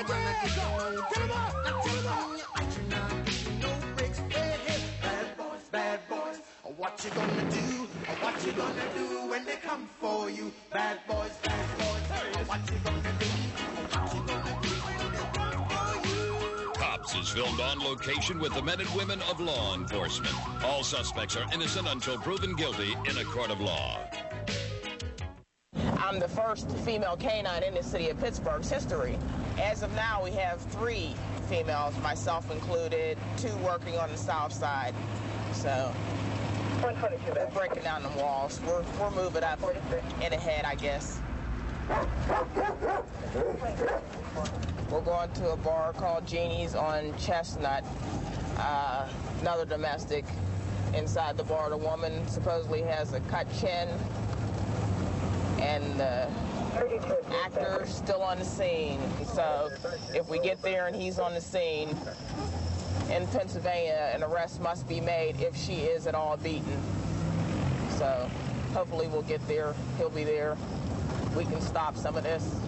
What you gonna do? What you gonna do when they come for you? Bad boys, bad boys. What you gonna do? What you gonna do when they come for you? Cops is filmed on location with the men and women of law enforcement. All suspects are innocent until proven guilty in a court of law. I'm the first female canine in the city of Pittsburgh's history. As of now, we have 3 females, myself included, 2 working on the south side. So we're breaking down the walls. We're moving up and ahead, I guess. We're going to a bar called Jeannie's on Chestnut. Another domestic. Inside the bar, the woman supposedly has a cut chin. And the actor still on the scene. So if we get there and he's on the scene in Pennsylvania, an arrest must be made if she is at all beaten. So hopefully we'll get there. He'll be there. We can stop some of this.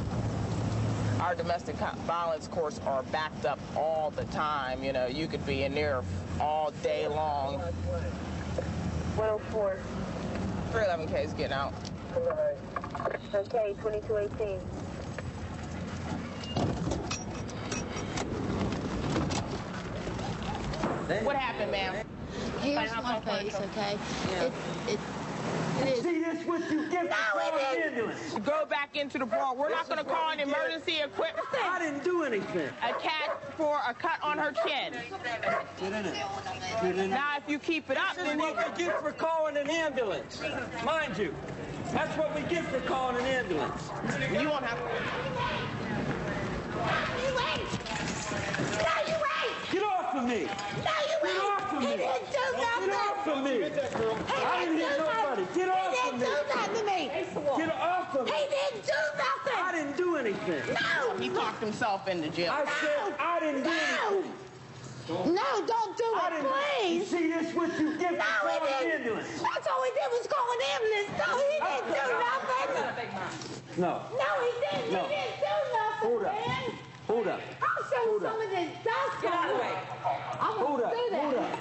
Our domestic violence courts are backed up all the time. You know, you could be in there all day long. 104. 311K is getting out. Okay, 2218. What happened, ma'am? Here's my face, okay? It is. See this what you get for an ambulance? Go back into the bar. We're not going to call an emergency equipment. I didn't do anything. A cat for a cut on her chin. Get in it. Get in it. Now, if you keep it up, This is then what we get for calling an ambulance. Mind you, that's what we get for calling an ambulance. You won't have to. You wait! No, you wait! Get off of me! No, you wait! Get off of me! He didn't do nothing! Get off of me! I didn't hit nobody! Get off of me! He didn't do nothing to me! Get off of me! He didn't do nothing! I didn't do anything! No! He talked himself into jail. I said I didn't do anything! No, don't do it, please! See this what you get No, for he calling an didn't! ambulance? That's all he did was call an ambulance! No, he didn't do nothing! No. No, he didn't! No. He didn't do nothing, Hold up. man! Hold up. I'll show you some of this dust. Get out of the way. I'm Hold gonna up. do that. Hold up.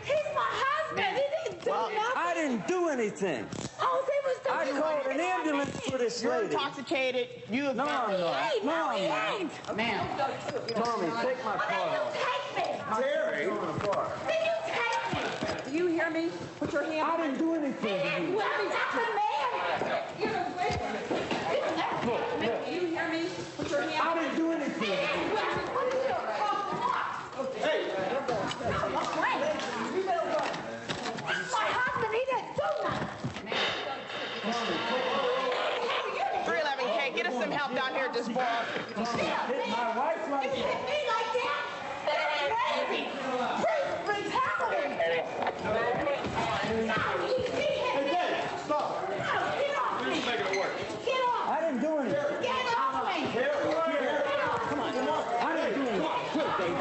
He's my husband. He didn't do nothing. I didn't do anything. All he was doing I called an ambulance for this You're lady. intoxicated. You have No, I'm not. Hey, No, no, I'm he not. ain't. Ma'am. Tommy, take my Well, then car. you take me. Terry. Then you take me. Do you hear me? Put your hand I didn't do anything to you. Well, that's a man. Do you hear me? Put your hand I didn't do anything to you. Hey. My husband, he didn't do nothing. 311K, get us some help down here at this bar. Hit my wife like He hit that. me like that. That ain't crazy. Brutality. No, he hit me. Stop. No, get off me. Get off. I didn't do anything. Get off me. Come on. I didn't do anything. Quick, baby.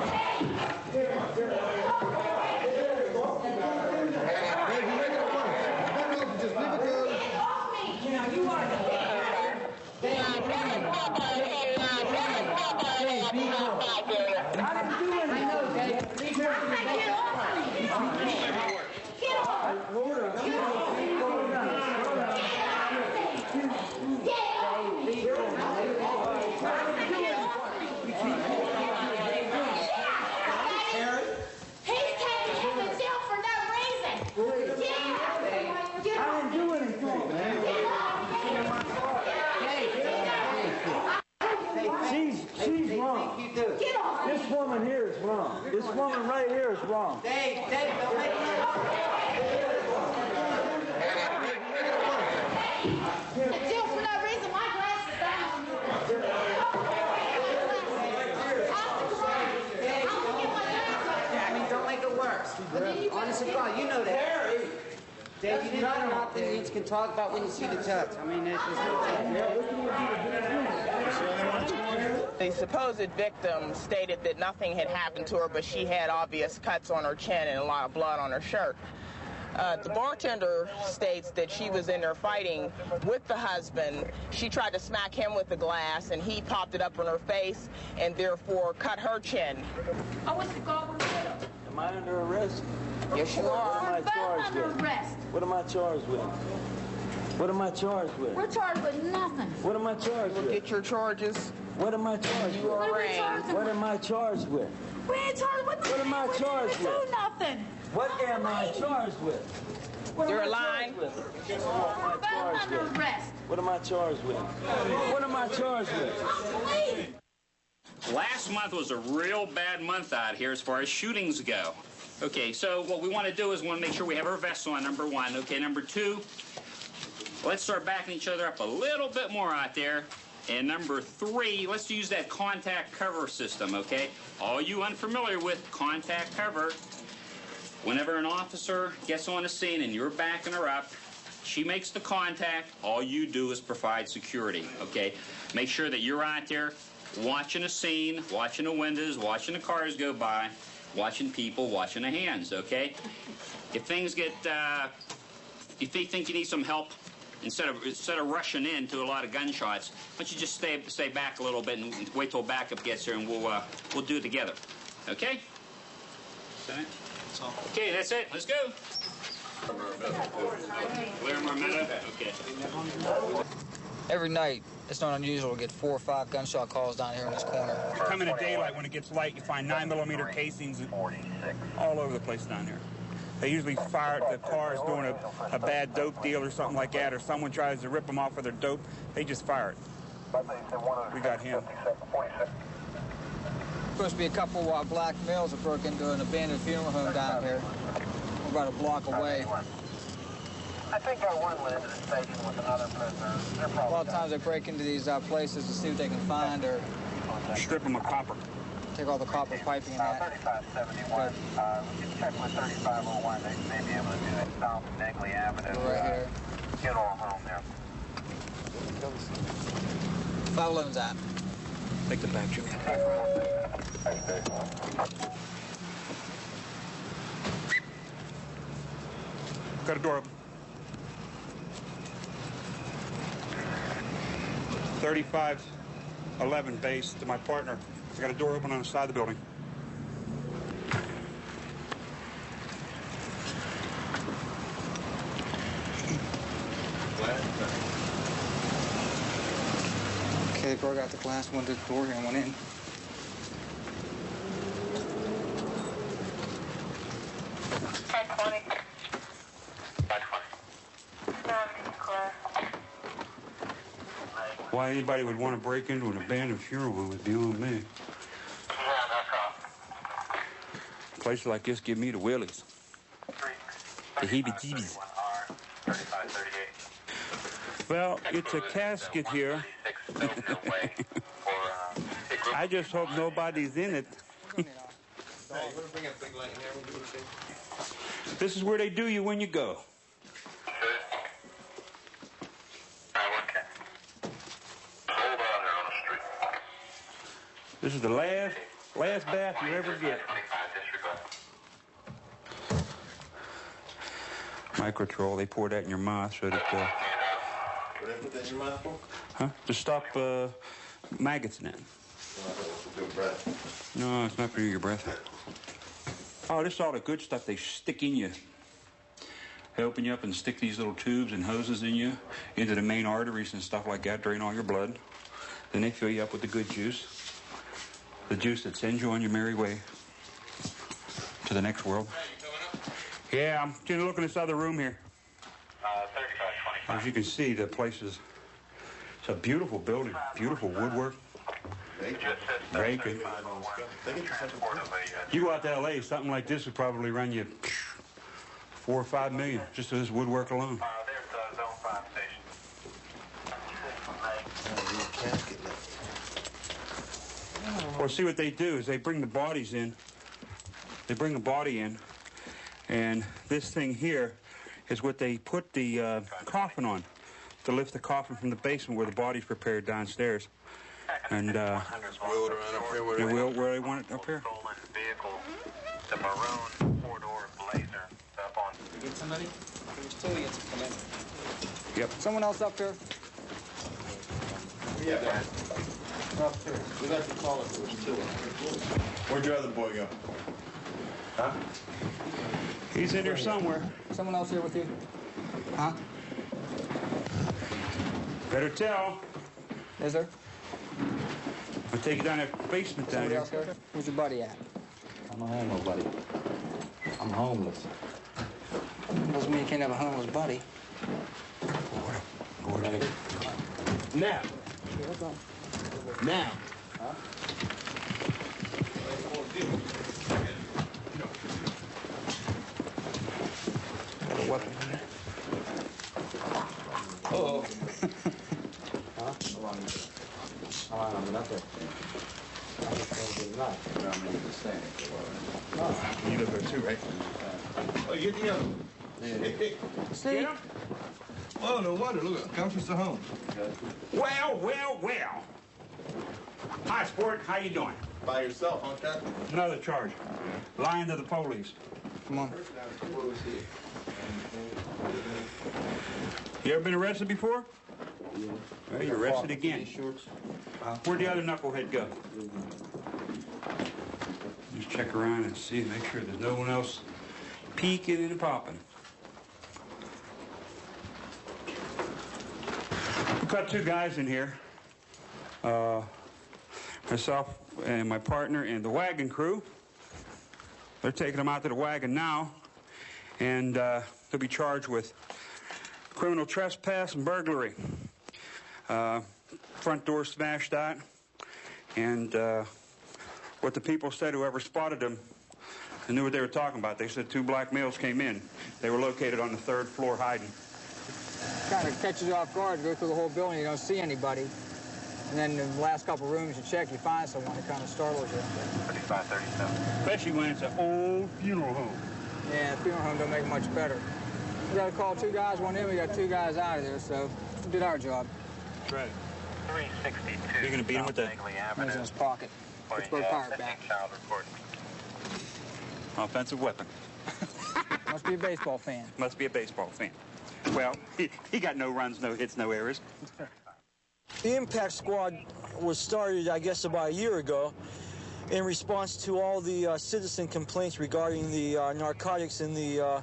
She's wrong. This woman here is wrong. This woman right here is wrong. Dave, don't make Jail for no reason. My glasses down. I mean, don't make it worse. Honest to God, you know that. Dave, you not out there. You can talk about when you see the judge. I mean, there's The supposed victim stated that nothing had happened to her, but she had obvious cuts on her chin and a lot of blood on her shirt. The bartender states that she was in there fighting with the husband. She tried to smack him with the glass, and he popped it up in her face and therefore cut her chin. I wish to God we would have. Am I under arrest? Yes, you are. What am I charged Under with? arrest. What am I charged with? What am I charged with? We're charged with nothing. What am I charged with? Get your charges. What am I charged You with? are What are we arraigned. charged What am I charged with? We ain't charged with nothing. What am I charged We didn't with? do nothing. What am I charged with? What You're am I lying. charged with? We're What am I both charged under with? arrest. What am I charged with? What am I charged with? Last month was a real bad month out here as far as shootings go. Okay, so what we want to do is we want to make sure we have our vests on, number one. Okay, number two, let's start backing each other up a little bit more out there. And number three, let's use that contact cover system, okay? All you unfamiliar with contact cover, whenever an officer gets on the scene and you're backing her up, she makes the contact, all you do is provide security, okay? Make sure that you're out there watching the scene, watching the windows, watching the cars go by, watching people, watching the hands, okay? If things get, if you think you need some help, instead of rushing into a lot of gunshots, why don't you just stay back a little bit and wait till backup gets here, and we'll do it together, okay? Okay, that's it. Let's go. Okay. Every night, it's not unusual to get 4 or 5 gunshot calls down here in this corner. You come in at daylight when it gets light, you find 9mm casings all over the place down here. They usually fire at the cars doing a bad dope deal or something like that, or someone tries to rip them off of their dope. They just fire it. We got him. Supposed to be a couple black males that broke into an abandoned funeral home down here. We're about a block away. I think I went into the station with another prisoner. A lot of times they break into these places to see what they can find or Strip them of copper. take all the copper piping and that. 3571. We can check with 3501. They may be able to do it south of Negley Avenue. Right here. Get all home there. 511's out. Take the back, Jimmy. Got a door open. 3511 base to my partner. I got a door open on the side of the building. Okay, broke out the glass, went to the door here and went in. Why anybody would want to break into an abandoned funeral home would be on me. Places like this give me the willies. The heebie-jeebies. Well, it's a casket here. I just hope nobody's in it. This is where they do you when you go. This is the last bath you ever get. Microtrol, they pour that in your mouth so that... What do they put that in your mouth for? Huh? To stop maggots in it. For good breath. No, it's not for your breath. Oh, this is all the good stuff they stick in you. They open you up and stick these little tubes and hoses in you into the main arteries and stuff like that, drain all your blood. Then they fill you up with the good juice. The juice that sends you on your merry way to the next world. Yeah, I'm taking a look in this other room here. 3525. As you can see, the place is... It's a beautiful building, beautiful woodwork. Very good. You go out to L.A., something like this would probably run you 4 or 5 million just for this woodwork alone. There's Zone 5 station. Well, see what they do is they bring the bodies in. They bring the body in, and this thing here is what they put the coffin on to lift the coffin from the basement where the body's prepared downstairs. And Wheeled around up here where they want it up here. Vehicle, the maroon 4-door Blazer up on Get somebody? There's two idiots that come in. Yep. Someone else up there? Yeah, man. Upstairs. We got to call it. There's two. Where'd your other boy go? Huh? He's in here somewhere. Someone else here with you? Huh? Better tell. Is there? I'll take you down that basement down Somebody here. else here? Where's your buddy at? I'm not home, buddy. I'm homeless. Doesn't mean you can't have a homeless buddy. Now. Now. Huh? Got a weapon in there. Uh-oh. Huh? How long have I been up there? I just can't get enough. You live there too, right? Oh, you get the other one. See? Oh, no wonder. Look, comforts to home. Well, well, well. Hi, sport. How you doing? By yourself, huh, Captain? Another charge. Lying to the police. Come on. You ever been arrested before? Yeah. Well, you're arrested again. Where'd the other knucklehead go? Just check around and see, make sure there's no one else peeking and popping. We got two guys in here. Myself and my partner and the wagon crew. They're taking them out to the wagon now, and they'll be charged with criminal trespass and burglary. Front door smashed out, and what the people said, whoever spotted them, they knew what they were talking about. They said two black males came in. They were located on the 3rd floor hiding. Kind of catches you off guard. You go through the whole building, you don't see anybody. And then in the last couple rooms you check, you find someone that kind of startles you. 3537. Especially when it's an old funeral home. Yeah, the funeral home don't make it much better. We got to call 2 guys, 1 in. We got 2 guys out of there, so we did our job. That's right. 362. You're going to beat him with the He's in his pocket. Pittsburgh Pirate back. Child report. offensive weapon. Must be a baseball fan. Must be a baseball fan. Well, he got no runs, no hits, no errors. The Impact Squad was started, I guess, about a year ago in response to all the citizen complaints regarding the narcotics and the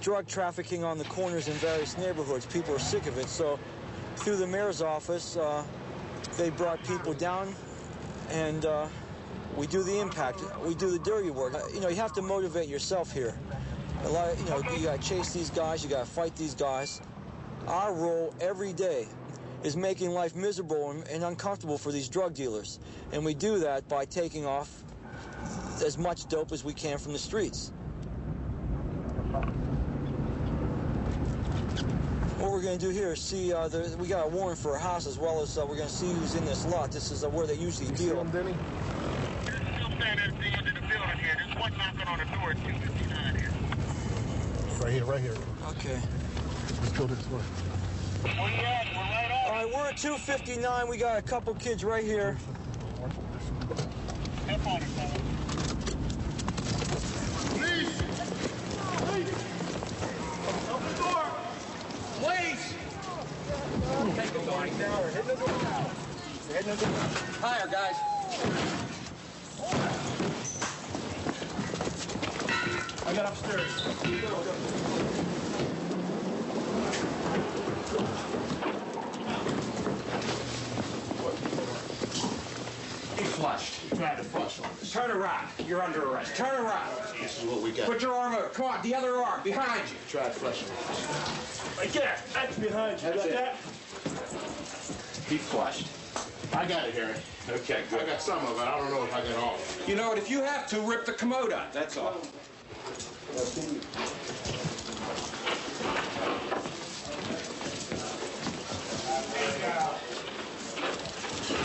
drug trafficking on the corners in various neighborhoods. People are sick of it. So through the mayor's office, they brought people down, and we do the impact. We do the dirty work. You know, you have to motivate yourself here. A lot, you got to chase these guys. You got to fight these guys. Our role every day is making life miserable and uncomfortable for these drug dealers. And we do that by taking off as much dope as we can from the streets. What we're going to do here is see, we got a warrant for a house, as well as we're going to see who's in this lot. This is where they usually deal. Denny? There's still standing at the end of the building here. There's one knocking on the door at 259 here. Right here. Okay. Let's go this way. Where you at? We're right on. All right, we're at 259. We got a couple kids right here. Step on it, fella. Please! Please! Open the door! Please! Take the door now or hit the door now. Higher, guys. I got upstairs. He flushed. He tried to flush on us. Turn around. You're under arrest. Turn around. This is what we got. Put your arm up. Come on, the other arm behind you. He tried flushing on us. Right there. That's behind you. That's it. That? He flushed. I got it, Harry. Okay, good. I got some of it. I don't know if I got all. You know what? If you have to, rip the commode out. That's all.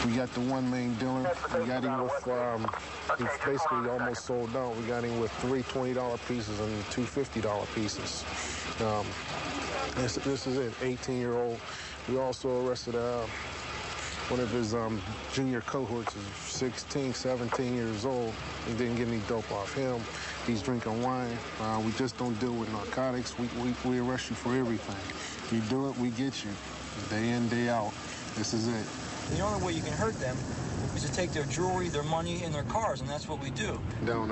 We got the one main dealer. We got him with, he's basically almost sold out. We got him with 3 $20 pieces and 2 $50 pieces. This is it, 18-year-old. We also arrested one of his junior cohorts, is 16, 17 years old. We didn't get any dope off him. he's drinking wine. We just don't deal with narcotics. We arrest you for everything. You do it, we get you. Day in, day out. This is it. The only way you can hurt them is to take their jewelry, their money, and their cars, and that's what we do. Down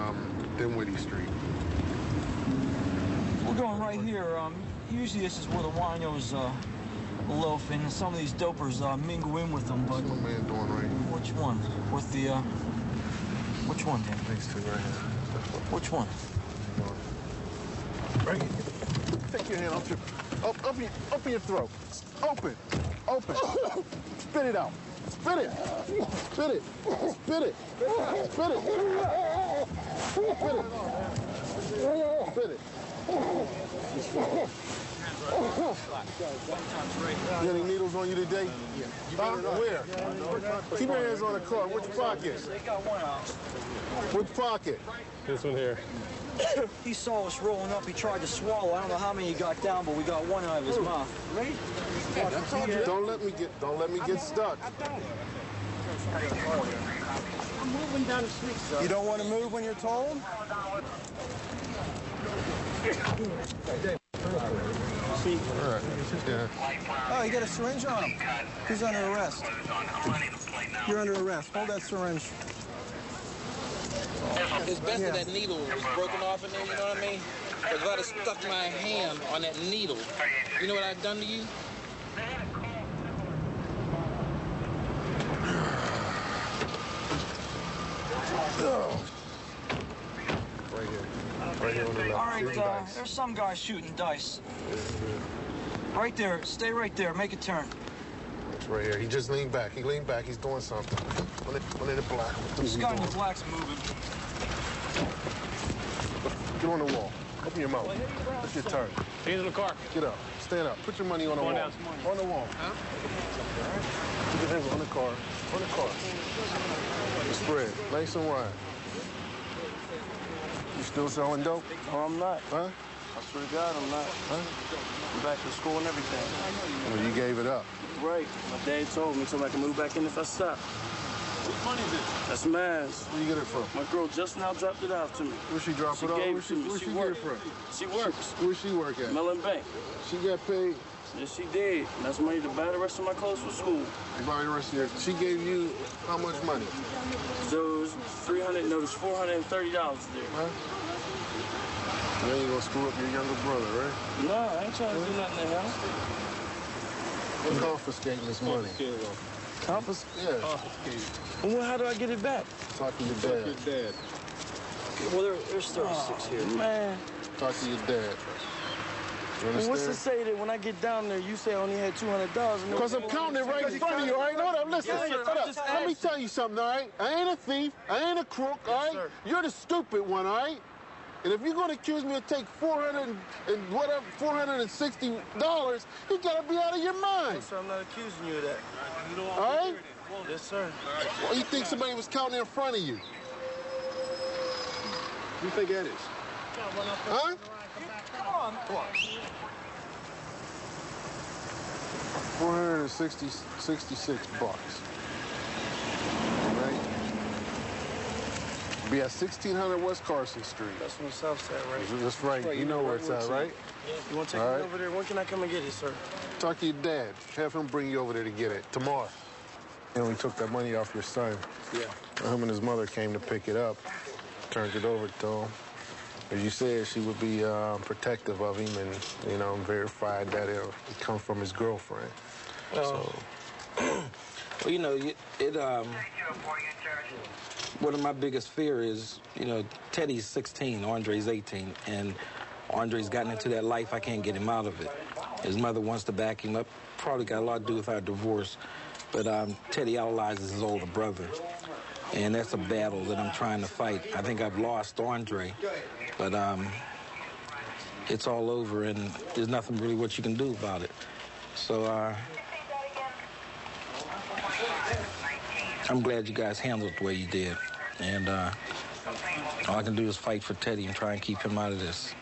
Dinwiddie Street. We're going right here. Usually this is where the winos loaf, and some of these dopers mingle in with them. But what's my man doing right here? Which one? With the which one, Dan? These two right here. Which one? Right here. Take your hand up in your throat. Open. Spit it out. Spit it. Spit it. Spit it. Spit it. Spit it. You got any needles on you today? Where? Keep your hands on the car. Which pocket? They got one out. Which pocket? This one here. He saw us rolling up. He tried to swallow. I don't know how many he got down, but we got one out of his mouth. Right? Don't let me get stuck. I'm moving down the street, sir. You don't want to move when you're told? See? All right. Yeah. Oh, you got a syringe on him. He's under arrest. You're under arrest. Hold that syringe. It's best that that needle was broken off in there, you know what I mean? Because if I'd have stuck my hand on that needle, you know what I've done to you? Right here on the left. All right, there's some guy shooting dice. Right there. Stay right there. Make a turn. It's right here. He just leaned back. He leaned back. He's doing something. One in the black. This guy in the black's moving. Get on the wall. Open your mouth. That's your turn. Hands in the car. Get up. Stand up. Put your money on the wall. On the wall. Huh? Put your hands on the car. On the car. Spread. Nice and wide. You still selling dope? Oh, I'm not. Huh? I swear to God, I'm not. Huh? I'm back to school and everything. Well, you gave it up. Right. My dad told me so I can move back in if I stop. What money is it? That's mine. Where you get it from? My girl just now dropped it off to me. Where she drop it off? Where she get it from? She works. Where she work at? Mellon Bank. She got paid. Yes, she did. And that's money to buy the rest of my clothes for school. You buy the rest of your... She gave you how much money? So it was there's $430 there. Huh? Then you gonna screw up your younger brother, right? No, I ain't trying to do nothing to him. We're confiscating this money. Confiscating? Yeah. Well, how do I get it back? Talk to your dad. Well, there's 36 here. Man. Talk to your dad. You understand? Well, what's to say that when I get down there, you say I only had $200? Because I'm counting it right in front of you, all right? Hold up, listen. Let me tell you something, all right? I ain't a thief. I ain't a crook, all right? You're the stupid one, all right? And if you're going to accuse me of take $460, you got to be out of your mind. Yes, sir, I'm not accusing you of that. All right? Yes, sir. Well, you think somebody was counting in front of you? Who you think that is? Huh? Come on. 466 bucks. Right? Be at 1600 West Carson Street. That's on the south side, right? That's right. You know where it's at, right? You want to take me over there? When can I come and get it, sir? Talk to your dad. Have him bring you over there to get it tomorrow. You know, we took that money off your son. Yeah. Him and his mother came to pick it up, turned it over to him. As you said, she would be protective of him and, you know, verified that it come from his girlfriend. Well, you know, one of my biggest fear is, you know, Teddy's 16, Andre's 18, and Andre's gotten into that life. I can't get him out of it. His mother wants to back him up. Probably got a lot to do with our divorce. But Teddy idolizes his older brother, and that's a battle that I'm trying to fight. I think I've lost Andre, but it's all over, and there's nothing really what you can do about it. So I'm glad you guys handled it the way you did, and all I can do is fight for Teddy and try and keep him out of this.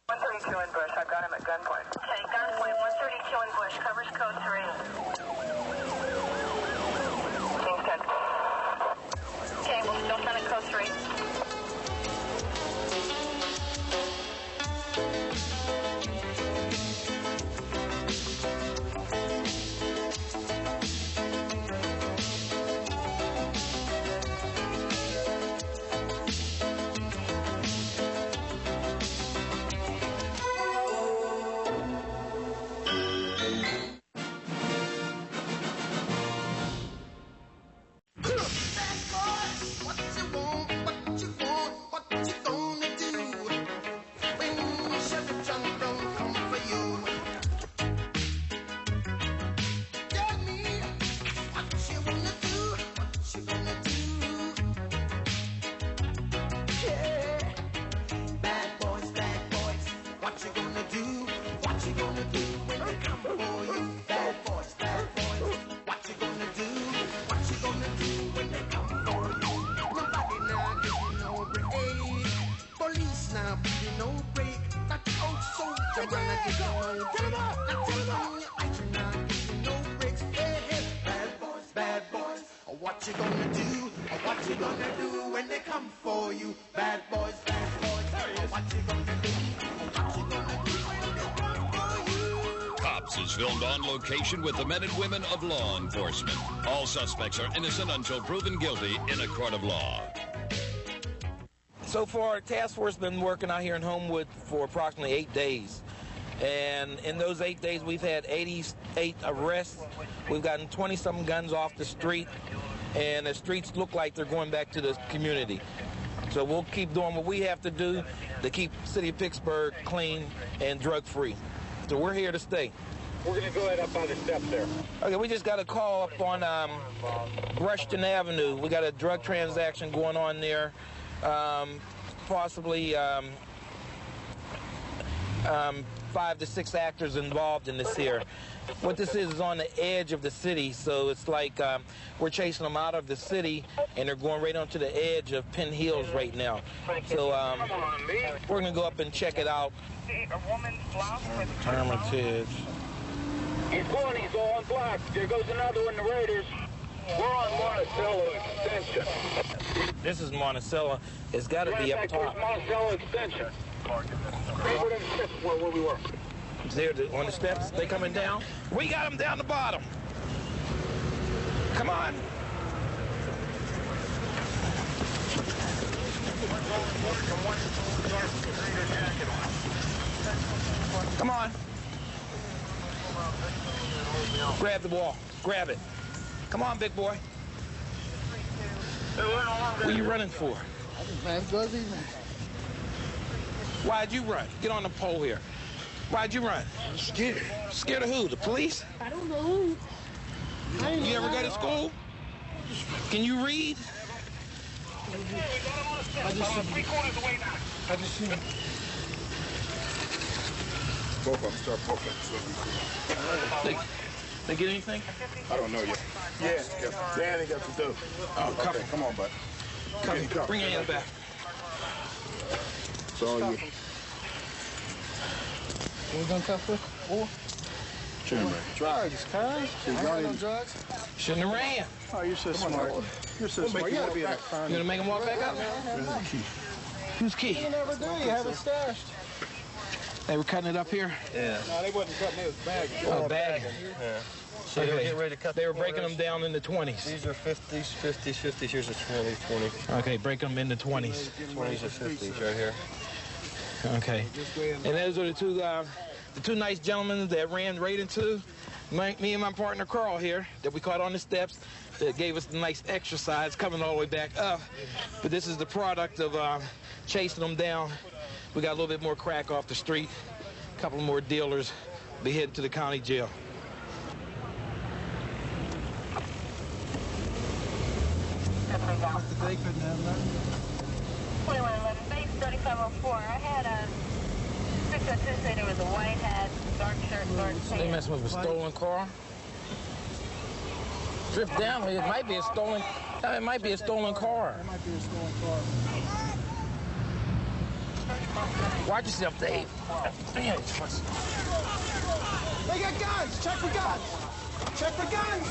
132 in Bush. I've got him at gunpoint. Okay, gunpoint. 132 in Bush. Covers code 3. King's 10. Okay, we'll still send it code 3. what you gonna do? Get him up! Get him up! No breaks, hey, hey. Bad boys. What you gonna do? What you gonna do when they come for you? Bad boys, bad boys. What you gonna do? What you gonna do when they come for you? Cops is filmed on location with the men and women of law enforcement. All suspects are innocent until proven guilty in a court of law. So far, task force has been working out here in Homewood for approximately 8 days. And in those 8 days, we've had 88 arrests. We've gotten 20-something guns off the street. And the streets look like they're going back to the community. So we'll keep doing what we have to do to keep the city of Pittsburgh clean and drug-free. So we're here to stay. We're going to go ahead up on the steps there. Okay, we just got a call up on Brushton Avenue. We got a drug transaction going on there. Possibly 5 to 6 actors involved in this here. What this is on the edge of the city, so it's like we're chasing them out of the city, and they're going right onto the edge of Penn Hills right now. So we're going to go up and check it out. Hermitage. He's going, he's all unblocked. There goes another one, the Raiders. We're on Monticello Extension. This is Monticello. It's got to be up top. Monticello Extension. Where we were. There on the steps. They coming down. We got them down the bottom. Come on. Come on. Grab the wall. Grab it. Come on, big boy. What are you running for? Man, Buzzy, man. Why'd you run? Get on the pole here. Why'd you run? I'm scared. Scared of who? The police? I don't know. You ever go to school? Can you read? I just seen him. Both of them start poking. They get anything? I don't know yet. Yeah, Danny got to do. Oh, okay, come on, bud. Come. Bring your hand back. It's all you. What we gonna cuff with? Or? Drugs, cuz. I ain't got no drugs. Shouldn't have ran. Oh, you're so smart. You're so smart. You gotta be that fun. You gonna make him walk back up? Whose key? You never do. You have it stashed. They were cutting it up here? Yeah. No, they wasn't cutting it. It was bagging. Oh, bagging. Yeah. So Okay. they were getting ready to cut. They were breaking them down into 20s. These are 50s, 50s, 50s. Here's a 20, 20. Okay, break them into 20s. 20s or 50s right here. Okay. And those are the two nice gentlemen that ran right into me and my partner Carl here that we caught on the steps that gave us the nice exercise coming all the way back up. But this is the product of chasing them down. We got a little bit more crack off the street. A couple more dealers be headed to the county jail. Mr. Day couldn't have nothing. 2111, base 3504. I had a 602 say there was a white hat, dark shirt, dark They pants. messing with a stolen car? Strip down, it might be a stolen. It might be a stolen car. That might be a stolen car. Watch yourself, Dave. They got guns. Check for guns. Check for guns.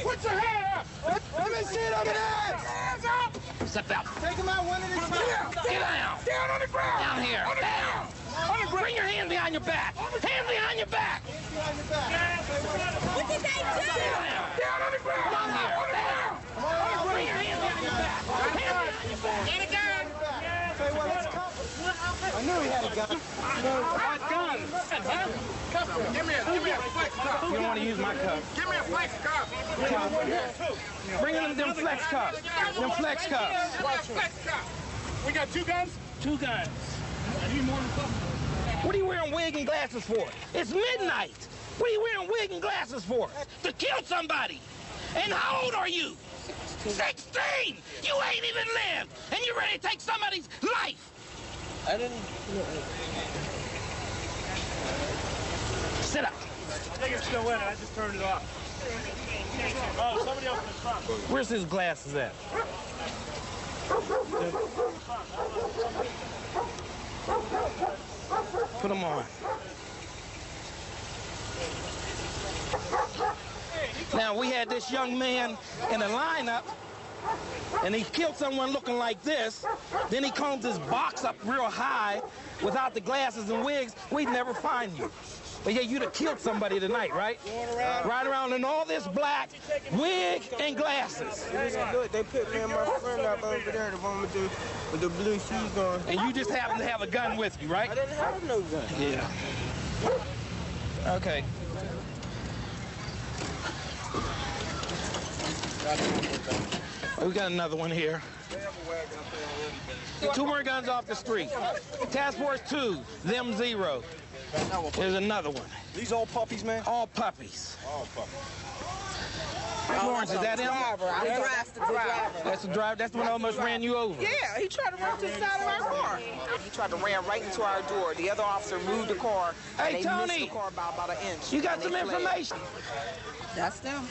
Put your hand up. Let me see it over there. Hands up. Step out. Take them out one at a time. Get down. Down on the ground. Down here. On the Down. ground. Bring your hand behind your back. Hand behind your back. Behind your back. What did they do? Down on the ground. Down here. Down. Bring your hand behind your back. Hand behind your back. Get a gun. Say what? Let's cuff him. I knew he had a gun. What gun? Give me a flex cup. You don't want to use my cup. Give me a flex cup. Bring them flex cups. Them flex cups. Flex cup. We got 2 guns? 2 guns. I need more than a couple. What are you wearing wig and glasses for? It's midnight. What are you wearing wig and glasses for? To kill somebody. And how old are you? 16! You ain't even lived, and you're ready to take somebody's life. I didn't. Sit up. I think it's still in it. I just turned it off. Oh, somebody else in the front. Where's his glasses at? Put them on. Now, we had this young man in a lineup, and he killed someone looking like this. Then he combs his box up real high without the glasses and wigs. We'd never find you. But yeah, you'd have killed somebody tonight, right? Right around in all this black, wig, and glasses. They put me and my friend up over there, the one with the blue shoes on. And you just happen to have a gun with you, right? I didn't have no gun. Yeah. Okay. We got another one here. 2 more guns off the street. Task Force 2, them 0. There's another one. These all puppies, man? All puppies. All puppies. Lawrence, is that him? That's the driver. That's the driver. That's the one that almost ran you over. Yeah, he tried to run to the side of our car. He tried to ram right into our door. The other officer moved the car. Hey, and they Tony, missed the car by about an inch. You got some information. That's them.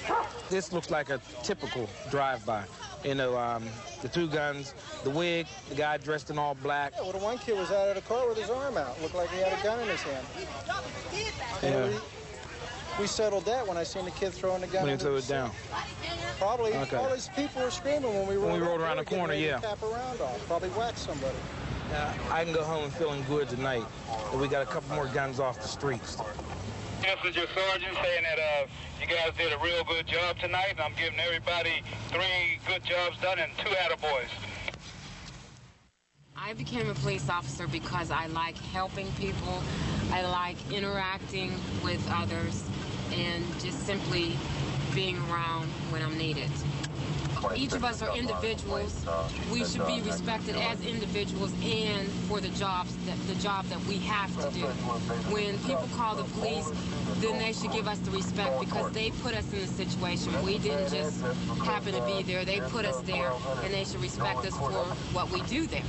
This looks like a typical drive-by. You know, the 2 guns, the wig, the guy dressed in all black. Yeah, well, the one kid was out of the car with his arm out. Looked like he had a gun in his hand. Yeah. We settled that when I seen the kid throwing the gun. When he threw it down. Probably. Okay. All these people were screaming when we rode around the corner, yeah. Cap around off. Probably whacked somebody. I can go home feeling good tonight. But we got a couple more guns off the streets. This is your sergeant saying that you guys did a real good job tonight, and I'm giving everybody 3 good jobs done and 2 attaboys. I became a police officer because I like helping people. I like interacting with others and just simply being around when I'm needed. Each of us are individuals. We should be respected as individuals and for the job that we have to do. When people call the police, then they should give us the respect because they put us in the situation. We didn't just happen to be there. They put us there, and they should respect us for what we do there.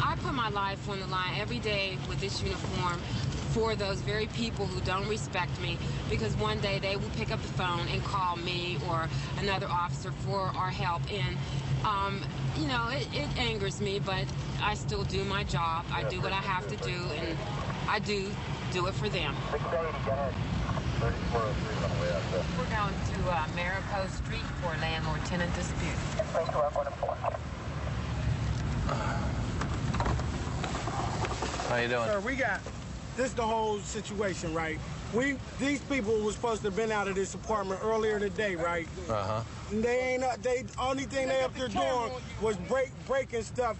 I put my life on the line every day with this uniform for those very people who don't respect me, because one day they will pick up the phone and call me or another officer for our help. And, you know, it angers me, but I still do my job. I do what I have to do, and I do it for them. We're going to Mariposa Street for a landlord-tenant dispute. How you doing? Sir, this is the whole situation, right? These people were supposed to have been out of this apartment earlier today, right? Uh-huh. And they only thing they up there doing was breaking stuff.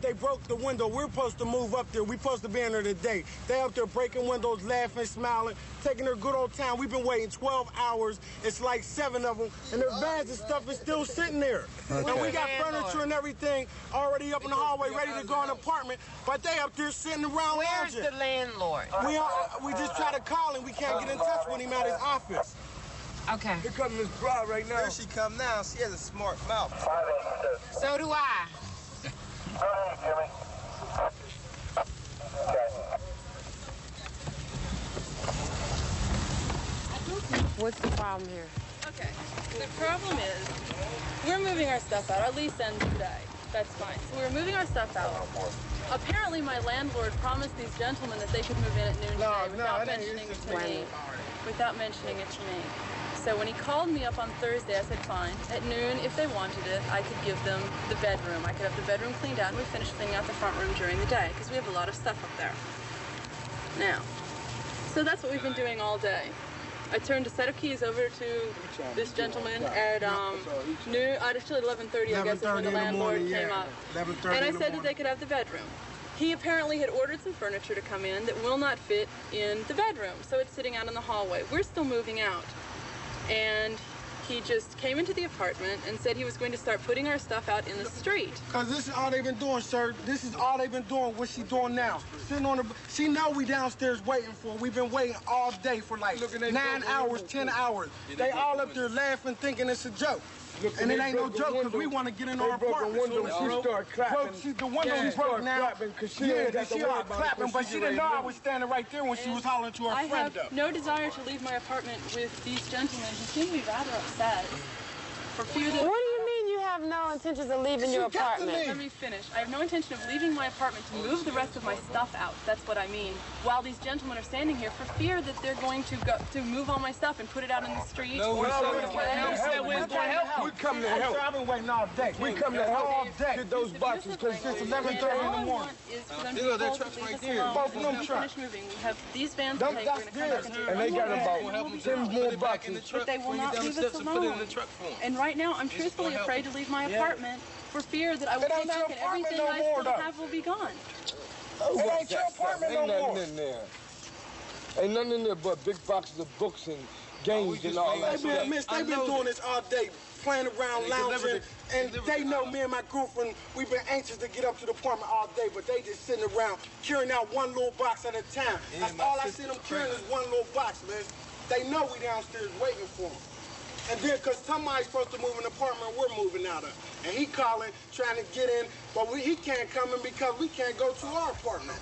They broke the window. We're supposed to move up there. We're supposed to be in there today. They up there breaking windows, laughing, smiling, taking their good old time. We've been waiting 12 hours. It's like 7 of them, and their vans and stuff is still sitting there. Okay. And we got furniture and everything already up in the hallway, ready to go in the apartment, but they up there sitting around Where's lounging. the landlord? We just try to call him. We can't get in touch with him at his office. Okay. Here comes Miss Broad right now. Here she come now. She has a smart mouth. So do I. Go ahead, Jimmy. What's the problem here? Okay. The problem is we're moving our stuff out. Our lease ends today. That's fine. So we're moving our stuff out. Apparently, my landlord promised these gentlemen that they could move in at noon today without mentioning it to me. Without mentioning it to me. So when he called me up on Thursday, I said, fine. At noon, if they wanted it, I could give them the bedroom. I could have the bedroom cleaned out, and we finish cleaning out the front room during the day, because we have a lot of stuff up there. Now, so that's what we've been doing all day. I turned a set of keys over to this gentleman at noon, actually 11:30, I guess, is when the landlord came up. And I said that they could have the bedroom. He apparently had ordered some furniture to come in that will not fit in the bedroom, so it's sitting out in the hallway. We're still moving out. And he just came into the apartment and said he was going to start putting our stuff out in the street. Because this is all they've been doing, sir. This is all they've been doing, what she's doing now. Sitting on the... She know we downstairs waiting for her. We've been waiting all day for like 9 hours, 10 hours. They all up there laughing, thinking it's a joke. And it ain't no joke, because we want to get in our apartment. She started clapping. The window broke now. She started clapping, but she didn't know I was standing right there when she was hollering to her friend. I have no desire to leave my apartment with these gentlemen who seem to be rather upset for fear that... What do you mean you have have no intentions of leaving your apartment. Let me finish. I have no intention of leaving my apartment to move the rest of my stuff out. That's what I mean. While these gentlemen are standing here for fear that they're going to move all my stuff and put it out in the street. No, we said we're going to help. We come to help. I've been waiting all day. We come to help all day. Get those boxes because it's 11:30 in the morning. Their trucks right there. Both of them trucks. Moving. We have these vans to take. We're going to come back and and they got about 10 more boxes. But they will not leave us alone. And right now, I'm truthfully afraid to leave my apartment for fear that I will come back and everything I still have will be gone. It ain't your apartment no more. Ain't nothing in there. Ain't nothing in there but big boxes of books and games and all that stuff. Miss, they've been doing this all day, playing around, lounging, and they know me and my girlfriend, we've been anxious to get up to the apartment all day, but they just sitting around carrying out one little box at a time. That's all I see them carrying is one little box, man. They know we downstairs waiting for them. And then, because somebody's supposed to move an apartment we're moving out of. And he calling, trying to get in, but he can't come in because we can't go to our apartment.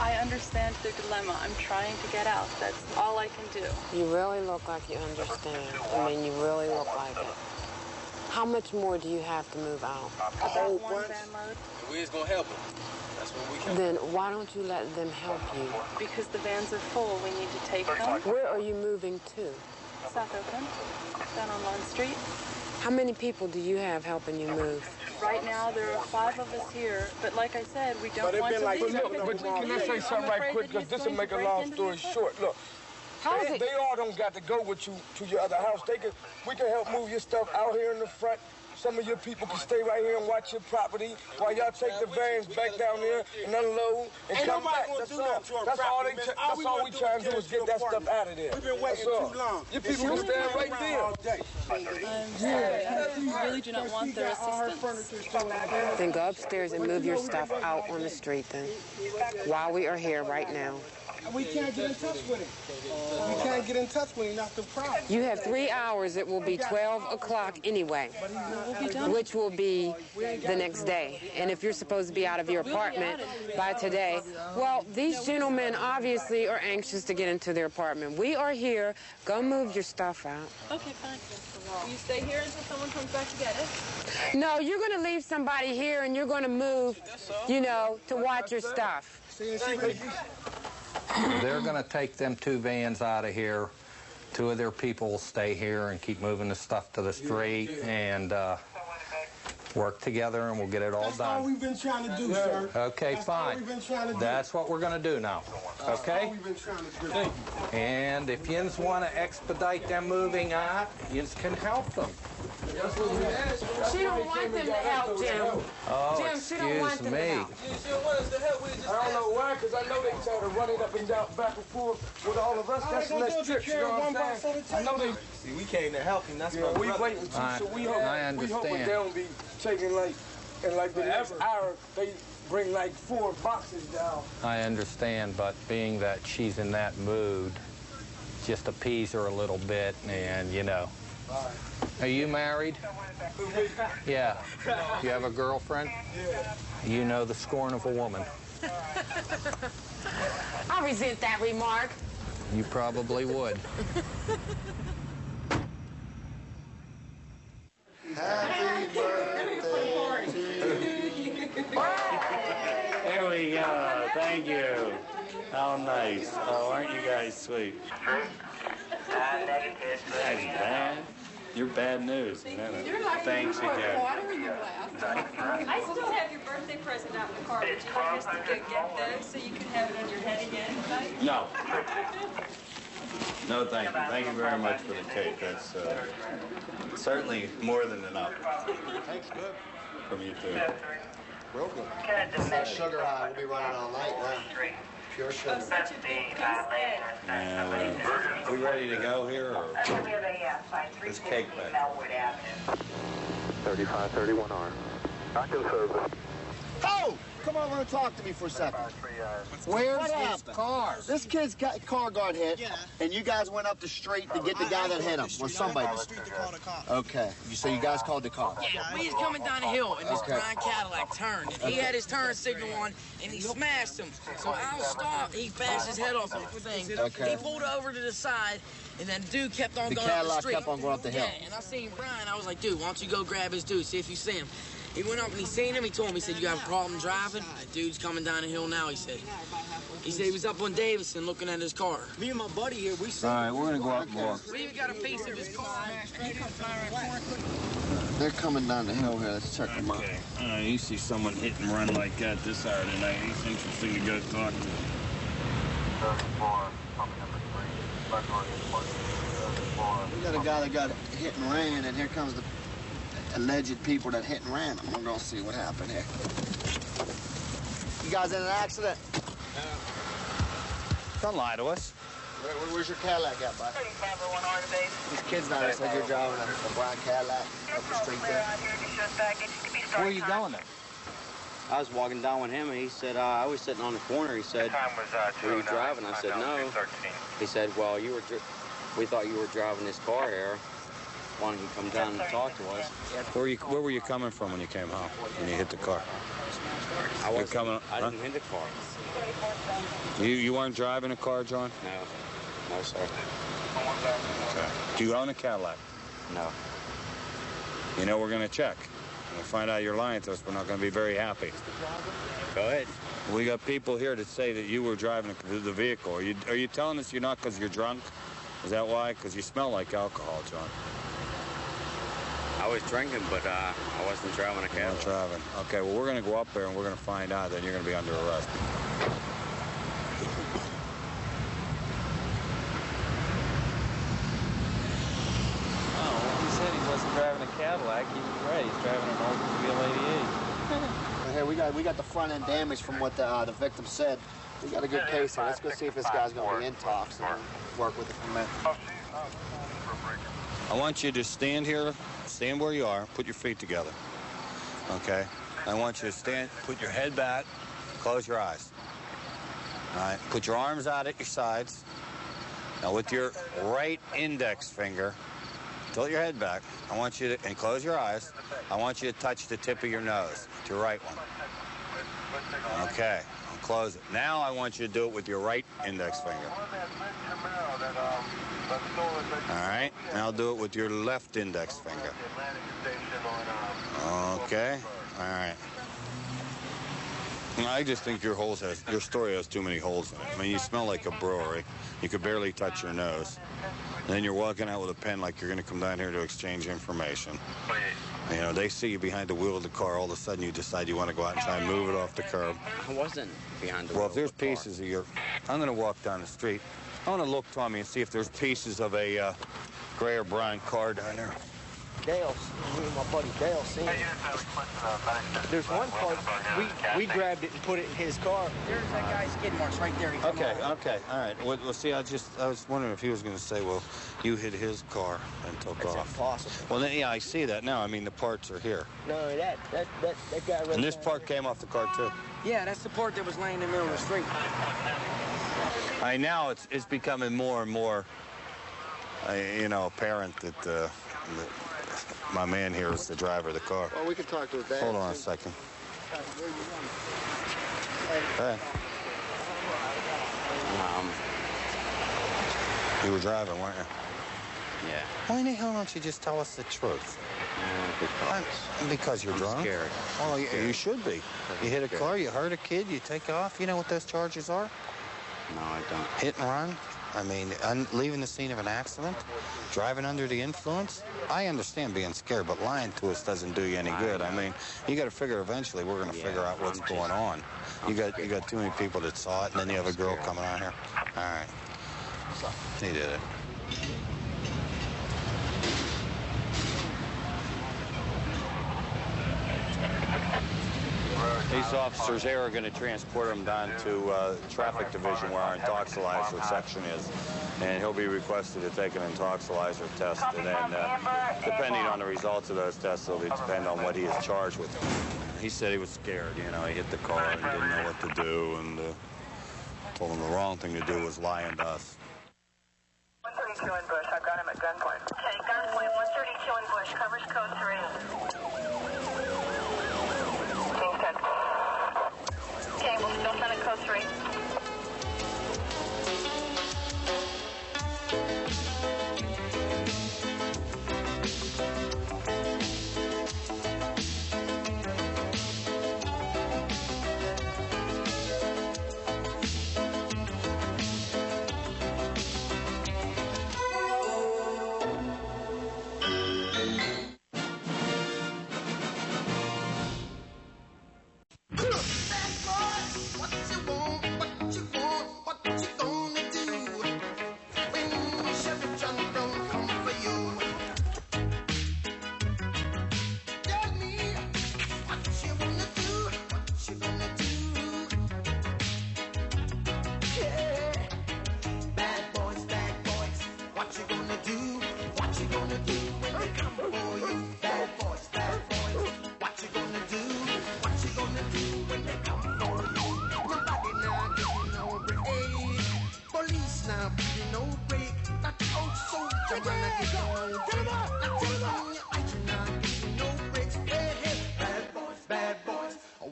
I understand the dilemma. I'm trying to get out. That's all I can do. You really look like you understand. I mean, you really look like it. How much more do you have to move out? A whole bunch. Van load. We is going to help them. That's what we can. Then why don't you let them help you? Because the vans are full. We need to take them. Where are you moving to? South Oakland, down on Lawn Street. How many people do you have helping you move? Right now, there are 5 of us here, but like I said, we don't want to leave. But can I say something right quick? Because this will make a long story short. Look, they all don't got to go with you to your other house. We can help move your stuff out here in the front. Some of your people can stay right here and watch your property while y'all take the vans back down there and unload and come back. That's all we trying to do is get that stuff out of there. We've been waiting too long. Your people can stand right there. I'm sorry. I really do not want their assistance. Then go upstairs and move your stuff out on the street then. While we are here right now. We can't get in touch with him. We can't get in touch with him, that's the problem. You have 3 hours. It will be 12 o'clock anyway, which will be the next day. And if you're supposed to be out of your apartment by today, well, these gentlemen obviously are anxious to get into their apartment. We are here. Go move your stuff out. Okay, fine. You stay here until someone comes back to get it? No, you're going to leave somebody here and you're going to move, you know, to watch your stuff. They're going to take them 2 vans out of here. 2 of their people will stay here and keep moving the stuff to the street and work together, and we'll get it all done. That's all we've been trying to do, sir. Okay, That's fine. all we've been trying to do. That's what we're going to do now. Okay? That's all we've been trying to do. And if yins want to expedite them moving out, yins can help them. She don't want them to help, Jim. Oh, Jim, she don't want them to help. I don't know why, because I know they try to run it up and down, back and forth with all of us. That's less trips, you know what I'm saying? I know they... See, we came to help him. That's what we waiting too, so we hope they don't be taking like, in like the next hour, they bring like 4 boxes down. I understand, but being that she's in that mood, just appease her a little bit and, you know. Are you married? Yeah. You have a girlfriend? Yeah. You know the scorn of a woman. I resent that remark. You probably would. Happy birthday to you. There we go. Thank you. How nice. Oh, aren't you guys sweet? That's bad. You're bad news. Thanks again. I still have your birthday present out in the car. Would you like us to get those so you can have it on your head again? No. No, thank you. Thank you very much for the cake. That's certainly more than enough. Thanks, good. From you too. Real good. Sugar high. We'll be running all night now. Pure sugar. We ready to go here, or this cake back? 3531R. Back in service. Oh! come over and talk to me for a second. Where's his car? This kid's car got hit, and you guys went up the street to get the guy that hit him. Was somebody? Okay. So you guys called the cops? Yeah, we was coming down the hill, and this brown Cadillac turned. And he had his turn signal on, and he smashed him. So I was stopped. He bashed his head off the thing. Okay. He pulled over to the side, and then dude kept on The going up the Cadillac street. kept on going up the hill. Yeah, and I seen Brian. I was like, dude, why don't you go grab his dude, see if you see him. He went up and he seen him. He told him, he said, you have a problem driving? The dude's coming down the hill now, he said. He said he was up on Davison looking at his car. Me and my buddy here, we see. All right, we're gonna go out and walk. We even got a piece of his car. They're coming down the hill here. Let's check them out. You see someone hit and run like that this hour tonight. It's interesting to go talk to. 34, pump number 3. We got a guy that got hit and ran, and here comes the alleged people that hit and ran him. We're gonna see what happened here. You guys in an accident? Don't lie to us. Where's your Cadillac at, bud? These kids down there said you're driving a black Cadillac up the street there. Where are you going then? I was walking down with him, and he said, I was sitting on the corner. He said, were you driving? I said, no. He said, well, we thought you were driving this car here. Why don't you come down and talk to us? Where were you coming from when you came home, when you hit the car? I didn't hit the car. You weren't driving a car, John? No. No, sir. Okay. Do you own a Cadillac? No. You know, we're going to check. We'll find out you're lying to us. We're not going to be very happy. Go ahead. We got people here that say that you were driving the vehicle. Are you telling us you're not because you're drunk? Is that why? Because you smell like alcohol, John. I was drinking, but I wasn't driving a Cadillac. Not driving. Okay, well, we're going to go up there, and we're going to find out that you're going to be under arrest. He said he wasn't driving a Cadillac. He was right. He's driving an Oldsmobile 88. Here, we got the front end damage from what the victim said. We got a good case here. Let's go see if this guy's going to be in talks and work with it from there. I want you to stand here, stand where you are, put your feet together, okay? I want you to stand, put your head back, close your eyes. All right, put your arms out at your sides. Now with your right index finger, tilt your head back. I want you to, and close your eyes. I want you to touch the tip of your nose, with your right one. Okay, I'll close it. Now I want you to do it with your right index finger. All right, now do it with your left index finger. Okay, all right. I just think your story has too many holes in it. I mean, you smell like a brewery. You could barely touch your nose. And then you're walking out with a pen like you're going to come down here to exchange information. You know, they see you behind the wheel of the car. All of a sudden, you decide you want to go out and try and move it off the curb. I wasn't behind the wheel. Well, if of there's the car. pieces of your... I'm going to walk down the street. I want to look, Tommy, and see if there's pieces of a gray or brown car down there. Dale, me and my buddy Dale seen it. There's one part, we grabbed it and put it in his car. There's that guy's skid marks right there. Okay, all right. Well, see, I was wondering if he was going to say, well, you hit his car and took off. That's impossible. Well, then, yeah, I see that now. I mean, the parts are here. No, that guy right And this part came off the car, too. Yeah, that's the part that was laying in the middle of the street. Now it's becoming more and more, apparent that my man here is the driver of the car. Well, we can talk to his dad. Hold on a second. Hey. You were driving, weren't you? Yeah. Why in the hell don't you just tell us the truth? Because you're drunk? Scared. Oh, you should be. You hit a car, you hurt a kid, you take off. You know what those charges are? No, I don't. Hit and run? I mean, leaving the scene of an accident? Driving under the influence? I understand being scared, but lying to us doesn't do you any good. I mean, you got to figure eventually we're going to figure out what's going on. You got too many people that saw it, and then you have a girl coming out here. All right. He did it. These officers here are going to transport him down to traffic division where our intoxilizer section is. And he'll be requested to take an intoxilizer test. And then, depending on the results of those tests, it'll depend on what he is charged with. he said he was scared. You know, he hit the car and didn't know what to do, and told him the wrong thing to do was lying to us. 132 in Bush. I've got him at gunpoint. Okay, gunpoint. 132 in Bush. Covers code 3. King's 10. Okay, we'll still send it code 3.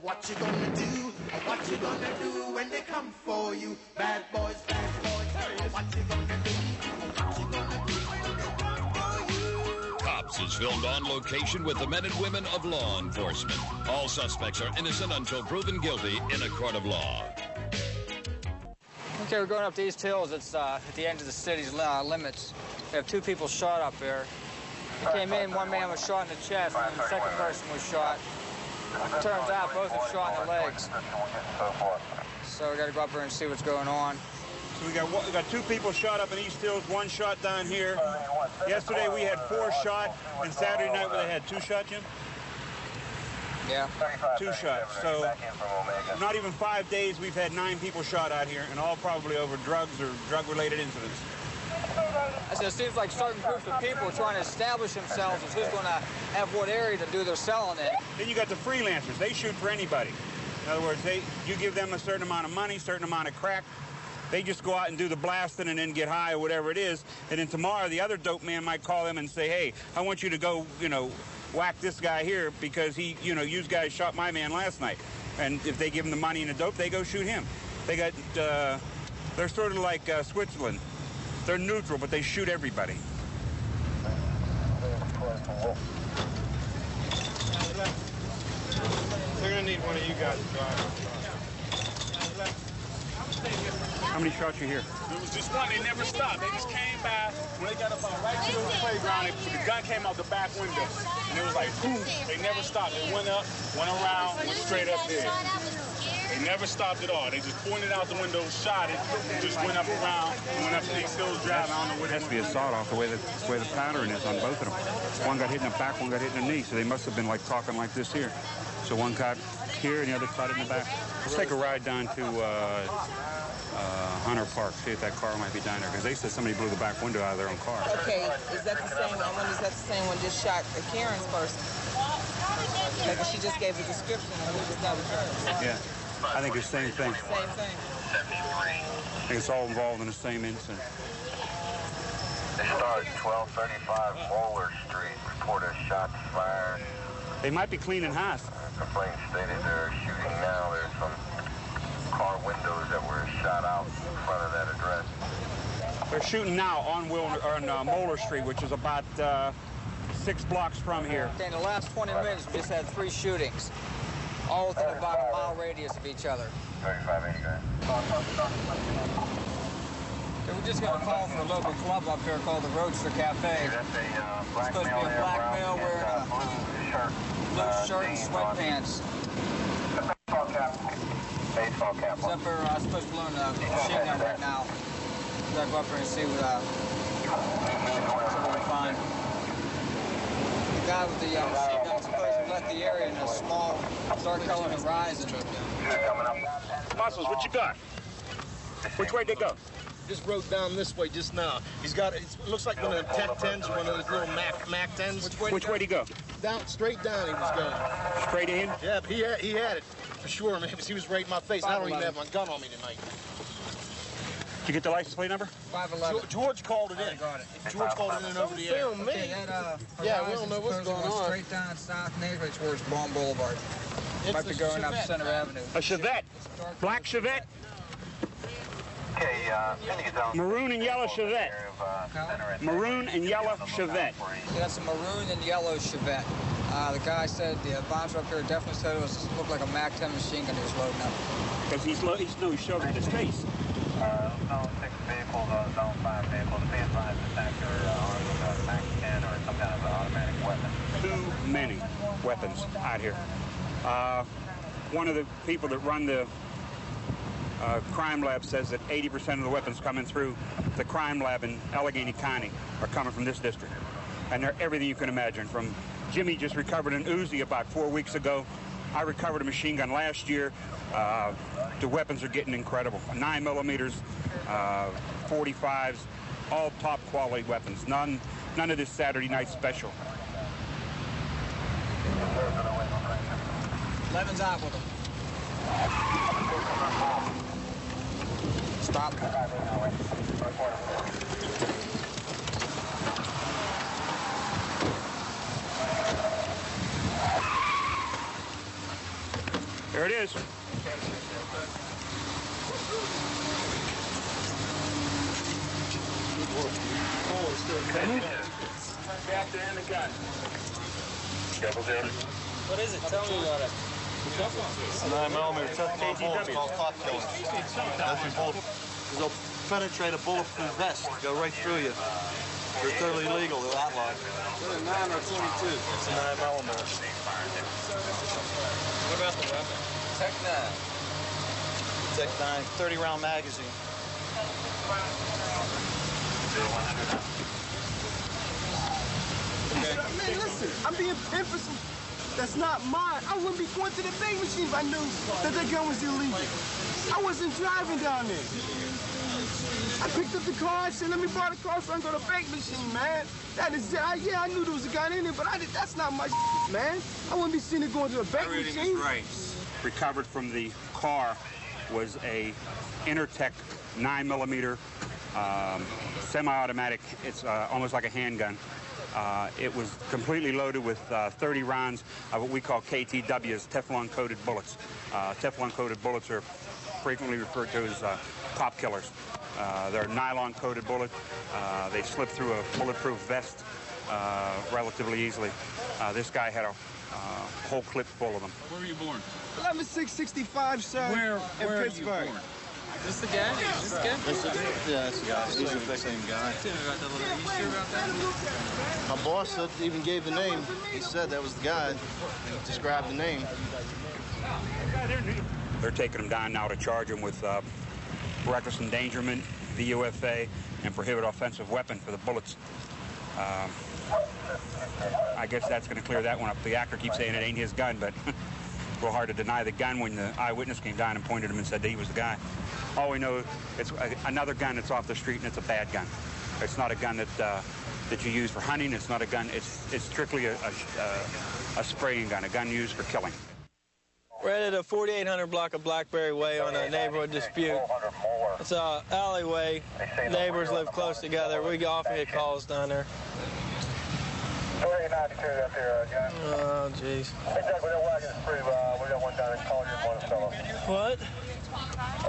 What you gonna do? What you gonna do when they come for you? Bad boys, what you gonna do? What you gonna do when they come for you? Cops is filmed on location with the men and women of law enforcement. All suspects are innocent until proven guilty in a court of law. Okay, we're going up to East Hills. It's at the end of the city's limits. We have 2 people shot up there. They came in, one man was shot in the chest, and the second person was shot. Turns out both are shot in the legs. So we got to go up there and see what's going on. So we got 2 people shot up in East Hills, 1 shot down here. Yesterday we had 4 shot, and Saturday night they had 2 shot, Jim? Yeah. 2 shots. So not even 5 days we've had 9 people shot out here, and all probably over drugs or drug-related incidents. I said, it seems like certain groups of people are trying to establish themselves as who's going to have what area to do their selling in. Then you got the freelancers. They shoot for anybody. In other words, you give them a certain amount of money, certain amount of crack. They just go out and do the blasting and then get high or whatever it is. And then tomorrow, the other dope man might call them and say, hey, I want you to go, whack this guy here because he, you guys shot my man last night. And if they give him the money and the dope, they go shoot him. They got, they're sort of like Switzerland. They're neutral, but they shoot everybody. They're gonna need one of you guys to drive. How many shots you hear? There was just one. They never stopped. They just came by. When they got about right to the playground, the gun came out the back window. And it was like, boom. They never stopped. They went up, went around, went straight up there. They never stopped at all. They just pointed out the window, shot it, and just went up around, went up to East Hills Drive. I don't know what it has to be a sawed-off the way the pattern is on both of them. One got hit in the back, one got hit in the knee, so they must have been like talking like this here. So one got here and the other caught it in the back. Let's take a ride down to Hunter Park, see if that car might be down there, because they said somebody blew the back window out of their own car. Okay, is that the same one? Is that the same one just shot Karen's person? Like she just gave a description and we just got with her. Yeah. I think it's the same thing. Same thing. I think it's all involved in the same incident. They start 1235 Moeller Street. Reported shots fired. They might be cleaning house. Complaint stated they're shooting now. There's some car windows that were shot out in front of that address. They're shooting now on Moeller Street, which is about 6 blocks from here. Okay, in the last 20 minutes, we just had 3 shootings. All within about a mile radius of each other. 3580, guys. Okay, we're just going to call for a local club up here called the Roadster Cafe. That's it's supposed to be a black male wearing a blue shirt and sweatpants. Baseball cap. He's up there, supposed to blow a machine gun right now. We've got to go up there and see what we find. The guy with the machine gun supposedly left the area in a small, dark color horizon. Muscles, what you got? Which way they go? just rode down this way just now. He's got, it looks like one of the Tech 10s, one of those little Mac 10s. Which way did he go? Down, straight down he was going. Straight in? Yeah, but he had it for sure, man, because he was right in my face. I don't even have my gun on me tonight. Did you get the license plate number? 511. George called it in. Got it. George called it in over the air. Okay, Yeah, we don't know what's going on. Straight down South Neighborhood towards Baum Boulevard. Might be going up Center Avenue. A Chevette. Black Chevette. Okay, Maroon and yellow Chevette. Maroon and yellow Chevette. Yeah, that's a maroon and yellow Chevette. The guy said, the advisor up here definitely said it looked like a Mac 10 machine gun he was loading up. Because he showed it his face. Zone 6 vehicles, Zone 5 vehicles. Be advised, attack your Mac 10 or some kind of automatic weapon. Too many weapons out here. One of the people that run the crime lab says that 80% of the weapons coming through the crime lab in Allegheny County are coming from this district. And they're everything you can imagine. From Jimmy just recovered an Uzi about 4 weeks ago. I recovered a machine gun last year. The weapons are getting incredible. 9mm, 45s, all top quality weapons. None of this Saturday night special. 11's out with him. Stop. There it is. What is it? Tell me about it. It's a 9mm Teflon bullet. It's called Pop Killer. They'll penetrate a bulletproof vest, go right through you. They're totally legal. They're outlawed. Is it a 9 or 22? It's a 9mm. What about the weapon? Tech 9. Tech 9, 30-round magazine. Man, listen, I'm being pimped for some. That's not mine. I wouldn't be going to the bait machine if I knew that that gun was illegal. I wasn't driving down there. I picked up the car and said, let me borrow the car so I can go to the bait machine, man. That is, yeah, I knew there was a gun in it, but that's not my man. I wouldn't be seen it going to a bait machine. Right. Recovered from the car was a Intertech 9mm semi-automatic. It's almost like a handgun. It was completely loaded with 30 rounds of what we call KTWs, Teflon-coated bullets. Teflon-coated bullets are frequently referred to as pop killers. They're a nylon-coated bullet. They slip through a bulletproof vest relatively easily. This guy had a whole clip full of them. Where were you born? 11665, sir. Where in Pittsburgh. Born? Is this the guy? Is this the guy? Yeah, that's the guy. He's the same guy. You sure about that? My boss even gave the name. He said that was the guy. He described the name. They're taking him down now to charge him with reckless endangerment, VUFA, and prohibited offensive weapon for the bullets. I guess that's going to clear that one up. The actor keeps saying it ain't his gun, but a little hard to deny the gun when the eyewitness came down and pointed him and said that he was the guy. All we know, it's another gun that's off the street, and it's a bad gun. It's not a gun that you use for hunting. It's not a gun. It's strictly a spraying gun, a gun used for killing. We're at a 4800 block of Blackberry Way on a neighborhood dispute. It's an alleyway. Neighbors live close together. We often get calls down there. Oh, jeez. Hey, Doug, we got wagons free. We got one down in Collier, Monticello. What?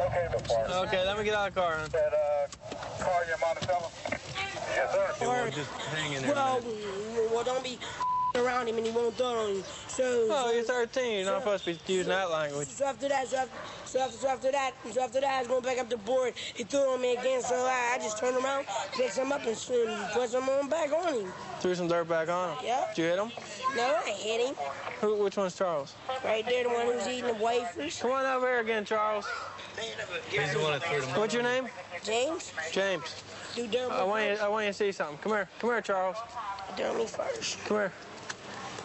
Okay, before. Okay, let me get out of the car. Collier, Monticello. Yes, sir. We're just hanging there. Well, don't be around him and he won't throw on you. Oh, you're 13. You're not supposed to be using that language. So after that, I was going back up the board. He threw on me again, so I just turned around, picked him up, and put some on back on him. Threw some dirt back on him? Yeah. Did you hit him? No, I hit him. Which one's Charles? Right there, the one who's eating the wafers. Come on over here again, Charles. He's the one that threw them. What's your name? James. James. Do dirt. I want you to see something. Come here. Come here, Charles. Do me first. Come here.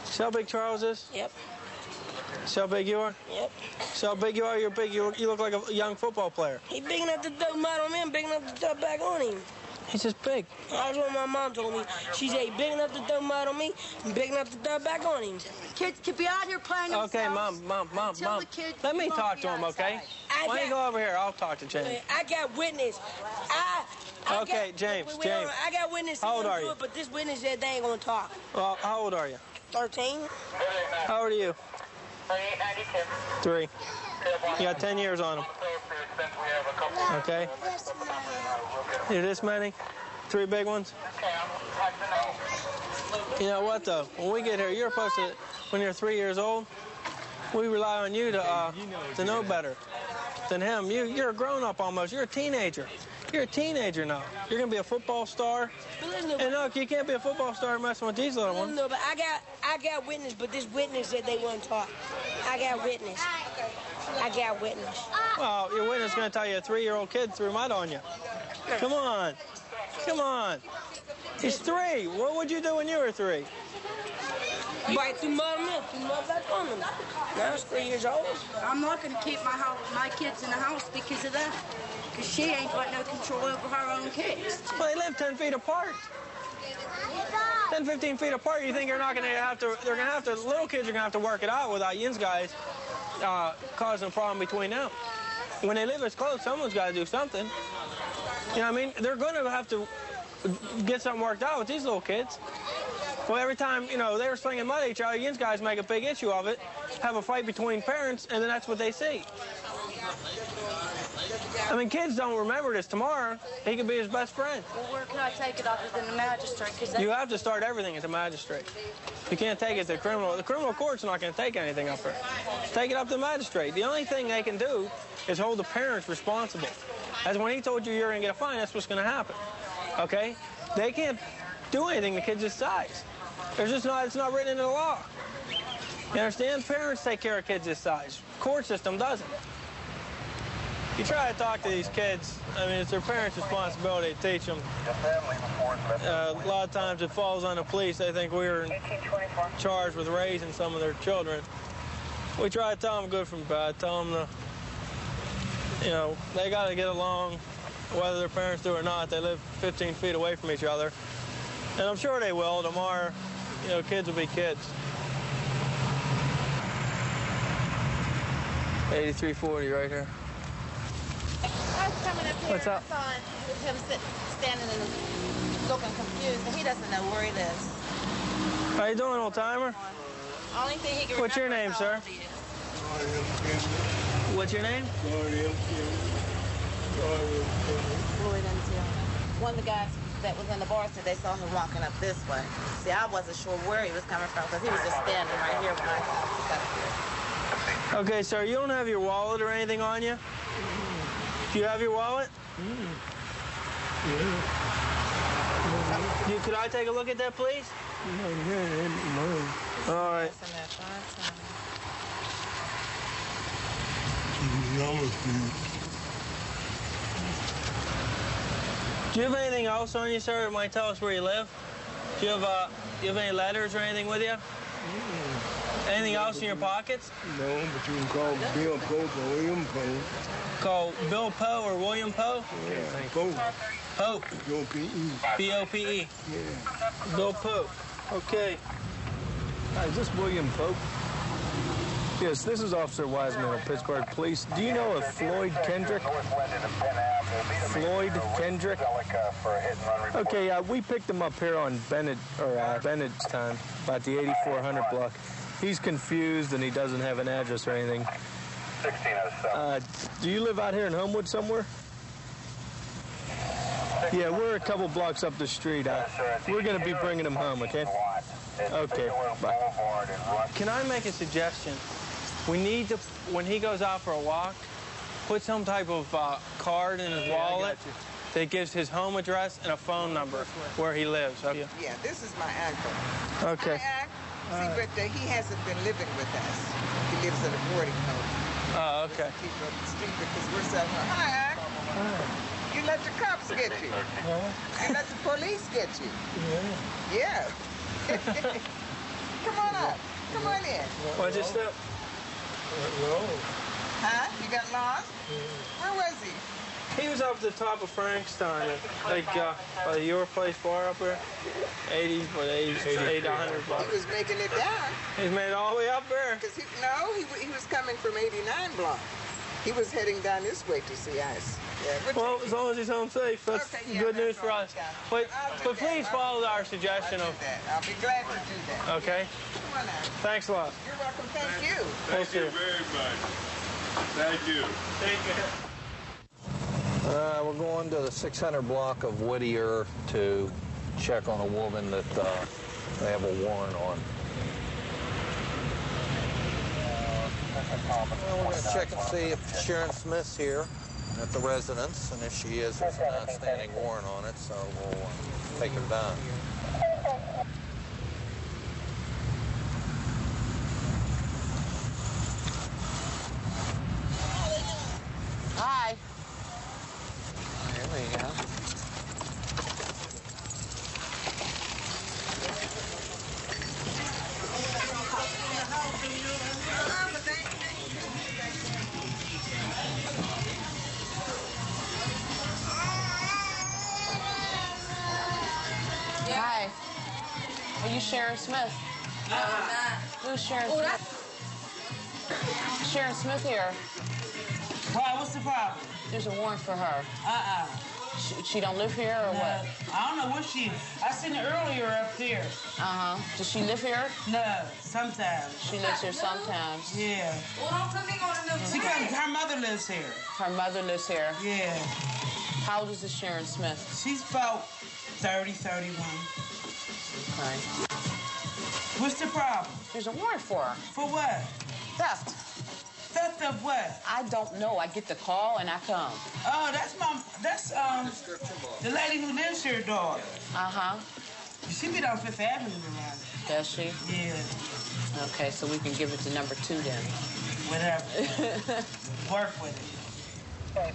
See how big Charles is? Yep. See how big you are? Yep. See how big you are? You're big. You look like a young football player. He big enough to throw mud on me and big enough to throw back on him. He's just big. That's what my mom told me. She said big enough to throw mud on me and big enough to throw back on him. Kids could be out here playing themselves. Okay, Mom. Let me talk to him, okay? Why don't you go over here? I'll talk to James. I got witness. Okay, James. I got witness. How old are you? But this witness said they ain't gonna talk. Well, how old are you? 13. How old are you? 3. You got 10 years on them. Okay. You're this many? 3 big ones? You know what, though? When we get here, you're supposed to, when you're 3 years old, we rely on you to know better than him. You're a grown-up almost. You're a teenager. You're a teenager now. You're going to be a football star. And look, you can't be a football star messing with these little ones. No, but I got witness, but this witness said they wouldn't talk. I got witness. Well, your witness is going to tell you a 3-year-old kid threw mud on you. Come on. He's 3. What would you do when you were 3? Bite through mud on me, threw mud back on them. Now I'm 3 years old. I'm not going to keep my kids in the house because of that. Because she ain't got no control over her own kids. Well, they live 10 feet apart. 10, 15 feet apart. You think you're not going to have to, they're going to have to, little kids are going to have to work it out without yins guys causing a problem between them. When they live as close, someone's got to do something. You know what I mean? They're going to have to get something worked out with these little kids. Well, every time, you know, they're slinging mud at each other, yins guys make a big issue of it, have a fight between parents, and then that's what they see. I mean, kids don't remember this tomorrow. He could be his best friend. Well, where can I take it other than the magistrate? You have to start everything at the magistrate. You can't take it to the criminal. The criminal court's not going to take anything up there. Take it up to the magistrate. The only thing they can do is hold the parents responsible. As when he told you you're going to get a fine, that's what's going to happen. Okay? They can't do anything to kids this size. There's just not, it's not written into the law. You understand? Parents take care of kids this size. Court system doesn't. You try to talk to these kids, I mean, it's their parents' responsibility to teach them. A lot of times it falls on the police. They think we're charged with raising some of their children. We try to tell them good from bad, tell them you know, they got to get along, whether their parents do or not. They live 15 feet away from each other. And I'm sure they will. Tomorrow, you know, kids will be kids. 8340 right here. I was coming up here What's up? and I saw him standing and looking confused, and he doesn't know where he lives. How you doing, old timer? Only thing he can What's your name, sir? What's your name? Floyd Until. One of the guys that was in the bar said they saw him walking up this way. See, I wasn't sure where he was coming from because he was just standing right here when I got here. Okay, sir, you don't have your wallet or anything on you? Do you have your wallet? Could I take a look at that, please? All right. Do you have anything else on you, sir, that might tell us where you live? Do you have any letters or anything with you? Anything else in your pockets? No, but you can call Bill Pope or William Pope. Call Bill Poe or William Poe? Yeah, Pope. Pope. P-O-P-E. P-O-P-E. Yeah. Bill Pope. Okay. Hi, is this William Pope? Yes, this is Officer Wiseman of Pittsburgh Police. Do you know of Floyd Kendrick? Floyd Kendrick? Okay, we picked him up here on Bennett's time, about the 8400 block. He's confused and he doesn't have an address or anything. 1607. Do you live out here in Homewood somewhere? Yeah, we're a couple blocks up the street. We're going to be bringing him home, okay? Okay, bye. Can I make a suggestion? We need to, when he goes out for a walk, put some type of card in his wallet that gives his home address and a phone number where he lives. Okay? Yeah, this is my uncle. Okay. Hi, see, but he hasn't been living with us. He lives in a boarding home. Oh, okay. Keep up the street because we're selling. Hi, you let the cops get you. You let the police get you. Yeah. Come on up. Come on in. Watch your step. Huh? You got lost? Where was he? He was up at the top of Frankstein, like by your place bar up there. 80 to 100 blocks. He was making it down. He's made it all the way up there. Because he was coming from 89 block. He was heading down this way to see us. Yeah, well, as long as he's home safe, that's good news for us. But please follow our suggestion of... I'll be glad to do that. Okay? Come on now. Thanks a lot. You're welcome. Thank you. Thank you very much. Thank you. Thank you. We're going to the 600 block of Whittier to check on a woman that they have a warrant on. Well, we're going to check and see if Sharon Smith's here at the residence, and if she is, there's an outstanding warrant on it, so we'll take her down. Hi. Here we go. Hi. Are you Sharon Smith? No, I'm not. Who's Sharon Smith? Sharon Smith here. Why? What's the problem? There's a warrant for her. She don't live here or what? I don't know where she is. I seen her earlier up there. Uh-huh. Does she live here? No, sometimes. She lives here sometimes. Yeah. Her mother lives here. Her mother lives here? Yeah. How old is this Sharon Smith? She's about 30, 31. Okay. What's the problem? There's a warrant for her. For what? Theft. Theft of what? I don't know. I get the call and I come. Oh, that's the lady who lives here, daughter. Uh-huh. She be on Fifth Avenue around. Does she? Yeah. Okay, so we can give it to number 2 then. Whatever. Work with it.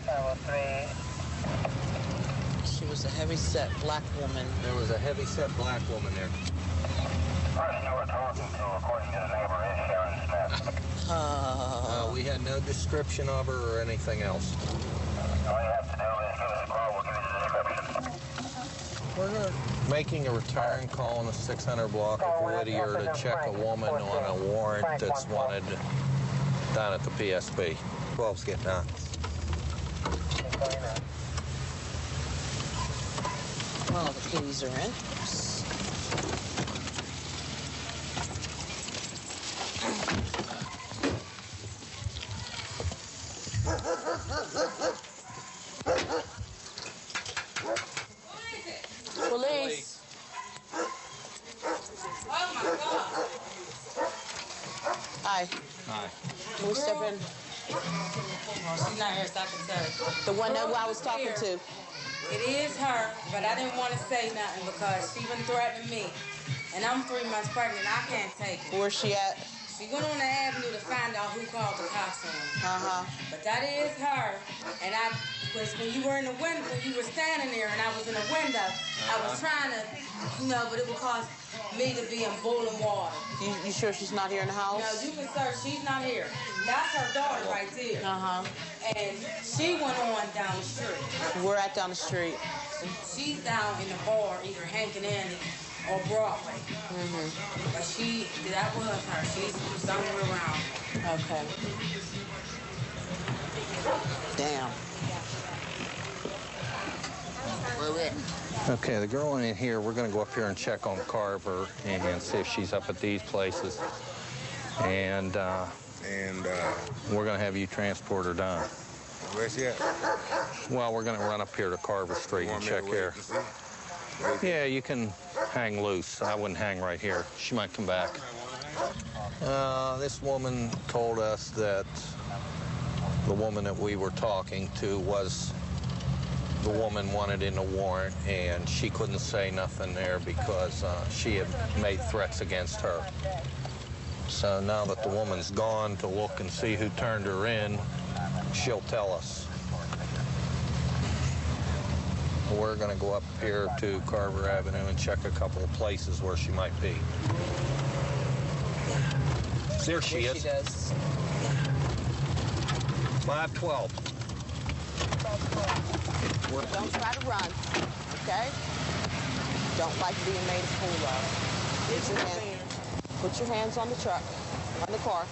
She was a heavy-set black woman. There was a heavy-set black woman there. Person you were talking to, according to the neighbor, is Sharon Smith. We had no description of her or anything else. All you have to do is give us a call. We'll give you the description. We're making a return call on the 600 block of Whittier to check a woman on a warrant that's wanted down at the PSB. 12's getting on. Well, the keys are in. Police. Hi. Hi. Can we step in? She's not here, so I can tell you. The one that I was talking to. It is her, but I didn't want to say nothing because she been threatening me. And I'm 3 months pregnant. I can't take it. Where's she at? She went on the avenue to find out who called the cops on her. Uh-huh. But that is her. And because when you were in the window, when you were standing there and I was in the window, I was trying to, but it would cause me to be in boiling water. You sure she's not here in the house? No, you can search. She's not here. That's her daughter right there. Uh-huh. And she went on down the street. We're at down the street. She's down in the bar, either Hankin' Andy or Broadway. Mm-hmm. But that was her. She's somewhere around. Okay. Damn. Where we at? Okay, the girl in here, we're going to go up here and check on Carver and see if she's up at these places. And we're going to have you transport her down. Where's she at? Well, we're going to run up here to Carver Street and check here. Yeah, you can hang loose. I wouldn't hang right here. She might come back. This woman told us that the woman that we were talking to was the woman wanted in a warrant, and she couldn't say nothing there because she had made threats against her. So now that the woman's gone to look and see who turned her in, she'll tell us. We're going to go up here to Carver Avenue and check a couple of places where she might be. There she is. She does. 512. Don't try to run, okay? Don't like being made a fool of. Put your hands on the truck, on the car.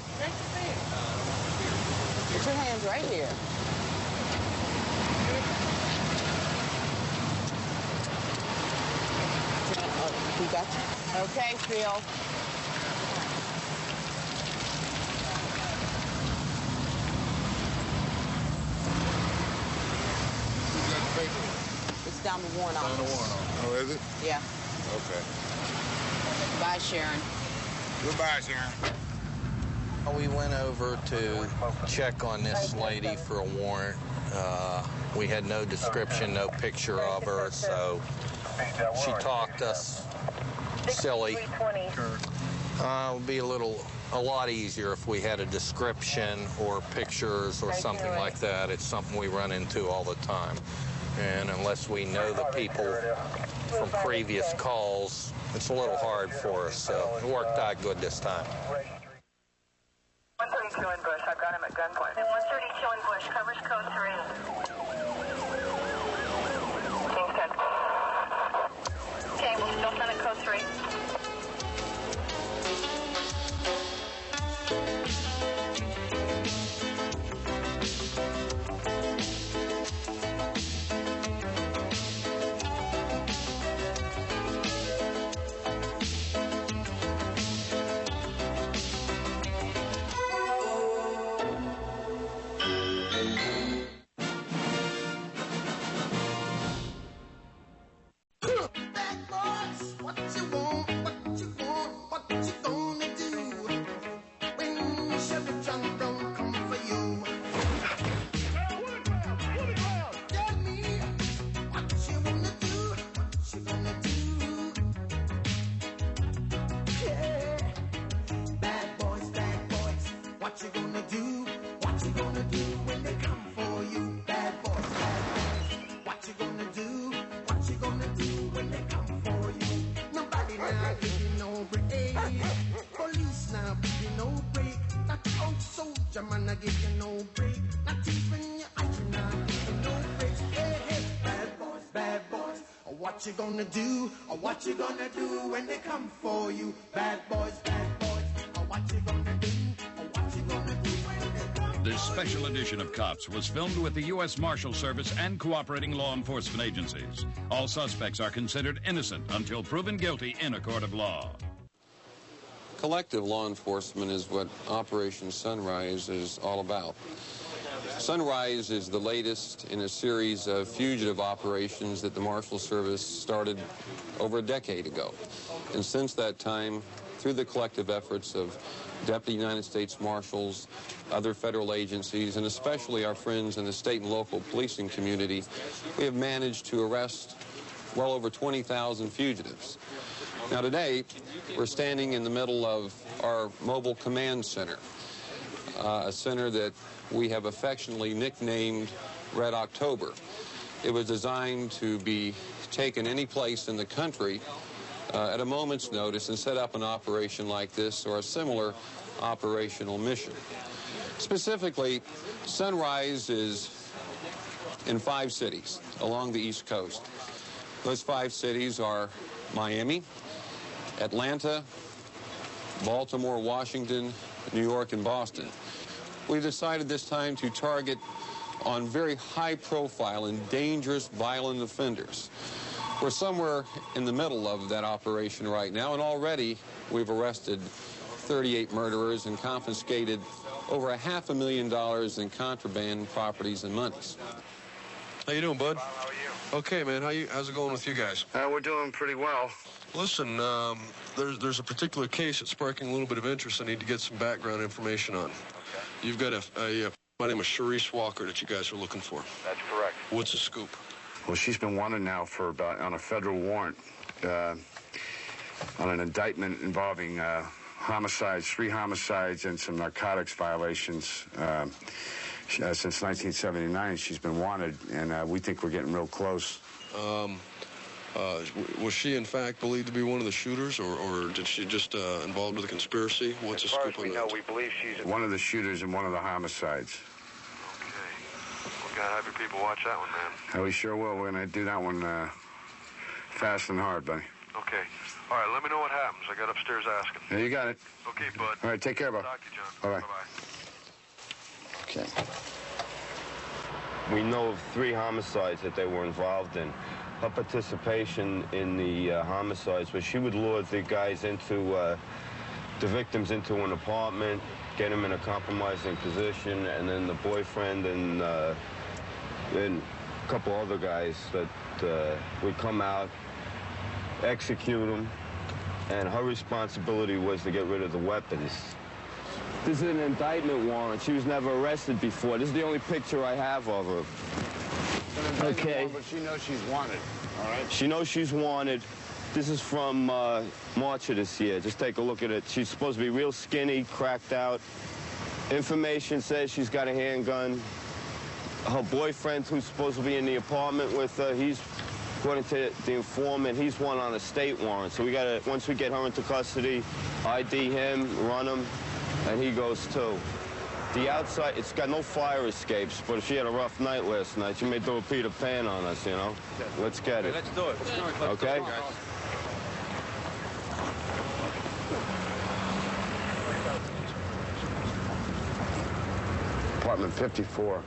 Put your hands right here. He got you. Okay, Phil. It's down the warrant office. Down the warrant office. Oh, is it? Yeah. Okay. Bye, Sharon. Goodbye, Sharon. We went over to check on this lady for a warrant. We had no description, no picture of her, so she talked us silly. It would be a lot easier if we had a description or pictures or something like that. It's something we run into all the time. And unless we know the people from previous calls, it's a little hard for us, so it worked out good this time. 132 in Bush, I've got him at gunpoint. And 132 in Bush, covers code 3. Kingston. Okay, we'll still send it code 3. What you gonna do, or what you gonna do when they come for you? Bad boys, or what you gonna do, or what you gonna do when they come. This special edition of Cops was filmed with the U.S. Marshal Service and cooperating law enforcement agencies. All suspects are considered innocent until proven guilty in a court of law. Collective law enforcement is what Operation Sunrise is all about. Sunrise is the latest in a series of fugitive operations that the Marshal Service started over a decade ago. And since that time, through the collective efforts of Deputy United States Marshals, other federal agencies, and especially our friends in the state and local policing community, we have managed to arrest well over 20,000 fugitives. Now today, we're standing in the middle of our mobile command center, a center that we have affectionately nicknamed Red October. It was designed to be taken any place in the country at a moment's notice and set up an operation like this or a similar operational mission. Specifically, Sunrise is in 5 cities along the East Coast. Those 5 cities are Miami, Atlanta, Baltimore, Washington, New York, and Boston. We've decided this time to target on very high-profile and dangerous violent offenders. We're somewhere in the middle of that operation right now, and already we've arrested 38 murderers and confiscated over $500,000 in contraband properties and monies. How you doing, bud? How are you? Okay, man. How's it going with you guys? We're doing pretty well. Listen, there's a particular case that's sparking a little bit of interest I need to get some background information on. You've got a by name of Sharice Walker that you guys are looking for. That's correct. What's the scoop? Well, she's been wanted now for on a federal warrant on an indictment involving homicides, 3 homicides, and some narcotics violations. Since 1979, she's been wanted, and we think we're getting real close. Was she, in fact, believed to be one of the shooters, or did she just involved with a conspiracy? What's the scoop on that? We believe she's one of the shooters in one of the homicides. gotta have your people watch that one, man. Oh, we sure will. We're gonna do that one fast and hard, buddy. Okay. All right, let me know what happens. I got upstairs asking. Yeah, you got it. Okay, bud. All right, take care, bud. Talk to you, John. Bye-bye. Bye-bye. Okay. We know of 3 homicides that they were involved in. Her participation in the homicides was she would lure the guys into, the victims into an apartment, get them in a compromising position, and then the boyfriend and a couple other guys that would come out, execute them, and her responsibility was to get rid of the weapons. This is an indictment warrant. She was never arrested before. This is the only picture I have of her. Okay. But she knows she's wanted, all right? She knows she's wanted. This is from March of this year. Just take a look at it. She's supposed to be real skinny, cracked out. Information says she's got a handgun. Her boyfriend, who's supposed to be in the apartment with her, he's, according to the informant, he's one on a state warrant. So we gotta, once we get her into custody, ID him, run him, and he goes too. The outside, it's got no fire escapes, but if she had a rough night last night, she may throw a Peter Pan on us, you know? Let's get it. Let's do it. Okay? Apartment 54.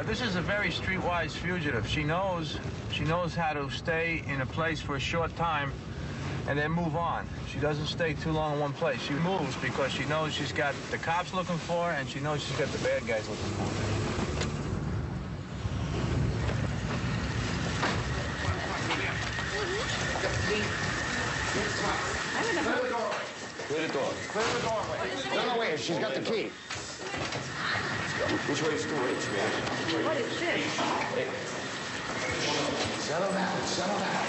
This is a very streetwise fugitive. She knows how to stay in a place for a short time and then move on. She doesn't stay too long in one place. She moves because she knows she's got the cops looking for her and she knows she's got the bad guys looking for her. Clear the door. Clear the doorway. No, wait. She's got the key. Which way is too rich, man? What is this? Settle down. Settle down.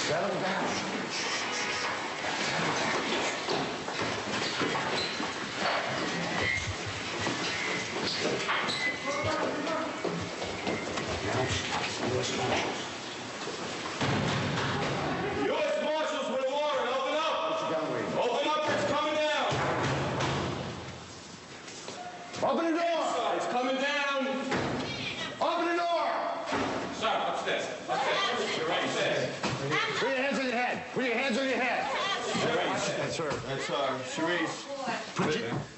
Settle down. U.S. Marshals with a warrant. Open up. Open up. It's coming down. Open the door. It's coming down. Open the door. Sir, upstairs. Upstairs. You're right. Upstairs. Put your hands on your head. Put your hands on your head. That's her. That's her. Cherise.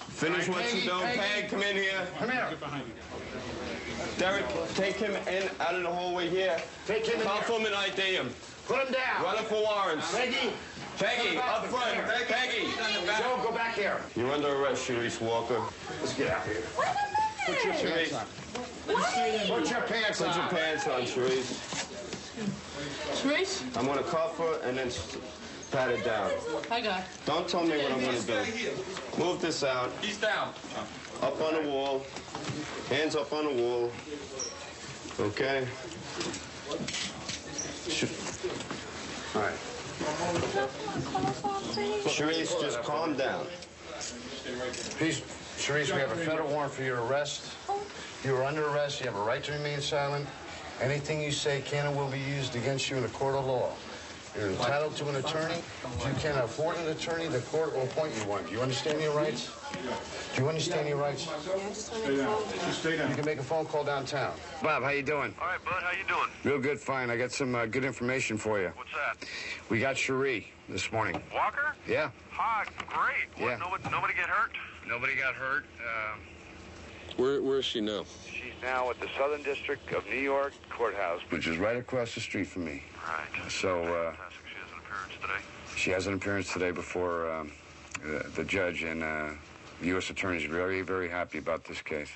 Finish what you're doing. Peg, come in here. Come here. Derek, take him in out of the hallway here. Take him in Cuff him and ID him. Put him down. Run him for warrants. Peggy. Peggy, up front. Peggy. Joe, go back here. You're under arrest, Cherise Walker. Let's get out of here. Put your pants on. Put your pants on. Put your pants on, Cherise. Trace? I'm going to cuff her and then pat it down. I got it. Don't tell me what I'm going to do. Move this out. He's down. Up on the wall. Hands up on the wall. Okay? All right. Cherise, just calm down. Please, Cherise, we have a federal warrant for your arrest. You are under arrest. You have a right to remain silent. Anything you say can and will be used against you in a court of law. You're entitled to an attorney. If you can't afford an attorney, the court will appoint you one. Do you understand your rights? Do you understand your rights? You can make a phone call downtown. Bob, how you doing? All right, bud, how you doing? Real good, fine. I got some good information for you. What's that? We got Cherie this morning. Walker? Yeah. Hi, great. What, Yeah. nobody get hurt? Nobody got hurt. Where is she now? She's now at the Southern District of New York Courthouse. Which is right across the street from me. Right. So, Fantastic. She has an appearance today. she has an appearance today before the judge, and the U.S. Attorney is very, very happy about this case.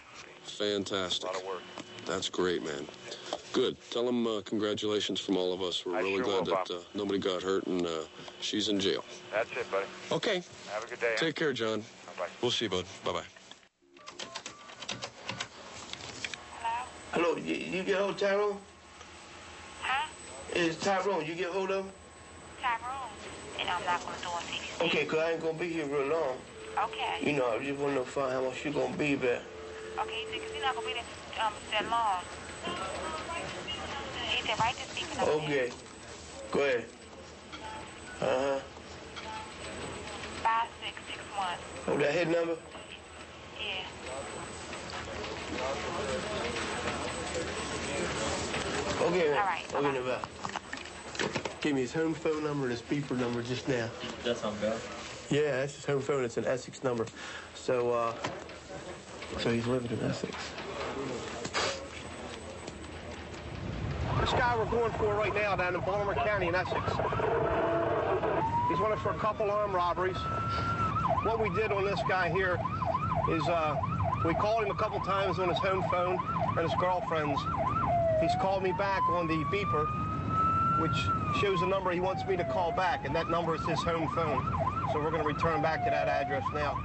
Fantastic. A lot of work. That's great, man. Good. Tell him congratulations from all of us. We're I really sure glad will, that Bob. nobody got hurt and she's in jail. That's it, buddy. Okay. Have a good day. Take care, John. Bye-bye. We'll see you, bud. Bye-bye. Hello, you get hold of Tyrone? Huh? It's Tyrone. You get hold of him? Tyrone. And I'm not going to do it. Okay, because I ain't going to be here real long. Okay. You know, I just want to find how much you going to be back. Okay, he said, because he's not going to be there that long. He said, right this speaking. Okay. Go ahead. Uh-huh. 5661. Oh, that head number? Yeah. Okay, I'll get it back. Gave me his home phone number and his beeper number just now. That's on Bell? Yeah, that's his home phone. It's an Essex number. So, so he's living in Essex. This guy we're going for right now down in Baltimore County in Essex. He's wanted for a couple armed robberies. What we did on this guy here is we called him a couple times on his home phone and his girlfriend's. He's called me back on the beeper, which shows the number he wants me to call back, and that number is his home phone. So we're going to return back to that address now.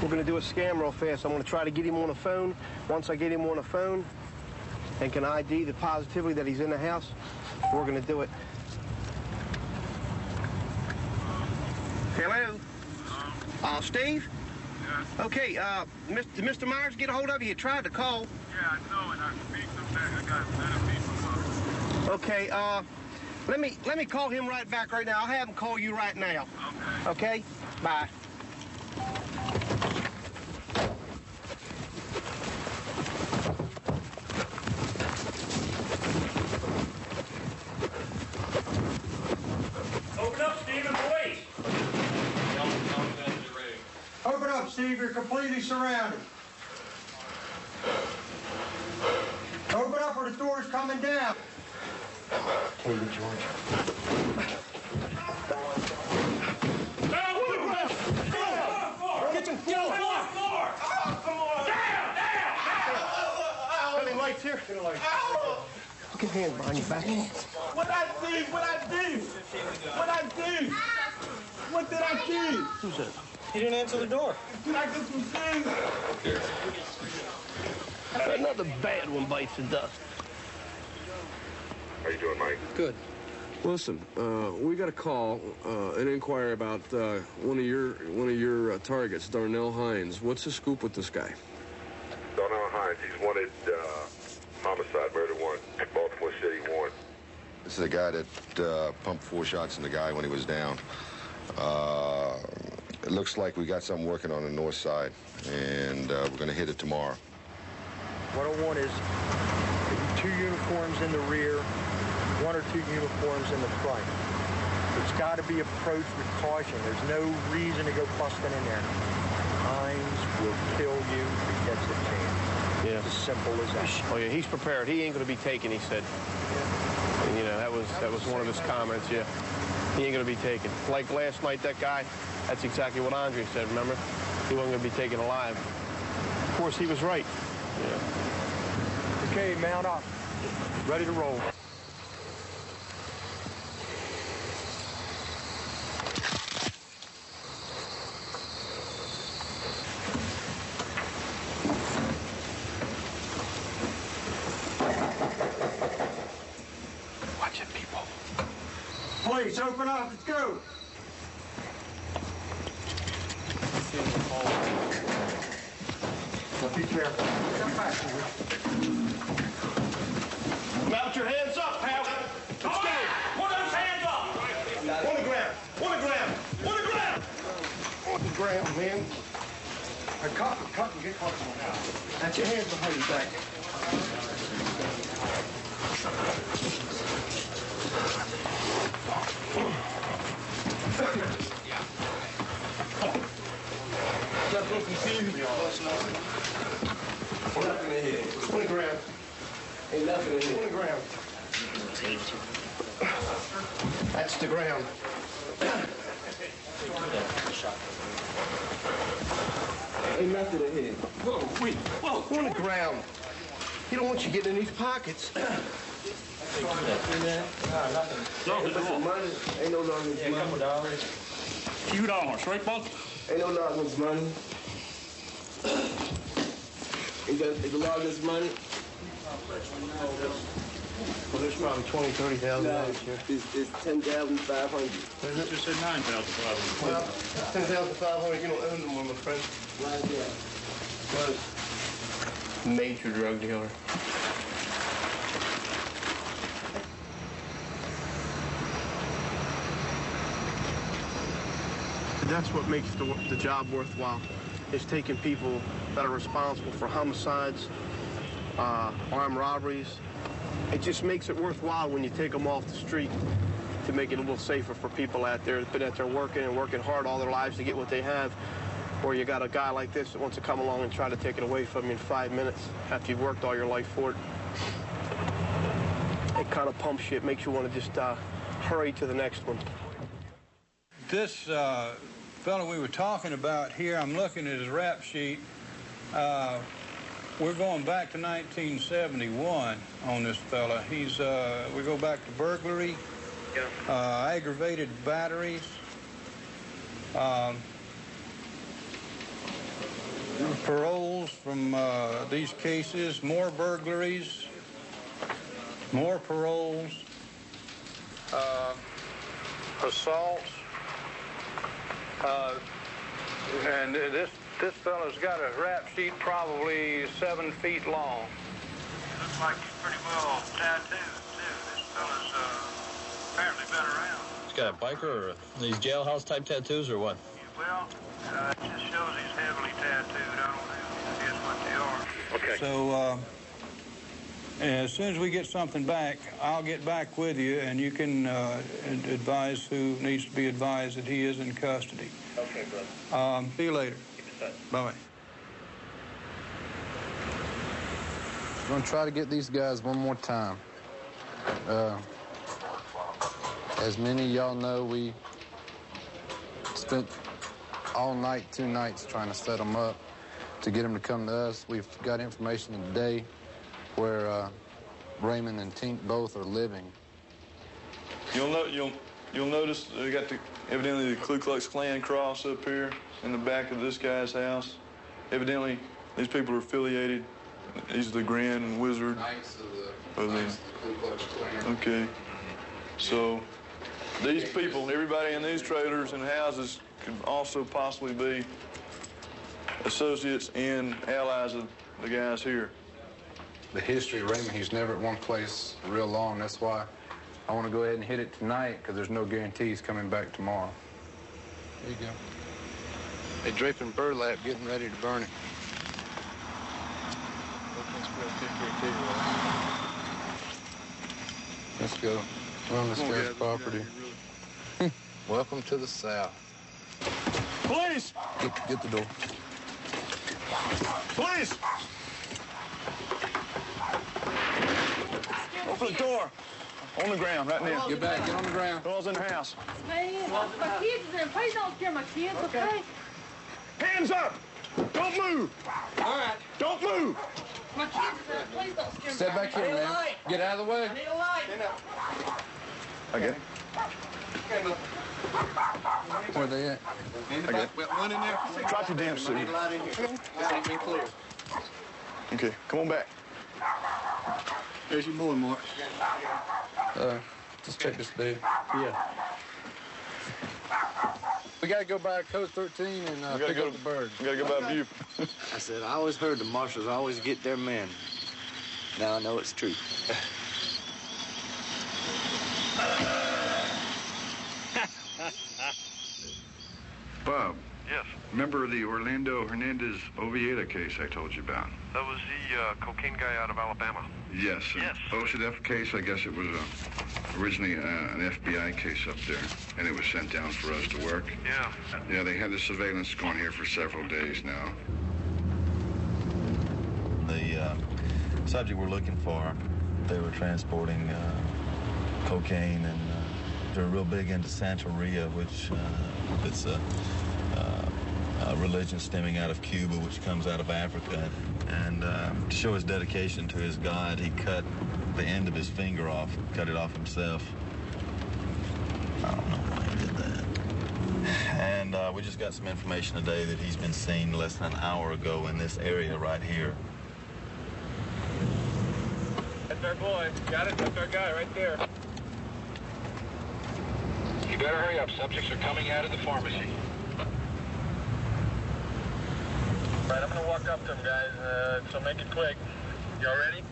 We're going to do a scam real fast. I'm going to try to get him on the phone. Once I get him on the phone and can ID the positivity that he's in the house, we're going to do it. Hello? Steve? Yes. Okay, did Mr. Myers get a hold of you? He tried to call. Yeah, I know, and I speak to him. I got better people. Okay, let me call him right back right now. I'll have him call you right now. Okay? Bye. Open up, Stephen, please. Open up, Steve. You're completely surrounded. Open up or the door's coming down. Hey, George. Get off the floor! Come on! Down! Got any lights here? Look at hands behind your back. What I do? What did I do? Who's that? He didn't answer the door. Did I get some things? Another bad one bites the dust. How you doing, Mike? Good. Listen, we got a call, an inquiry about one of your targets, Darnell Hines. What's the scoop with this guy? Darnell Hines, he's wanted homicide, murder one, Baltimore City 1. This is the guy that pumped 4 shots in the guy when he was down. It looks like we got something working on the north side, and we're going to hit it tomorrow. What I want is maybe 2 uniforms in the rear, 1 or 2 uniforms in the front. It's got to be approached with caution. There's no reason to go busting in there. Hines will kill you if he gets a chance. Yeah. It's as simple as that. Oh yeah, he's prepared. He ain't going to be taken, he said. Yeah. And, you know, that was one of his comments, yeah. He ain't going to be taken. Like last night, that guy, that's exactly what Andre said, remember? He wasn't going to be taken alive. Of course, he was right. Yeah. Okay, mount up. Ready to roll. Watch it, people. Please, open up. Let's go. Now be careful. Come back to it. Mount your hands up, pal. Let's go. Put those hands up! On the ground. On the ground. On the ground. On the ground, man. Cut and get close. That's your hands behind your back. On the ground. Ain't nothing in here. On the ground. That's the ground. Ain't nothing in here. Whoa, wait, whoa. On the ground. He don't want you getting in these pockets. Money. Ain't no Logman's money. $2, right, Buck? Ain't no Logman's money. Is the Logman's money? Well, there's probably $20,000, $30,000 here. It's $10,500. It just said $9,500. Well, $10,500. You don't own them, my friend. Right there. Well, major drug dealer. That's what makes the job worthwhile. is taking people that are responsible for homicides, armed robberies. It just makes it worthwhile when you take them off the street to make it a little safer for people out there that been out there working hard all their lives to get what they have. Or you got a guy like this that wants to come along and try to take it away from you in 5 minutes after you've worked all your life for it. It kind of pumps you. It makes you want to just hurry to the next one. This fellow we were talking about here, I'm looking at his rap sheet. We're going back to 1971 on this fella. We go back to burglary, aggravated batteries, paroles from these cases, more burglaries, more paroles, assaults, and this fellow's got a rap sheet probably 7 feet long. Looks like he's pretty well tattooed, too. This fella's apparently been around. He's got a biker or these jailhouse type tattoos or what? Well, it just shows he's heavily tattooed. I don't know if what they are. Okay. So as soon as we get something back, I'll get back with you, and you can advise who needs to be advised that he is in custody. Okay, brother. See you later. Bye-bye. We're going to try to get these guys one more time. As many of y'all know, we spent all night, 2 nights, trying to set them up to get them to come to us. We've got information today where Raymond and Tink both are living. You'll notice they got evidently the Ku Klux Klan cross up here in the back of this guy's house. Evidently, these people are affiliated. He's the Grand Wizard. Knights of the Ku Klux Klan. Okay. So these people, everybody in these trailers and houses could also possibly be associates and allies of the guys here. The history of Raymond, he's never at one place real long. That's why I want to go ahead and hit it tonight, because there's no guarantees coming back tomorrow. There you go. They're draping burlap, getting ready to burn it. Let's go. We're on this guy's property. Welcome to the South. Police! Get the door. Police! Open the door. On the ground, right now. Get back, get on the ground. Doors in the house. Man, my kids are in. Please don't scare my kids, okay? Hands up! Don't move! All right. Don't move! My kids are in. Please don't scare me. Step back here, man. Get out of the way. I need a light. I get it. Where they at? I get it. One in there. Drop your damn suit. This ain't been clear. Okay, come on back. There's your boy, Mark. Just check this dude. Yeah. We gotta go by Code 13 and pick up the bird. We gotta go by View. I said, I always heard the marshals always get their men. Now I know it's true. Bob. Yes. Remember the Orlando Hernandez Oviedo case I told you about? That was the cocaine guy out of Alabama. Yes. Yes. OCDF case, I guess it was originally an FBI case up there, and it was sent down for us to work. Yeah. Yeah, they had the surveillance going here for several days now. The subject we're looking for, they were transporting cocaine, and they're real big into Santeria, which it's a religion stemming out of Cuba, which comes out of Africa. And to show his dedication to his God, he cut the end of his finger off, cut it off himself. I don't know why he did that. And we just got some information today that he's been seen less than an hour ago in this area right here. That's our boy. Got it? That's our guy right there. You better hurry up. Subjects are coming out of the pharmacy. Right, I'm gonna walk up to him, guys, so make it quick. Y'all ready?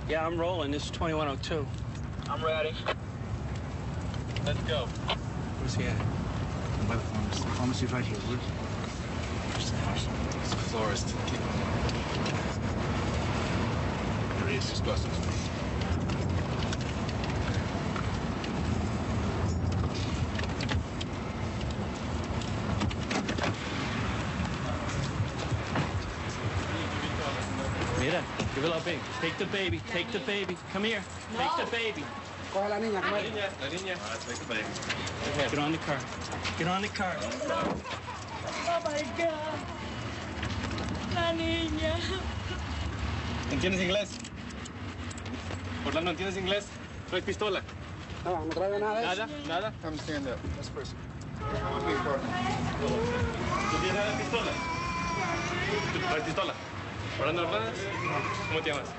Yeah, I'm rolling. This is 2102. I'm ready. Let's go. Where's he at? By the pharmacy. The pharmacy's right here. Where's the marshal? It's a florist. There he is. Disgusting. Mira, give it up, baby. Take the baby. Take the baby. Come here. Take the baby. Coge la niña, La niña. La niña. All right, take the baby. Get on the car. Get on the car. Oh, my God. La niña. ¿Entiendes inglés? Orlando, ¿entiendes inglés? ¿Traes pistola? No, no traigo nada de eso. ¿Nada? ¿Nada? Come stand up. That's first. ¿Tú tienes nada de pistola? ¿Tú traes pistola? ¿Orlando Hernández? ¿Cómo te llamas?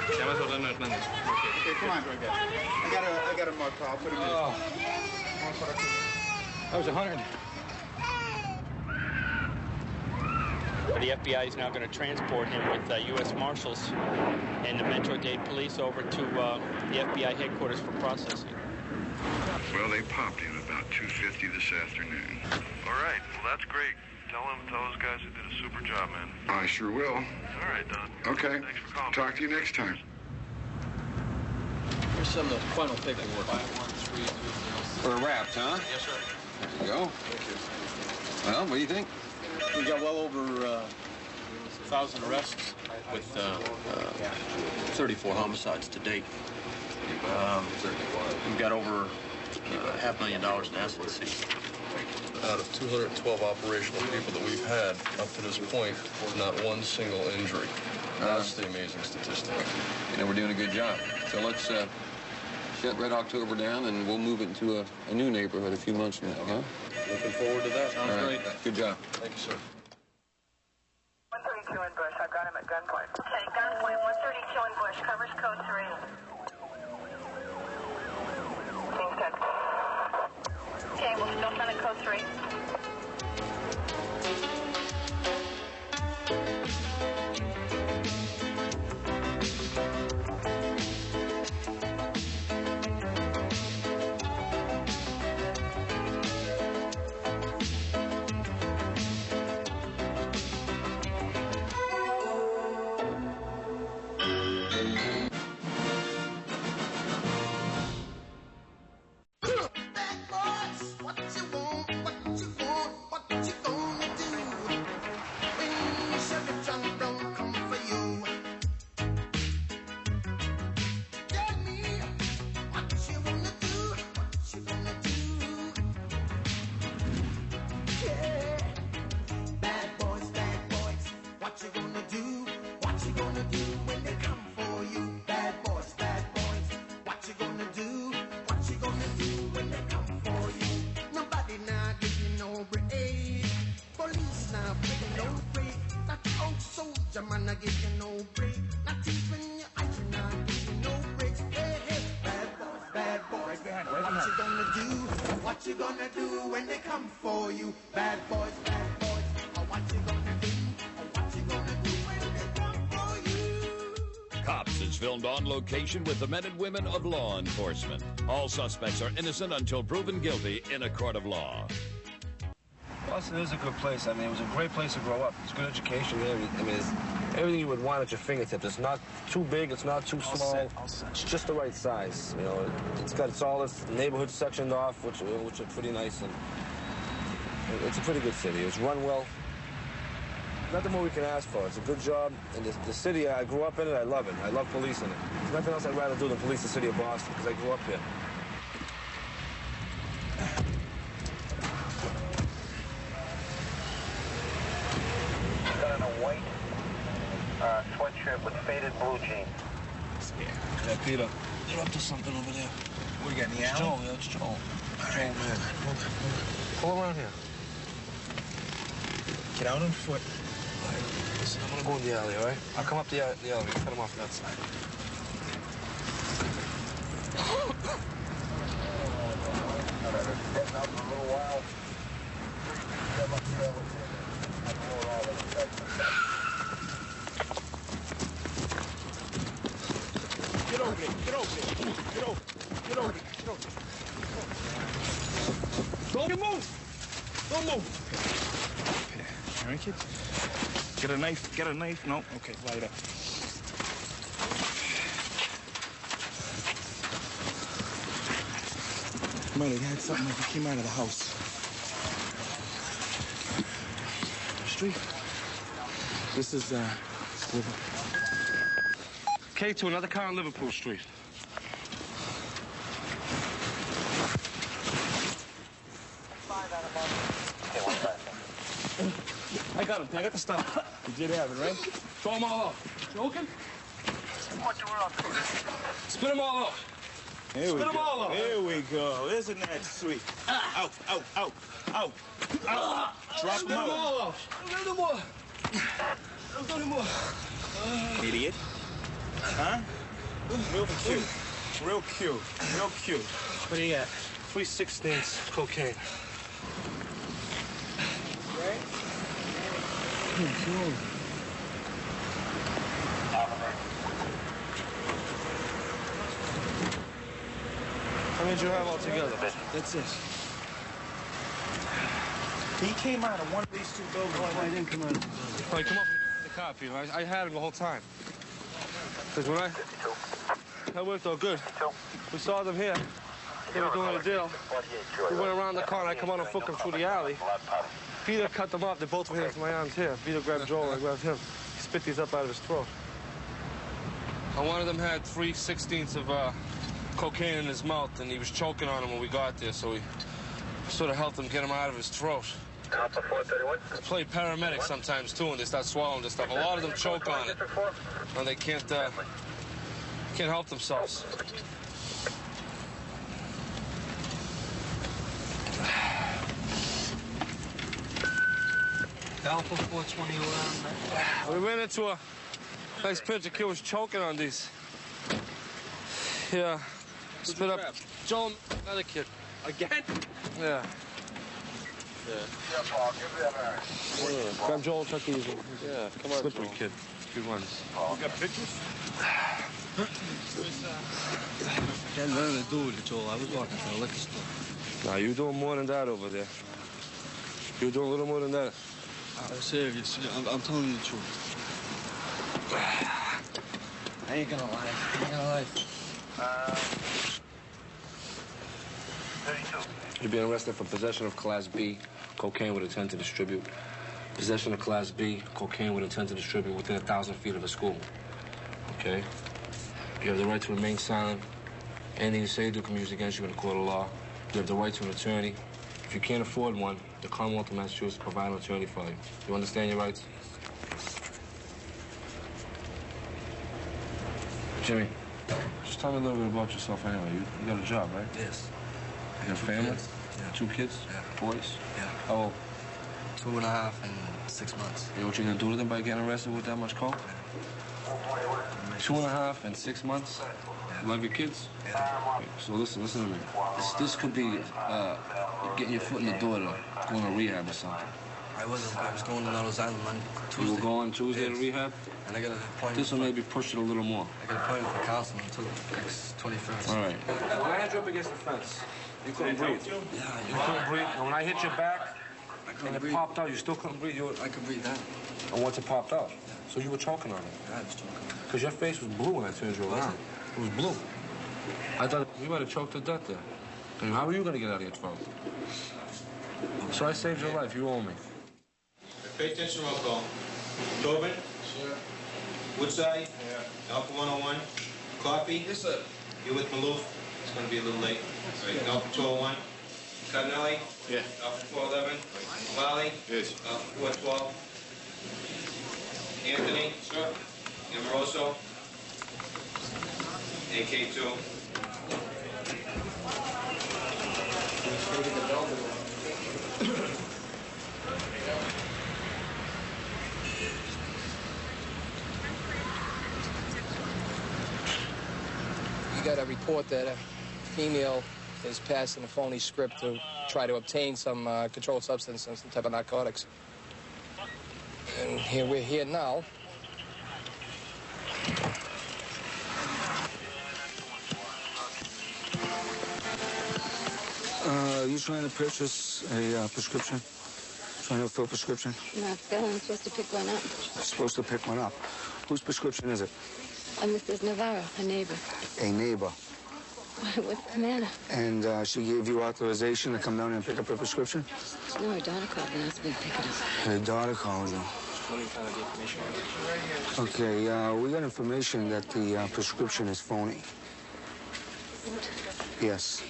Te llamas Orlando Hernández. Okay, come on. I got a marked car. I'll put him in. That was 100. The FBI is now going to transport him with U.S. Marshals and the Metro-Dade police over to the FBI headquarters for processing. Well, they popped him about 2:50 this afternoon. All right, well, that's great. Tell those guys who did a super job, man. I sure will. All right, Don. Okay. Thanks for calling. Talk to you next time. Here's some of the final paperwork. For a wrap, huh? Yes, sir. There you go. Well, what do you think? We got well over 1,000 arrests with 34 homicides to date. We've got over $500,000 in assets seized. Out of 212 operational people that we've had up to this point, not one single injury. That's the amazing statistic. You know, we're doing a good job. So let's shut Red October down, and we'll move it into a new neighborhood a few months from now, huh? Looking forward to that. Sounds great. Good job. Thank you, sir. 132 in Bush. I've got him at gunpoint. Okay, gunpoint 132 in Bush. Covers code 3. Seems good. Okay, we'll still send it code 3. What you gonna do when they come for you? Bad boys, what you gonna do? What you gonna do when they come for you? Cops is filmed on location with the men and women of law enforcement. All suspects are innocent until proven guilty in a court of law. Boston is a good place. I mean, it was a great place to grow up. It's good education there. I mean, it's everything you would want at your fingertips. It's not too big. It's not too small. It's just the right size. You know, it's got all its neighborhoods sectioned off, which are pretty nice, and it's a pretty good city. It's run well. Nothing more we can ask for. It's a good job, and the city, I grew up in it. I love it. I love policing it. There's nothing else I'd rather do than police the city of Boston, because I grew up here. Got in a white sweatshirt with faded blue jeans. Yeah, Peter, they're up to something over there. What do you got, in the alley? Joel, yeah, it's Joel. Joel, man. Pull around here. Get out on foot. All right, listen, I'm gonna go in the alley, all right? I'll come up the alley. Cut him off on that side. Get over there. Get over there. Get over. Get over. Get over. Don't you move. kids. Get a knife. Get a knife. No. Okay, light up. Might have had something like he came out of the house. Street. This is K2, another car on Liverpool Street. I got him. I got the stuff. You did have it, right? Throw them all out. Joking? Spit them all out. Here we go. Here we go. Isn't that sweet? Out, out, out, out, out. Drop them out. No more. No more. Idiot. Huh? Real cute. Real cute. Real cute. What do you got? 3/16 cocaine. Right? How many did you have altogether? That's it. He came out of one of these two buildings. Oh, I didn't come out of the building. Oh, he come up with the cop here. I had him the whole time. Because when that worked all good. We saw them here. They were doing a deal. We went around the car and I come out and hook him through the alley. Peter cut them off. They both were here with my arms here. Peter grabbed Joel and I grabbed him. He spit these up out of his throat. And one of them had 3/16 of cocaine in his mouth, and he was choking on him when we got there, so we sort of helped him get him out of his throat. I play paramedic sometimes, too, and they start swallowing this stuff. A lot of them choke on it, and they can't help themselves. Alpha 421. We ran into a nice picture. Kid was choking on these. Yeah. Spit up. Joel, another kid. Again? Yeah. Grab Joel, Chuck these. Yeah, come on, slippery kid. Good ones. You got pictures? I had nothing to do with it, Joel. I was walking to the liquor store. Nah, you're doing more than that over there. You're doing a little more than that. I'm serious. I'm telling you the truth. I ain't gonna lie. I ain't gonna lie. 32. You're being arrested for possession of Class B cocaine with intent to distribute. Possession of Class B cocaine with intent to distribute within 1,000 feet of a school. Okay? You have the right to remain silent. Anything you say or do can be used against you in a court of law. You have the right to an attorney. If you can't afford one, the Commonwealth of Massachusetts provide an attorney for you. You understand your rights? Jimmy, just tell me a little bit about yourself anyway. You got a job, right? Yes. You got a family? Kids. Yeah. 2 kids? Yeah. Boys? Yeah. How old? 2.5 and 6 months. You know what you're gonna do to them by getting arrested with that much coke? 2.5 and 6 months? You love your kids? Yeah. So listen to me. This could be getting your foot in the door to going to rehab or something. I was going to Noddles Island Monday, Tuesday. You were going Tuesday to rehab? And I got an appointment. This will maybe push it a little more. I got an appointment for counseling until next 21st. All right. When I had you up against the fence, you couldn't breathe. Yeah, You couldn't breathe. And when I hit your back and it popped out, you still couldn't breathe. I could breathe now. And once it popped out, so you were choking on it. Yeah, I was choking. Because your face was blue when I turned you around. It was blue. I thought you might have choked to death there. And how are you going to get out of your throat? So I saved your life. You owe me. Pay attention, roll call. Tobin? Sure. Woodside? Yeah. Alpha 101? Coffee? Yes, sir. You with Maloof? It's going to be a little late. All right. Alpha 201? Cardinelli? Yeah. Alpha 411? Lally? Yes. Alpha 412? Anthony? Sir. Amoroso? AK2? You got a report that a female is passing a phony script to try to obtain some controlled substance and some type of narcotics. And we're here now. You trying to purchase a prescription? Trying to fill a prescription? Not filling. I'm supposed to pick one up. Supposed to pick one up. Whose prescription is it? Mrs. Navarro, a neighbor. A neighbor. What's the matter? And she gave you authorization to come down and pick up her prescription? No, her daughter called and asked me to pick it up. Her daughter called you. Okay, we got information that the prescription is phony. What? Yes.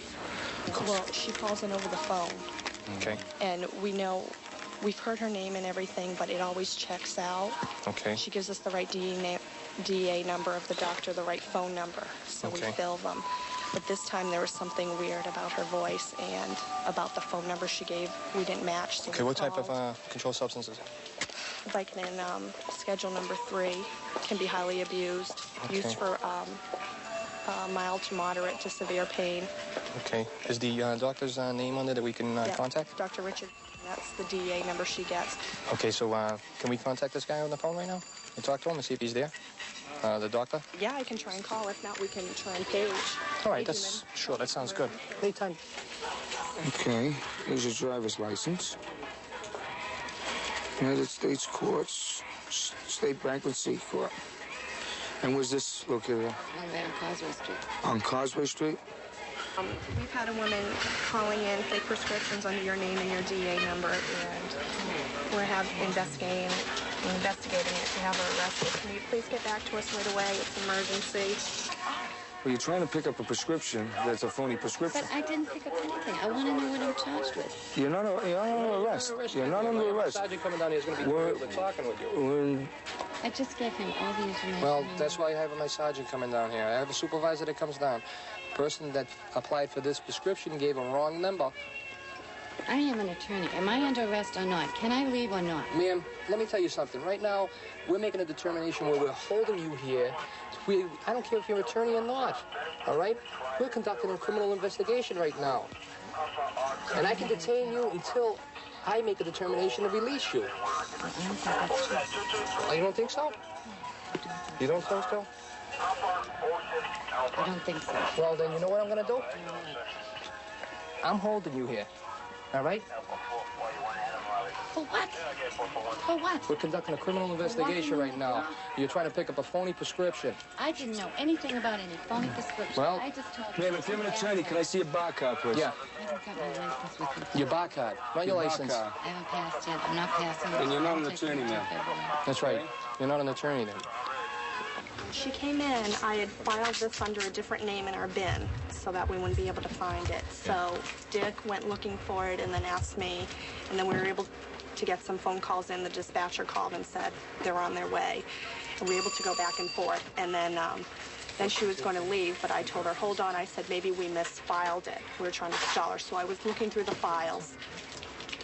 Well, she calls in over the phone. Okay. And we know, we've heard her name and everything, but it always checks out. Okay. She gives us the right DA number of the doctor, the right phone number, so we fill them. But this time there was something weird about her voice and about the phone number she gave. We didn't match. So okay, what type of controlled substance is it? Vicodin, schedule number 3, can be highly abused, used for mild to moderate to severe pain. Okay. Is the doctor's name on there that we can contact? Dr. Richard. That's the DA number she gets. Okay, so can we contact this guy on the phone right now and talk to him and see if he's there? The doctor? Yeah, I can try and call. If not, we can try and page. All right, that's sure. That sounds good. Anytime. Okay, here's your driver's license. United States Courts, State Bankruptcy Court. And where's this located? On Causeway Street. On Causeway Street? We've had a woman calling in fake prescriptions under your name and your DA number, and we're investigating it to have her arrested. Can you please get back to us right away? It's an emergency. Well, you're trying to pick up a prescription that's a phony prescription. But I didn't pick up anything. I want to know what I'm charged with. You're not under arrest. You're not under arrest. Sergeant coming down here is going to be we're talking with you. I just gave him all the information. Well, that's why I have my sergeant coming down here. I have a supervisor that comes down. The person that applied for this prescription gave a wrong number. I am an attorney. Am I under arrest or not? Can I leave or not? Ma'am, let me tell you something. Right now, we're making a determination where we're holding you here. I don't care if you're an attorney or not, all right? We're conducting a criminal investigation right now. And I can detain you until I make a determination to release you. Oh, you don't think so? You don't think so? I don't think so. Well, then you know what I'm going to do? I'm holding you here, all right? For what? For what? We're conducting a criminal investigation right now. You're trying to pick up a phony prescription. I didn't know anything about any phony prescription. Well, I just told ma'am, if you're an attorney, can I see your bar card, please? Yeah. I haven't got my license with me. Your bar card, not your license. I haven't passed yet. I'm not passing. And you're not an attorney, ma'am. That's right. You're not an attorney then. She came in, I had filed this under a different name in our bin so that we wouldn't be able to find it. So Dick went looking for it and then asked me, and then we were able to get some phone calls in. The dispatcher called and said they're on their way. And we were able to go back and forth. And then she was going to leave, but I told her, hold on. I said, maybe we misfiled it. We were trying to stall her. So I was looking through the files,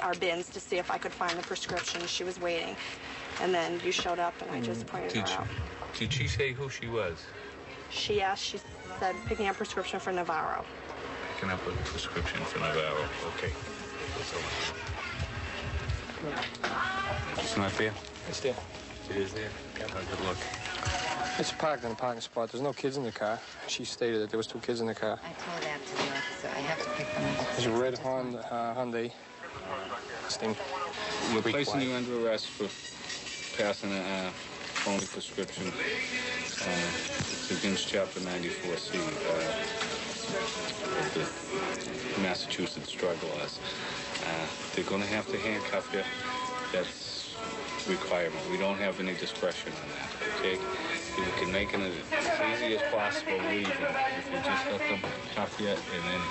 our bins, to see if I could find the prescription. She was waiting. And then you showed up, and I just pointed her out. Did she say who she was? She said, picking up prescription for Navarro. Picking up a prescription for Navarro. Okay. It's not there? It's there. It is there? Have a good look. It's parked in a parking spot. There's no kids in the car. She stated that there was 2 kids in the car. I told that to the officer. I have to pick them up. There's a red Hyundai. This thing. We're placing you under arrest for passing a phony prescription. It's against Chapter 94C of the Massachusetts drug laws. They're going to have to handcuff you. That's a requirement. We don't have any discretion on that, okay? We can make it as easy as possible leaving. If you just let them cuff you, and then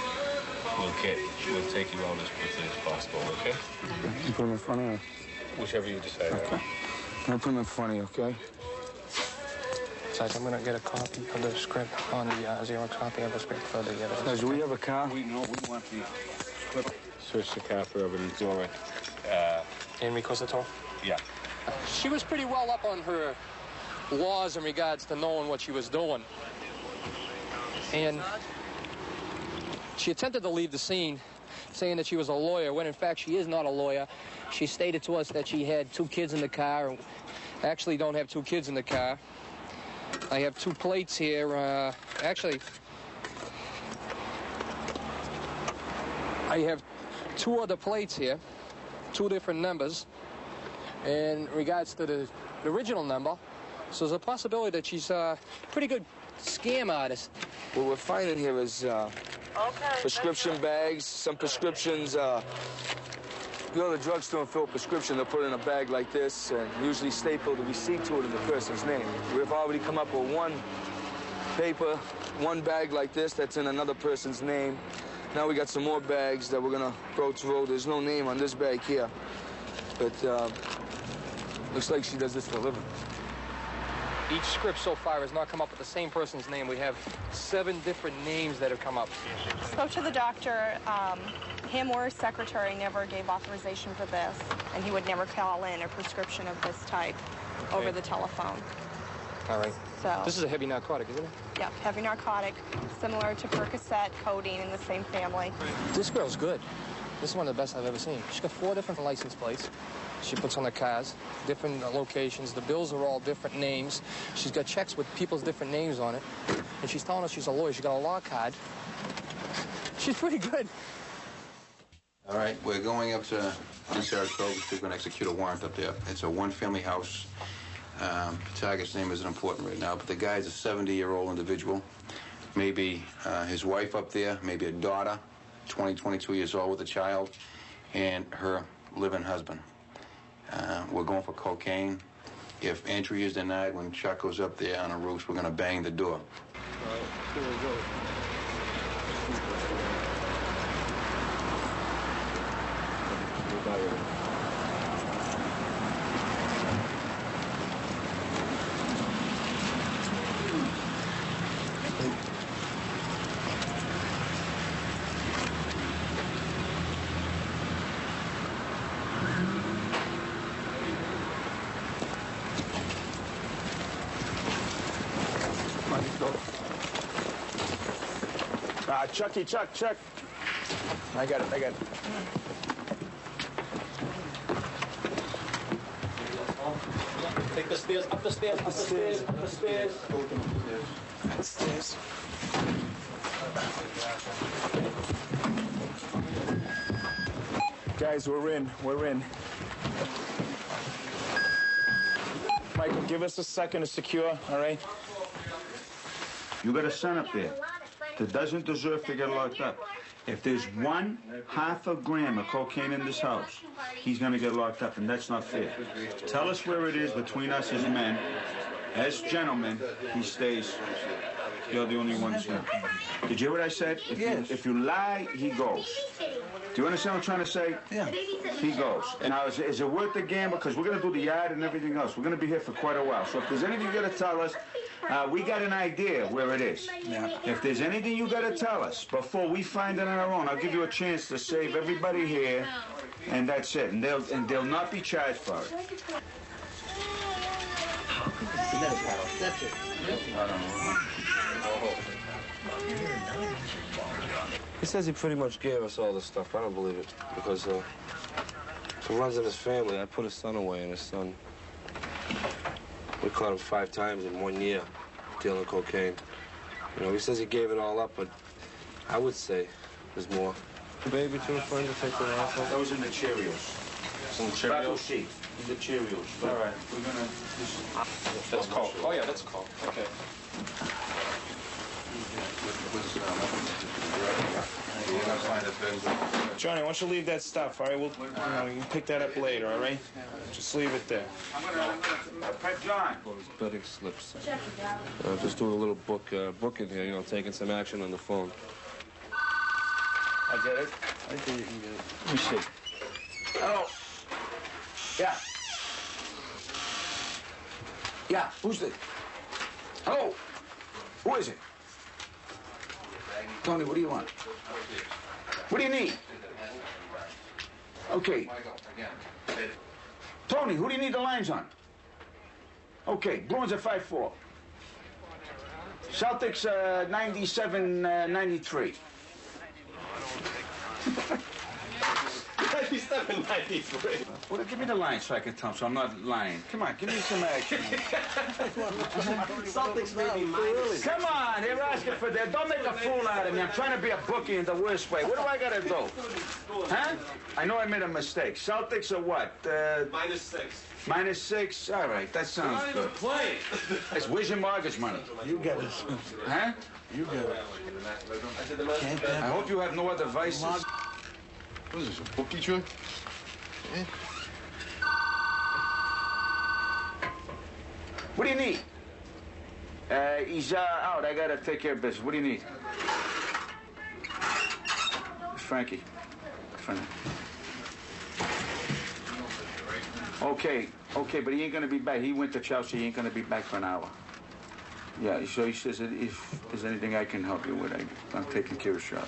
we'll take you out as quickly as possible, okay? You put them in front of her? Whichever you decide. Okay. I'm going to put them in front of you, okay? Besides, I'm going to get a copy of the script on the Xerox copy of the script for the evidence. Now, do we have a car? We want the script. Search the car for evidence, all right. Henry Cossaton? Yeah. She was pretty well up on her laws in regards to knowing what she was doing. And she attempted to leave the scene saying that she was a lawyer, when in fact she is not a lawyer. She stated to us that she had 2 kids in the car. Actually don't have 2 kids in the car. I have 2 plates here. Actually, I have 2 other plates here. two different numbers in regards to the original number. So there's a possibility that she's a pretty good scam artist. What we're finding here is prescription bags, some prescriptions. You go to the drugstore and fill a prescription, they'll put it in a bag like this and usually staple the receipt to it in the person's name. We've already come up with one paper, one bag like this that's in another person's name. Now we got some more bags that we're gonna go through. There's no name on this bag here, but looks like she does this for a living. Each script so far has not come up with the same person's name. We have 7 different names that have come up. Spoke to the doctor. Him or his secretary never gave authorization for this, and he would never call in a prescription of this type over the telephone. All right. So this is a heavy narcotic, isn't it? Yeah, heavy narcotic, similar to Percocet, codeine, in the same family. This girl's good. This is one of the best I've ever seen. She's got 4 different license plates. She puts on the cars, different locations. The bills are all different names. She's got checks with people's different names on it. And she's telling us she's a lawyer. She's got a law card. She's pretty good. All right, we're going up to Saratoga. We're going to execute a warrant up there. It's a one-family house. The target's name isn't important right now, but the guy's a 70-year-old individual. Maybe his wife up there, maybe a daughter, 22 years old with a child, and her living husband. We're going for cocaine. If entry is denied, when Chuck goes up there on a roof, we're going to bang the door. All right, here we go. Chuck. I got it. Take the stairs, up the stairs. Guys, we're in. Michael, give us a second to secure, all right? You got a son up there that doesn't deserve to get locked up. If there's 1/2 gram of cocaine in this house, he's gonna get locked up, and that's not fair. Tell us where it is between us as men. As gentlemen, he stays. You're the only ones here. Did you hear what I said? If you lie, he goes. Do you understand what I'm trying to say? Yeah. He goes. Now, is it worth the gamble? Because we're going to do the yard and everything else. We're going to be here for quite a while. So if there's anything you got to tell us, we got an idea where it is. Yeah. If there's anything you got to tell us before we find it on our own, I'll give you a chance to save everybody here, and that's it. And they'll not be charged for it. That's it. He says he pretty much gave us all this stuff. I don't believe it, because it runs in his family. I put his son away, and his son, we caught him 5 times in 1 year dealing cocaine. You know, he says he gave it all up, but I would say there's more. Baby to a friend to take the off. That was in the Cheerios. Some Tobacco sheet. In the Cheerios. All right, we're gonna just... That's cold. Oh, yeah, that's cold. Okay. Johnny, why don't you leave that stuff, all right? We'll you can pick that up later, all right? Just leave it there. I'm gonna pet John. His betting slips. Just doing a little book in here, you know, taking some action on the phone. I get it. I think you can get it. Let me see. Hello. Yeah. Yeah, who's this? Hello. Who is it? Tony, what do you want? What do you need? Okay. Tony, who do you need the lines on? Okay, Bruins at 5-4. Celtics 97-93. 97-93. Well, give me the line so I can tell him so I'm not lying. Come on, give me some action. Celtics maybe minus. Come on, they're asking for that. Don't make a fool out of me. I'm trying to be a bookie in the worst way. What do I gotta do? Huh? I know I made a mistake. Celtics or what? -6. -6? All right, that sounds Not even good. playing. Where's your mortgage money? You get it. Huh? You get it. I hope you have no other vices. What is this, a bookie trick? Eh? What do you need? He's out. I gotta take care of business. What do you need? Frankie. Okay, but he ain't gonna be back. He went to Chelsea. He ain't gonna be back for an hour. Yeah, so he says that if there's anything I can help you with, I'm taking care of shop.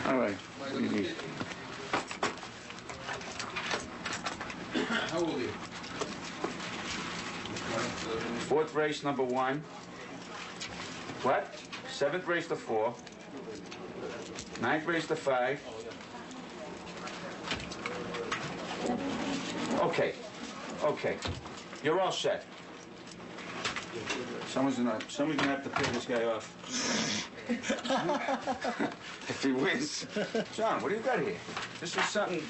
All right, what do you need? How old are you? 4th race, number 1. What? 7th race to 4. 9th race to 5. Okay. You're all set. Someone's gonna have to pay this guy off. If he wins. John, what do you got here? This is something.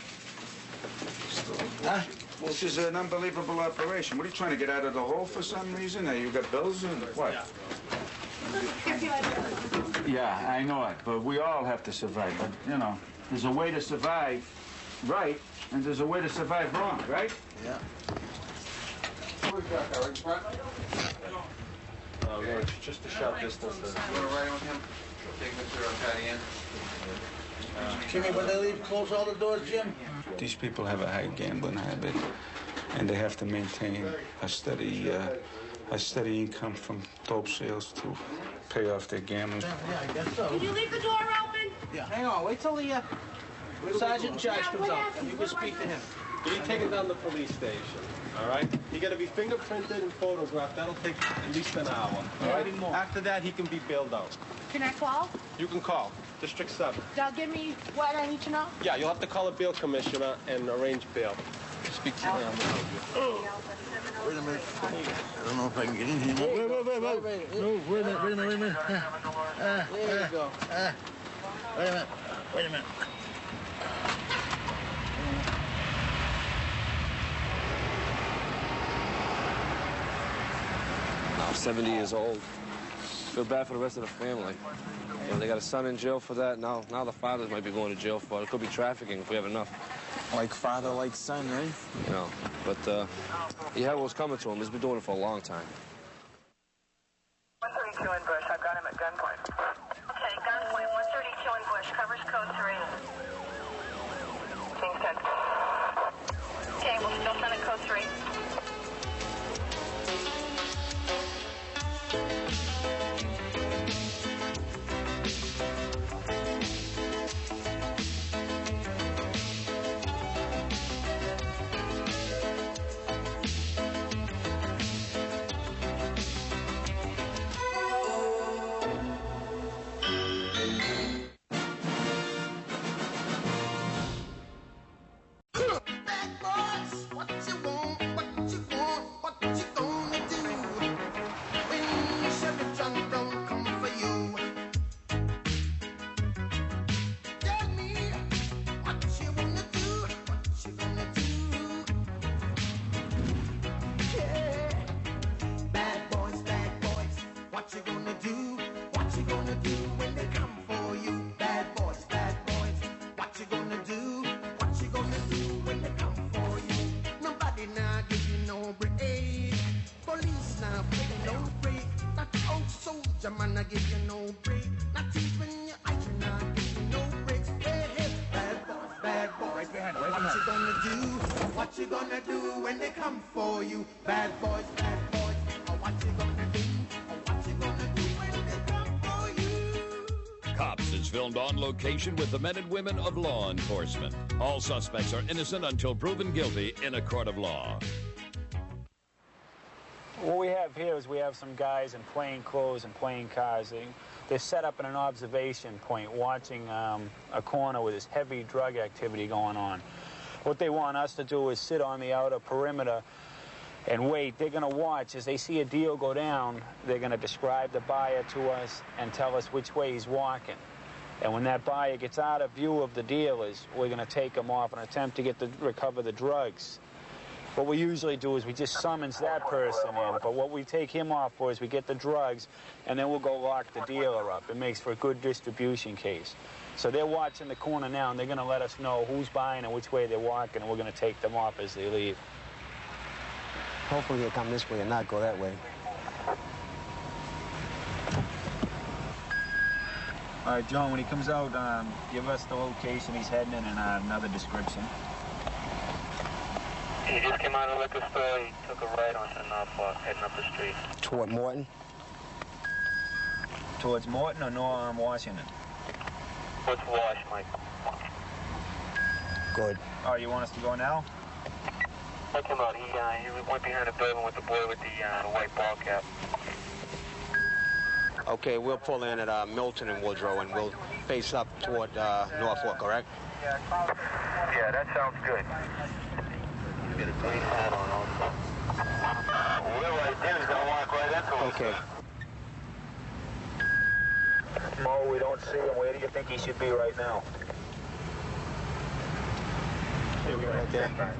This is an unbelievable operation. What are you trying to get out of the hole for some reason? You got bills and what? Yeah, I know it, but we all have to survive. But, you know, there's a way to survive right, and there's a way to survive wrong, right? Yeah. What do we got, Harry? Just a short distance. You want to ride on him? Take Mr. Patty in. Jimmy, when they leave, close all the doors, Jim? These people have a high gambling habit, and they have to maintain a steady income from dope sales to pay off their gambling. Yeah, I guess so. Did you leave the door open? Yeah. Hang on, wait till the sergeant in charge comes out. You can speak to him. You take it down to the police station, all right? You got to be fingerprinted and photographed. That'll take at least an hour, all right? After that, he can be bailed out. Can I call? You can call District 7. They'll give me what I need to know? Yeah, you'll have to call a bail commissioner and arrange bail. Speak to him. Wait a minute. I don't know if I can get in here. Wait. No, wait a minute. There you go. Wait a minute. I'm 70 years old. Feel bad for the rest of the family. You know, they got a son in jail for that. Now the fathers might be going to jail for it. It could be trafficking if we have enough. Like father, like son, right? You know, but he had what was coming to him. He's been doing it for a long time. 132 in Bush. I've got him at gunpoint. Okay, gunpoint. 132 in Bush. Covers code 3. Kingston. Okay, we'll still send it code 3. What you gonna do when they come for you? Bad boys, what you gonna do? What you gonna do when they come for you? Cops is filmed on location with the men and women of law enforcement. All suspects are innocent until proven guilty in a court of law. What we have here is we have some guys in plain clothes and plain cars. They're set up in an observation point watching a corner with this heavy drug activity going on. What they want us to do is sit on the outer perimeter and wait. They're going to watch. As they see a deal go down, they're going to describe the buyer to us and tell us which way he's walking. And when that buyer gets out of view of the dealers, we're going to take him off and attempt to recover the drugs. What we usually do is we just summons that person in, but what we take him off for is we get the drugs, and then we'll go lock the dealer up. It makes for a good distribution case. So they're watching the corner now, and they're going to let us know who's buying and which way they're walking, and we're going to take them off as they leave. Hopefully he'll come this way and not go that way. All right, John, when he comes out, give us the location he's heading in and another description. He just came out of the liquor store. He took a right on Norfolk, heading up the street. Toward Morton? Towards Morton or Washington? Towards Wash, Mike. Good. Oh, you want us to go now? Check him out. He went behind the building with the boy with the white ball cap. Okay, we'll pull in at Milton and Woodrow, and we'll face up toward Norfolk, correct? Yeah, that sounds good. Get a green hat on also. We're right there. He's going to walk right into us. Okay. Mo, we don't see him. Where do you think he should be right now? Here we go, right there.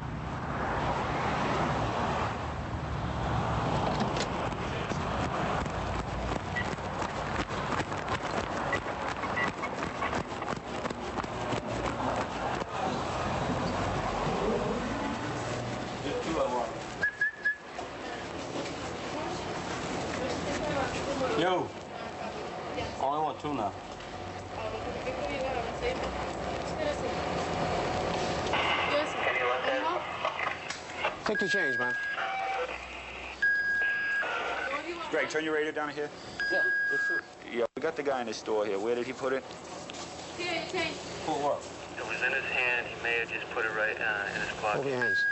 Yo. Oh, I want two now. Take the change, man. Greg, turn your radio down here. Yeah, it's true. Yeah, we got the guy in the store here. Where did he put it? Pull what? It was in his hand. He may have just put it right in his pocket. Open your hands.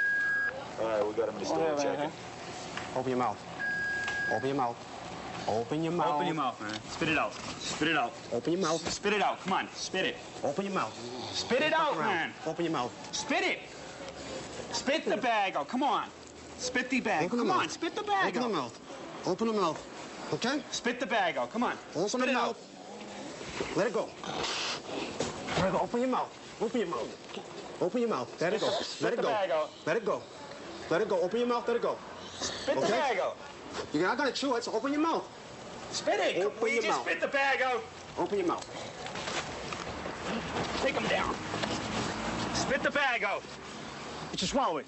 All right, we got him in the store. Check it. Open your mouth. Open your mouth. Open your mouth. Open your mouth, man. Spit it out. Spit it out. Open your mouth. Spit it out. Come on, spit it. Open your mouth. Spit it out, man. Open your mouth. Spit it. Spit the bag out. Come on. Spit the bag. Come on, spit the bag out. Open the mouth. Open the mouth. Okay? Spit the bag out. Come on. Open the mouth. Let it go. Let it go. Open your mouth. Open your mouth. Open your mouth. Let it go. Let it go. Let it go. Let it go. Open your mouth. Let it go. Spit the bag out. You're not gonna chew it, so open your mouth. Spit it. Open your mouth. Spit the bag out. Open your mouth. Take him down. Spit the bag out. Just swallow it.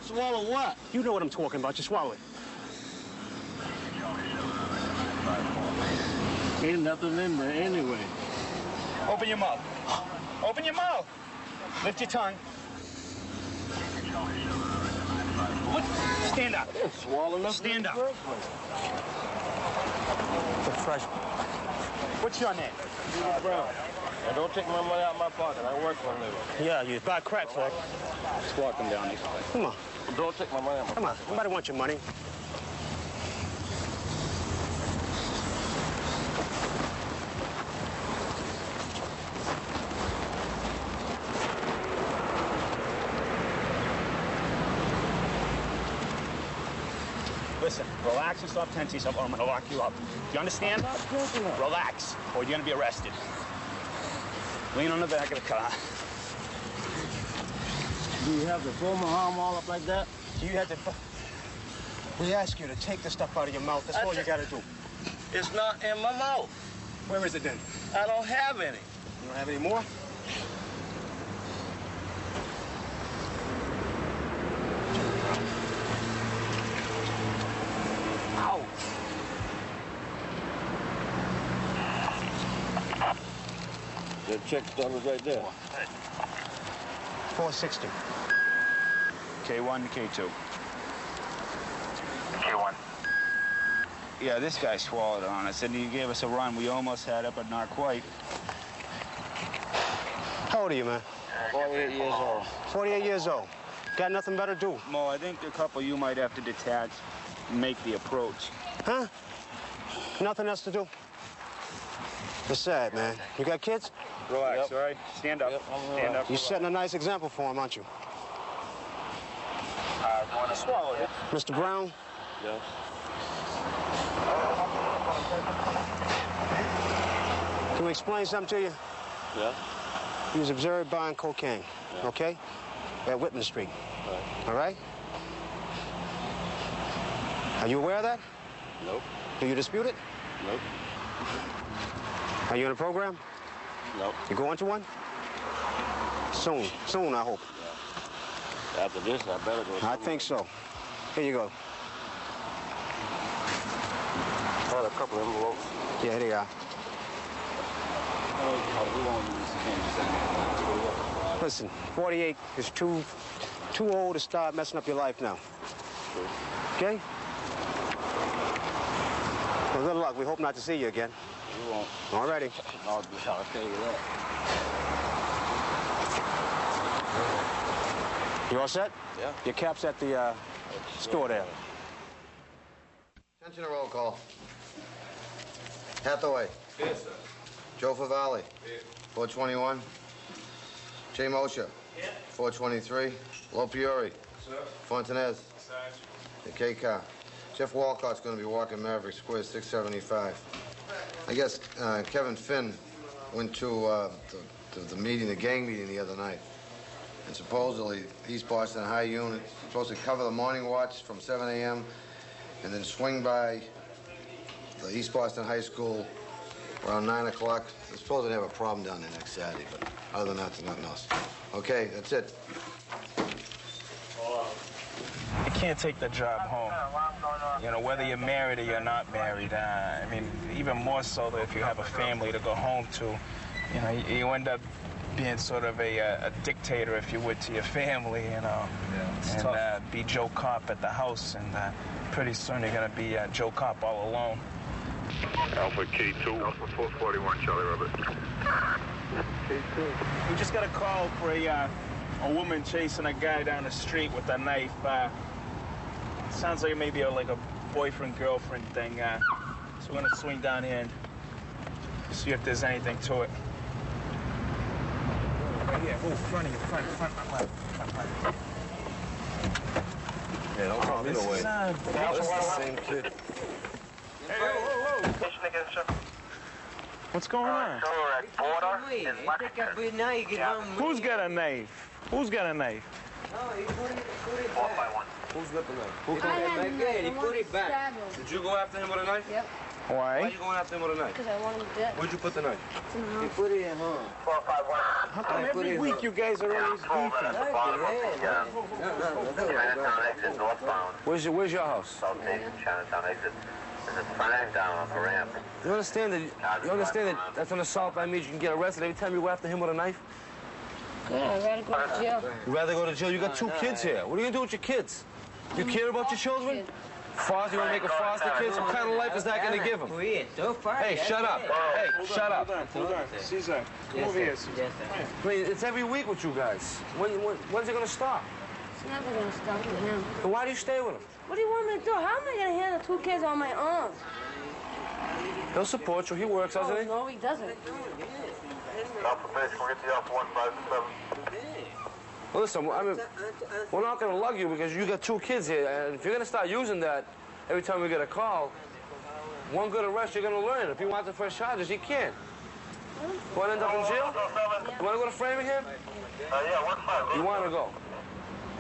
Swallow what? You know what I'm talking about. Just swallow it. Ain't nothing in there anyway. Open your mouth. Open your mouth. Lift your tongue. What? Stand up. Swallow up. Stand up. The fresh. What's your name? Brown. And don't take my money out of my pocket. I work for a living. Yeah, you buy crack, Fleck. Just walk him down. Come on. Don't take my money out of my pocket. Come on. Nobody wants your money. Listen, relax and stop tensing yourself or I'm going to lock you up. Do you understand? Relax, or you're going to be arrested. Lean on the back of the car. Do you have to throw my arm all up like that? You had to... We ask you to take the stuff out of your mouth. That's all you got to do. It's not in my mouth. Where is it then? I don't have any. You don't have any more? The check stub is right there. 460. K1 to K2. K1. Yeah, this guy swallowed on us, and he gave us a run. We almost had it, but not quite. How old are you, man? 48 years old. 48 years old. Got nothing better to do. Mo, I think a couple you might have to detach and make the approach. Huh? Nothing else to do? It's sad, man. You got kids? Relax, all right? Stand up. Stand up. You're setting a nice example for them, aren't you? Swallow it. Mr. Brown? Yes. Can we explain something to you? Yeah. He was observed buying cocaine, okay? At Whitman Street. Right. All right? Are you aware of that? Nope. Do you dispute it? Nope. Are you in a program? Nope. You going to one? Soon. Soon, I hope. Yeah. After this, I better go. I think so. Here you go. I had a couple of envelopes. Yeah, here they are. Listen, 48 is too old to start messing up your life now. Okay? Well, good luck. We hope not to see you again. You won't. All righty. I'll tell you that. You all set? Yeah. Your cap's at the store there. Attention to roll call. Hathaway. Yes, sir. Joe Favalli. Here. 421. Jay Mosher. Yeah. 423. Lopiori. Sir. Fontanez. Sarge. The K car. Jeff Walcott's going to be walking Maverick Square 675. I guess Kevin Finn went to the meeting, the gang meeting the other night. And supposedly, East Boston High Unit is supposed to cover the morning watch from 7 a.m. and then swing by the East Boston High School around 9 o'clock. They're supposed to have a problem down there next Saturday, but other than that, there's nothing else. Okay, that's it. You can't take the job home. You know, whether you're married or you're not married. I mean, even more so if you have a family to go home to. You know, you end up being sort of a dictator, if you would, to your family, you know. Yeah, and be Joe Cop at the house, and pretty soon you're going to be Joe Cop all alone. Alpha K2. Alpha 441, Charlie Robert. We just got a call for a woman chasing a guy down the street with a knife. Sounds like maybe like a boyfriend-girlfriend thing. So we're going to swing down here and see if there's anything to it. Right here. Oh, front of you. Front, left. Yeah, don't come either way. That's the same kid. Hey, whoa. What's going on? Who's got a knife? Who's got a knife? Who's got the knife? Who I had a knife. He put it back. Did you go after him with a knife? Yep. Why Why? are you going after him with a knife? Because I want him dead. Where'd you put the knife? It's in the house. You put it in home. How come every week you guys are always beefing? Where's your house? Chinatown exit. There's a sign down on the ramp. You understand that that's an assault by means you can get arrested every time you go after him with a knife? Yeah, I'd rather go to jail. You'd rather go to jail? You got 2 kids here. What are you going to do with your kids? You care about your children? Foster, you want to make a foster kid? What kind of life is that going to give them? Hey, shut up. Hey, shut up. Hold on. Caesar, come over here, Caesar. I mean, it's every week with you guys. When's it going to stop? It's never going to stop with him. Then why do you stay with him? What do you want me to do? How am I going to handle 2 kids on my own? He'll support you. He works, doesn't he? No, he doesn't. Alpha base, we'll get the Alpha 157. Well, listen, I mean, we're not going to lug you because you got 2 kids here. And if you're going to start using that every time we get a call, one good arrest, you're going to learn. If he wants to press charges, he can. You want to end up in jail? You want to go to Framingham? Yeah, 1-5. You want to go?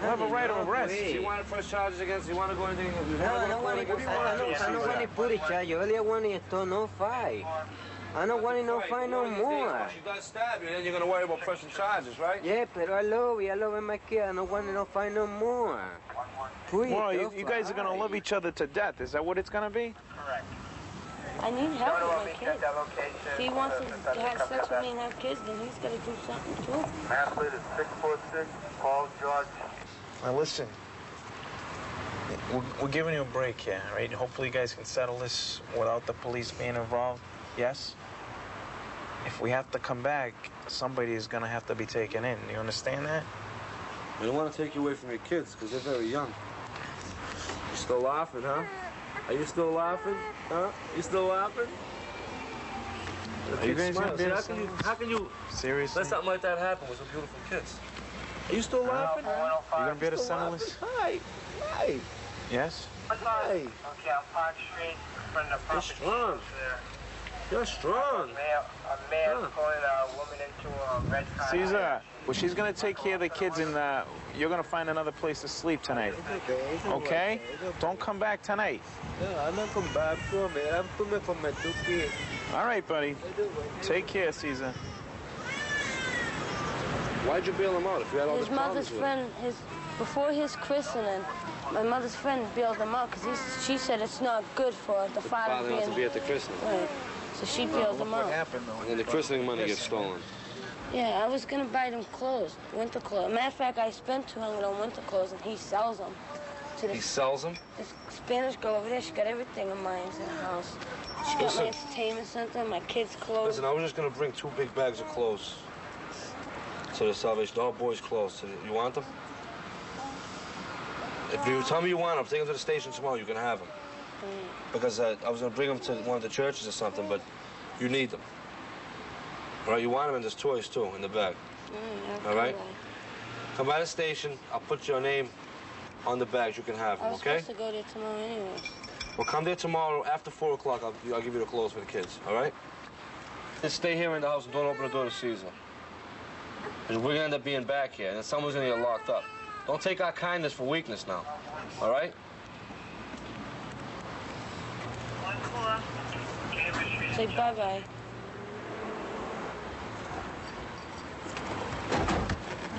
You have a right of arrest. You want to press charges against? You want to go anything? I don't want to put it, charge. All I want is to no fight. I don't want to no fight no more. She's going to stab you, and then you're going to worry about pressing charges, right? Yeah, but I love you. I love my kid. I don't want to no fight no more. Well, you guys are going to love each other to death. Is that what it's going to be? Correct. I need help with my kids. If he wants to have sex with me and have kids, then he's got to do something too. Athlete is 6'6", Paul George. Now listen, we're giving you a break here, right? Hopefully you guys can settle this without the police being involved, yes? If we have to come back, somebody is going to have to be taken in. You understand that? We don't want to take you away from your kids because they're very young. You still laughing, huh? Are you still laughing? Huh? You still laughing? Are you guys going to be How can you seriously? let something like that happen with some beautiful kids? Are you still laughing? You going to be able to settle this? Hi. Yes? Hey. Okay, on Park Street, from the You're strong. You're strong. A man pulling a woman into a red car. Caesar, well, she's going to take care of the kids, and you're going to find another place to sleep tonight. Okay? Don't come back tonight. No, I'm not coming back. I'm coming for my 2 kids. All right, buddy. Take care, Caesar. Why'd you bail him out if you had all His this mother's problems with him? friend, before his christening, my mother's friend bailed him out because she said it's not good for the father Father not to be at the christening. Right. So she bailed him out. And then the christening money gets stolen. Yeah, I was gonna buy them clothes, winter clothes. Matter of fact, I spent $200 on winter clothes, and he sells them. He sells them? This Spanish girl over there, she got everything of mine in the house. She got my entertainment center, my kids' clothes. Listen, I was just gonna bring 2 big bags of clothes to the Salvation, all boys' clothes. You want them? If you tell me you want them, take them to the station tomorrow, you can have them. Because I was gonna bring them to one of the churches or something, but you need them. All right, you want them, and there's toys too in the bag. All right? Come by the station, I'll put your name on the bags, you can have them, I was okay? supposed to go there tomorrow anyway. Well, come there tomorrow after 4 o'clock. I'll give you the clothes for the kids, all right? Just stay here in the house and don't open the door to Caesar. Because we're gonna end up being back here, and then someone's gonna get locked up. Don't take our kindness for weakness now, all right? Say bye-bye.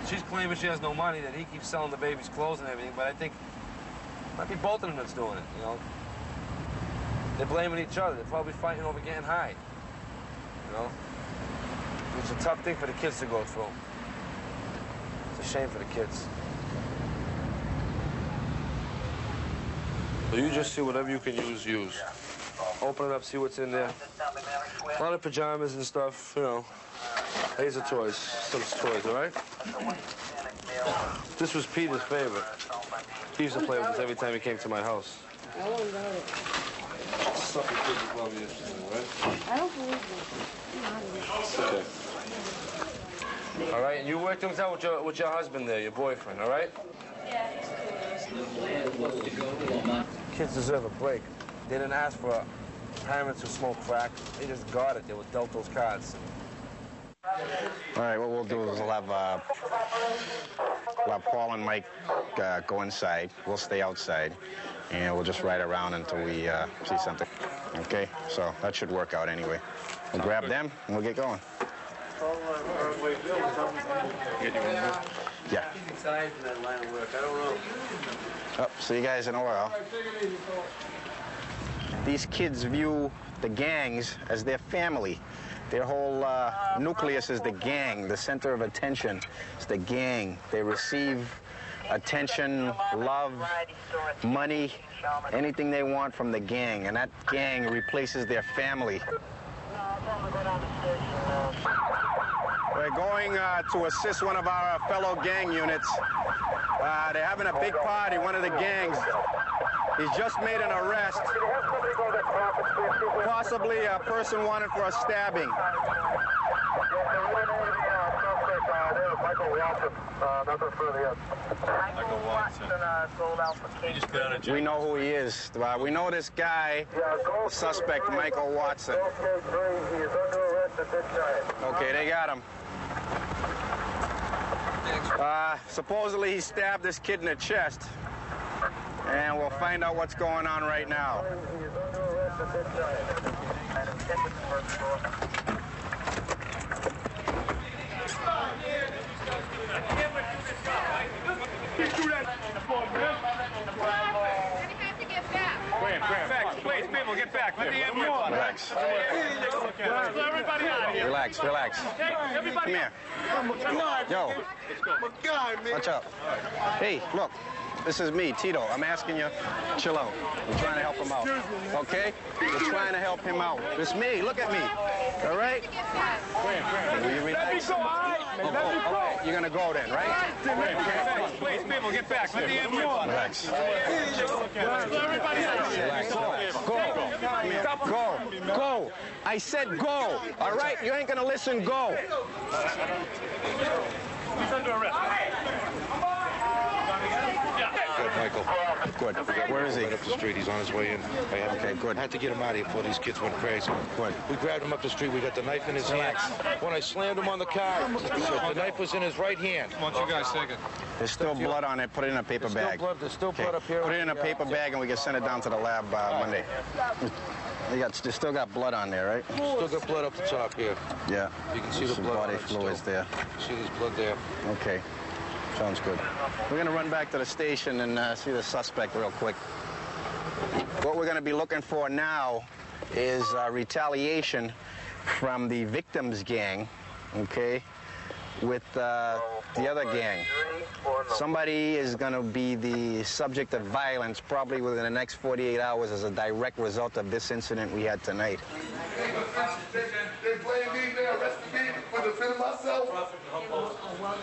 She's claiming she has no money, that he keeps selling the baby's clothes and everything, but I think it might be both of them that's doing it, you know? They're blaming each other. They're probably fighting over getting high, you know? It's a tough thing for the kids to go through. It's a shame for the kids. So you just see whatever you can use. Open it up, see what's in there. A lot of pajamas and stuff, you know. These are toys, some toys, all right? This was Peter's favorite. He used to play with this every time he came to my house. I don't got it. Stuff the kids would probably be interested in, right? I don't believe it. Okay. All right, and you work things out with your husband there, your boyfriend, all right? Yeah. Kids deserve a break. They didn't ask for parents who smoke crack. They just got it. They were dealt those cards. All right, what we'll do is we'll have Paul and Mike go inside. We'll stay outside, and we'll just ride around until we see something. Okay? So that should work out anyway. We'll grab them, and we'll get going. Yeah. Excited for that line of work. I don't know. Oh, see you guys in a while. These kids view the gangs as their family. Their whole nucleus is the gang. The center of attention is the gang. They receive attention, love, money, anything they want from the gang. And that gang replaces their family. We're going to assist one of our fellow gang units. They're having a big party, one of the gangs. He's just made an arrest. Possibly a person wanted for a stabbing. We know who he is. We know this guy, the suspect, Michael Watson. Okay, they got him. Supposedly he stabbed this kid in the chest. And we'll find out what's going on right now. Please, people, get back. Let the ambulance. Relax. Let's let everybody out of here. Relax, relax. Everybody Come here. Yo. Watch out. Hey, look. This is me, Tito. I'm asking you, chill out. We're trying to help him out. Okay? We're trying to help him out. It's me. Look at me. All right? Will you relax? Okay. You're going to go then, right? Okay. Please, people, get back. Let the ambulance. Relax. Let's let everybody out of here. Relax. Go. Go. I said go. All right? You ain't going to listen. Go. He's under arrest. Michael. Good. Where Where is is he? Right up the street. He's on his way in. Okay, good. I had to get him out of here before these kids went crazy. Good. We grabbed him up the street. We got the knife in his hand. When I slammed him on the car, the knife was in his right hand. Why don't you guys take it? There's still blood on it. Put it in a paper bag. There's still blood up here. Put it in a paper bag and we can send it down to the lab Monday. They still got blood on there, right? Still got blood up the top here. Yeah. You can see the Some blood body on it fluids still. there. See there's blood there. Okay. Sounds good. We're going to run back to the station and see the suspect real quick. What we're going to be looking for now is retaliation from the victim's gang, okay, with the other gang. Somebody is going to be the subject of violence probably within the next 48 hours as a direct result of this incident we had tonight. They blame me, they arrested me for defending myself.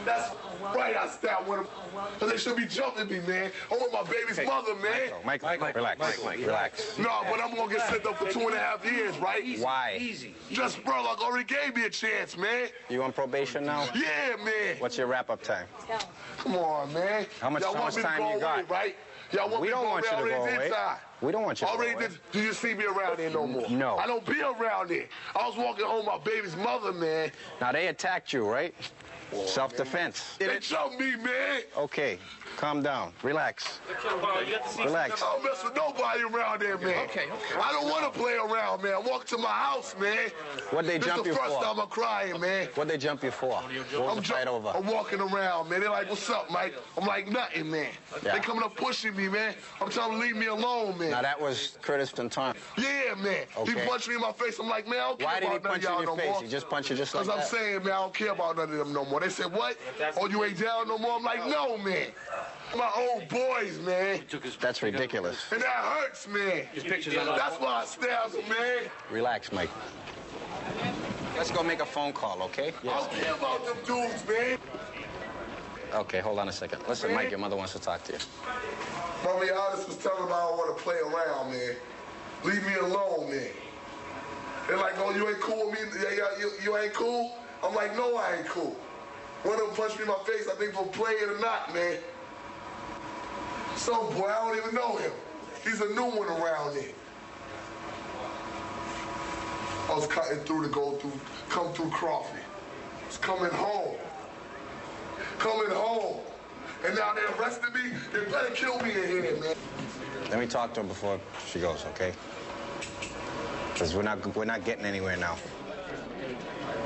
That's right, I stabbed with them. Because they should be jumping me, man. I want my baby's mother, man. Michael, relax. Relax. No, but I'm going to get sent up for 2.5 years, right? Why? Easy. Just, bro, like, already gave me a chance, man. You on probation now? Yeah, man. What's your wrap-up time? Come on, man. How much time you got? Away, right? Y'all want we me don't want you to go away. We don't want you to go away. Do you see me around there no more? No. I don't be around there. I was walking home my baby's mother, man. Now, they attacked you, right? Self-defense. They jumped me, man. Okay, calm down. Relax. Relax. I don't mess with nobody around there, man. Okay. I don't want to play around, man. Walk to my house, man. What'd they jump you for? This is the first time I'm crying, man. What'd they jump you for? What was the fight over? I'm walking around, man. They're like, what's up, Mike? I'm like, nothing, man. Yeah. They coming up pushing me, man. I'm telling them to leave me alone, man. Now, that was Curtis Fontan. Yeah, man. Okay. He punched me in my face. I'm like, man, I don't care about none of y'all no more. Why did he punch you in your face? He just punched you just like that? Because I'm saying, man, I don't care about none of them no more. They said, what? Oh, you ain't down no more? I'm like, no, man. My old boys, man. That's ridiculous. And that hurts, man. That's why I stabbed him, man. Relax, Mike. Let's go make a phone call, okay? I don't care about them dudes, man. Okay, hold on a second. Listen, Mike, your mother wants to talk to you. Mommy Honest was telling me I don't want to play around, man. Leave me alone, man. They're like, oh, you ain't cool with me? You ain't cool? I'm like, no, I ain't cool. One of them punched me in my face, I think for playing or not, man. Some boy, I don't even know him. He's a new one around here. I was cutting through to come through Crawford. I was coming home. And now they arrested me. They better kill me in here, man. Let me talk to her before she goes, okay? Because we're not getting anywhere now.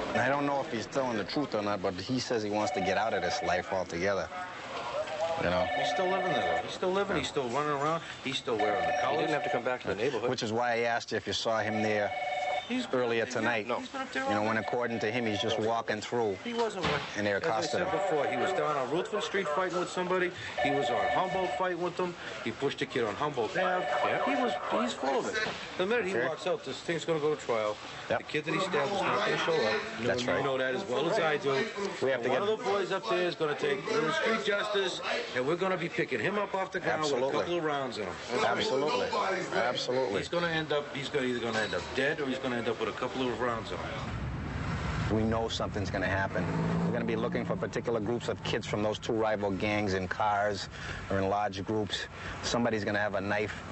And I don't know if he's telling the truth or not, but he says he wants to get out of this life altogether. You know? He's still living there, though. He's still living. He's still running around. He's still wearing the colors. He didn't have to come back to the neighborhood. Which is why I asked you if you saw him there earlier tonight. No. You know, when according to him, he's just walking through. He wasn't. And they accosted him. As I said before, he was down on Ruthven Street fighting with somebody. He was on Humboldt fighting with them. He pushed a kid on Humboldt Ave. Yeah. He's full of it. The minute he walks out, this thing's going to go to trial. Yep. The kid that he stabbed is not going to show up. That's right. You know that as well as I do. We have to One of the boys up there is going to take little street justice, and we're going to be picking him up off the ground with a couple of rounds in him. Absolutely. Absolutely. He's going to end up. He's either going to end up dead or he's going to end up with a couple of rounds in him. We know something's going to happen. We're going to be looking for particular groups of kids from those two rival gangs in cars or in large groups. Somebody's going to have a knife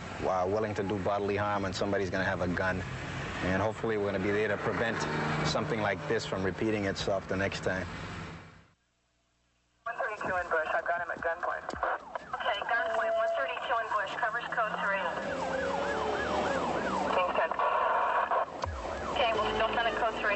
willing to do bodily harm, and somebody's going to have a gun. And hopefully we're going to be there to prevent something like this from repeating itself the next time. 132 in Bush. I've got him at gunpoint. Okay, gunpoint. 132 in Bush. Covers code 3. Kingston. Okay, we'll still send it code 3.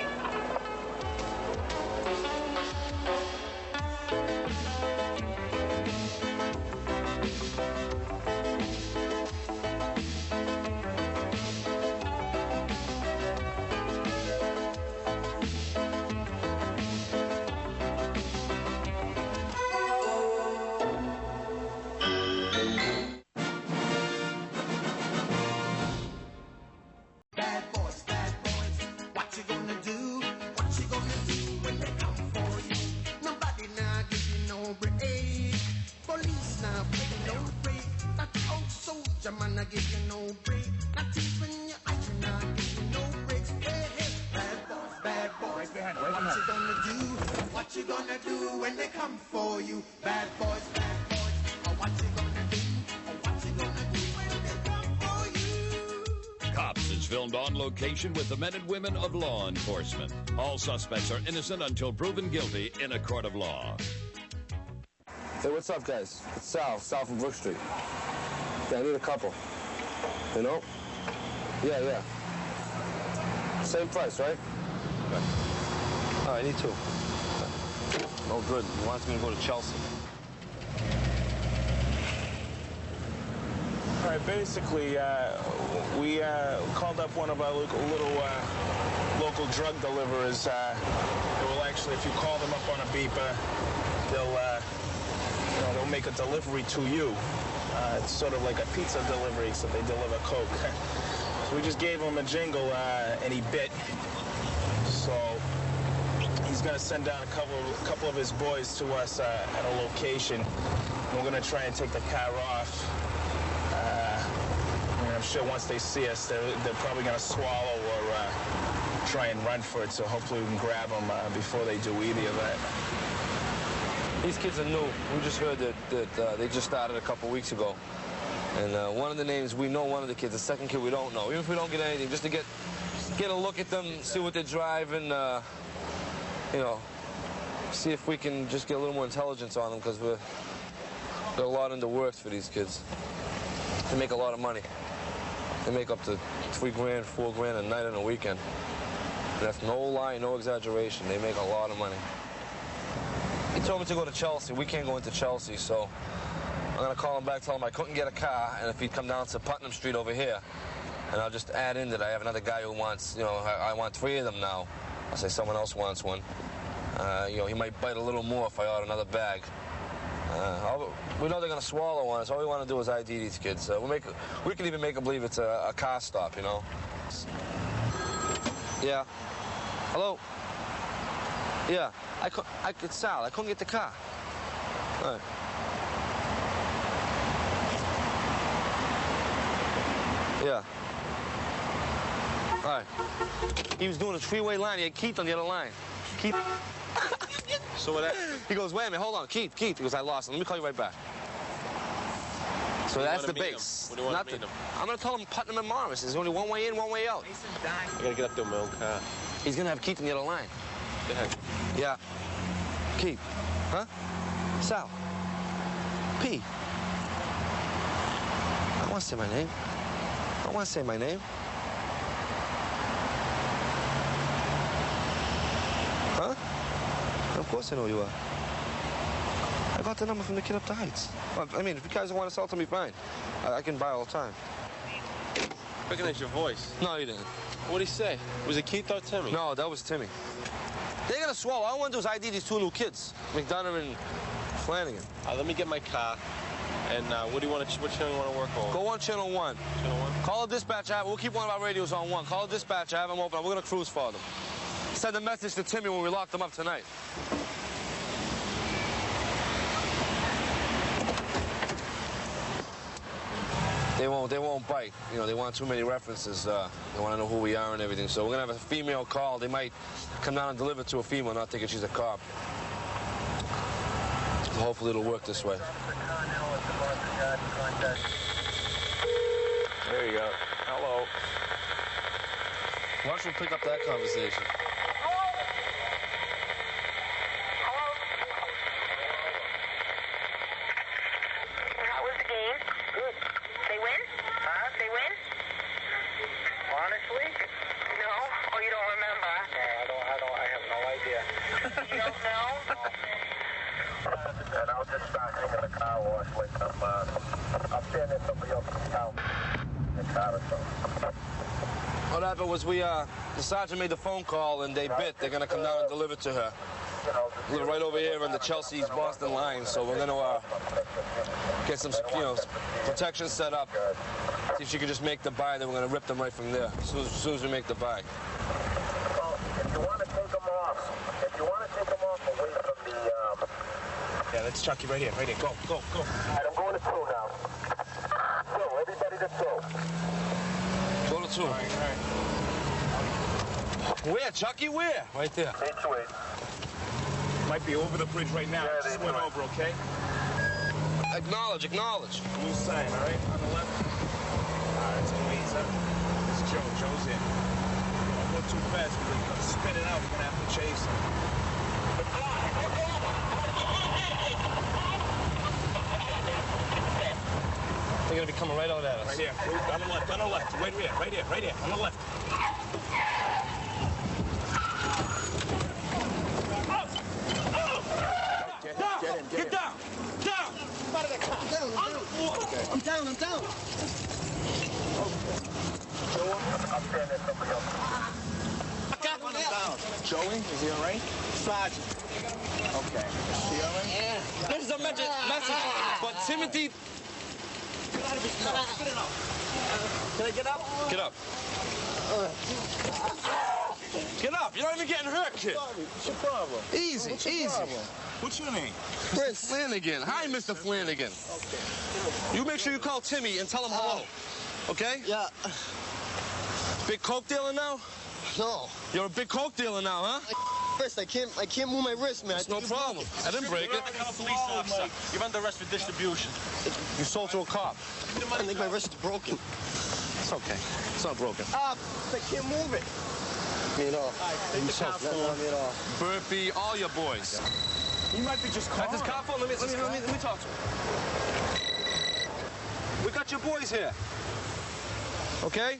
What you gonna do when they come for you? Bad boys, oh, what you gonna do? Filmed on location with the men and women of law enforcement. All suspects are innocent until proven guilty in a court of law. Hey, what's up, guys? It's Sal from Brook Street. Yeah, I need a couple. You know? Yeah. Same price, right? Okay. Oh, I need two. Oh, good. He wants me to go to Chelsea. All right, basically, we called up one of our local drug deliverers. They will actually, if you call them up on a beeper, they'll make a delivery to you. It's sort of like a pizza delivery, so they deliver Coke. So we just gave him a jingle, and he bit. So he's going to send down a couple of his boys to us at a location. We're going to try and take the car off. And I'm sure once they see us, they're probably going to swallow or try and run for it. So hopefully we can grab them before they do either of that. These kids are new. We just heard that they just started a couple weeks ago. And one of the names, we know one of the kids. The second kid, we don't know. Even if we don't get anything, just to get a look at them, see what they're driving, you know, see if we can just get a little more intelligence on them, because we're got a lot in the works for these kids. They make a lot of money. They make up to $3 grand, $4 grand a night and a weekend. And that's no lie, no exaggeration. They make a lot of money. He told me to go to Chelsea. We can't go into Chelsea, so I'm going to call him back, tell him I couldn't get a car, and if he'd come down to Putnam Street over here, and I'll just add in that I have another guy who wants, you know, I want 3 of them now. I'll say someone else wants one. You know, he might bite a little more if I order another bag. We know they're going to swallow one, so all we want to do is ID these kids. We can even make them believe it's a car stop, you know. Yeah. Hello? Yeah. It's Sal. I couldn't get the car. All right. Yeah. All right. He was doing a 3-way line. He had Keith on the other line. Keith. So what? He goes, wait a minute, hold on, Keith. He goes, I lost him. Let me call you right back. So that's the base. What do you want to meet him? I'm going to tell him Putnam and Morris. There's only one way in, one way out. I got to get up there in my own car. He's going to have Keith on the other line. Go ahead. Yeah. Keith. Huh? Sal. P. I want to say my name. I want to say my name. Huh? Of course I know you are. I got the number from the kid up the Heights. Well, I mean, if you guys want to sell to me, fine. I can buy all the time. I recognize your voice. No, you didn't. What'd he say? Was it Keith or Timmy? No, that was Timmy. They're going to swallow. All I want to do is ID these 2 new kids, McDonough and Flanagan. Let me get my car. And what channel you want to work on? Go on channel 1. Channel 1? Call the dispatch. We'll keep one of our radios on 1. Call the dispatch. Have them open. We're going to cruise for them. Send a message to Timmy when we lock them up tonight. They won't bite. You know, they want too many references. They want to know who we are and everything. So we're going to have a female call. They might come down and deliver to a female, not thinking she's a cop. So hopefully it'll work this way. There you go. Hello. Why don't you pick up that conversation? How was the game? Good. They win? Huh? They win? Honestly? No? Oh, you don't remember? No, I have no idea. You don't know? And I'll just start hanging the car wash with them. I'm saying that somebody else can count the car or something. What happened was the sergeant made the phone call and they bit. They're going to come down and deliver to her. We're right over here on the Chelsea-Boston line, so we're going to get some, protection set up. See if she can just make the buy, then we're going to rip them right from there as soon as we make the buy. Well, if you want to take them off away from the... Yeah, that's Chucky right here. Go. All right, I'm going to 2 now. 2, everybody to 2. Go to 2. All right. Where, Chucky? Where? Right there. Might be over the bridge right now. Yeah, Just went over, okay? Acknowledge. Blue sign, all right? On the left. All right, it's Louisa. It's Joe. Joe's here. too fast. We're going to spin it out. We're going to have to chase him. They're going to be coming right out at us. Right here. On the left. On the left. Right here. Right here. Right here. On the left. Get down! Down! I'm down, I'm down. Joey, is he all right? Sergeant. Okay. Is he all right? Yeah. This is a message for Timothy. Can I get up? Get up. Get up. You're not even getting hurt, kid. What's your problem? Easy, What's your easy. problem? What's your name? Chris. Mr. Flanagan. Hi, Mr. Flanagan. You make sure you call Timmy and tell him hello. Okay? Yeah. Big coke dealer now? No. You're a big coke dealer now, huh? Wrist, I can't move my wrist, man. It's no problem. I didn't break it. Police officer. You're under arrest for distribution. You sold to a cop. I think my wrist is broken. It's okay. It's not broken. I can't move it. Get off. Take the cop phone. Get off. Burpee, all your boys. You might be just Got calling. this cop phone? Let me talk to him. We got your boys here. Okay?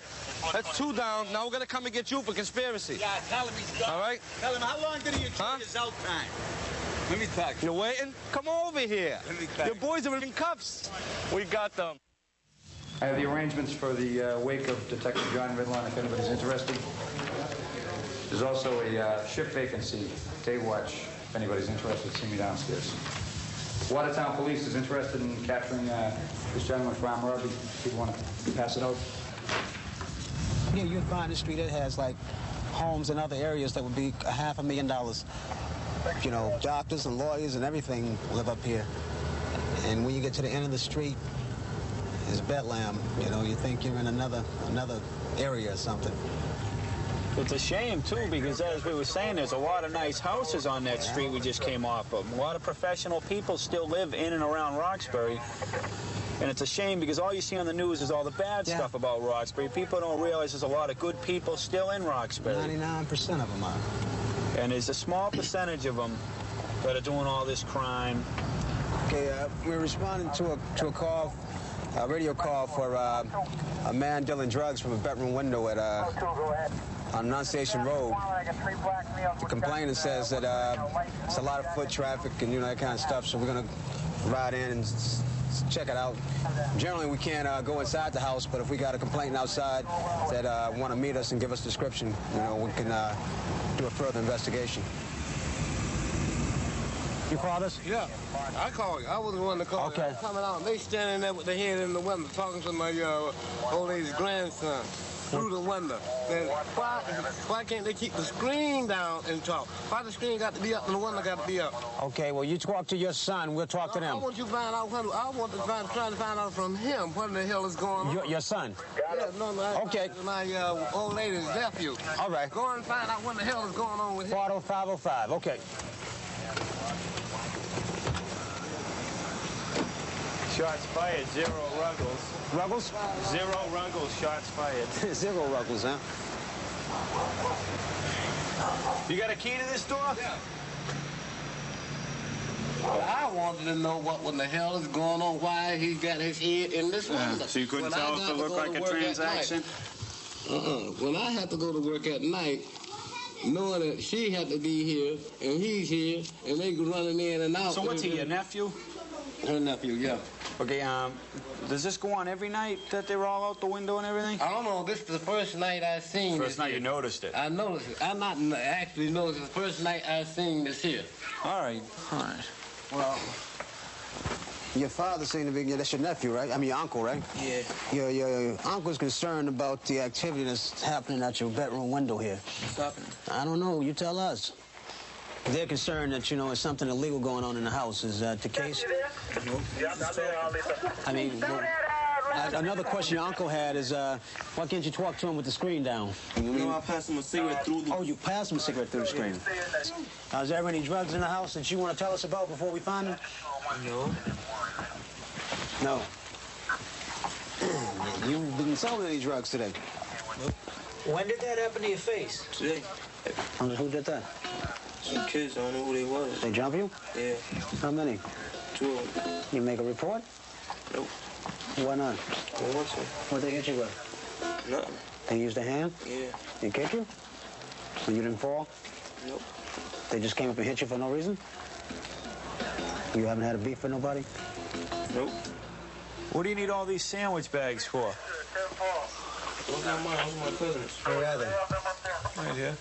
That's 2 down. Now we're going to come and get you for conspiracy. Yeah, tell him he's done. All right? Tell him, how long did he enjoy his out time? Let me talk. You're waiting? Come over here. Let me talk. Your boys are in cuffs. We got them. I have the arrangements for the wake of Detective John Ridlon, if anybody's interested. There's also a shift vacancy, day watch, if anybody's interested, see me downstairs. Watertown Police is interested in capturing this gentleman for armed robbery. People want to pass it out. Yeah, you'd find a street that has, like, homes in other areas that would be $500,000. You know, doctors and lawyers and everything live up here. And when you get to the end of the street, it's Bethlehem. You know, you think you're in another area or something. It's a shame, too, because as we were saying, there's a lot of nice houses on that street we just came off of. A lot of professional people still live in and around Roxbury. And it's a shame because all you see on the news is all the bad stuff about Roxbury. People don't realize there's a lot of good people still in Roxbury. 99% of them are. And there's a small percentage of them that are doing all this crime. Okay, we're responding to a call, a radio call for a man dealing drugs from a bedroom window at on Annunciation Road. The complainant says that it's a lot of foot traffic and that kind of stuff, so we're going to ride in and check it out. Generally, we can't go inside the house, but if we got a complainant outside that want to meet us and give us a description, we can do a further investigation. You called us? Yeah, I called you. I was the one to call. Okay. Coming out, they standing there with their head in the window talking to my old lady's grandson through the window. Then why can't they keep the screen down and talk? Why the screen got to be up and the window got to be up? Okay, well, you talk to your son. We'll talk to them. I want you to find out trying to find out from him what in the hell is going on. Your son? Yeah, no, okay. My old lady's nephew. All right. Go and find out what the hell is going on with him. 40505, okay. Shots fired, 0 Ruggles. Ruggles? 0 Ruggles, shots fired. 0 Ruggles, huh? You got a key to this door? Yeah. I wanted to know what in the hell is going on, why he got his head in this window. So you couldn't tell if it looked like a transaction? When I had to go to work at night, knowing that she had to be here, and he's here, and they running in and out. So what's he, your nephew? Her nephew, yeah. Okay, does this go on every night that they're all out the window and everything? I don't know. This is the first night I seen First night you noticed it? I noticed it. I not actually noticed it. The first night I seen this here. All right. Well, your father seemed to be, that's your nephew, right? I mean, your uncle, right? Yeah. Your uncle's concerned about the activity that's happening at your bedroom window here. What's happening? I don't know. You tell us. They're concerned that, there's something illegal going on in the house. Is that the case? I mean, another question your uncle had is, why can't you talk to him with the screen down? I passed him a cigarette through the... Oh, you passed him a cigarette through the screen. Is there any drugs in the house that you want to tell us about before we find them? No. No. You didn't sell any drugs today? Nope. When did that happen to your face? Today. Who did that? Some kids, I don't know who they was. They jump you? Yeah. How many? 2 of them. You make a report? Nope. Why not? I don't want to. What'd they hit you with? Nothing. They used a hand? Yeah. They kick you? And you didn't fall? Nope. They just came up and hit you for no reason? You haven't had a beef with nobody? Nope. What do you need all these sandwich bags for? Those not mine, those are my cousins. Where are they? Right here.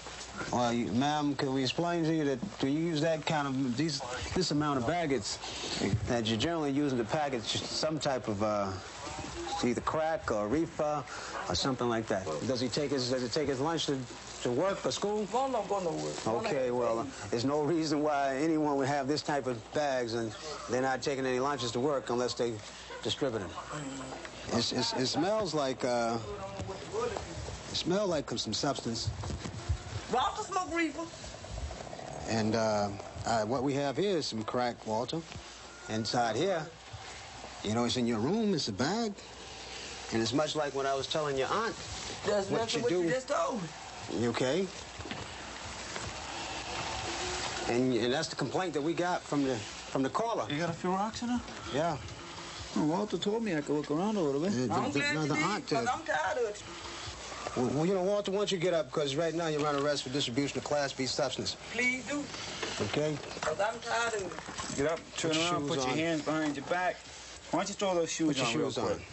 Well, ma'am, can we explain to you that when you use that kind of, this amount of baggage, that you're generally using to package some type of either crack or reefer or something like that. Does he take his lunch to work or school? No, no, go nowhere. Okay, well, there's no reason why anyone would have this type of bags and they're not taking any lunches to work unless they distribute them. It smells like some substance. Walter smoke reefer. And what we have here is some crack, Walter. Inside here, you know, it's in your room, it's a bag. And it's much like when I was telling your aunt That's what you what do. you just told me. You okay? And that's the complaint that we got from the caller. You got a few rocks in her? Yeah. Well, Walter told me I could look around a little bit. I'm glad you did, aunt because I'm tired of it. Well, you know, Walter, why don't you get up? Because right now you're under arrest for distribution of Class B substance. Please do, Okay? because I'm tired of it. Get up, turn Put your around, shoes put your on. hands behind your back. Why don't you throw those shoes Put your on shoes real on. quick?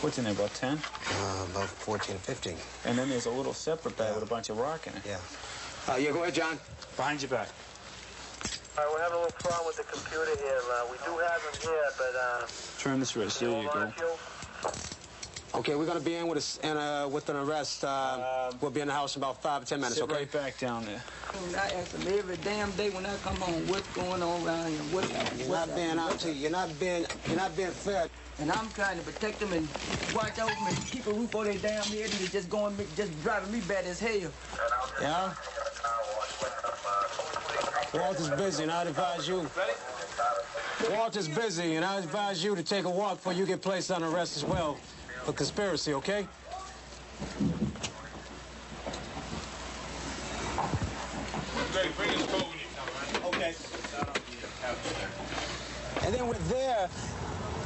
What's in there, about 10? About 14, 15. And then there's a little separate bag with a bunch of rock in it. Yeah. Yeah, go ahead, John. Behind your back. All right, we're having a little problem with the computer here. We do have him here, but... Turn this wrist. There you go. Okay, we're going to be in with an arrest. We'll be in the house in about 5 or 10 minutes, Sit okay? right back down there. I ask them every damn day when I come home, what's going on around here? You're not being fair. And I'm trying to protect them and watch over them and keep a roof over their damn head, and it's just driving me bad as hell. Yeah? Walter's busy, and I'd advise you. Walter's busy, and I advise you to take a walk before you get placed on arrest as well for conspiracy, okay? Bring his coat when you come, right? Okay. And then we're there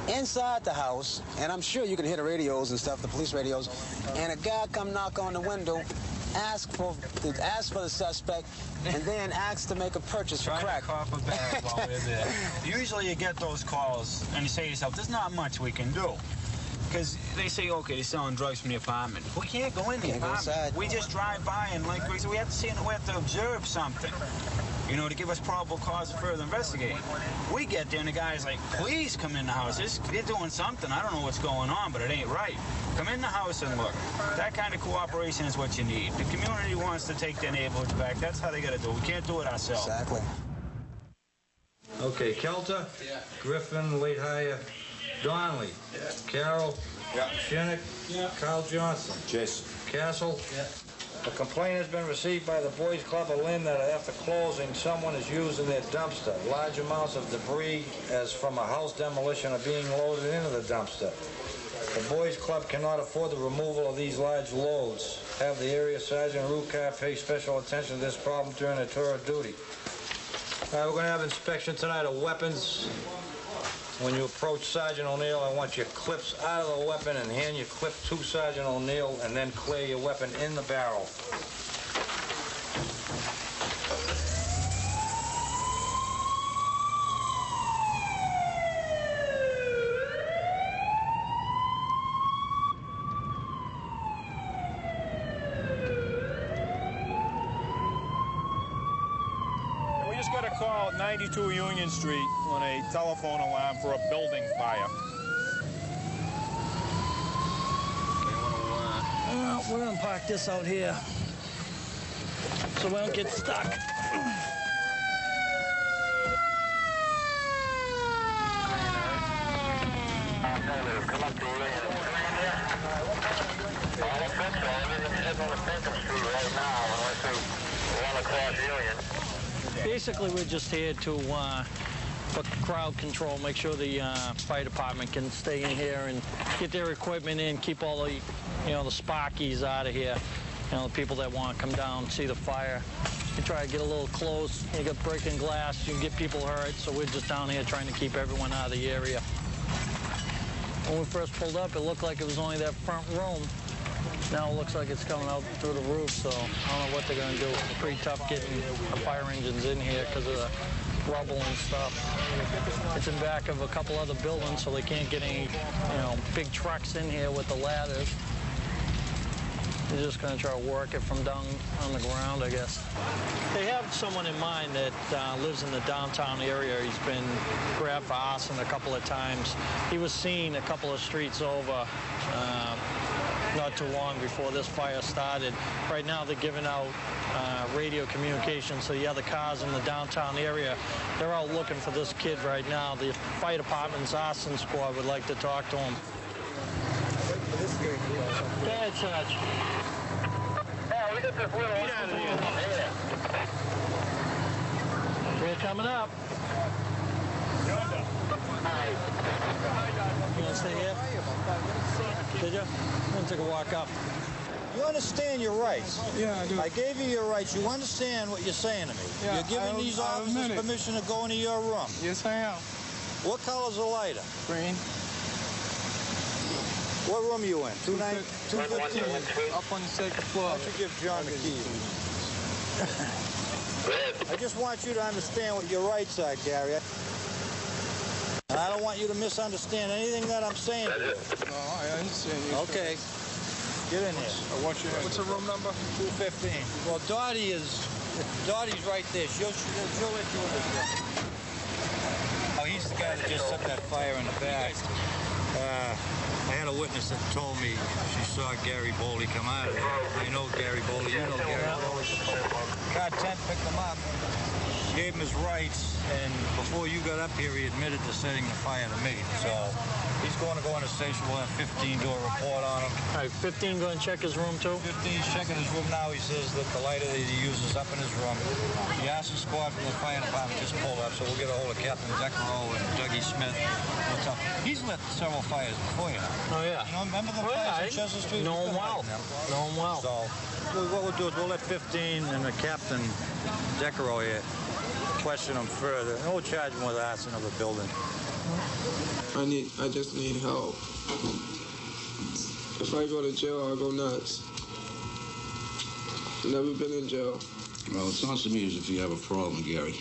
inside the house, and I'm sure you can hear the radios and stuff, the police radios, and a guy come knock on the window, ask for the suspect, and then ask to make a purchase for crack. Trying to cop a bag while we're there. Usually you get those calls, and you say to yourself, there's not much we can do. Because they say, okay, they're selling drugs from the apartment. We can't go in the apartment. We just drive by, and like we said, we have to observe something, you know, to give us probable cause to further investigate. We get there, and the guy's like, please come in the house. They're doing something. I don't know what's going on, but it ain't right. Come in the house and look. That kind of cooperation is what you need. The community wants to take their neighborhoods back. That's how they got to do it. We can't do it ourselves. Exactly. Okay, Kelter, Griffin, Wade Hire, Donnelly, Carroll, Shinnick, Carl Johnson, Jason, Castle. A complaint has been received by the Boys Club of Lynn that after closing, someone is using their dumpster. Large amounts of debris as from a house demolition are being loaded into the dumpster. The Boys Club cannot afford the removal of these large loads. Have the area sergeant Rucar pay special attention to this problem during the tour of duty. All right, we're going to have inspection tonight of weapons. When you approach Sergeant O'Neill, I want your clips out of the weapon and hand your clip to Sergeant O'Neill, and then clear your weapon in the barrel. We just got a call at 92 Union Street on a telephone alarm for a building fire. We're gonna park this out here so we don't get stuck. Basically, we're just here to for crowd control, make sure the fire department can stay in here and get their equipment in, keep all the, the sparkies out of here. The people that want to come down and see the fire. You try to get a little close, you get breaking glass, you can get people hurt, so we're just down here trying to keep everyone out of the area. When we first pulled up, it looked like it was only that front room. Now it looks like it's coming out through the roof, so I don't know what they're going to do. It's pretty tough getting the fire engines in here because of the rubble and stuff. It's in back of a couple other buildings, so they can't get any, big trucks in here with the ladders. They're just going to try to work it from down on the ground, I guess. They have someone in mind that lives in the downtown area. He's been grabbed for arson a couple of times. He was seen a couple of streets over not too long before this fire started. Right now they're giving out radio communication, so the other cars in the downtown area, they're out looking for this kid right now. The fire department's arson squad would like to talk to him. Go ahead, Sarge. Yeah, we got this little one out of here. We're coming up. You want to stay here? Did you? I'm going to take a walk up. You understand your rights? Yeah, I do. I gave you your rights. You understand what you're saying to me? Yeah, you're giving these officers permission to go into your room. Yes, I am. What color's the lighter? Green. What room are you in? 215. Up on the second floor. Why don't you give John the keys? I just want you to understand what your rights are, Gary. And I don't want you to misunderstand anything that I'm saying to you. No, I understand you. Okay. Get in here. What's the room number? 215. Well, Dottie's right there. She'll let you in this room. Oh, he's the guy that just set that fire in the back. I had a witness that told me she saw Gary Boley come out of there. I know Gary Boley. You know Gary Boley. Car 10 picked him up, gave him his rights, and before you got up here, he admitted to setting the fire to me. So he's going to go in the station. We'll have 15 do a report on him. All right, 15 going to check his room, too? 15's checking his room now. He says that the lighter that he uses up in his room. The arson squad from the fire department just pulled up, so we'll get a hold of Captain Decaro and Dougie Smith. What's up? He's lit several fires before, you know. Oh, yeah. You know, remember the fires in Chester Street? Know him well. Know him well. So what we'll do is we'll let 15 and the Captain Decaro here question him further. And we'll charge him with arson of the building. I just need help. If I go to jail, I'll go nuts. Never been in jail. Well, it sounds to me as if you have a problem, Gary.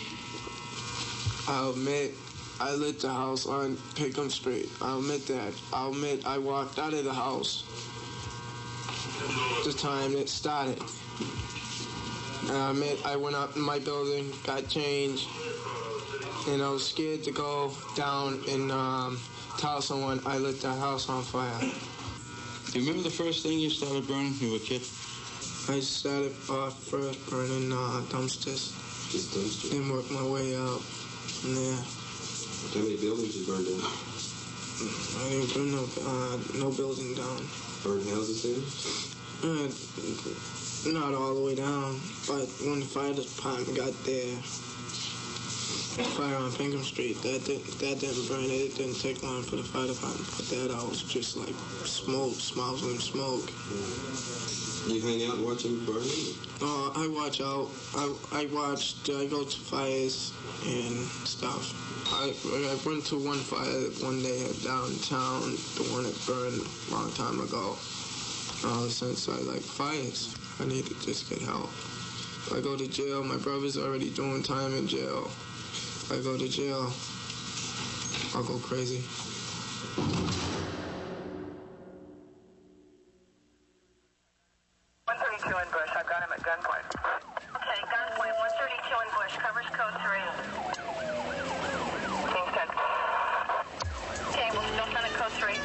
I'll admit I lit the house on Pinkham Street. I'll admit that. I'll admit I walked out of the house the time it started. I admit I went up in my building, got changed, and I was scared to go down and tell someone I lit the house on fire. Do you remember the first thing you started burning when you were a kid? I started off first burning dumpsters. Just dumpsters? And worked my way out from there. How many buildings you burned down? I didn't burn no building down. Burned houses down? Not all the way down, but when the fire department got there, fire on Pinkham Street, that didn't burn. It didn't take long for the fire department to put that out. It was just like smoke, smoldering smoke. You hang out and watch them burn? I watch out. I go to fires and stuff. I went to one fire one day downtown, the one that burned a long time ago. Since I like fires, I need to just get help. If I go to jail, my brother's already doing time in jail. If I go to jail, I'll go crazy. 132 in Bush. I've got him at gunpoint. Okay, gunpoint. 132 in Bush. Covers code 3. Kingston. Okay, we'll still send it code 3.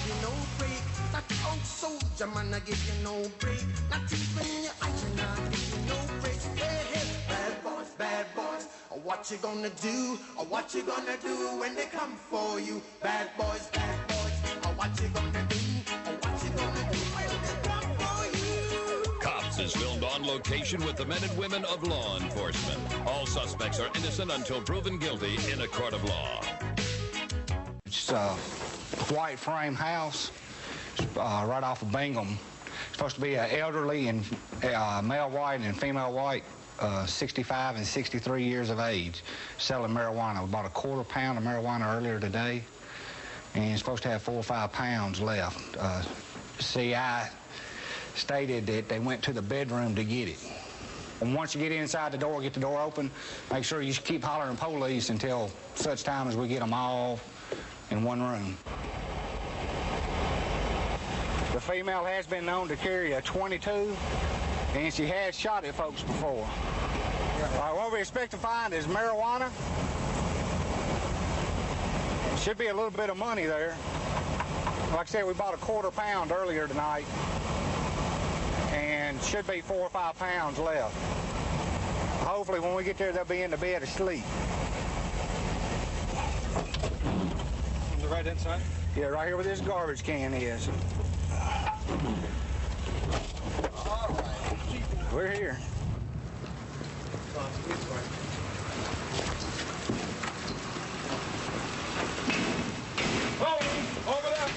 you no break. That old soldier man, I give you no break. Not even your iron, I give you no break. Hey, hey, bad boys, what you gonna do? Or what you gonna do when they come for you? Bad boys, what you gonna do? Or what you gonna do when they come for you? Cops is filmed on location with the men and women of law enforcement. All suspects are innocent until proven guilty in a court of law. It's a white frame house right off of Bingham. It's supposed to be an elderly and male white and female white, 65 and 63 years of age, selling marijuana. We bought a quarter pound of marijuana earlier today, and it's supposed to have 4 or 5 pounds left. CI stated that they went to the bedroom to get it. And once you get inside the door, get the door open, make sure you keep hollering police until such time as we get them all in one room. The female has been known to carry a .22, and she has shot at folks before. What we expect to find is marijuana. Should be a little bit of money there. Like I said, we bought a quarter pound earlier tonight, and should be 4 or 5 pounds left. Hopefully when we get there, they'll be in the bed asleep. Right inside? Yeah, right here where this garbage can is. All right. We're here. Oh, over there.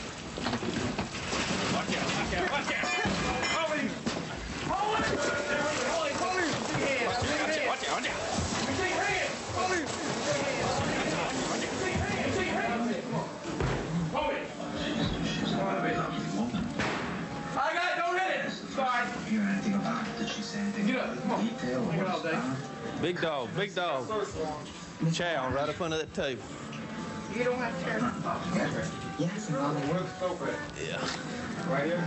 Watch out. Over here. Watch out. Big dog. Chow right up under that table. You don't have to turn it. Yes. Yeah. Right here.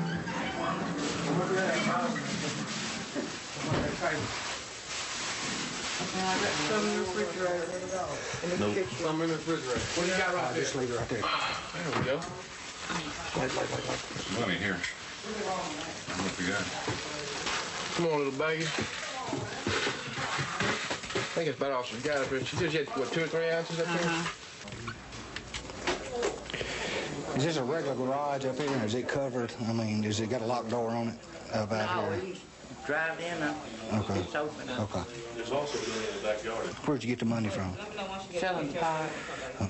I got some in the refrigerator. Nope. Some in the refrigerator. What do you got right there? Just leave it right there. There we go. Money here. What we got? Come on, little baggie. I think it's about all she's got up here. She said she had, what, 2 or 3 ounces up here? Is this a regular garage up here, or is it covered? I mean, has it got a locked door on it about here? You drive in, Okay. it's open. Okay. There's also one in the backyard. Where'd you get the money from? Selling the pot.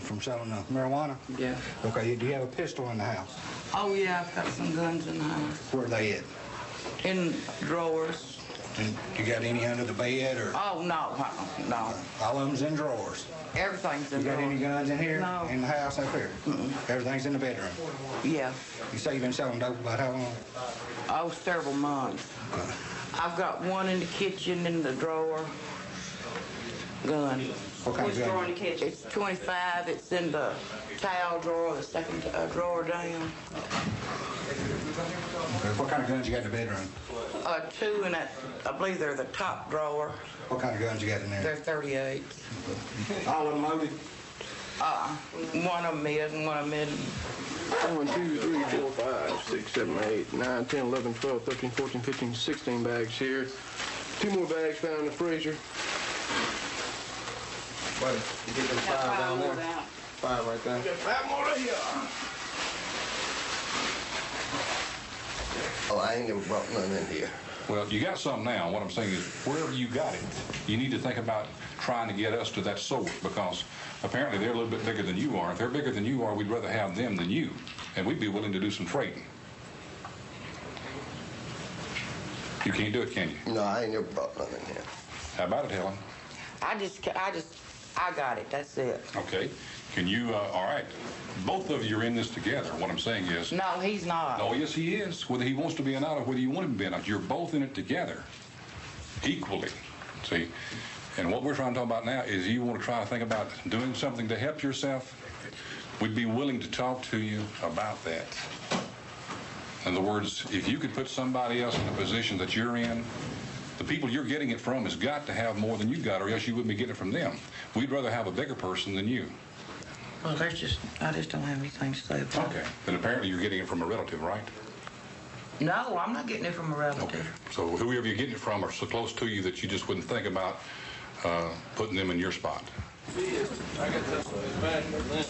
From selling marijuana? Yeah. Okay, do you have a pistol in the house? Oh, yeah, I've got some guns in the house. Where are they at? In drawers. And you got any under the bed, or? Oh, no. All of them's in drawers. Everything's in You got drawers. any guns in here? No. In the house up here? Everything's in the bedroom? Yeah. You say you've been selling dope about how long? Oh, several months. I've got one in the kitchen in the drawer. Gun. What kind of gun? Drawer in the kitchen? It's 25. It's in the towel drawer, the second drawer down. Okay. What kind of guns you got in the bedroom? 2 in that, I believe they're the top drawer. What kind of guns you got in there? They're 38. All of them loaded? One of them is and one of them isn't. 1, 2, 3, 4, 5, 6, 7, 8, 9, 10, 11, 12, 13, 14, 15, 16 bags here. 2 more bags found in the freezer. Buddy, you get them 5 down there? 5 right there. Got 5 more right here. Oh, I ain't never brought none in here. Well, you got some now. What I'm saying is, wherever you got it, you need to think about trying to get us to that source, because apparently they're a little bit bigger than you are. If they're bigger than you are, we'd rather have them than you, and we'd be willing to do some trading. You can't do it, can you? No, I ain't never brought none in here. How about it, Helen? I got it. That's it. Okay. Can you, all right. Both of you are in this together. What I'm saying is... No, he's not. Oh, yes, he is. Whether he wants to be an out or whether you want him to be an out, you're both in it together, equally. See? And what we're trying to talk about now is you want to try to think about doing something to help yourself. We'd be willing to talk to you about that. In other words, if you could put somebody else in the position that you're in, the people you're getting it from has got to have more than you got, or else you wouldn't be getting it from them. We'd rather have a bigger person than you. Well, I just don't have anything stable. Okay. Then apparently you're getting it from a relative, right? No, I'm not getting it from a relative. Okay. So whoever you're getting it from are so close to you that you just wouldn't think about putting them in your spot. I got this one. Back and then.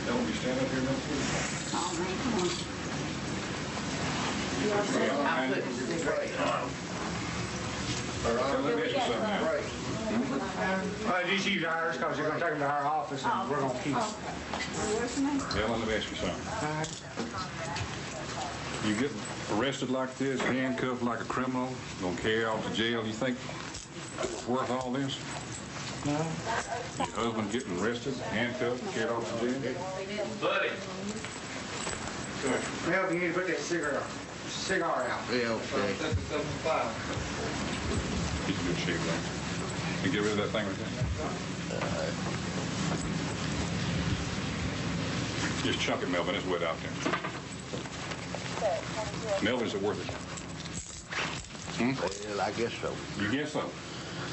Don't you stand up here, no? Just use ours because you're going to take them to our office and we're going to keep them. Yeah, let me ask you something. You get arrested like this, handcuffed like a criminal, gonna carry off to jail, you think it's worth all this? No. Your husband getting arrested, handcuffed, carried off to jail? Buddy. Mel, you need to put that cigar out. Yeah, okay. He's in good shape, though. You get rid of that thing right there. Just chunk it, Melvin. It's wet out there. Melvin, is it worth it? Well, I guess so. You guess so.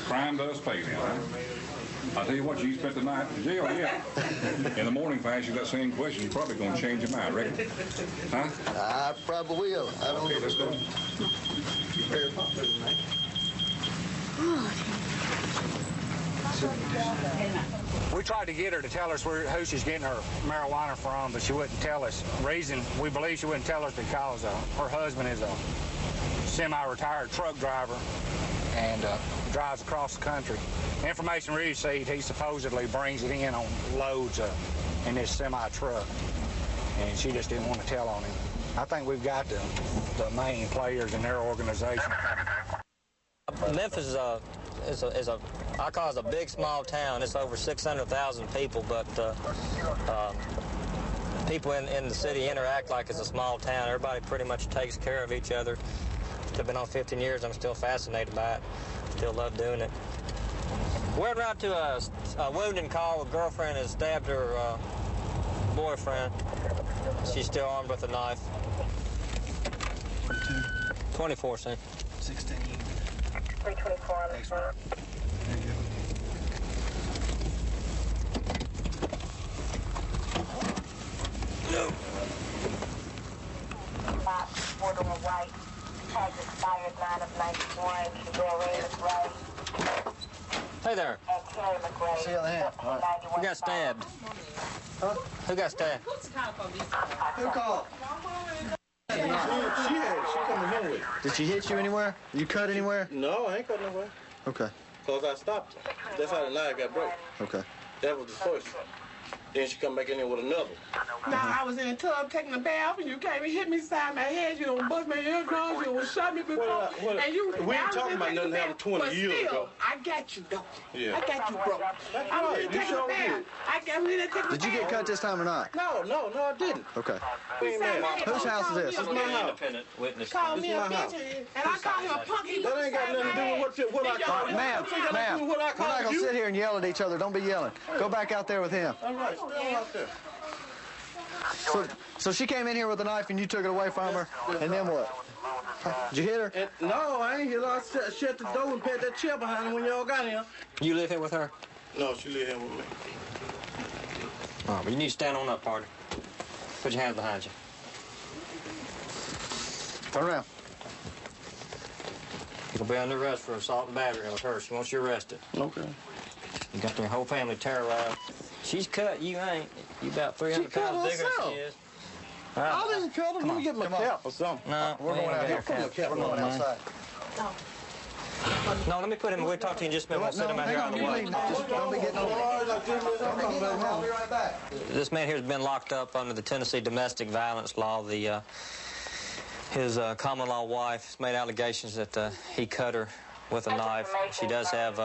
Crime does pay now, huh? I'll tell you what, you spent the night in jail, yeah. In the morning, if I ask you that same question, you're probably going to change your mind, reckon? Huh? I probably will. I don't Okay, let's go. We tried to get her to tell us who she's getting her marijuana from, but she wouldn't tell us. Reason we believe she wouldn't tell us because her husband is a semi-retired truck driver and drives across the country. The information we received, he supposedly brings it in on loads in this semi-truck, and she just didn't want to tell on him. I think we've got the main players in their organization. Memphis is a I call it a big small town. It's over 600,000 people, but people in the city interact like it's a small town. Everybody pretty much takes care of each other. I've been on 15 years. I'm still fascinated by it. Still love doing it. We're around to a wounding call. A girlfriend has stabbed her boyfriend. She's still armed with a knife. 24, son. 16. 324 on the front. No. Box, border white. Tag expired 9 of 91. Doreen right. Hey there. And Terry McRae. See you later. Who got stabbed? Huh? Who got stabbed? Who called? She coming home with. Did she hit you anywhere? You cut anywhere? No, I ain't cut nowhere. Okay. Because I stopped her. That's how the line got broke. Okay. That was the first. Then she come back in there with another. Now, I was in the tub taking a bath, and you came and hit me side my head. You don't bust my eardrums. You don't shot me before. And you, we ain't talking about nothing that happened 20 years ago. I got you, though. Yeah. I got you, bro. I was in taking a bath. I got me to take a bath. Did you get cut this time or not? No, I didn't. Okay. Whose Whose house is this? This is my house. Independent witness. Call me a bitch, and I call him a punk. That ain't got nothing to do with what I call you. Ma'am, we're not going to sit here and yell at each other. Don't be yelling. Go back out there with him. All right, stay out there. So she came in here with a knife and you took it away from her, and then what? Did you hit her? No, I ain't hit her. I shut the door and pat that chair behind her when y'all got here. You live here with her? No, she live here with me. Oh, but you need to stand on up, partner. Put your hands behind you. Turn around. You'll be under arrest for assault and battery with her. She wants you arrested. Okay. You got their whole family terrorized. She's cut, you ain't. You about 300 pounds bigger than she is. I didn't cut her. Let me get my cap or something. No, We're going out here. We're going outside. No, let me put him. We'll talk to you in just a minute. We'll sit him out here on the way. Just don't be getting over. I'll be right back. This man here has been locked up under the Tennessee domestic violence law. His common law wife has made allegations that he cut her with a knife. She does have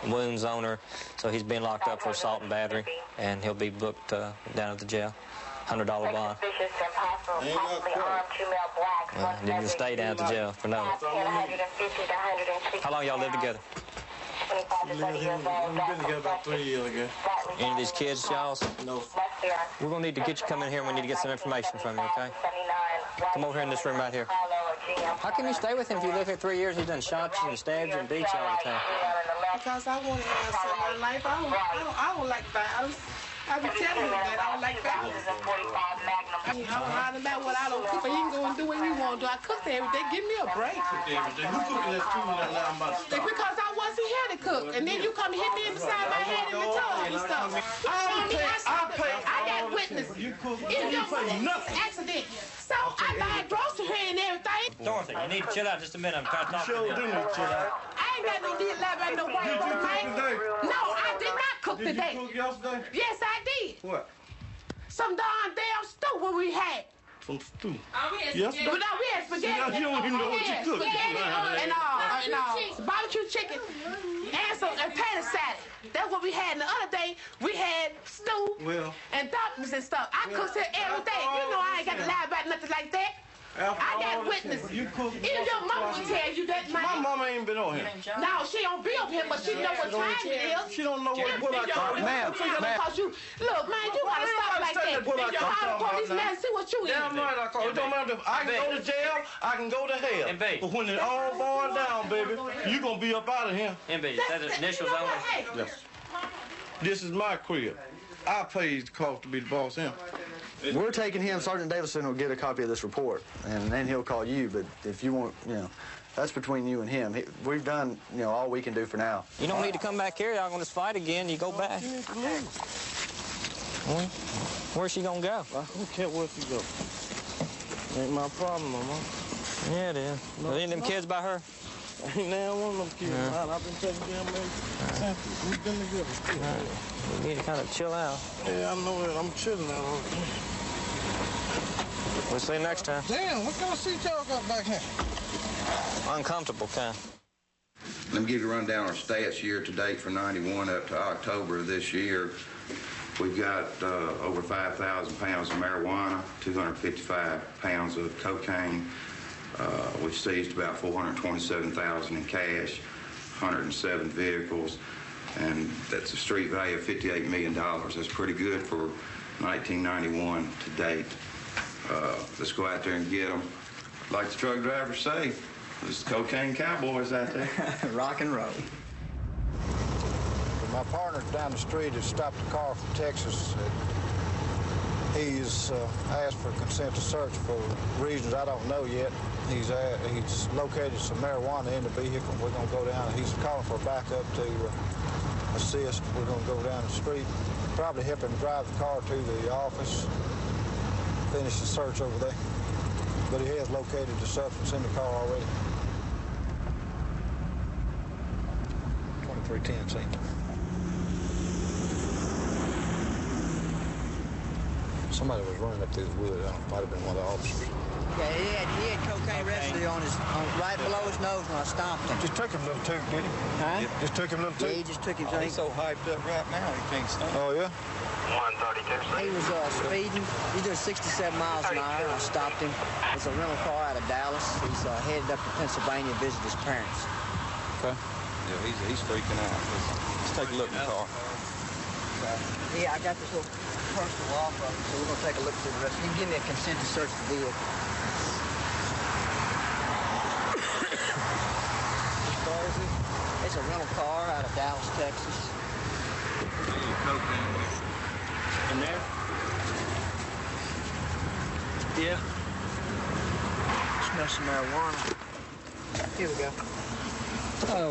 wounds on her, so he's being locked up for assault and battery, and he'll be booked down at the jail. $100 bond. Well, you can stay down at the jail for now. How long y'all live together? We've been together about 3 years ago. Any of these kids, y'all? No. We're going to need to get you come in here, and we need to get some information from you, okay? Come over here in this room right here. How can you stay with him if you live here 3 years? He's done shot you and stabbed you and beat you all the time. because I want to have some in my life. I don't like violence. I be telling him that I don't like violence. I don't about what I don't cook, but he can go and do what he want to do. I cook every day. Give me a break. Who cooking that food that I'm about to start? Because I wasn't here to cook, and then you come hit me in the side of my head in the tub and stuff. I got witnesses. If your accident. So I buy grocery here and everything. Dorothy, you need to chill out just a minute. I'm trying to talk to you. Sure do need to chill out. I ain't got no need to lie about no white folk, man. No, I did not cook today. Did you cook yesterday? Yes, I did. What? Some darn damn stew what we had. Some stew. Yes, but no, we had spaghetti. You don't even know what you cooked. Spaghetti and barbecue chicken and potato salad. That's what we had. And the other day, we had stew and dumplings and stuff. I cook it every day. You know I ain't got to lie about nothing like that. I got witnesses. Even your mama will tell you that, man. My mama ain't been on here. No, she don't be up here, but she know what time it is. She don't know what I call it. Ma'am, look, man, you gotta stop like that. You call the police, man, see what you eat. Damn right I call it. It don't matter if I can go to jail, I can go to hell. But when it all boils down, baby, you gonna be up out of here. MB, is that initials only? Yes. This is my crib. I paid the cost to be the boss here. We're taking him. Sergeant Davison will get a copy of this report, and then he'll call you. But if you want, that's between you and him. We've done, all we can do for now. You don't need to come back here. Y'all gonna fight again. You go back. Where's she gonna go? I don't care where she go. Ain't my problem, Mama. Yeah, it is. Are any of them kids by her? Ain't now one of them kids. Yeah. I've been taking care of them. We've been together. You need to kind of chill out. Yeah, I know that. I'm chilling out. We'll see you next time. Damn, what kind of seat y'all got back here? Uncomfortable kind. Let me give you a rundown of our stats year to date from 91 up to October of this year. We've got over 5,000 pounds of marijuana, 255 pounds of cocaine. We've seized about $427,000 in cash, 107 vehicles, and that's a street value of $58 million. That's pretty good for 1991 to date. Let's go out there and get them. Like the truck drivers say, there's cocaine cowboys out there. Rock and roll. My partner down the street has stopped a car from Texas. He's asked for consent to search for reasons I don't know yet. He's located some marijuana in the vehicle. We're going to go down. He's calling for backup to assist. We're going to go down the street, probably help him drive the car to the office, finish the search over there. But he has located the substance in the car already. 2310, see? Somebody was running up through the woods. It might have been one of the officers. Yeah, he had cocaine residue on right below his nose when I stomped him. Just took him a little too, did he? Huh? Yeah. Just took him a little too? Yeah, he just took him. He's so hyped up right now, he can't stop. Oh, yeah? 132. He was speeding. He's doing 67 miles an hour, and I stopped him. It's a rental car out of Dallas. He's headed up to Pennsylvania to visit his parents. Okay. Yeah, he's freaking out. Let's take a look in the car. Yeah, I got this little personal off of him, so we're going to take a look through the rest. You can give me a consent to search the vehicle. Which car is it? It's a rental car out of Dallas, Texas. Cocaine in there? Yeah. Smell some marijuana. Here we go.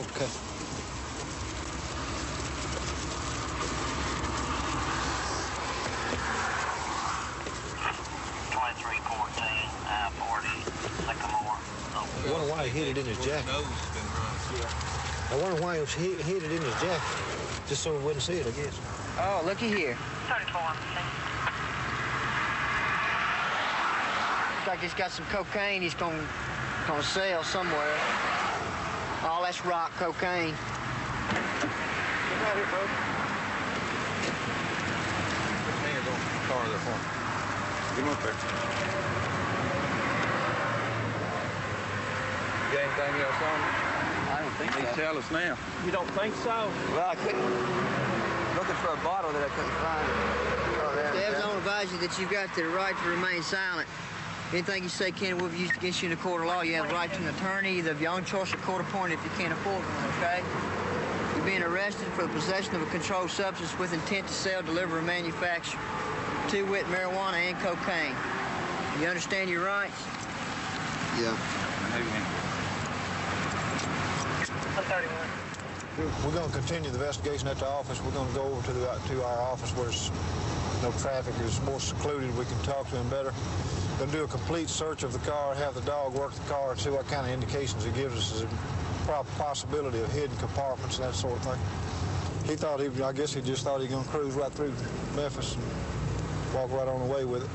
Okay. I wonder why he hid it in his jacket. I wonder why he hid it in his jacket. Just so we wouldn't see it, I guess. Oh, looky here. 34. Looks like he's got some cocaine he's gonna sell somewhere. Oh, that's rock cocaine. Come out here, bro. Put your hands on the car there for me. Get him up there. You got anything else on? I don't think so. Tell us now. You don't think so? Well, I couldn't. Looking for a bottle that I couldn't find. Devs, I want to advise you that you've got the right to remain silent. Anything you say can be used against you in a court of law. You have the right to an attorney, either of your own choice or court appointed if you can't afford one, okay? You're being arrested for the possession of a controlled substance with intent to sell, deliver, or manufacture, to wit, marijuana and cocaine. You understand your rights? Yeah. We're going to continue the investigation at the office. We're going to go over to our office where there's no traffic, it's more secluded. We can talk to him better. Going to do a complete search of the car, have the dog work the car, and see what kind of indications it gives us as a possibility of hidden compartments and that sort of thing. He thought I guess he just thought he was going to cruise right through Memphis and walk right on the way with it.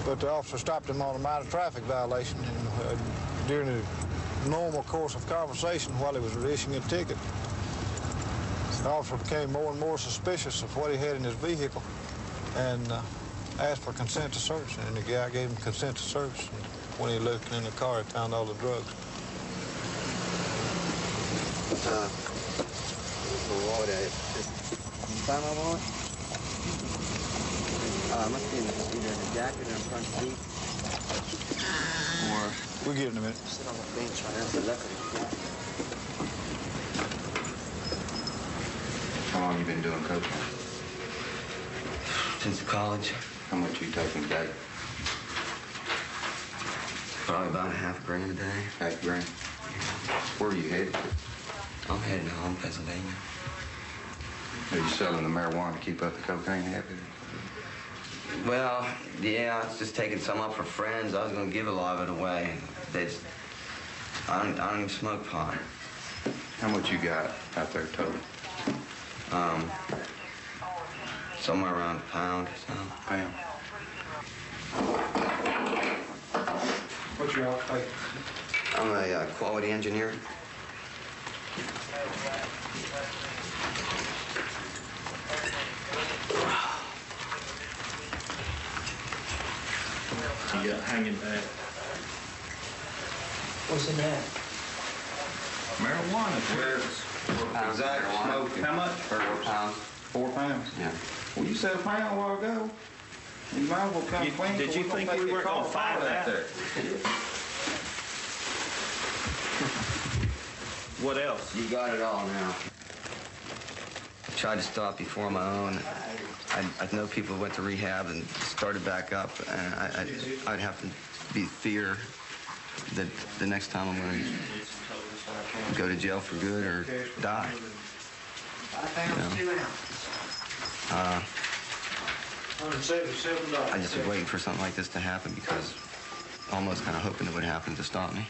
But the officer stopped him on a minor traffic violation, and during the normal course of conversation while he was issuing a ticket, the officer became more and more suspicious of what he had in his vehicle and asked for consent to search. And the guy gave him consent to search. And when he looked in the car, he found all the drugs. Find my wallet? Must be either in the jacket or in front seat. Or we'll get it in a minute. Sit on the bench right now. The left of the jacket. How long you been doing cocaine? Since college. How much you taking a day? Probably about $half a grand a day. $half a grand. Where are you headed? I'm heading home, Pennsylvania. Are you selling the marijuana to keep up the cocaine habit? Well, yeah, I was just taking some up for friends. I was going to give a lot of it away. I don't even smoke pot. How much you got out there total? Somewhere around a pound or so. Pound. What's your occupation? I'm a quality engineer. You got hanging back. What's in that? Marijuana. Exact smoking. How much? 4 pounds. 4 pounds? Yeah. Well, you said a pound a while ago. You might as well come clean. Did you think we were going to find that? There. What else? You got it all now. I tried to stop before on my own. I know people who went to rehab and started back up, and I'd have to be fear that the next time I'm going to go to jail for good or die. You know? I just was waiting for something like this to happen because almost kind of hoping it would happen to stop me.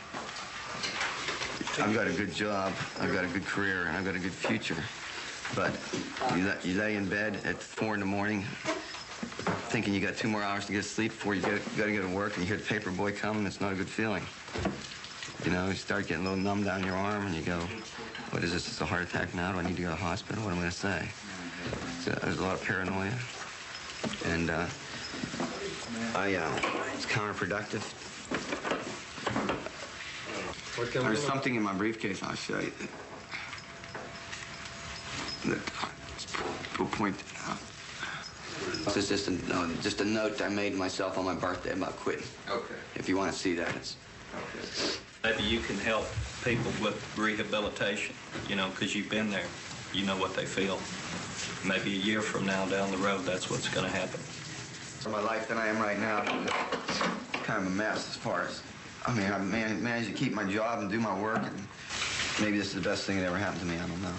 I've got a good job, I've got a good career, and I've got a good future. But you lay in bed at 4 in the morning thinking you got 2 more hours to get to sleep before you got to go to work, and you hear the paper boy coming. It's not a good feeling. You know, you start getting a little numb down your arm, and you go, what is this? It's a heart attack now? Do I need to go to the hospital? What am I going to say? So there's a lot of paranoia. And it's counterproductive. There's something in my briefcase I'll show you that will point out. This is just a note I made myself on my birthday about quitting. Okay. If you want to see that, it's... Okay. Maybe you can help people with rehabilitation, you know, because you've been there. You know what they feel. Maybe a year from now down the road, that's what's going to happen. For my life that I am right now, kind of a mess as far as... I mean, I managed to keep my job and do my work, and maybe this is the best thing that ever happened to me. I don't know.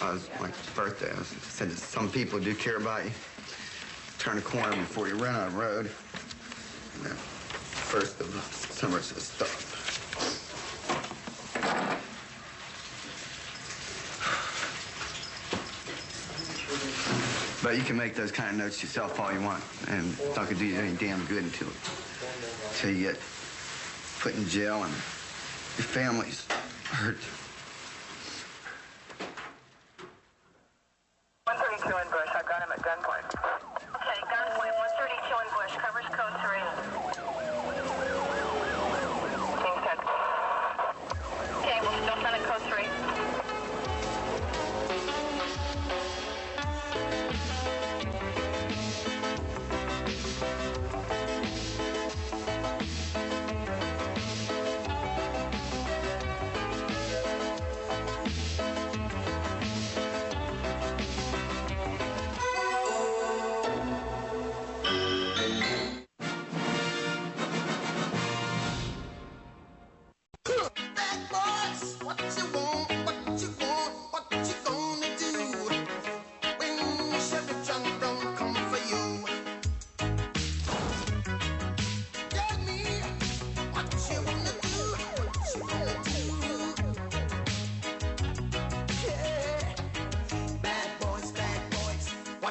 It was my birthday. I said that some people do care about you. Turn a corner before you run on the road. And then first of the summer says stop. But you can make those kind of notes yourself all you want, and it's not gonna do you any damn good until you get put in jail and your family's hurt. 132 in Bush. I've got him at gunpoint. Okay, gunpoint. 132 in Bush. Covers code 3. King 10. Okay, we'll still send it code 3.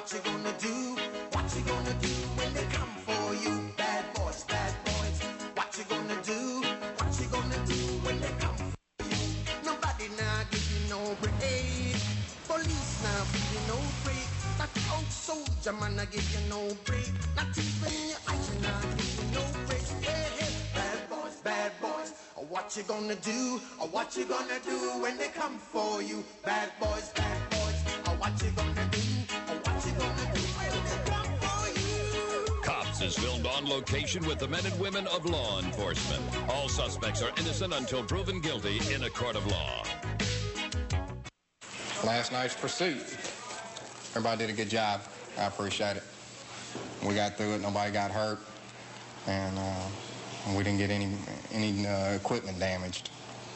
what you gonna do? What you gonna do when they come for you? Bad boys, what you gonna do? What you gonna do when they come for you? Nobody now give you no break. Police now give you no break. That old soldier man now give you no break. Not even your eyes now give you no break. Hey, hey, bad boys, what you gonna do? What you gonna do when they come for you? Bad boys, what you gonna do? What you gonna do when they come for you? Cops is filmed on location with the men and women of law enforcement. All suspects are innocent until proven guilty in a court of law. Last night's pursuit. Everybody did a good job. I appreciate it. We got through it. Nobody got hurt. And we didn't get any equipment damaged.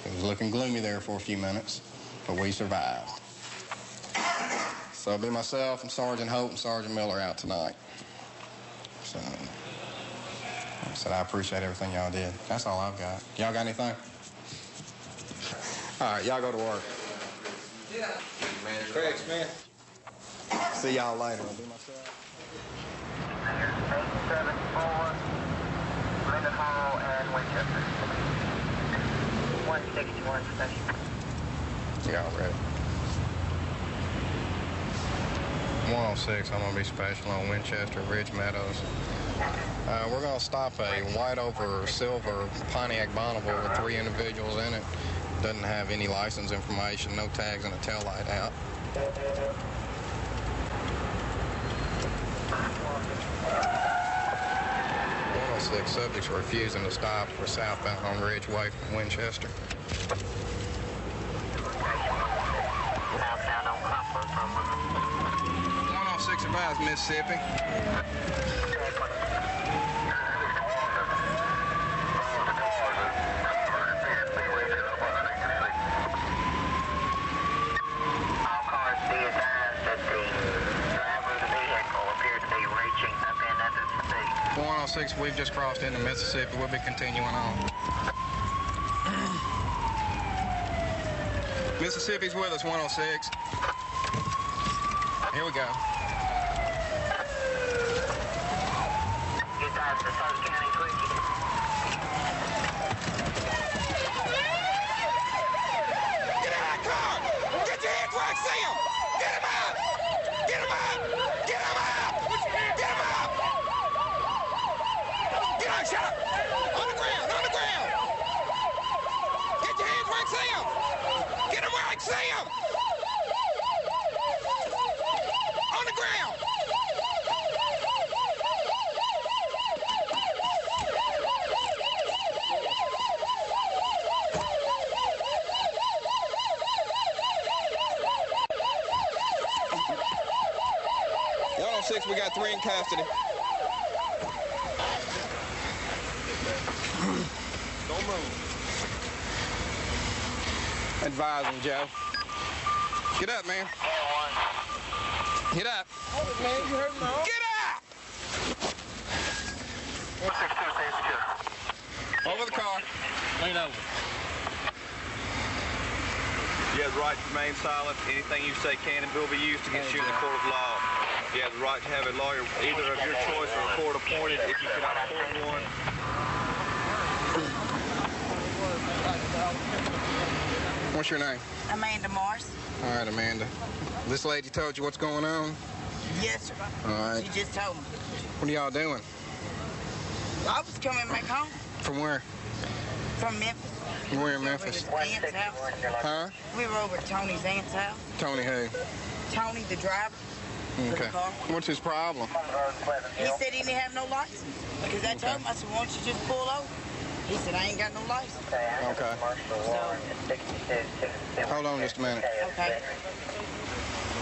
It was looking gloomy there for a few minutes, but we survived. So it'll be myself and Sergeant Hope and Sergeant Miller out tonight. So I said I appreciate everything y'all did. That's all I've got. Y'all got anything? All right, y'all go to work. Yeah. Craig Smith. See y'all later. I'll be myself. 874, Linden Hall and Winchester. 161 special. Yeah, ready. 106, I'm going to be special on Winchester, Ridge Meadows. We're going to stop a white over silver Pontiac Bonneville with 3 individuals in it. Doesn't have any license information, no tags, and a tail light out. 106 subjects are refusing to stop for southbound on Ridgeway from Winchester. Southbound on Copper from 106 advised Mississippi. All cars be advised that the driver of the vehicle appeared to be reaching up in under the seat. 106, we've just crossed into Mississippi. We'll be continuing on. Mississippi's with us, 106. Here we go. Get out to South County quick. Get out of that car! Get your hands where I see them! Get him out! Get him out! Get him out! Get him out! Get on, shut up! On the ground! On the ground! Get your hands where I see them! Get them where I see them! On the ground! We got 3 in custody. Don't move. Advise him, Joe. Get up, man. Get up. Man, you hurt me. Get up! 162, stay secure. Over the car. Lean over. You have the right to remain silent. Anything you say can and will be used against you in the court of law. You have the right to have a lawyer, either of your choice or a court appointed. If you cannot afford one, What's your name? Amanda Morris. All right, Amanda. This lady told you what's going on? Yes, sir. All right. She just told me. What are y'all doing? I was coming back home From where? from Memphis. We're in Memphis. Aunt's house. Huh? We were over at Tony's aunt's house. Tony who? Tony, the driver. Okay. What's his problem? He said he didn't have no license. Because I told him, I said, why don't you just pull over? He said, I ain't got no license. Okay. Hold on just a minute. Okay.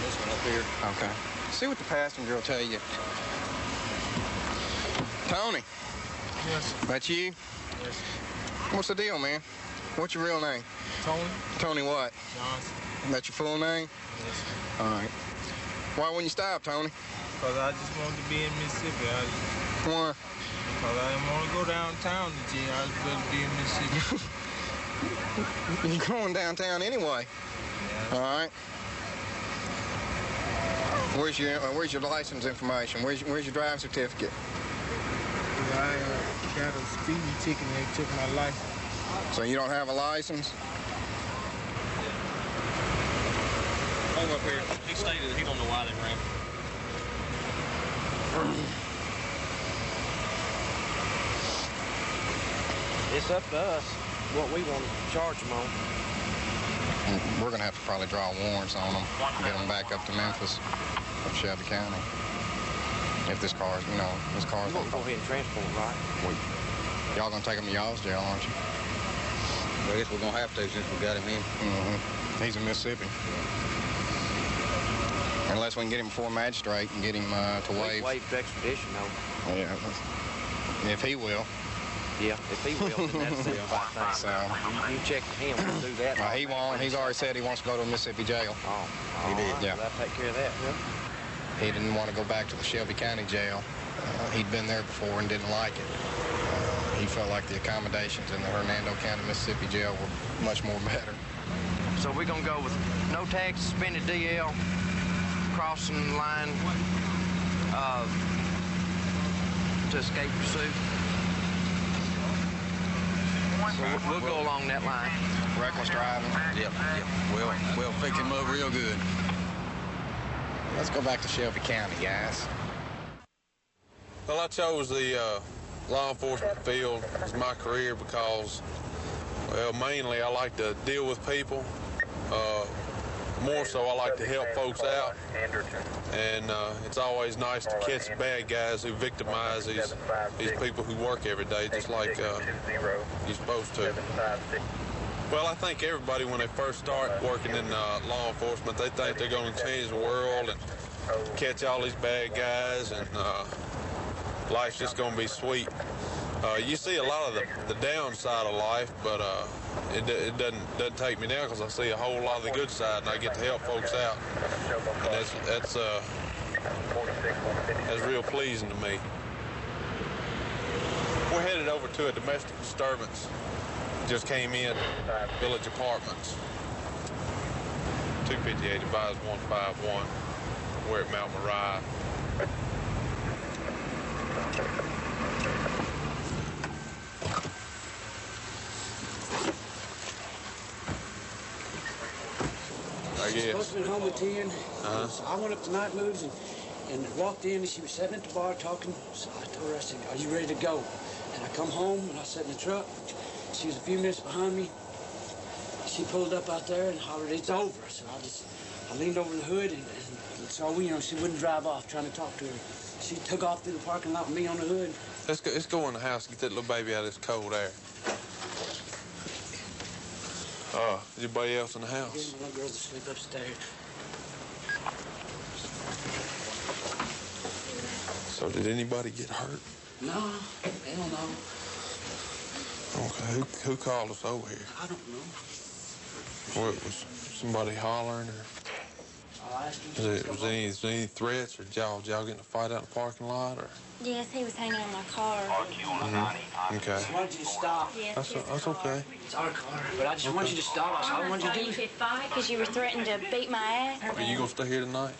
This one up here. Okay. See what the passenger will tell you. Tony. Yes. That's you? Yes. What's the deal, man? What's your real name? Tony. Tony what? Johnson. That's your full name? Yes. All right. Why wouldn't you stop, Tony? Because I just wanted to be in Mississippi. Why? Because I didn't want to go downtown to jail. I was going to be in Mississippi. You're going downtown anyway. Yeah. All right. Where's your license information? Where's your driving certificate? I got a speeding ticket and they took my license. So you don't have a license? Hold up here. He stated he don't know why they ran. It's up to us what we want to charge them on. We're going to have to probably draw warrants on them, get them back up to Memphis from Shelby County. If this car's, this car's going to go ahead and transport, right? Y'all going to take him to y'all's jail, aren't you? Well, I guess we're going to have to since we got him in. Mm-hmm. He's in Mississippi. Unless we can get him before a magistrate and get him to waive. Waive extradition, though. Yeah, if he will. Yeah, if he will, then that's the right thing. So, you check with him to do that. He won't. He's already said he wants to go to a Mississippi jail. Oh, he did. Right. Yeah. Well, I'll take care of that. Yeah. He didn't want to go back to the Shelby County jail. He'd been there before and didn't like it. He felt like the accommodations in the Hernando County, Mississippi jail were much more better. So we're going to go with no tag, suspended DL, crossing the line to escape pursuit. So we'll go along that line. Reckless driving. Yep. We'll fix him up real good. Let's go back to Shelby County, guys. Well, I chose the law enforcement field as my career because, well, mainly I like to deal with people. More so, I like to help folks out. And it's always nice to catch bad guys who victimize these people who work every day, just like you're supposed to. Well, I think everybody, when they first start working in law enforcement, they think they're going to change the world and catch all these bad guys, and life's just going to be sweet. You see a lot of the downside of life, but it doesn't take me down because I see a whole lot of the good side, and I get to help folks out. And that's real pleasing to me. We're headed over to a domestic disturbance. Just came in, Village Apartments. 258 advised 151. We're at Mount Moriah. I guess. Supposed to be home at 10. So I went up to night moves and walked in, and she was sitting at the bar talking. So I told her, I said, "Are you ready to go?" And I come home, and I sat in the truck. She was a few minutes behind me. She pulled up out there and hollered, "It's over." So I leaned over the hood, and so she wouldn't drive off, trying to talk to her. She took off through the parking lot with me on the hood. Let's go in the house and get that little baby out of this cold air. Is anybody else in the house? Yeah, my little girl's asleep upstairs. So did anybody get hurt? No, hell no. Okay, who called us over here? I don't know. What, was somebody hollering, or was there any threats, or did y'all get in a fight out in the parking lot, or? Yes, he was hanging on my car. Mm-hmm. Okay. I just wanted you to stop. Yes, that's okay. It's our car, but I just want you to stop. That's all I want you to do. You could fight because you were threatening to beat my ass. Are you gonna stay here tonight?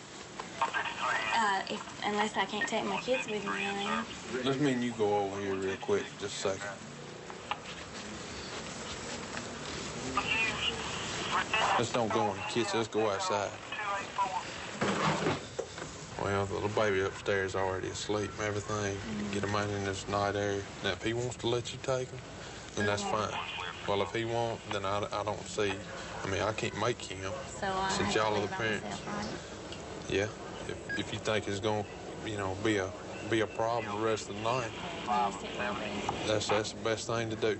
Unless I can't take my kids with me. Let's mean you go over here real quick, just a second. Let's don't go in the kitchen. Let's go outside. Well, the little baby upstairs already asleep and everything. Get him out in this night air. Now, if he wants to let you take him, then that's fine. Well, if he won't, then I don't see. I mean, I can't make him. So since y'all are the parents. Yeah. If you think it's going to, be a problem the rest of the night, that's the best thing to do.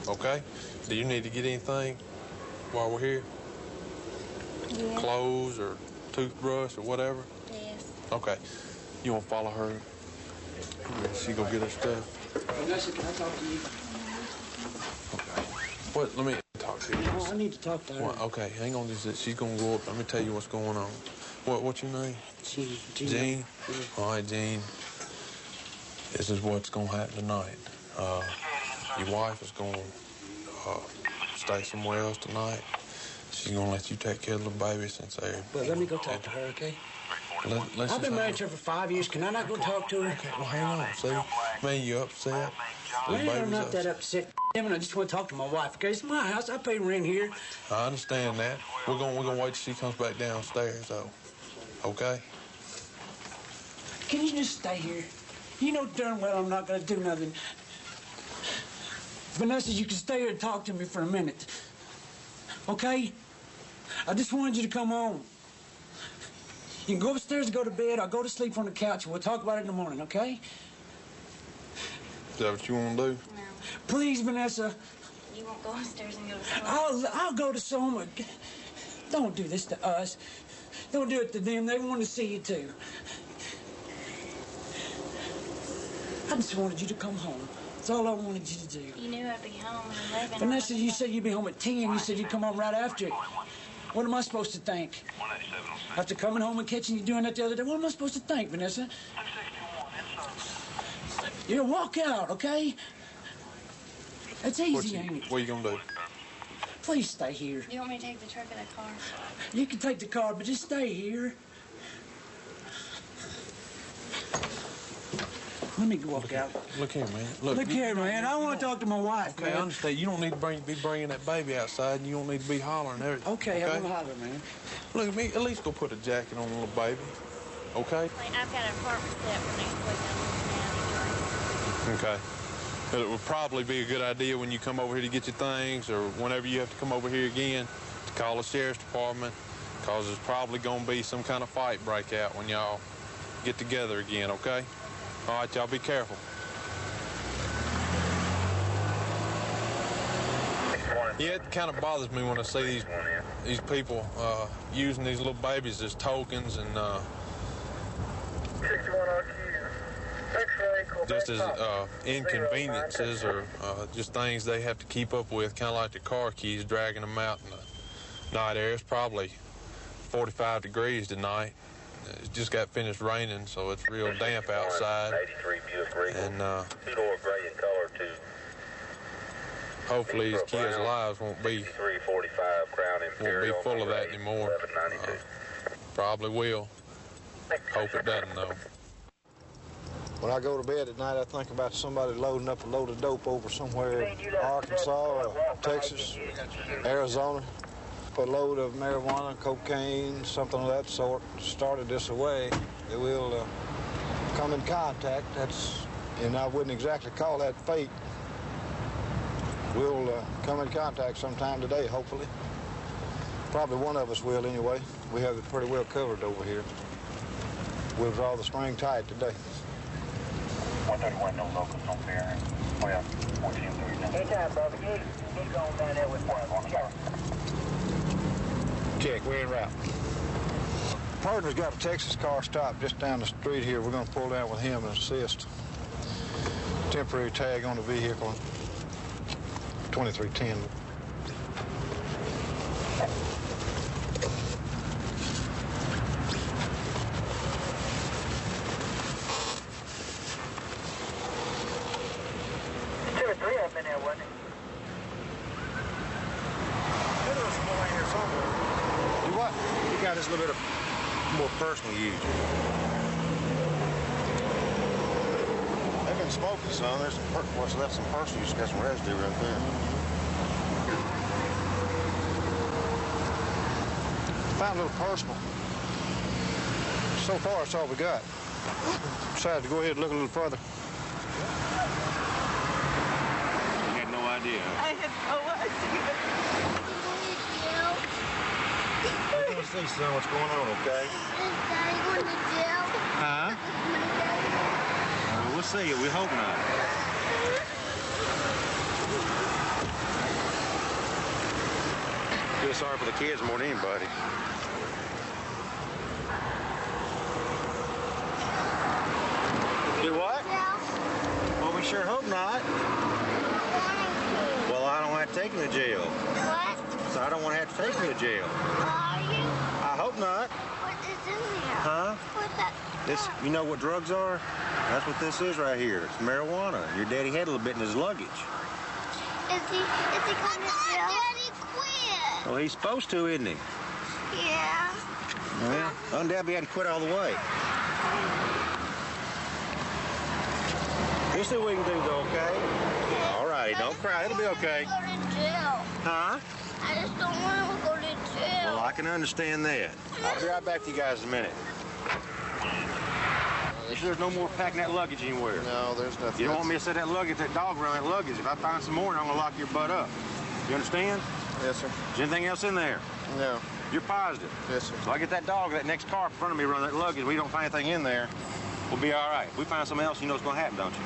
Okay? Do you need to get anything while we're here? Yeah. Clothes or toothbrush or whatever? Yes. Okay. You want to follow her? She go get her stuff? Vanessa, can I talk to you? What? Let me talk to you. No, I need to talk to her. What? Okay, hang on just a second. She's going to go up. Let me tell you what's going on. What's your name? Jean. Jean? Yeah. All right, Jean. This is what's going to happen tonight. Your wife is going to stay somewhere else tonight. She's going to let you take care of the little baby since they're... But let me go talk to her, okay? I've been married to her for 5 years. Can I not go talk to her? Okay, well, hang on. See, man, you upset. Man, I'm not that upset. I just want to talk to my wife. Okay, it's my house. I pay rent here. I understand that. We're gonna wait till she comes back downstairs, though. Okay? Can you just stay here? You know darn well I'm not going to do nothing. Vanessa, you can stay here and talk to me for a minute. Okay? I just wanted you to come home. You can go upstairs and go to bed. I'll go to sleep on the couch, and we'll talk about it in the morning, okay? Is that what you want to do? No. Please, Vanessa. You won't go upstairs and go to sleep. I'll go to Soma. Don't do this to us. Don't do it to them. They want to see you, too. I just wanted you to come home. That's all I wanted you to do. You knew I'd be home at 11. Vanessa, you said you'd be home at 10. You said you'd come home right after. What am I supposed to think? After coming home and catching you doing that the other day, what am I supposed to think, Vanessa? You walk out, okay? That's easy, ain't it? What are you gonna do? Please stay here. Do you want me to take the truck or the car? You can take the car, but just stay here. Let me walk out. Look here, man. Look here, man. I want to talk to my wife, Okay, man. I understand. You don't need to be bringing that baby outside, and you don't need to be hollering and everything. Okay, I'm gonna holler, man. Look at me. At least go put a jacket on the little baby. Okay? I've got an apartment set for next week. Okay. But it would probably be a good idea when you come over here to get your things, or whenever you have to come over here again, to call the sheriff's department, because there's probably going to be some kind of fight break out when y'all get together again, okay? All right, y'all be careful. Yeah, it kind of bothers me when I see these people using these little babies as tokens and just as inconveniences or just things they have to keep up with, kind of like the car keys, dragging them out in the night air. It's probably 45 degrees tonight. It just got finished raining, so it's real damp outside. And hopefully these kids' lives won't be full of that anymore. Probably will. Hope it doesn't, though. When I go to bed at night, I think about somebody loading up a load of dope over somewhere in Arkansas or Texas, Arizona. A load of marijuana, cocaine, something of that sort, started this away. They will come in contact. And I wouldn't exactly call that fate. We'll come in contact sometime today, hopefully. Probably one of us will anyway. We have it pretty well covered over here. We'll draw the string tight today. 131, no locals on bearing. 1439. Anytime, brother. He's going down there with one. Check, we're en route. Partner's got a Texas car stopped just down the street here. We're going to pull down with him and assist. Temporary tag on the vehicle, 2310. Two or three of them in there, wasn't it? There was more in here somewhere. Do what? He got this little bit of more personal use. They've been smoking some. There's what's left some personal use. Got some residue right there. Found a little personal. So far, that's all we got. Decided to go ahead and look a little further. You had no idea. I had no idea. We're going to see, son, what's going on, okay? Is Daddy going to jail? Huh? Well, we'll see. We hope not. Feel sorry for the kids more than anybody. Do what? Well, we sure hope not. Well, I don't want to take him to jail. What? So I don't want to have to take him to jail. Are you? I hope not. What is in there? Huh? What's that? This, you know what drugs are? That's what this is right here. It's marijuana. Your daddy had a little bit in his luggage. Is he going to jail? Daddy quit. Well, he's supposed to, isn't he? Yeah. Well, Undebbie hadn't quit all the way. We'll see what we can do, though, okay? All right, don't cry. It'll be okay. Go to jail. Huh? I just don't want to go to jail. Well, I can understand that. I'll be right back to you guys in a minute. There's no more packing that luggage anywhere. No, there's nothing. You don't want me to set that luggage, that dog around that luggage. If I find some more, I'm going to lock your butt up. You understand? Yes, sir. Is there anything else in there? No. You're positive? Yes, sir. So I get that dog, that next car in front of me, run that luggage. We don't find anything in there, we'll be all right. If we find something else, you know what's going to happen, don't you?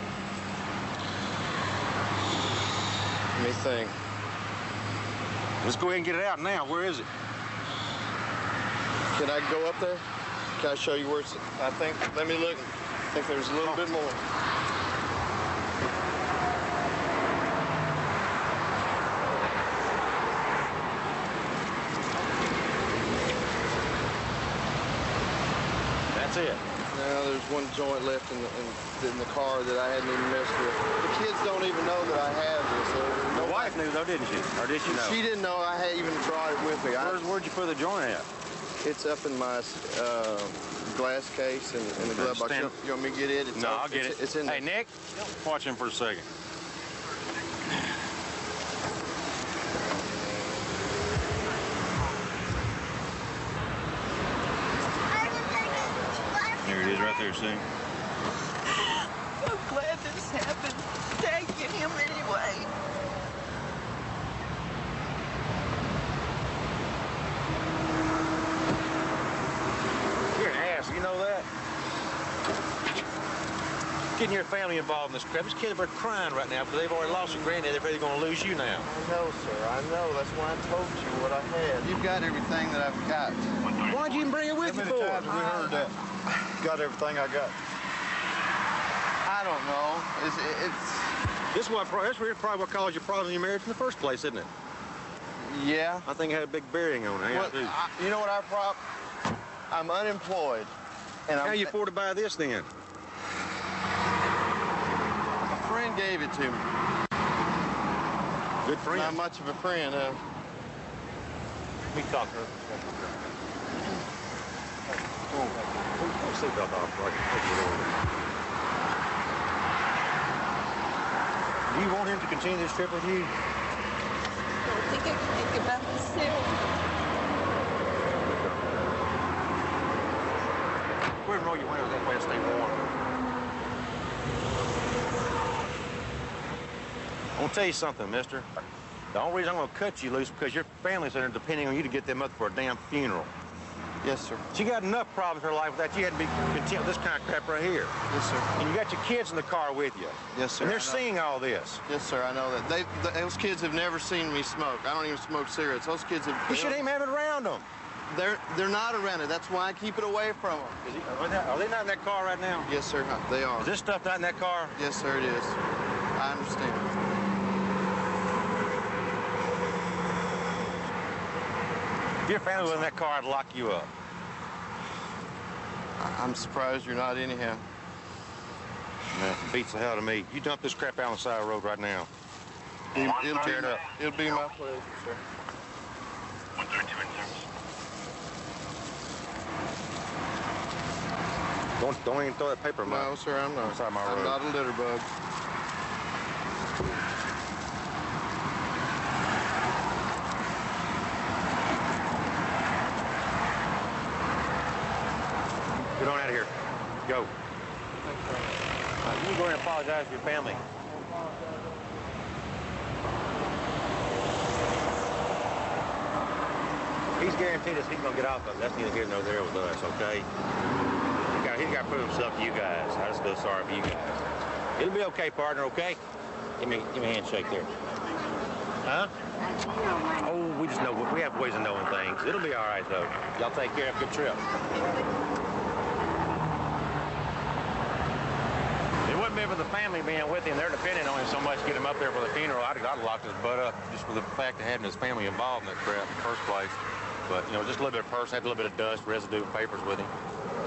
Let me think. Let's go ahead and get it out now. Where is it? Can I go up there? Can I show you where it's... I think... Let me look. I think there's a little bit more. That's it. Now there's one joint left in the car that I hadn't even messed with. The kids don't even know that I have this. Your wife knew, though, didn't she? Or did she know? She didn't know I had even brought it with me. Where'd you put the joint at? It's up in my glass case in the glove box. You want me to get it? No, I'll get it. It's in Hey, Nick, watch him for a second. Here it is right there, see? I'm glad this happened. Dad, get him anyway. You're an ass, you know that? Getting your family involved in this crap. These kids are crying right now because they've already lost your granddad. They're afraid they're going to lose you now. I know, sir. I know. That's why I told you what I had. You've got everything that I've got. Why'd you even bring it with you for? How many times have we heard that? Got everything I got. I don't know. That's probably what caused your problem in your marriage in the first place, isn't it? Yeah. I think it had a big bearing on it. Well, you know what our problem? I'm unemployed. And How you afford to buy this then? A friend gave it to me. Good friend. Not much of a friend, huh? Let me talk to her. Let's see about that. Do you want him to continue this trip with you? I don't think I can make it back myself. Wherever know you went, that way to stay warm. I'm gonna tell you something, mister. The only reason I'm gonna cut you loose is because your family's there depending on you to get them up for a damn funeral. Yes, sir. She got enough problems in her life that you had to be content with this kind of crap right here. Yes, sir. And you got your kids in the car with you. Yes, sir. And they're seeing all this. Yes, sir. I know that. Those kids have never seen me smoke. I don't even smoke cigarettes. Those kids have... You shouldn't even have it around them. They're not around it. That's why I keep it away from them. Are they not in that car right now? Yes, sir. They are. Is this stuff not in that car? Yes, sir, it is. I understand. If your family was in that car, I'd lock you up. I'm surprised you're not anyhow. Man, it beats the hell out of me. You dump this crap out on the side of the road right now. It'll be my pleasure, sir. 132 in service. Don't even throw that paper in my... No, sir, I'm not. Inside my road. I'm not a litter bug. Get on out of here. Go. You can go in and apologize to your family. He's guaranteed us he's going to get off of it. That's neither here nor there with us, okay? He's got to prove himself to you guys. I just feel sorry for you guys. It'll be okay, partner, okay? Give me a handshake there. Huh? Oh, we just know. We have ways of knowing things. It'll be all right, though. Y'all take care. Have a good trip. It wouldn't be for the family being with him. They're depending on him so much to get him up there for the funeral. I'd have locked his butt up just for the fact of having his family involved in that crap in the first place. But, you know, just a little bit of person, had a little bit of dust, residue, and papers with him.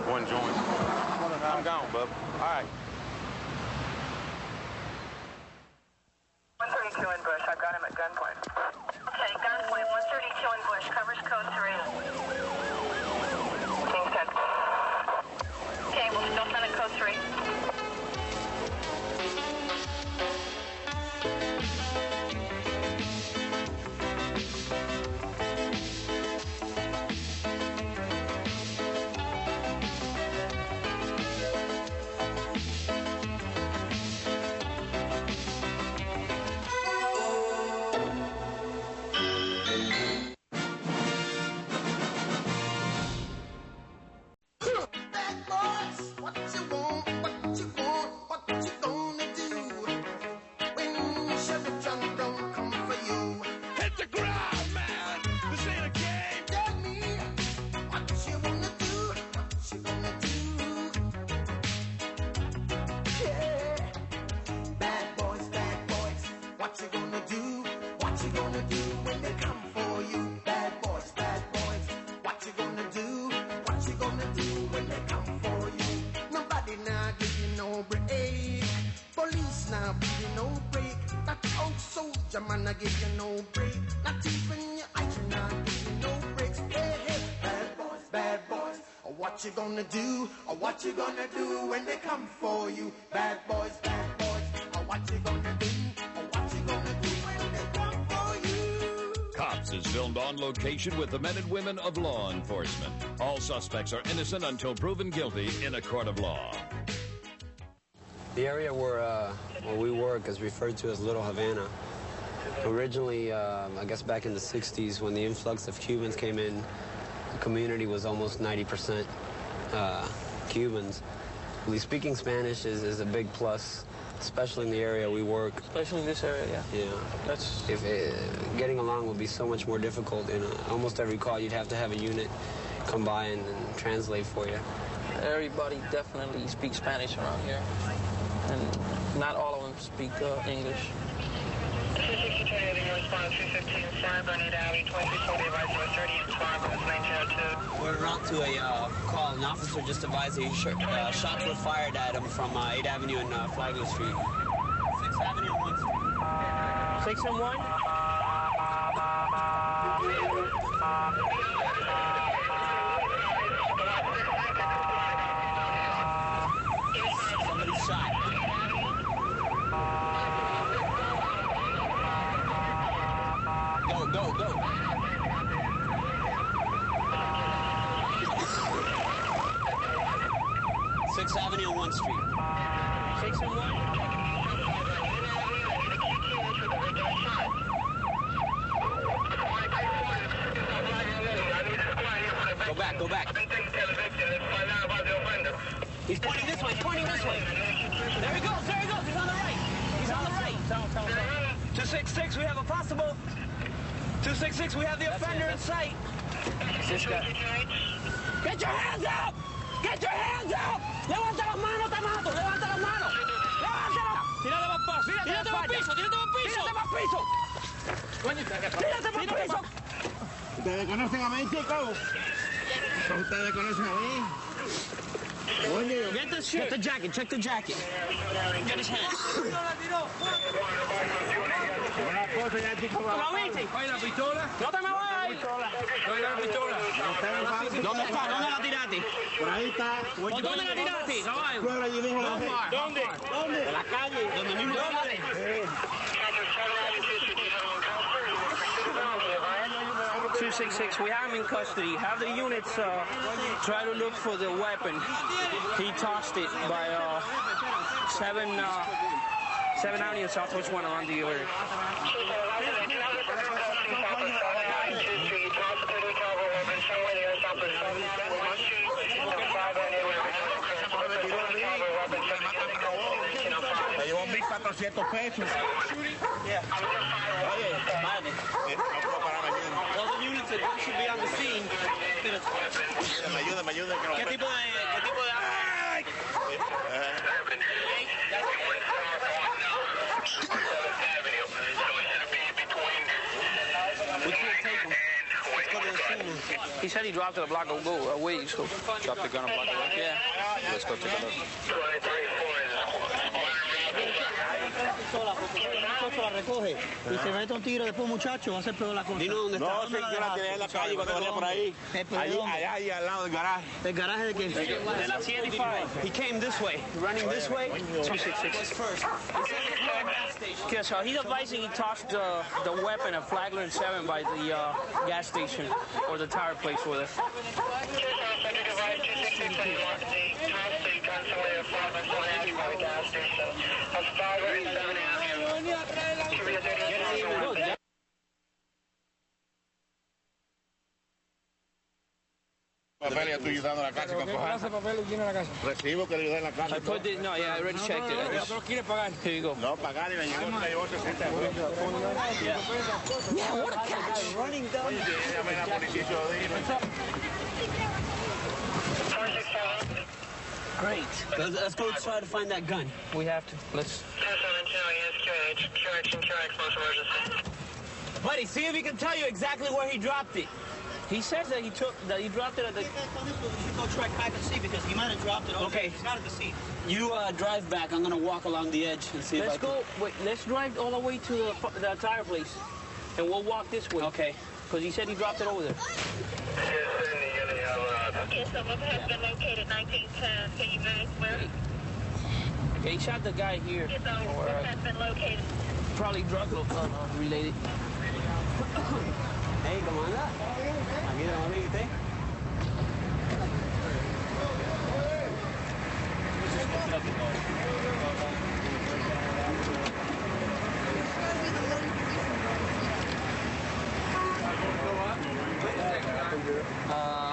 One joint. I'm gone, bub. All right. 132 in Bush. I've got him at gunpoint. Okay, gunpoint 132 in Bush. Covers code 3. you gonna do when they come for you? Bad boys, what you gonna do? What you gonna do when they come for you? Nobody now give you no break. Police now give you no break. That old soldier man I give you no break. Not even your eyes now give you no breaks. Hey, hey, bad boys, what you gonna do? Or what you gonna do when they come for you? Bad boys, or what you gonna do? Or what you gonna do when they come for you? Cops is filmed on location with the men and women of law enforcement. All suspects are innocent until proven guilty in a court of law. The area where we work is referred to as Little Havana. Originally, I guess back in the 60s, when the influx of Cubans came in, the community was almost 90% Cubans. Speaking Spanish is a big plus, especially in the area we work. Especially in this area, yeah. Yeah. That's... Getting along would be so much more difficult. In almost every call, you'd have to have a unit come by and translate for you. Everybody definitely speaks Spanish around here. And not all of them speak English. 262 having your response 315 Cyber, need Abbey 2340 advising with 30 and Cyber is 1902. We're en route to a call. An officer just advised that shots were fired at him from 8th Avenue and Flagler Street. 6th Avenue and 1st Street. 6 and 1? Somebody shot. Go. 6th Avenue and 1st Street. 6 and 1? Go back. He's pointing this way. There he goes. He's on the right. 266, we have a possible. 266, we have the offender in sight. This guy. Get your hands up! Levanta las manos, te mato. Levanta las manos. Levántalo. Tírate para el piso. Tírate para el piso. ¿Ustedes conocen a mí, chicos? ¿Ustedes conocen a mí? Get this shit. Check the jacket. Get his hands. Una cosa ya, chicos. ¿Hay la pistola? No te me vayas. ¿No hay la pistola? ¿Dónde la tiraste? Por ahí está. ¿Por dónde la tiraste, caballo? ¿Dónde? De la calle. ¿Dónde mismo la tiraste? 266, we have him in custody. Have the units try to look for the weapon. He tossed it by 7 Avenue Southwest 1 around the area. Me llevó 1,400 pesos. Yeah. Oye, no puedo parar mañana. All the units that should be on the scene. Me ayuda. ¿Qué tipo de... ¡Ay! We can't take him. Let's go to the scene. He said he dropped it a block away, so... Dropped the gun a block away? Yeah. Let's go take a look. La recoge y se mete un tiro después, muchacho, va a ser peor la cosa. Dino, ¿dónde está? No, sí, yo la tiré en la calle cuando venía por ahí. Allá al lado del garaje. ¿El garaje de qué? De la 105. He came this way, running this way. 266. First. Yeah, so he's advising he tossed the weapon at Flagler and 7 by the gas station or the tire place with it. Papel, ya estoy ayudando a la casa para coger. papel tiene la casa? Recibo que le ayudé en la casa. I put it, no, yeah, I already checked it. I just, ¿No quiere pagar? here you go. No, pagar y me llevó 60 Yeah, what a catch. Running down. Llamé a la policía y yo dije. Great. Let's go try to find that gun. We have to. Let's... 272, yes, QH, QH, and QX, most emergency. Buddy, see if he can tell you exactly where he dropped it. He says that he dropped it at the... You should go track back and see because he might have dropped it over there. He's not at the scene. You drive back. I'm going to walk along the edge and see Let's go. Wait, let's drive all the way to the tire place, and we'll walk this way. Okay. Because he said he dropped it over there. Okay, someone has been located 1910. Can you guys where? Okay, he shot the guy here. Or, has been located. Probably drug related. Hey, come on up. Aquí lo vamos a ir,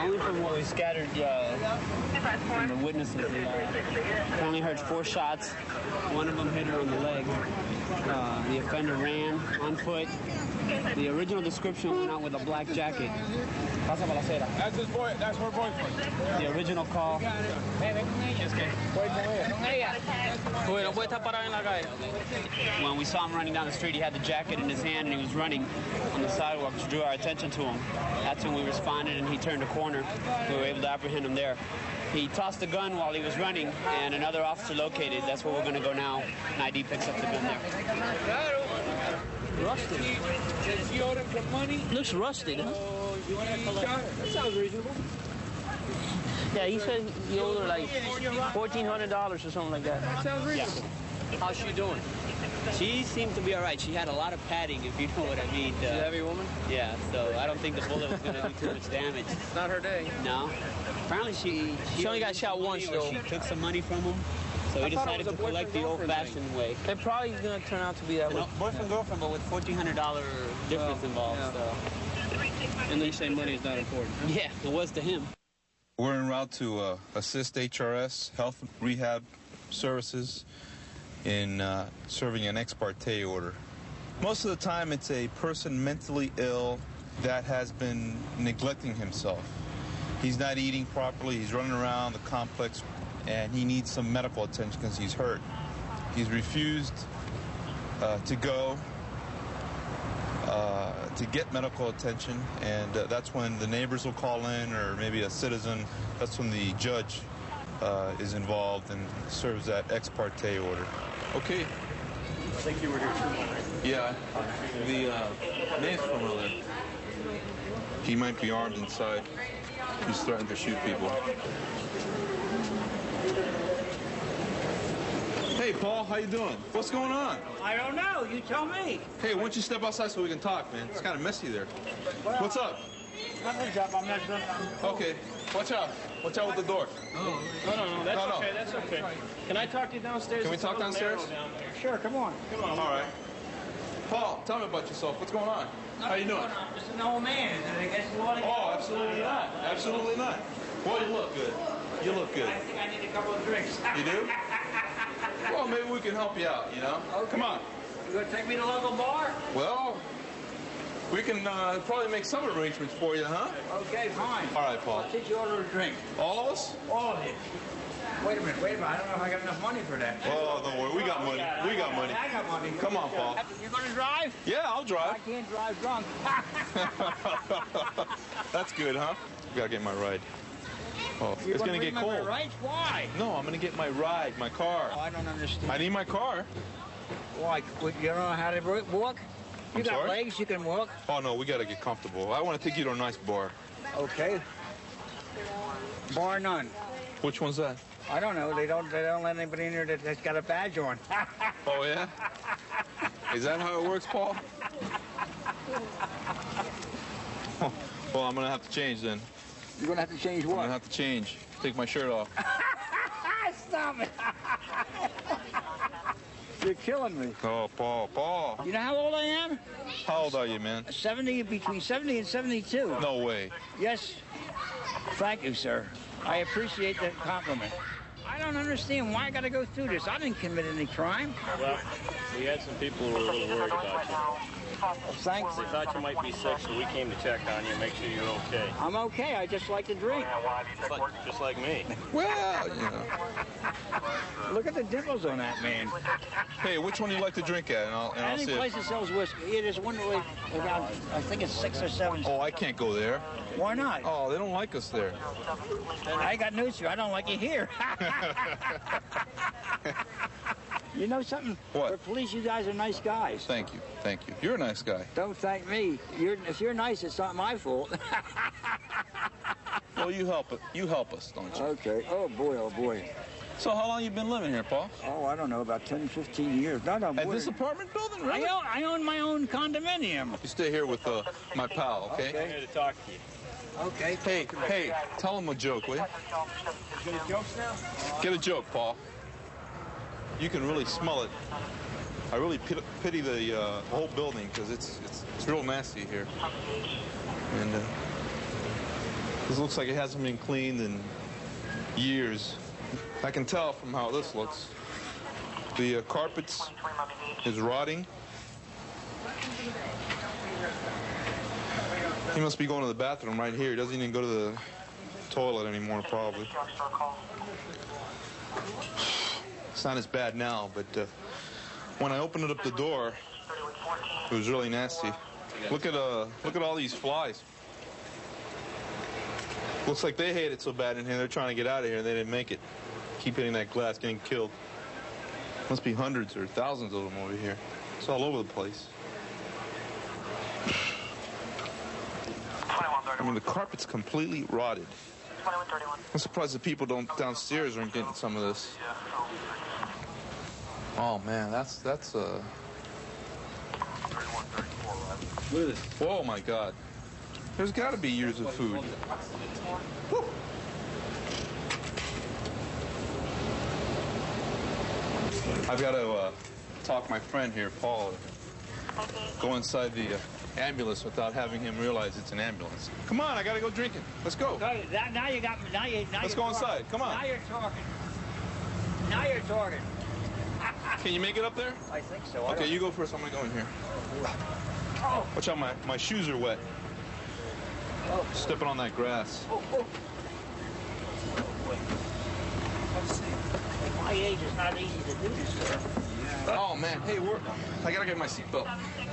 only from what we scattered from the witnesses. Apparently heard 4 shots. One of them hit her on the leg. The offender ran on foot. The original description went out with a black jacket. That's his boy. That's her boyfriend. The original call. When we saw him running down the street, he had the jacket in his hand and he was running on the sidewalk, which drew our attention to him. That's when we responded and he turned a corner. We were able to apprehend him there. He tossed the gun while he was running and another officer located. That's where we're going to go now. And ID picks up the gun there. Rusted. Does he owe them some money? Looks rusted, huh? That sounds reasonable. Yeah, he said he owed her like $1,400 or something like that. That sounds reasonable. Yeah. How's she doing? She seemed to be all right. She had a lot of padding, if you know what I mean. She's a heavy woman? Yeah, so I don't think the bullet was going to do too much damage. It's not her day. No. Apparently she only got shot once, though. She took some money from him, so he decided to collect the old-fashioned way. It probably is going to turn out to be that way. Boyfriend-girlfriend, but with $1,400 difference involved. Yeah. So. And they say money is not important. Yeah, it was to him. We're en route to assist HRS, Health Rehab Services, in serving an ex parte order. Most of the time it's a person mentally ill that has been neglecting himself. He's not eating properly, he's running around the complex, and he needs some medical attention because he's hurt. He's refused to go to get medical attention, and that's when the neighbors will call in, or maybe a citizen. That's when the judge is involved and serves that ex parte order. Okay. I think you were here too. Yeah, the man's from over there. He might be armed inside. He's threatened to shoot people. Hey, Paul, how you doing? What's going on? I don't know. You tell me. Hey, why don't you step outside so we can talk, man? It's kind of messy there. What's up? Nothing's up. I'm not done. Okay. Watch out. Watch out with the door. No. That's okay. That's okay. Can I talk to you downstairs? Can we talk downstairs? Down there. Sure, come on. Come on. All right. Paul, tell me about yourself. What's going on? How you doing? I'm just an old man. Oh, absolutely not. Absolutely not. Boy, you look good. You look good. I think I need a couple of drinks. You do? Well, maybe we can help you out, you know? Okay. Come on. You gonna take me to the local bar? Well, we can probably make some arrangements for you, huh? Okay, fine. All right, Paul. I'll take you order a drink. All of us? All of you. Wait a minute. I don't know if I got enough money for that. Oh, don't worry. We got money. We got money. I got money. Come on, Paul. You gonna drive? Yeah, I'll drive. I can't drive drunk. That's good, huh? Gotta get my ride. Oh, it's gonna get cold. Right? Why? No, I'm gonna get my ride, my car. Oh, I don't understand. I need my car. Why? You don't know how to walk? You got sorry? legs, you can walk. Oh no, we gotta get comfortable. I want to take you to a nice bar. Okay. Bar none. Which one's that? I don't know. They don't let anybody in here that's got a badge on. Oh yeah? Is that how it works, Paul? Well, I'm gonna have to change then. You're gonna have to change what? I'm gonna have to change. Take my shirt off. Stop it! You're killing me. Oh, Paul. You know how old I am? How old are you, man? 70, between 70 and 72. No way. Yes. Thank you, sir. I appreciate that compliment. I don't understand why I got to go through this. I didn't commit any crime. Well, we had some people who were a little worried about you. Thanks. They thought you might be sick, so we came to check on you and make sure you're okay. I'm okay. I just like to drink. Just like me. Well, you know. Look at the dimples on that man. Hey, which one do you like to drink at? And I'll Any see place that sells whiskey. It is one way around, I think it's 6 or 7. Oh, I can't go there. Why not? Oh, they don't like us there. I got news for you. I don't like it here. You know something? What? For police, you guys are nice guys. Thank you. Thank you. You're a nice guy. Don't thank me. If you're nice, it's not my fault. Well, you help us, don't you? Okay. Oh, boy, oh, boy. So how long you been living here, Paul? Oh, I don't know, about 10, 15 years. No, At this apartment building, really? I own my own condominium. You stay here with my pal, okay? I'm here to talk to you. Okay. Hey, tell him a joke, will you? Get jokes now? Get a joke, Paul. You can really smell it. I really pity the whole building because it's real nasty here. And this looks like it hasn't been cleaned in years. I can tell from how this looks. The carpets is rotting. He must be going to the bathroom right here. He doesn't even go to the toilet anymore, probably. It's not as bad now, but when I opened up the door, it was really nasty. Look at all these flies. Looks like they hate it so bad in here. They're trying to get out of here, and they didn't make it. Keep hitting that glass, getting killed. Must be hundreds or thousands of them over here. It's all over the place. I mean, the carpet's completely rotted. I'm surprised the people downstairs aren't getting some of this. Oh man, that's Look at this. Whoa, my God. There's got to be years of food. Woo. I've got to talk my friend here, Paul. Go inside the ambulance without having him realize it's an ambulance. Come on, I got to go drinking. Let's go. Now you got me. Let's go inside. Come on. Now you're talking. Now you're talking. Can you make it up there? I think so. Okay, you go first. I'm going to go in here. Oh. Watch out, my shoes are wet. Oh. Stepping on that grass. Oh. At my age, it's not easy to do this, sir. Oh, man. Hey, I got to get my seatbelt.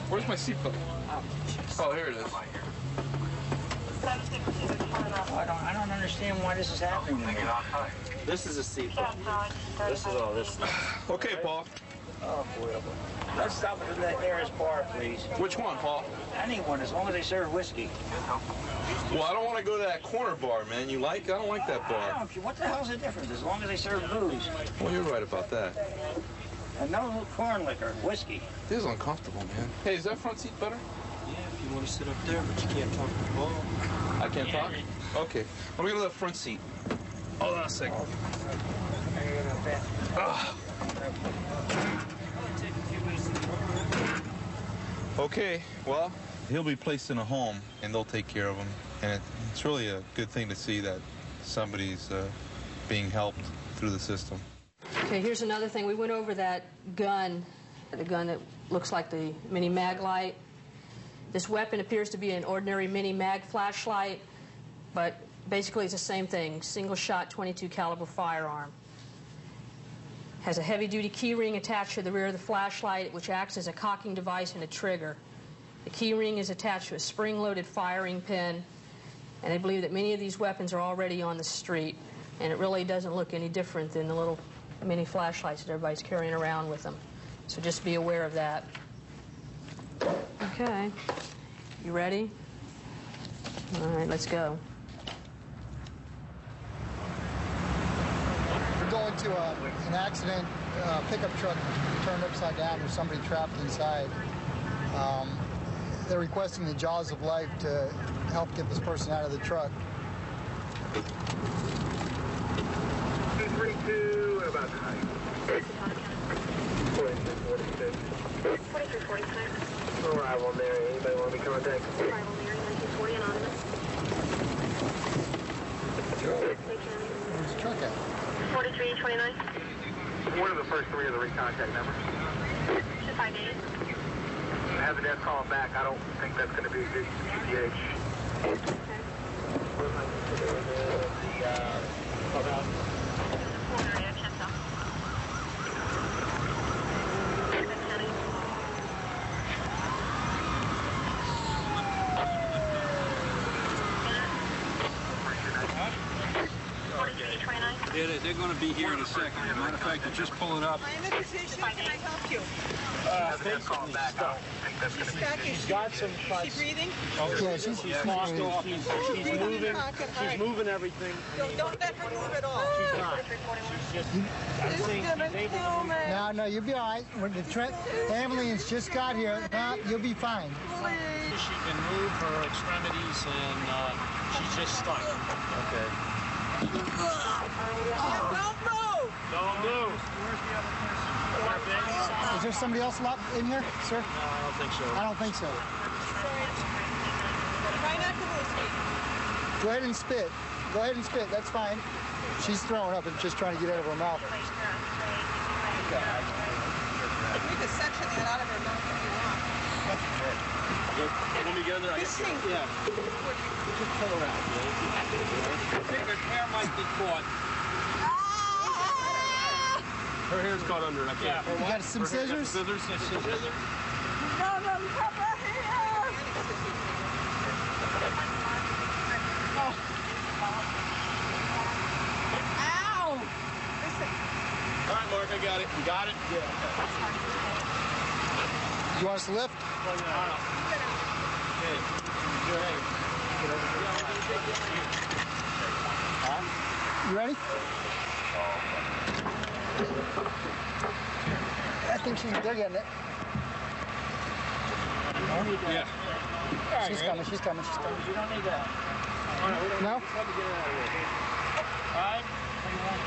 Where's my seatbelt? Oh, here it is. I don't understand why this is happening to me. This is a seatbelt. This is all this stuff. Okay, Paul. Oh, boy. Let's stop at the nearest bar, please. Which one, Paul? Anyone, as long as they serve whiskey. Well, I don't want to go to that corner bar, man. I don't like that bar. I don't care. What the hell's the difference? As long as they serve booze. Well, you're right about that. And no corn liquor, whiskey. This is uncomfortable, man. Hey, is that front seat better? Yeah, if you want to sit up there, but you can't talk to the ball. I can't talk? Okay. Let me go to the front seat. Hold on a second. Okay, well, he'll be placed in a home, and they'll take care of him. And it's really a good thing to see that somebody's being helped through the system. Okay, here's another thing. We went over that gun, the gun that looks like the mini mag light. This weapon appears to be an ordinary mini mag flashlight, but basically it's the same thing, single shot 22 caliber firearm. Has a heavy-duty key ring attached to the rear of the flashlight, which acts as a cocking device and a trigger. The key ring is attached to a spring-loaded firing pin, and I believe that many of these weapons are already on the street, and it really doesn't look any different than the little mini flashlights that everybody's carrying around with them. So just be aware of that. Okay. You ready? All right, let's go. We're going to an accident, pickup truck turned upside down with somebody trapped inside. They're requesting the jaws of life to help get this person out of the truck. 232, about time. 4246. 4346. Arrival Mary, anybody want to be contacted? Arrival Mary, 1940, anonymous. Where's the truck at? 4325. 29. What are the first three of the recontact numbers? 258. Have the desk call back. I don't think that's going to be a good QTH. Yeah, they're going to be here in a second. As a matter of fact, they're just pulling up. I'm in a position. Can I help you? Call back. I don't think that's going to be good. She's got some. Is she breathing? Yeah, she's Crossed off. She's moving. She's moving everything. Don't let her move at all. She's not. She's just. I'm saying she's able to move. No, you'll be all right. When the ambulance just got here, you'll be fine. She can move her extremities and she's just stuck. Okay. Don't move! Don't move. Is there somebody else in here, sir? No, I don't think so. I don't think so. Try not to move, sweetie. Go ahead and spit. Go ahead and spit. That's fine. She's throwing up and just trying to get out of her mouth. We could section that out of her mouth if you want. Let me get in there. Yeah. Just pull her out. I think her hair might be caught. Her hair's caught under it. I can't. You got some scissors? Scissors? Yes, scissors. No, come right here! Oh. Ow! Listen. All right, Mark, I got it. You got it? Yeah. You want us to lift? You ready? I think they're getting it. Yeah. She's coming. You don't need that. No? All right.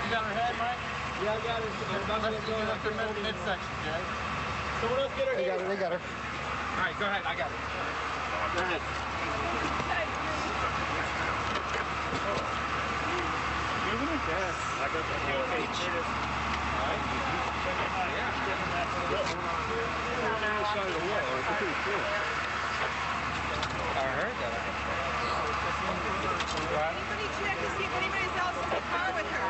You got her head, Mike? Yeah, I got it. Let's get up to midsection, Jay. Someone else get her head. They got her. All right, go ahead. I got it. Go ahead. I got the I heard that. Somebody check to see if anybody's else in the car with her.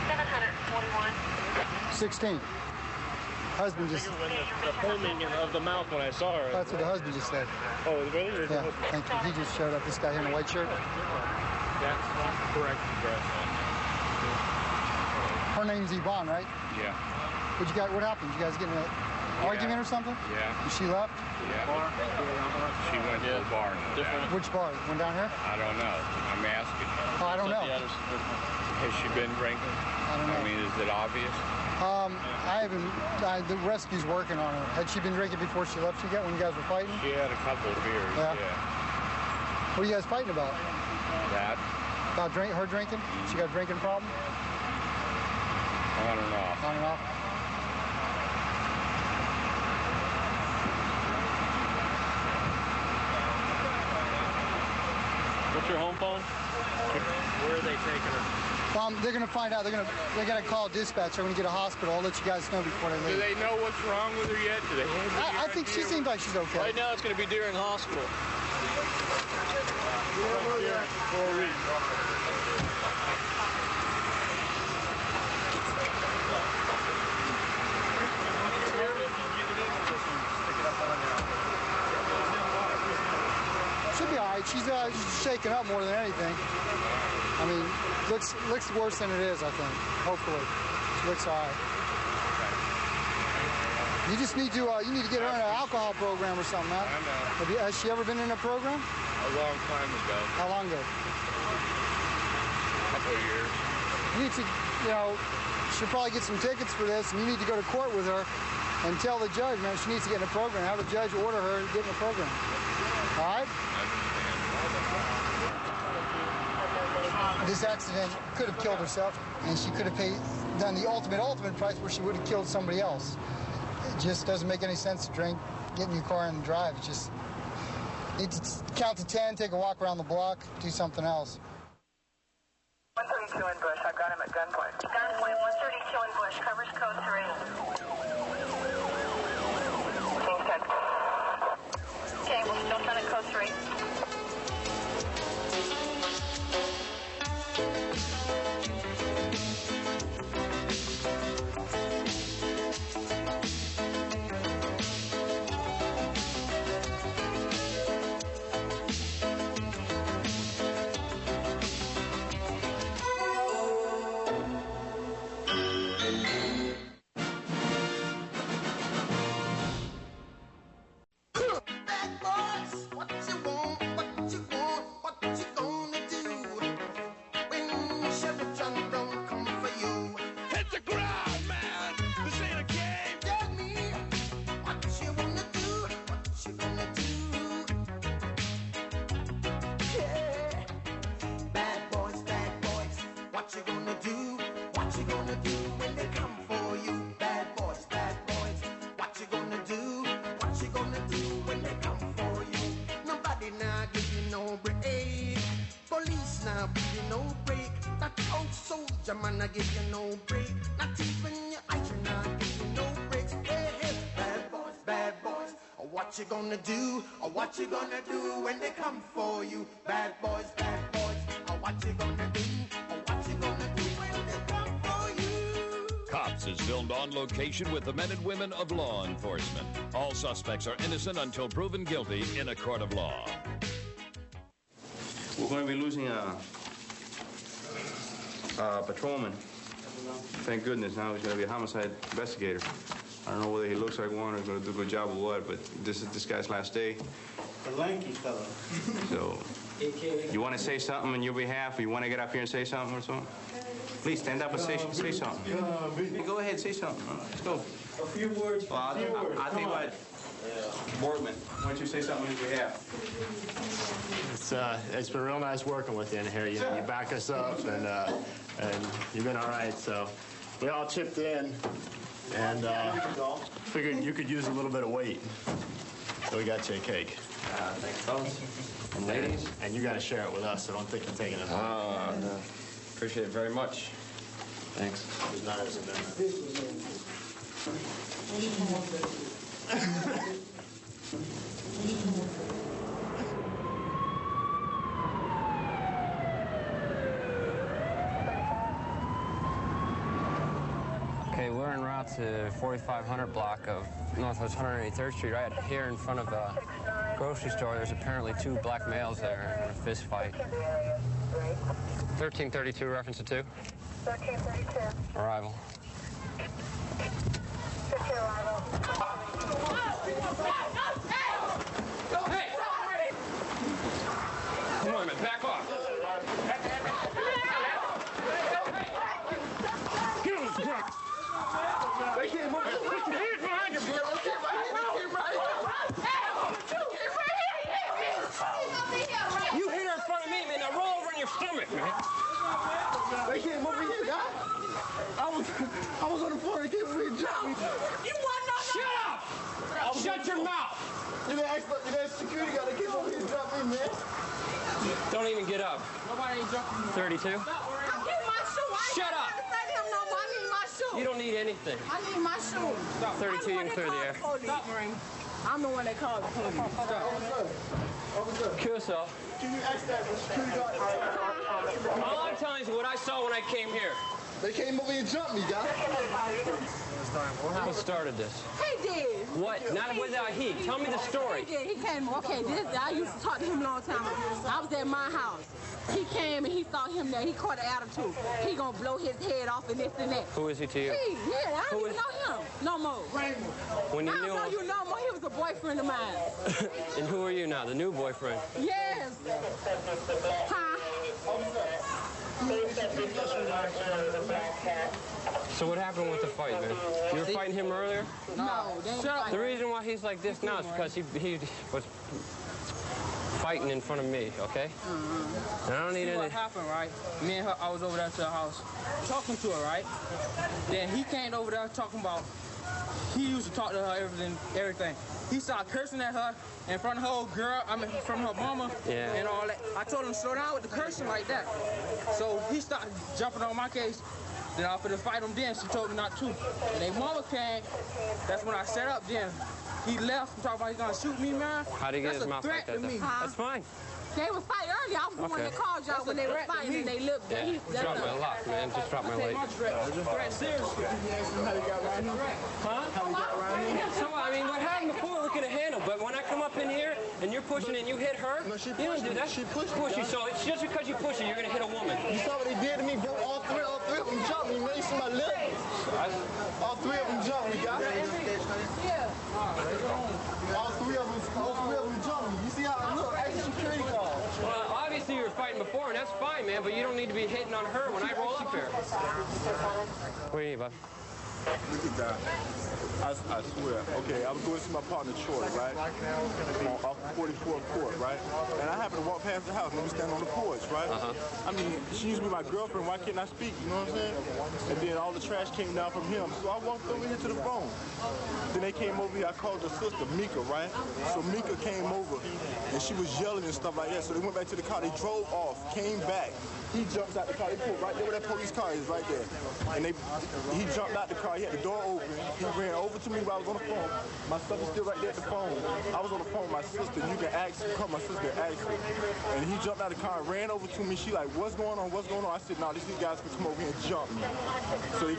$741. 16. Husband just... the foaming of the mouth when I saw her. That's what the husband just said. Oh, really? Yeah, thank you. He just showed up. This guy here in a white shirt. That's correct address. Her name's Yvonne, right? Yeah. What happened? You guys get in an argument or something? Yeah. And she left? Yeah. She went to the bar. Which bar? Went down here? I don't know. I'm asking. Oh, I don't know. Has she been drinking? I don't know. I mean, is it obvious? I haven't. The rescue's working on her. Had she been drinking before she left you yet when you guys were fighting? She had a couple of beers. Yeah. What are you guys fighting about? That? About her drinking? She got a drinking problem? On and off. On and off. What's your home phone? Where are they taking her? They're gonna find out. They gotta call dispatch. They're gonna get a hospital. I'll let you guys know before they leave. Do they know what's wrong with her yet? Do they? I think she seems like she's okay. Right now, it's going to be during hospital. 4 weeks. Should be all right. She's shaken up more than anything. I mean, looks worse than it is, I think. Hopefully. She looks all right. You just need to get her in an alcohol program or something, man. I know. Has she ever been in a program? A long time ago. How long ago? A couple of years. You need to, she'll probably get some tickets for this, and you need to go to court with her and tell the judge, man, she needs to get in a program. Have the judge order her to get in a program. All right? This accident could have killed herself, and she could have paid done the ultimate price where she would have killed somebody else. It just doesn't make any sense to drink, get in your car and drive. It's just, need to count to 10, take a walk around the block, do something else. 132 in Bush. I've got him at gunpoint. Gunpoint, 132 in Bush. Covers code 3. King's 10. Okay, we'll still send it code 3. Man, I give you no break. Not even your eyes, I give you no breaks. Hey, hey, bad boys. What you gonna do? What you gonna do when they come for you? Bad boys. What you gonna do? What you gonna do when they come for you? Cops is filmed on location with the men and women of law enforcement. All suspects are innocent until proven guilty in a court of law. We're going to be losing a patrolman. Thank goodness now he's going to be a homicide investigator. I don't know whether he looks like one or going to do a good job or what, but this is this guy's last day. The lanky fellow. So, you want to say something on your behalf, or you want to get up here and say something or something? Please stand up and say something. Go ahead, say something. Let's go. A few words. Well, I'll tell you what. Boardman, why don't you say something on your behalf? It's been real nice working with you in here. You back us up, and you've been all right. So we all chipped in, and figured you could use a little bit of weight. So we got you a cake. Thanks, fellas. And ladies. And you got to share it with us, so don't think you're taking it home. Oh, no. Appreciate it very much. Thanks. It was nice of Okay, we're en route to 4500 block of Northwest 183rd Street, right here in front of a grocery store. There's apparently two black males there in a fist fight. 1332, reference to 2. 1332. Arrival. 50 arrival. Hey! Come on, man, back off. Get on the ground. They can't move. Put your hands behind you, bro. You hit her in front of me, man. Now roll over in your stomach, man. They can't move me here, guy. I was on the floor. They can't move me. You want no? Shut up! Shut your mouth! You that security guy. They can't move me and drop me, man. Don't even get up. Nobody ain't dropping me. 32. I need my shoe. Shut up. I need my shoe. You don't need anything. I need my shoe. 32, you can clear the air. Stop, Marine. I'm the one that called the police. Kill yourself. Can you ask that security guard? All I'm telling you is what I saw when I came here. They came over and jumped me, guys. Who started this? He did. What? Not without he. Tell me the story. He did. He came. Okay, I used to talk to him a long time ago. I was at my house. He came and he saw him there. He caught an attitude. He gonna blow his head off and this and that. Who is he to you? Yeah, I don't even know him no more. When you I knew don't know him? you no more. He was a boyfriend of mine. And who are you now? The new boyfriend? Yes. Huh? So what happened with the fight, man? You were fighting him earlier? No, they ain't fighting. The reason why he's like this now is because he was fighting in front of me, okay? And I don't need See any... what happened, right? Me and her, I was over there to the house talking to her, right? Then he came over there talking about, he used to talk to her everything. He started cursing at her in front of her old girl, I mean, from her mama and all that. I told him to slow down with the cursing like that. So he started jumping on my case. Then I offered to fight him then. She told me not to. And their mama came. That's when I set up then. He left. I'm talking about he's going to shoot me, man. How'd he get his mouth like that? That's fine. They was fighting earlier. I was the one that called y'all when they were fighting and they looked. Yeah, just drop my lock, man. Just drop my weight. Threat seriously. How you got around him? Huh? How you got around him? So, I mean, what happened before we could have handled, but when I come up in here and you're pushing and you hit her, you don't do that. She pushed you. So it's just because you push her, you're going to hit a woman. You saw what they did to me, bro? All three of them jumped me, man. You see my lip? All three of them jumped me, guys. Yeah. All three of them jumped me. You see how I look? Extra security card. Well, obviously you were fighting before, and that's fine, man, but you don't need to be hitting on her when I roll up here. What do you need, bud? Look at that. I swear. Okay, I was going to see my partner, Troy, right? Off 44th Court, right? And I happened to walk past the house, and we stand on the porch, right? I mean, she used to be my girlfriend. Why can't I speak? You know what I'm saying? And then all the trash came down from him. So I walked over here to the phone. Then they came over here. I called her sister, Mika, right? So Mika came over, and she was yelling and stuff like that. So they went back to the car. They drove off, came back. He jumps out the car. He pulled right there where that police car is, right there. And he jumped out the car. He had the door open. He ran over to me while I was on the phone. My stuff is still right there at the phone. I was on the phone with my sister. You can call my sister and ask her. And he jumped out of the car and ran over to me. She like, what's going on? What's going on? I said, no, these guys can come over here and jump me. So he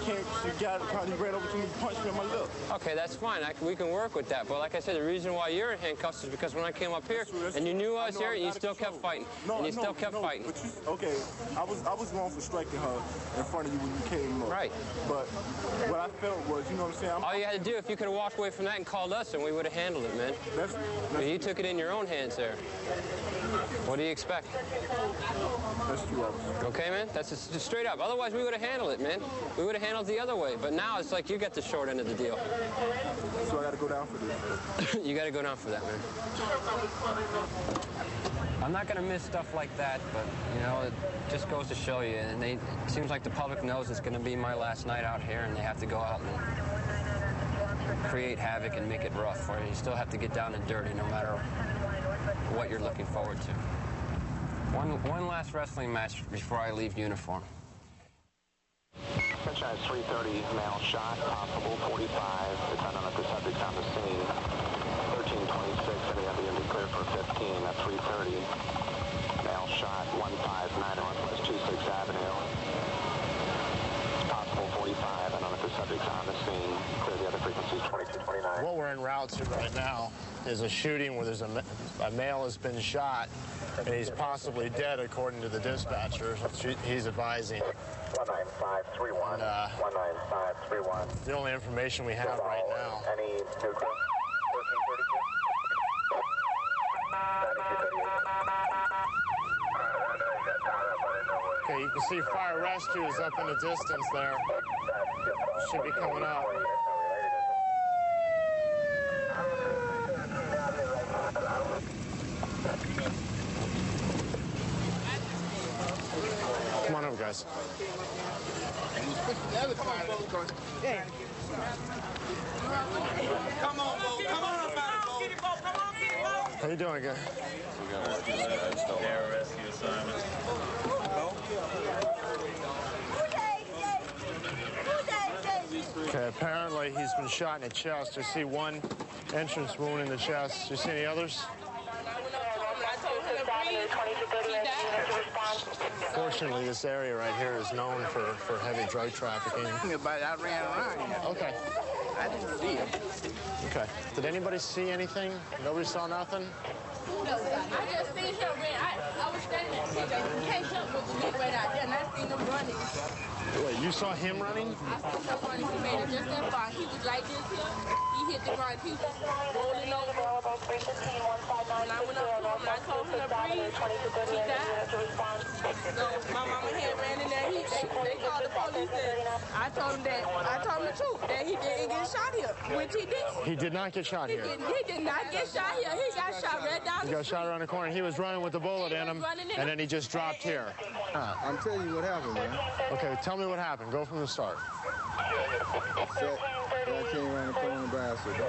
got out of the car and he ran over to me and punched me in my lip. Okay, that's fine. We can work with that. But like I said, the reason why you're in handcuffs is because when I came up here and you knew I was here, you still kept fighting. And you still kept fighting. But okay, I was wrong for striking her in front of you when you came up. Right. But what I felt was, you know what I'm saying? All you had to do, if you could have walked away from that and called us, and we would have handled it, man. But you took it in your own hands there. What do you expect? That's true, officer. Okay, man? That's just straight up. Otherwise, we would have handled it, man. We would have handled it the other way. But now it's like you got the short end of the deal. So I got to go down for this? You got to go down for that, man. I'm not going to miss stuff like that, but, you know, it just goes to show you. And it seems like the public knows it's going to be my last night out here, and they have to go out and create havoc and make it rough for you. You still have to get down and dirty no matter what you're looking forward to. One last wrestling match before I leave uniform. Sunshine 330, male shot, possible 45. It's unknown if the subject's on the scene. 1326, any of you be clear for 15 at 330. Male shot, 159 Northwest 26th Avenue. Possible 45, unknown if the subject's on the scene. Clear the other frequencies, 2229. What we're en route to right now is a shooting where there's a male has been shot, and he's possibly dead according to the dispatcher. He's advising. 19531. 19531. The only information we have right now. Any nuclear? 1332. Okay, you can see fire rescues up in the distance there. Should be coming up. Come on over, guys. Come on, Bo. Come on up out of it, Bo. Come on, get it, Bo. How you doing, guy? We got air rescue assignments. Okay, apparently he's been shot in the chest. I see one entrance wound in the chest. Do you see any others? Fortunately, this area right here is known for heavy drug trafficking. But I ran around here. Okay. I didn't see him. Okay. Did anybody see anything? Nobody saw nothing? No, I just seen him run. I was standing there. He came up with me right out there, and I seen him running. Wait, you saw him running? I saw him running. He made it just that far. He was like this here. He hit the ground. He was rolling over. And I went up to him and I told him to breathe. He died. So my mama had ran in there. They called the police and I told him the truth, that he didn't get shot here, which he did. He did not get shot here. He did not get shot here. He got shot right down the street. He got shot around the corner. He was running with a bullet in him, and then he just dropped here. I'm telling you what happened, man. Okay, tell me what happened. Go from the start. So, I came around the corner on a bicycle.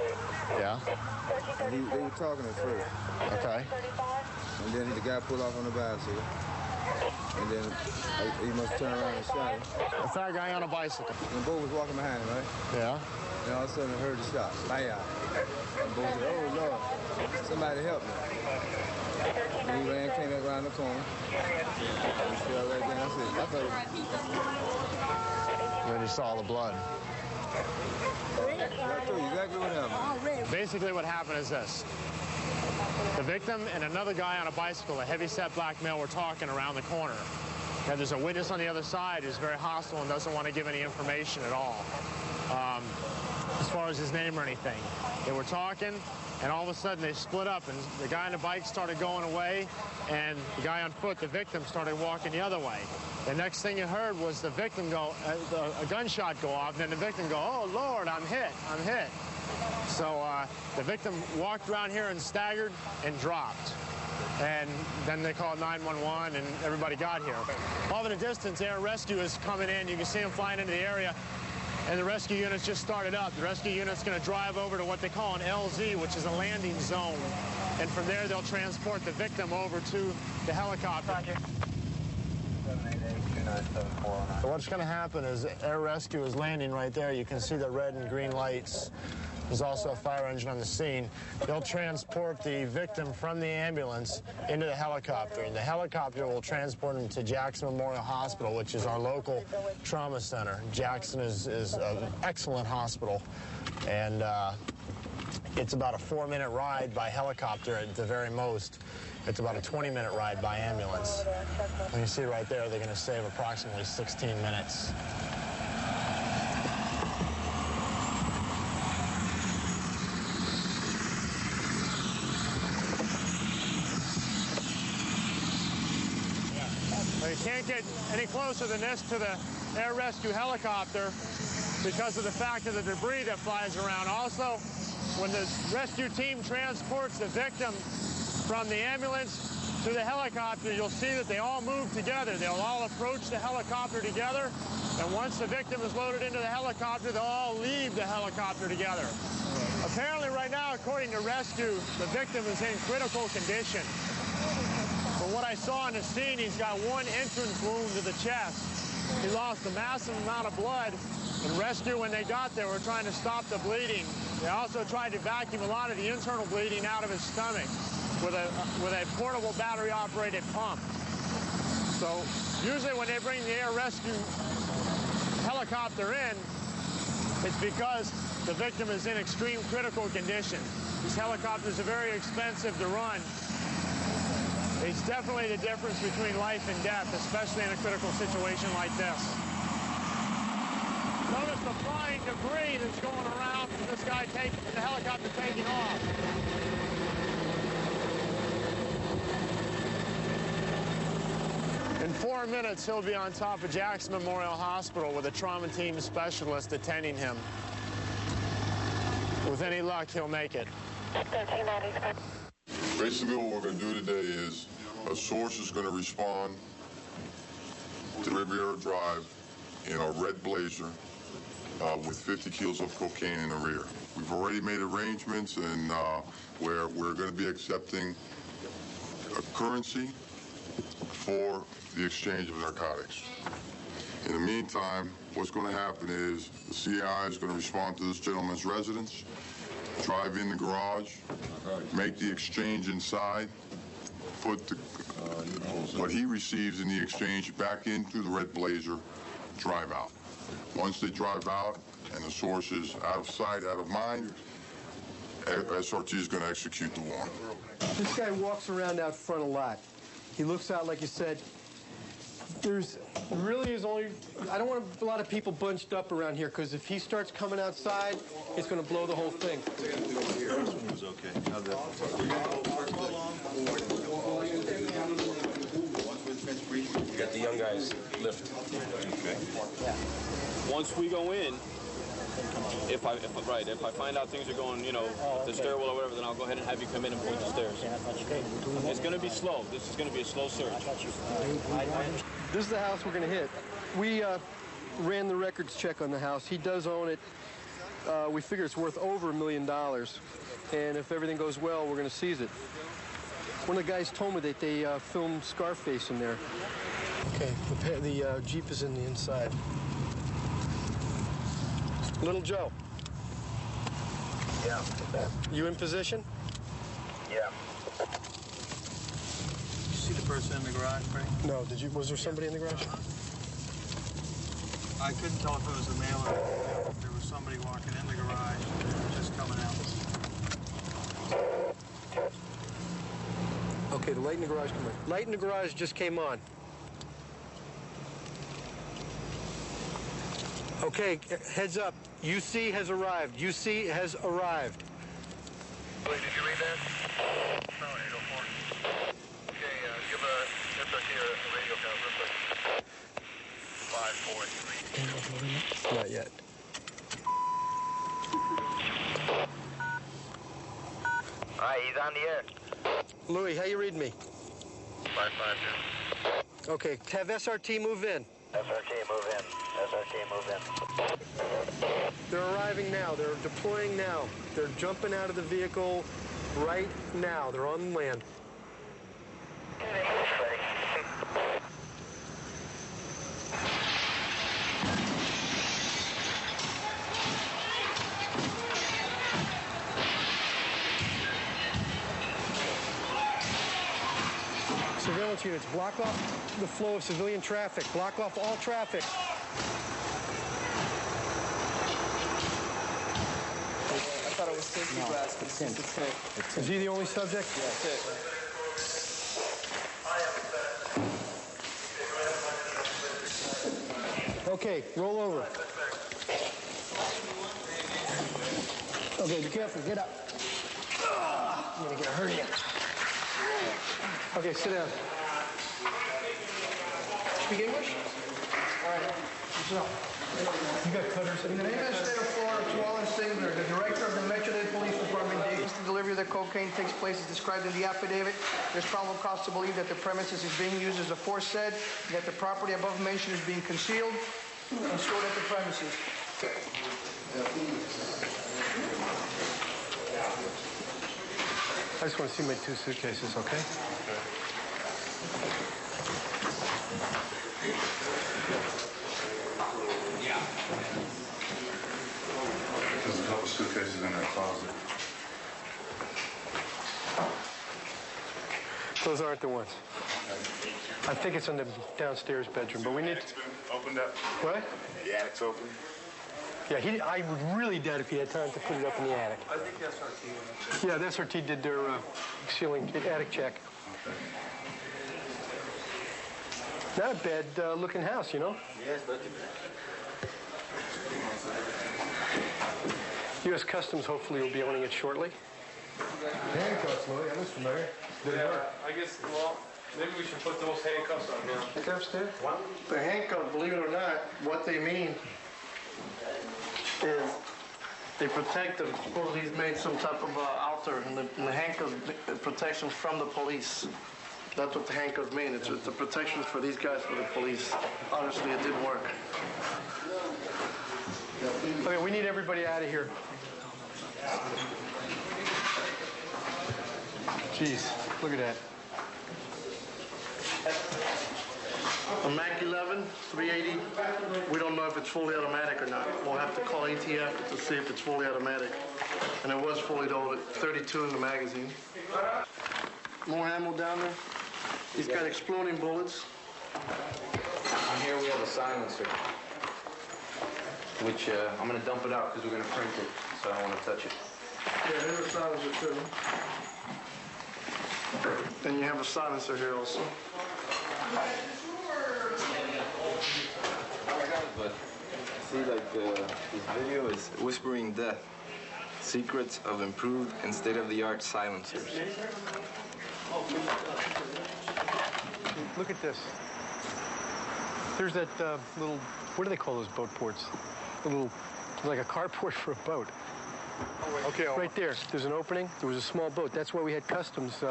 Yeah. And they were talking at first. Okay. And then the guy pulled off on the bicycle. And then he must turn around and shot him. A fat guy on a bicycle. And Bo was walking behind him, right? Yeah. And all of a sudden I heard the shot. Bam. And Bo said, oh, Lord, somebody help me. And he ran, came back around the corner. And he fell right there. I thought And then you saw the blood. I told you exactly what happened. Basically what happened is this. The victim and another guy on a bicycle, a heavy-set black male, were talking around the corner. And there's a witness on the other side who's very hostile and doesn't want to give any information at all, as far as his name or anything. They were talking, and all of a sudden they split up, and the guy on the bike started going away, and the guy on foot, the victim, started walking the other way. The next thing you heard was the victim go, a gunshot go off, and then the victim go, oh, Lord, I'm hit, I'm hit. So the victim walked around here and staggered and dropped. And then they called 911 and everybody got here. Off in the distance, air rescue is coming in. You can see them flying into the area. And the rescue units just started up. The rescue unit's going to drive over to what they call an LZ, which is a landing zone. And from there, they'll transport the victim over to the helicopter. Roger. 788-297-409. So what's going to happen is air rescue is landing right there. You can see the red and green lights. There's also a fire engine on the scene. They'll transport the victim from the ambulance into the helicopter, and the helicopter will transport him to Jackson Memorial Hospital, which is our local trauma center. Jackson is an excellent hospital, and it's about a 4-minute ride by helicopter at the very most. It's about a 20-minute ride by ambulance. And you see right there, they're going to save approximately 16 minutes. You can't get any closer than this to the air rescue helicopter because of the fact of the debris that flies around. Also, when the rescue team transports the victim from the ambulance to the helicopter, you'll see that they all move together. They'll all approach the helicopter together, and once the victim is loaded into the helicopter, they'll all leave the helicopter together. Apparently right now, according to rescue, the victim is in critical condition. From what I saw on the scene, he's got one entrance wound to the chest. He lost a massive amount of blood. And rescue, when they got there, were trying to stop the bleeding. They also tried to vacuum a lot of the internal bleeding out of his stomach with a portable battery-operated pump. So usually when they bring the air rescue helicopter in, it's because the victim is in extreme critical condition. These helicopters are very expensive to run. It's definitely the difference between life and death, especially in a critical situation like this. Notice the flying debris that's going around from this guy the helicopter taking off. In 4 minutes, he'll be on top of Jackson Memorial Hospital with a trauma team specialist attending him. With any luck, he'll make it. Basically, what we're going to do today is a source is going to respond to Riviera Drive in a red Blazer with 50 kilos of cocaine in the rear. We've already made arrangements, and where we're going to be accepting a currency for the exchange of narcotics. In the meantime, what's going to happen is the CI is going to respond to this gentleman's residence, drive in the garage, make the exchange inside, put what he receives in the exchange back into the red Blazer, drive out. Once they drive out and the source is out of sight, out of mind, SRT is going to execute the warrant. This guy walks around out front a lot. He looks out, like you said. There's really is only, I don't want a lot of people bunched up around here, because if he starts coming outside, it's going to blow the whole thing. First one was okay. How'd that? You got the young guys lift. Okay. Yeah. Once we go in, if I find out things are going, the stairwell or whatever, then I'll go ahead and have you come in and point the stairs. It's going to be slow. This is going to be a slow search. This is the house we're going to hit. We ran the records check on the house. He does own it. We figure it's worth over $1 million. And if everything goes well, we're going to seize it. One of the guys told me that they filmed Scarface in there. Okay, the Jeep is in the inside. Little Joe. Yeah. You in position? Yeah. You see the person in the garage, Frank? No. Was there somebody in the garage? I couldn't tell if it was a male or female. There was somebody walking in the garage and just coming out. Okay, the light in the garage came on. Light in the garage just came on. Okay, heads up. UC has arrived. UC has arrived. Wait, did you read that? No, 804. Okay, give a SRT or a radio count real quick. 543. Not yet. All right, he's on the air. Louis, how you reading me? 552. Okay, have SRT move in. SRT move in. SRT move in. They're arriving now. They're deploying now. They're jumping out of the vehicle right now. They're on land. Surveillance units, block off the flow of civilian traffic. Block off all traffic. I thought it was safety glass. It's him. Is he the only subject? Yeah, that's it. Okay, roll over. Okay, be careful. Get up. I'm gonna get a hernia. Okay, sit down. Speak English? All right. So, you got cutters. In the name of the state of Florida, to all in singular, the director of the Metro-Dade Police Department states the delivery of the cocaine takes place as described in the affidavit. There's probable cause to believe that the premises is being used as aforesaid, that the property above mentioned is being concealed and stored at the premises. I just want to see my 2 suitcases, okay? There's a couple suitcases in that closet. Those aren't the ones. I think it's in the downstairs bedroom, but we need to... Opened up. What? The attic's open. Yeah, I would really doubt if he had time to put it up in the attic. I think SRT went. Yeah, the SRT did their ceiling attic check. Not a bad looking house, you know? Yes, but U.S. Customs hopefully will be owning it shortly. Handcuffs, Louis. That was familiar. I guess, well, maybe we should put those handcuffs on now. Handcuffs, too? The handcuffs, believe it or not, what they mean is they protect them. Supposedly he's made some type of altar, and the handcuffs protects them from the police. That's what the handcuffs mean. It's the protections for these guys, for the police. Honestly, it didn't work. Okay, we need everybody out of here. Jeez, look at that. A Mac 11, 380. We don't know if it's fully automatic or not. We'll have to call ATF to see if it's fully automatic. And it was fully loaded, 32 in the magazine. More ammo down there. He's got exploding bullets. And here we have a silencer, which I'm going to dump it out because we're going to print it, so I don't want to touch it. Yeah, there's a silencer too. And you have a silencer here also. but see, like this video is whispering death. Secrets of improved and state-of-the-art silencers. Look at this. There's that little, what do they call those boat ports? A little, like a carport for a boat. Okay. Right there, there's an opening. There was a small boat. That's why we had customs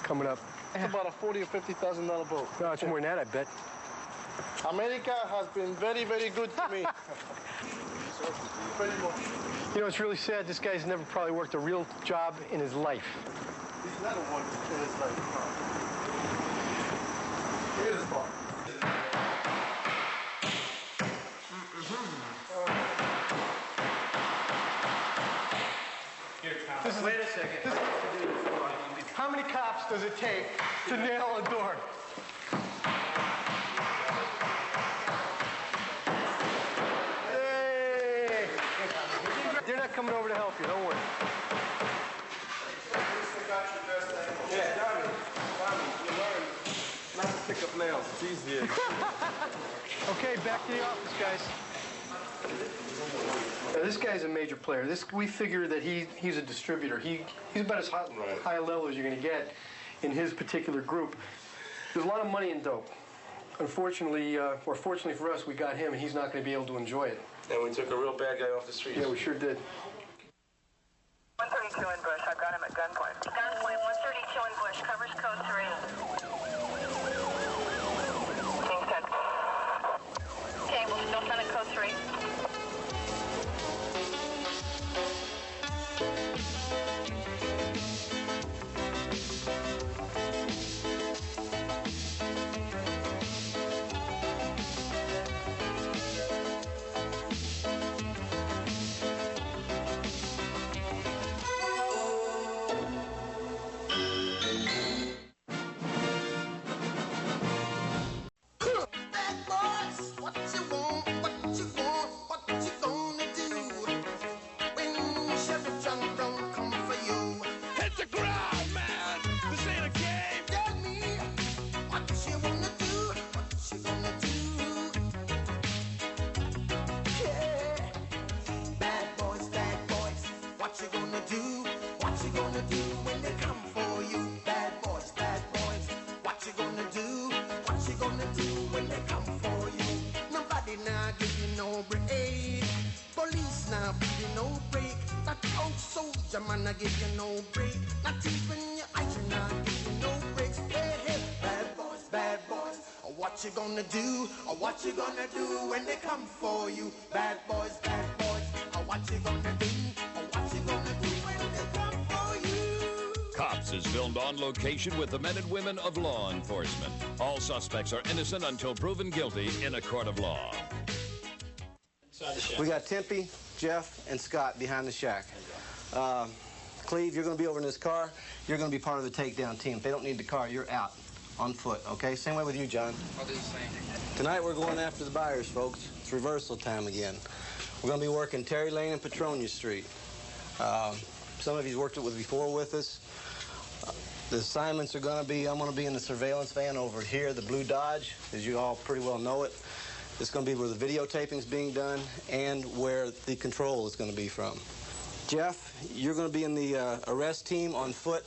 coming up. It's about a $40,000 or $50,000 boat. No, it's more than that, I bet. America has been very, very good to me. You know, it's really sad. This guy's never probably worked a real job in his life. He's never worked in his life. Look at this bar. Wait a second. How many cops does it take to nail a door? Hey! They're not coming over to help you, don't worry. Yeah, Tommy, you learn not to pick up nails. It's easier. Okay, back to the office, guys. This guy's a major player. We figure that he's a distributor. He's about as high a level as you're going to get in his particular group. There's a lot of money in dope. Unfortunately, or fortunately for us, we got him, and he's not going to be able to enjoy it. And we took a real bad guy off the street. Yeah, we sure did. 132 in Bush. I've got him at gunpoint. Gunpoint, 132 in Bush. Covers code 3. King 10. Okay, we'll still send it code 3. Man, I give you no break. Not even your eyes, you're not giving no breaks. Hey, hey, bad boys. What you gonna do? Or what you gonna do when they come for you? Bad boys. What you gonna do? Or what you gonna do when they come for you? Cops is filmed on location with the men and women of law enforcement. All suspects are innocent until proven guilty in a court of law. We got Tempe, Jeff, and Scott behind the shack. Cleve, you're going to be over in this car. You're going to be part of the takedown team. If they don't need the car, you're out on foot, okay? Same way with you, John. I'll do the same. Tonight, we're going after the buyers, folks. It's reversal time again. We're going to be working Terry Lane and Petronia Street. Some of you've worked it with before with us. The assignments are going to be, I'm going to be in the surveillance van over here, the blue Dodge, as you all pretty well know it. It's going to be where the videotaping's being done and where the control is going to be from. Jeff, you're going to be in the arrest team on foot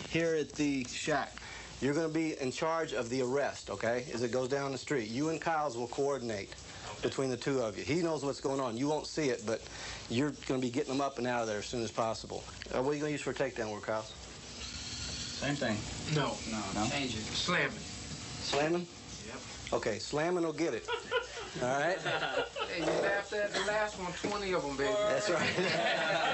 here at the shack. You're going to be in charge of the arrest, okay, as it goes down the street. You and Kyles will coordinate between the two of you. He knows what's going on. You won't see it, but you're going to be getting them up and out of there as soon as possible. What are you going to use for a takedown work, Kyles? Same thing. No. Change it. Slamming. Slamming? Yep. Okay, slamming will get it. All right? Hey, you laughed at the last one, 20 of them, baby. That's right.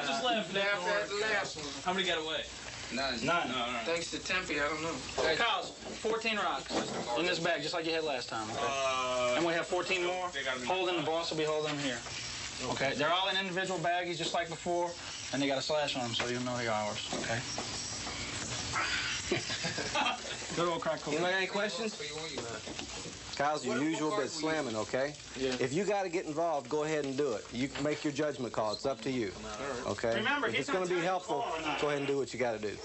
Just laughed at the last one. How many got away? None. No. Thanks to Tempe, I don't know. Kyle's 14 rocks in this bag, just like you had last time. Okay? And we have 14 more. Holding, the boss will be holding them here. Okay? They're all in individual baggies, just like before, and they got a slash on them, so you know they're ours. Okay? Good old crack cocaine. Anybody got any questions? Kyle's your usual, but slamming, okay? Yeah. If you got to get involved, go ahead and do it. You can make your judgment call. It's up to you, okay? Remember, if it's going to be helpful, go ahead and do what you got to do.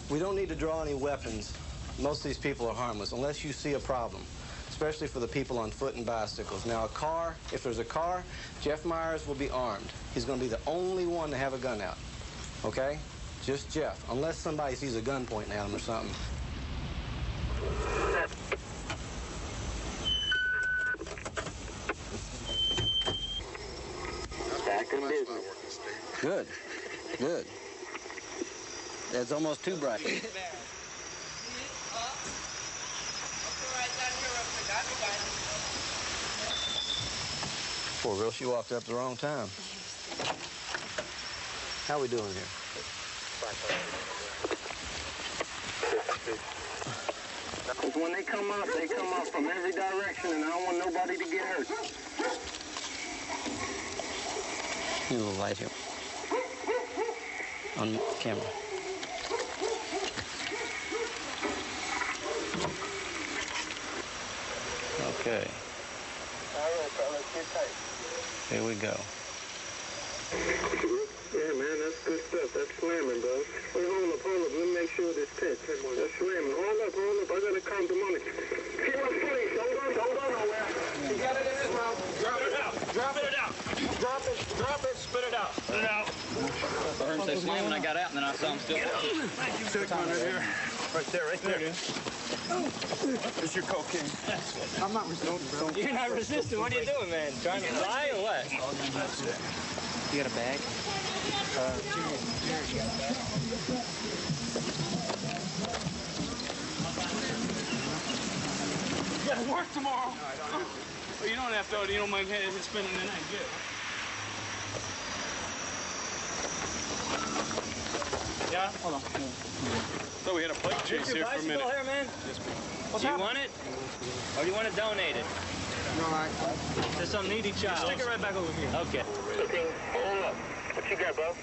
We don't need to draw any weapons. Most of these people are harmless, unless you see a problem. especially for the people on foot and bicycles. Now, a car, if there's a car, Jeff Myers will be armed. He's going to be the only one to have a gun out, okay? Just Jeff, unless somebody sees a gun pointing at him or something. Back in business. Good, good. That's almost too bright. Poor girl, she walked up the wrong time. How we doing here? Because when they come up from every direction, and I don't want nobody to get hurt. Need a little light here. On camera. Okay. All right, fellas, get tight. Here we go. Yeah, man, that's good stuff. That's slamming, bro. Wait, hold up. Let me make sure this tent. That's slamming. Hold up. I gotta count the money. See what's funny. Don't go nowhere. You got it in his mouth. Drop it out. Drop it out. Drop it. Spit it out. Spit it out. I heard him say slam when I got out, and then I saw him still. Thank you. Take one right here. Right there. It's your cocaine. I'm not resisting. You're not resisting. What are you doing, man? Trying to fly or what? You got a bag? You gotta work tomorrow. No, I don't have to. Well, you don't have to. You don't mind spending the night, good. Yeah? Hold on. So we had a bike chase here for a minute. Here, man? Yes, ma'am. Do you want it? Or do you want to donate it? No, to some needy child. Stick it right back over here. Okay. Okay, hold up. What you got, bro?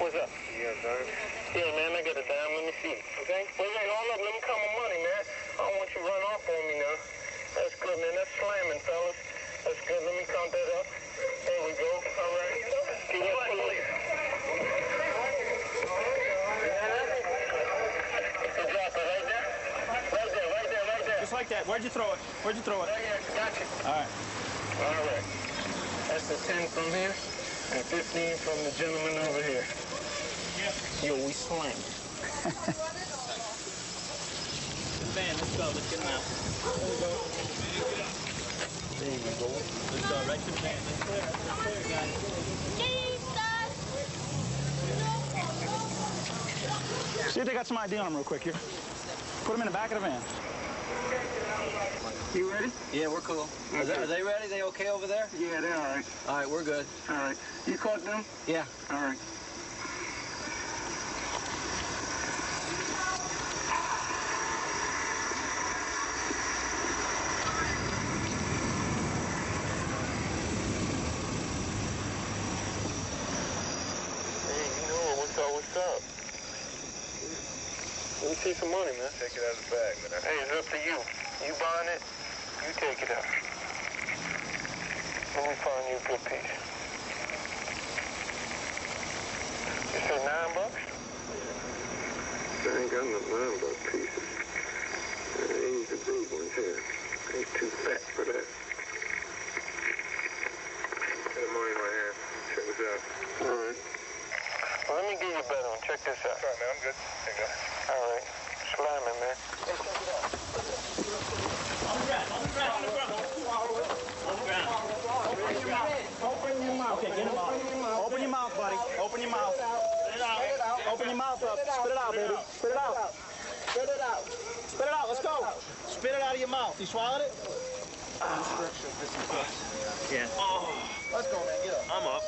What's up? Yeah, dime. Yeah, man, I got a dime. Let me see. Okay? Wait, hold up. Let me count my money, man. I don't want you to run off on me now. That's good, man. That's slamming, fellas. That's good. Let me count that up. There we go. All right. Get up, police. You drop it right there? Right there. Just like that. Where'd you throw it? Right here. Gotcha. All right. All right. That's the 10 from here and 15 from the gentleman over here. Yo, we slang. Man, let's go. Let's get him out. There you go. Let's go right to the van. Let's clear, guys. See if they got some ID on them real quick here. Put them in the back of the van. You ready? Yeah, we're cool. Okay. Are they ready? They okay over there? Yeah, they're all right. All right, we're good. All right. You caught them? Yeah. All right. What's up? Let me see some money, man. Take it out of the bag, man. Hey, it's up to you. You buying it, you take it out. Let me find you a good piece. You said $9? I ain't got no $9 pieces. These the big ones here. Ain't too fat for that. Got the money in my hand. Check this out. All right. Well, let me give you a better one. Check this out. Sorry, man. I'm good. There you go. All right. Slamming, man. Hey, check it out. On the ground. Open your mouth. Open your mouth. Okay, get him out. Open your mouth, buddy. Open your mouth. Spit it out. Open your mouth up. Spit it out, baby. Spit it out. Spit it out. Spit it out. Let's go. Spit it out of your mouth. You swallowed it? Yeah. Oh. Let's go, man. Get up. I'm up.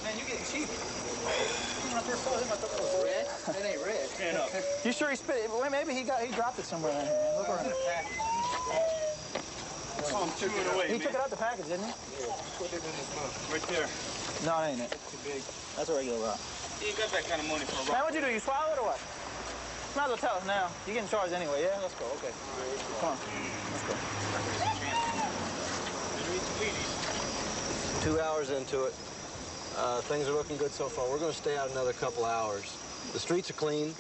Man, you're getting cheap. When I first saw him, I thought it was red. It ain't red. Stand up. You sure he spit it? Well, maybe he dropped it somewhere in here, man. Look around. Oh, Took it away, he took it out the package, didn't he? Yeah, put it in his mouth. Right there. No, that ain't it. Too big. That's a regular rock. You ain't got that kind of money for a rock. Man, what'd you do? You swallow it or what? Might as well tell us now. You're getting charged anyway, yeah? Let's go, okay. Come on. Let's go. 2 hours into it. Things are looking good so far. We're going to stay out another couple hours. The streets are clean.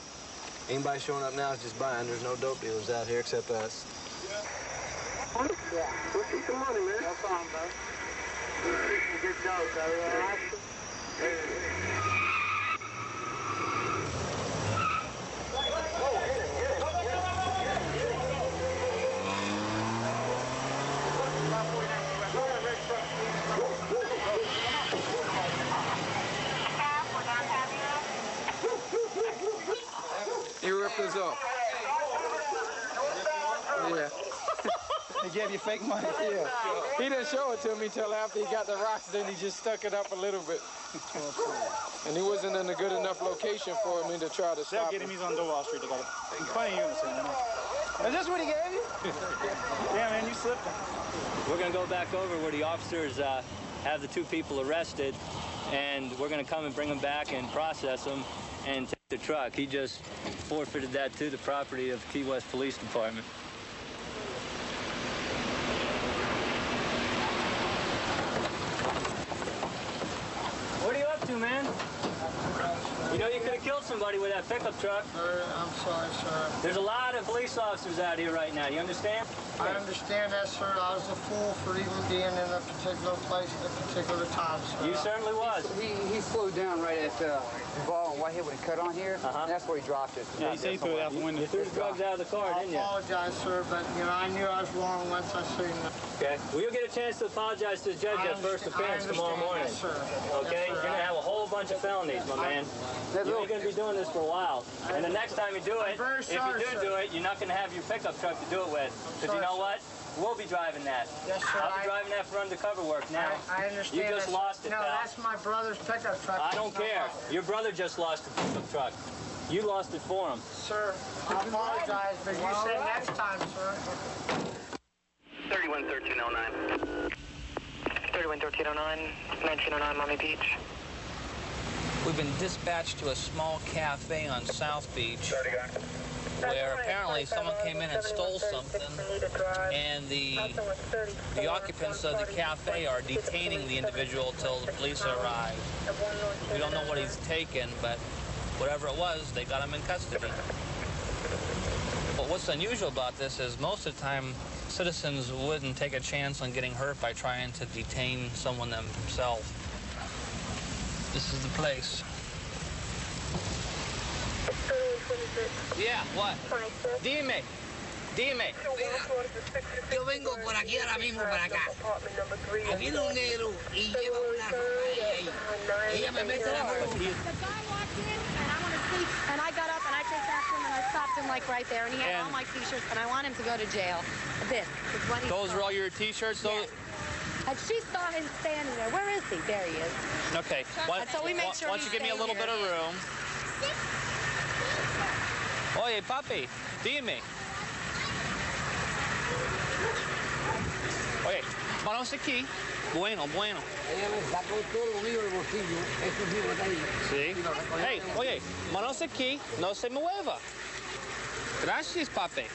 Anybody showing up now is just buying. There's no dope dealers out here except us. Yeah. Let's see some money, man. No problem, bro. Good job, brother. You ripped this off. Yeah. He gave you fake money? Yeah. He didn't show it to me till after he got the rocks, then he just stuck it up a little bit. And he wasn't in a good enough location for me to try to stop him. He's on Wall Street together. Funny units, man. Is this what he gave you? Yeah, man, you slipped him. We're going to go back over where the officers have the 2 people arrested, and we're going to come and bring them back and process them and take the truck. He just forfeited that to the property of Key West Police Department. What are you up to, man? You know you could have killed somebody with that pickup truck. Sir, I'm sorry, sir. There's a lot of police officers out here right now. You understand? I understand that, sir. I was a fool for even being in a particular place at a particular time, sir. You certainly was. He slowed down right at the ball and Whitehead when it cut on here. And that's where he dropped it. Yeah, he said he threw it out the window. You threw the drugs out of the car, didn't you? I apologize, sir, but, you know, I knew I was wrong once I seen it. Okay. Well, you'll get a chance to apologize to the judge at first appearance tomorrow morning. Yes, sir. Okay? Yes, sir. You're going to have a whole bunch of felonies, my man. You're going to be doing this for a while. And the next time you do it, if you do it, you're not going to have your pickup truck to do it with. Because you know what? We'll be driving that. Yes, sir. I'll be driving that for undercover work now. I understand. You just lost it, No, pal. that's my brother's pickup truck. I don't care. Your brother just lost the pickup truck. You lost it for him. Sir, I apologize, but you said next time, sir. 311309. 311309, 1909 Miami Beach. We've been dispatched to a small cafe on South Beach where apparently someone came in and stole something, and the occupants of the cafe are detaining the individual till the police arrive. We don't know what he's taken, but whatever it was, they got him in custody. But what's unusual about this is most of the time citizens wouldn't take a chance on getting hurt by trying to detain someone themselves. This is the place. Yeah, what? Dime. Yo vengo por aquí ahora mismo para acá. Aquí viene un negro y lleva una ropa ahí. Ella me mete la mano. The guy walked in and I want to sleep, and I got up and I chased after him and I stopped him like right there, and he had all my t-shirts, and I want him to go to jail. This is when he Those are all your t-shirts? Yes. And she saw him standing there. Where is he? There he is. Okay. And so we make sure Why don't you give me a little bit of room? Oye, papi, dime. Oye, manos aquí. Bueno. Ella me sacó todo lo mío del bolsillo. Eso mismo está ahí. Sí. Hey, oye, manos aquí. No se mueva. Gracias, papi.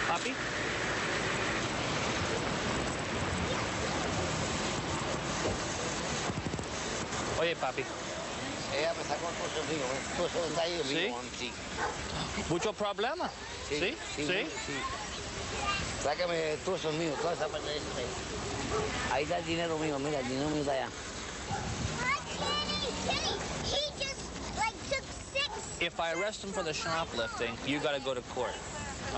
Papi. Oye, papi. Ella me sacó todo mío. Todo eso está ahí mío. Sí. ¿Mucho problema? Sí. Sácame todo eso mío, toda esa parte de eso ahí. Ahí está el dinero mío, mira, el dinero mío está allá. If I arrest him for the shoplifting, you got to go to court.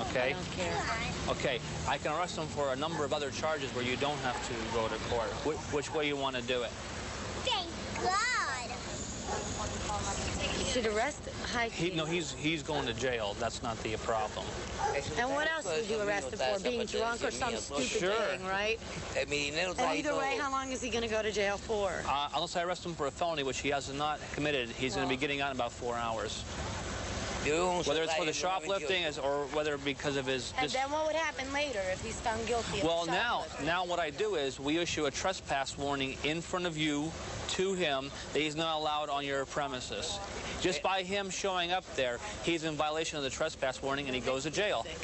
Okay? I don't care. Okay, I can arrest him for a number of other charges where you don't have to go to court. Which way you want to do it? Thank God. You should arrest him. No, he's going to jail. That's not the problem. And what else would you arrest him for? Being drunk or some stupid thing, right? And either way, how long is he going to go to jail for? Unless I arrest him for a felony, which he has not committed, he's going to be getting out in about 4 hours. Whether it's for the shoplifting or whether because of his... And then what would happen later if he's found guilty of Well, shoplifting? now what I do is we issue a trespass warning in front of you to him that he's not allowed on your premises. Just by him showing up there, he's in violation of the trespass warning and he goes to jail. It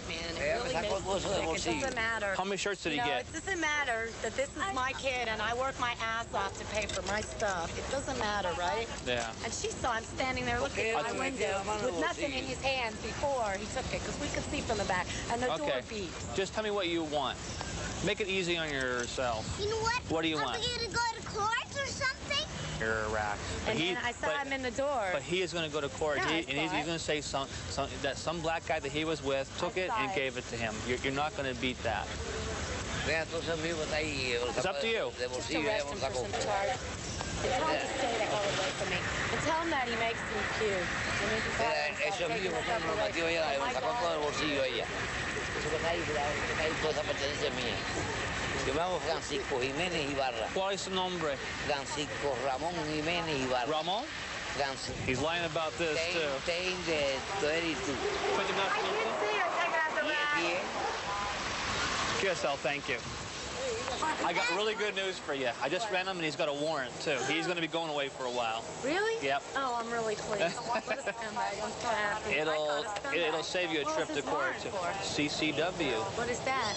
doesn't matter. How many shirts did he get? It doesn't matter that this is my kid and I work my ass off to pay for my stuff. It doesn't matter, right? Yeah. And she saw him standing there looking at my window with nothing in his hands before he took it, because we could see from the back, and the door beeped. Just tell me what you want. Make it easy on yourself. You know what? What do you want? Are we going to go to court or something? You're a rack. And then I saw him in the door. But he is going to go to court. Yeah, He's going to say that some black guy that he was with took it and gave it to him. You're not going to beat that. It's up to you. Just arrest him for some charge. And tell him to stay the hell away from me. And tell him that he makes me puke. Eso mismo cuando lo metió ella, le sacó todo el bolsillo a ella. Eso que está ahí, toda esa pertenencia mía. Yo me llamo Francisco Jiménez Ibarra. ¿Cuál es su nombre? Francisco Ramón Jiménez Ibarra. Ramón? Francisco. He's lying about this too. Staying there, 32. QSL, thank you. I got really good news for you. I just ran him and he's got a warrant too. He's going to be going away for a while. Really? Yep. Oh, I'm really pleased. What a scumbag. I'm so happy. It'll save you a trip to court. CCW. What is that?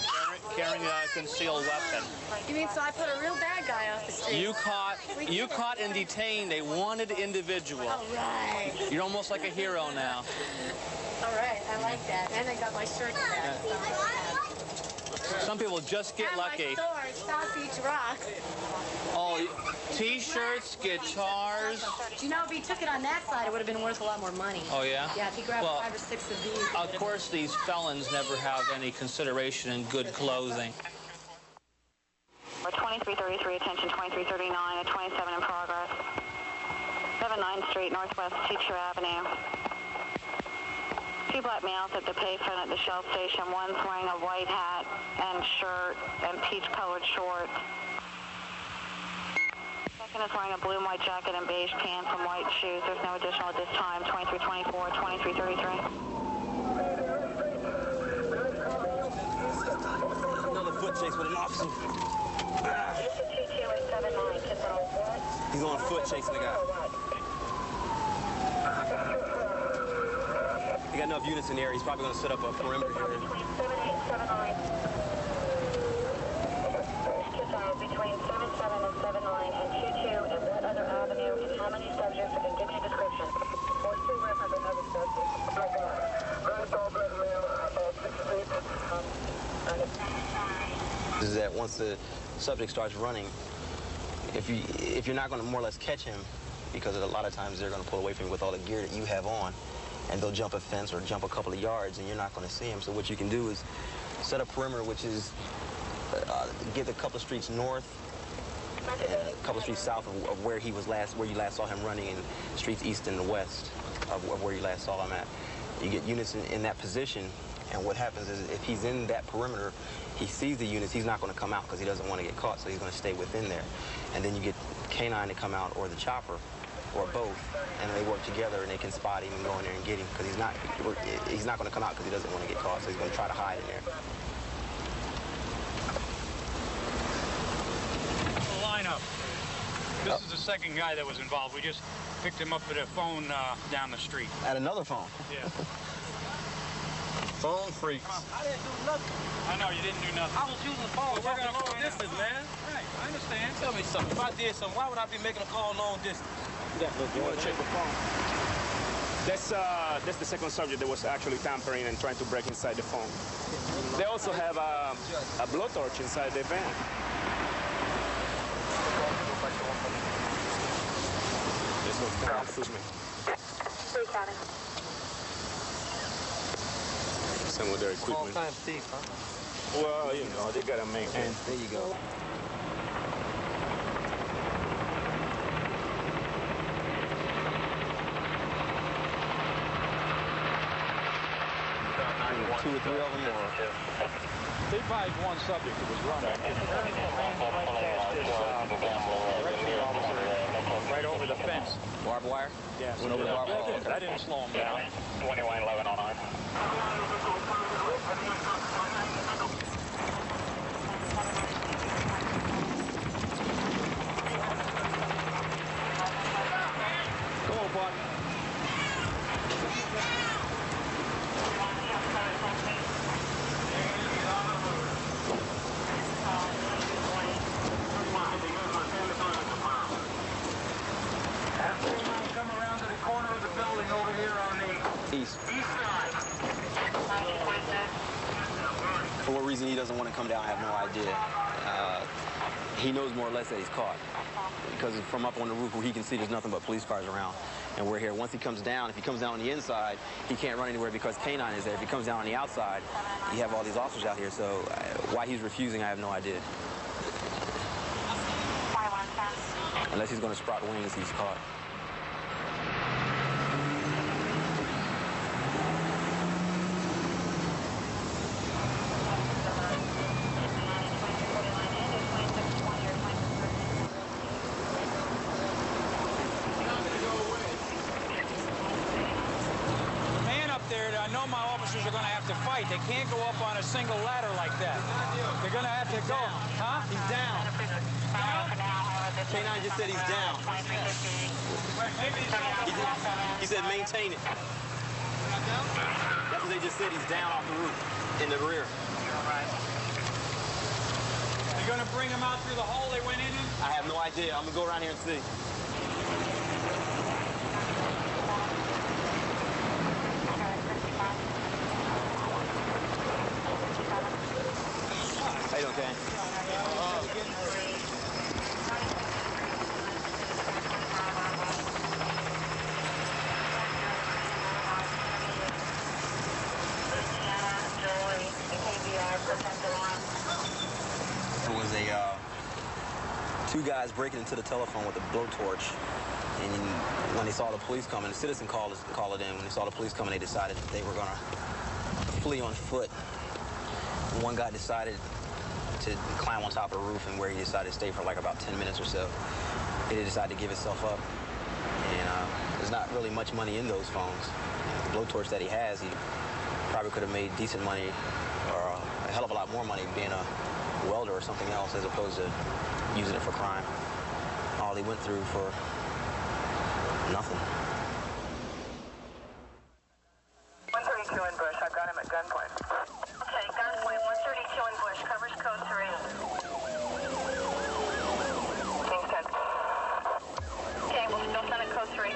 Carrying a concealed weapon. You mean so I put a real bad guy off the street? You caught and detained a wanted individual. All right. You're almost like a hero now. All right, I like that. And I got my shirt back. Some people just get lucky. My store, South Beach Rock. Oh, T-shirts, guitars. You know, if he took it on that side, it would have been worth a lot more money. Oh, yeah? Yeah, if he grabbed 5 or 6 of these. Of course, these felons never have any consideration in good clothing. 2333, attention 2339, at 27 in progress. 79th Street, Northwest Teacher Avenue. 2 black males at the payphone at the Shell station. One's wearing a white hat and shirt and peach-colored shorts. Second is wearing a blue and white jacket and beige pants and white shoes. There's no additional at this time. 2324, 2333. Another foot chase with an officer. He's on foot chasing the guy. He got enough units in the area. He's probably going to set up a perimeter here. Between 77 and 79 and 22 and what other avenue and how many subjects, and give me a description. For 2 reference another subject. Very tall black male, about 6 feet. Is that once the subject starts running, if you're not going to more or less catch him, because a lot of times they're going to pull away from you with all the gear that you have on, and they'll jump a fence or jump a couple of yards, and you're not going to see him. So what you can do is set a perimeter, which is get a couple of streets north and a couple of streets south of where you last saw him running, and streets east and west of where you last saw him at. You get units in that position, and what happens is if he's in that perimeter, he sees the units, he's not going to come out because he doesn't want to get caught, so he's going to stay within there. And then you get K-9 to come out, or the chopper, or both, and they work together and they can spot him and go in there and get him, because he's not going to come out because he doesn't want to get caught, so he's going to try to hide in there. Lineup. This is the second guy that was involved. We just picked him up at a phone down the street. At another phone? Yeah. Phone freaks. I didn't do nothing. I know, you didn't do nothing. I was using the phone. We're going to long distance, man. Right, I understand. Tell me something. If I did something, why would I be making a call long distance? You want to check the phone? That's the second subject that was actually tampering and trying to break inside the phone. They also have a blowtorch inside the van. This one's down. Excuse me. Some of their equipment. Small-time thief, huh? Well, you know, they gotta make ends. There you go. Two or three of them, or They probably one subject that was running. Right over the fence. Barbed wire? Yeah. Went over the barbed wire. I didn't slow him down. 211109. doesn't want to come down, I have no idea. He knows more or less that he's caught. Because from up on the roof where he can see, there's nothing but police cars around. And we're here. Once he comes down, if he comes down on the inside, he can't run anywhere because K-9 is there. If he comes down on the outside, you have all these officers out here. So why he's refusing, I have no idea. Unless he's going to sprout wings, he's caught. I know my officers are going to have to fight. They can't go up on a single ladder like that. They're going to have to go. Huh? He's down. K-9 just said he's down. He said maintain it. That's what they just said. He's down off the roof in the rear. You're going to bring him out through the hole they went in? I have no idea. I'm going to go around here and see. How you doing, Kane? There was two guys breaking into the telephone with a blowtorch, and when they saw the police coming, the citizen called it in. When they saw the police coming, they decided that they were going to flee on foot. One guy decided to climb on top of the roof, and where he decided to stay for like about 10 minutes or so. He decided to give himself up. And there's not really much money in those phones. The blowtorch that he has, he probably could have made decent money, or a hell of a lot more money being a welder or something else, as opposed to using it for crime. All he went through for nothing. 132 in Bush. I've got him at gunpoint. Okay, gunpoint. 132 in Bush. Covers code 3. King's 10. Okay, we'll still send it code 3.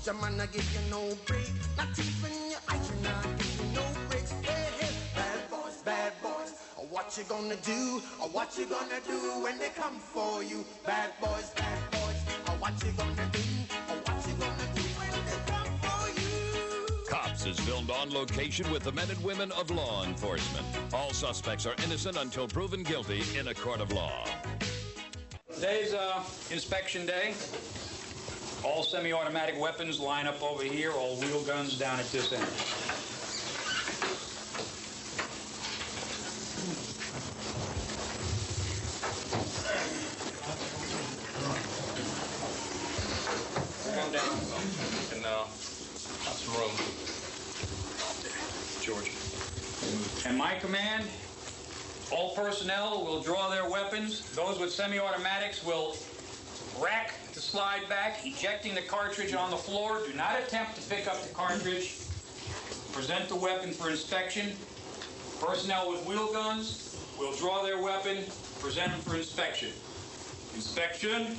Man, I give you no break. Not even your eyes, you're not giving no breaks. Hey, hey, bad boys, what you gonna do? Or what you gonna do when they come for you? Bad boys, what you gonna do? Or what you gonna do when they come for you? Cops is filmed on location with the men and women of law enforcement. All suspects are innocent until proven guilty in a court of law. Today's inspection day. All semi-automatic weapons line up over here, all wheel guns down at this end. Come down and have some room. George. And my command, all personnel will draw their weapons. Those with semi-automatics will rack the slide back, ejecting the cartridge on the floor. Do not attempt to pick up the cartridge. Present the weapon for inspection. Personnel with wheel guns will draw their weapon, present them for inspection. Inspection.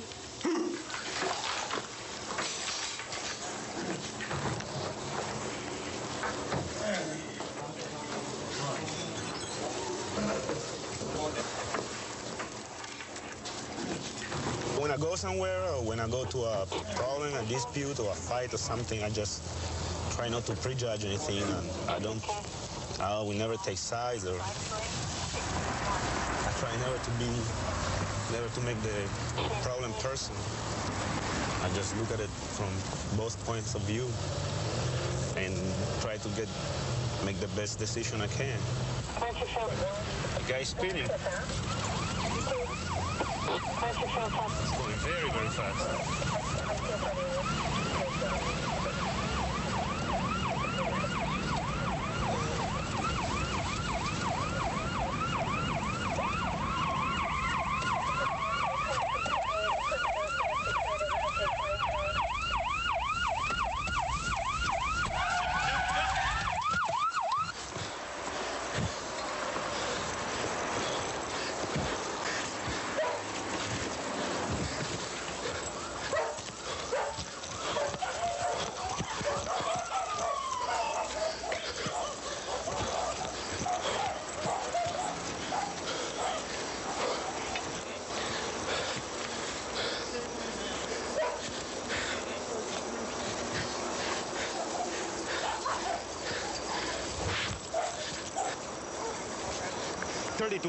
Buena cosa. somewhere or when I go to a problem, a dispute, or a fight or something, I just try not to prejudge anything. We never take sides, or I try never to make the problem personal. I just look at it from both points of view and try to make the best decision I can. The guy's spinning. It's going very, very fast.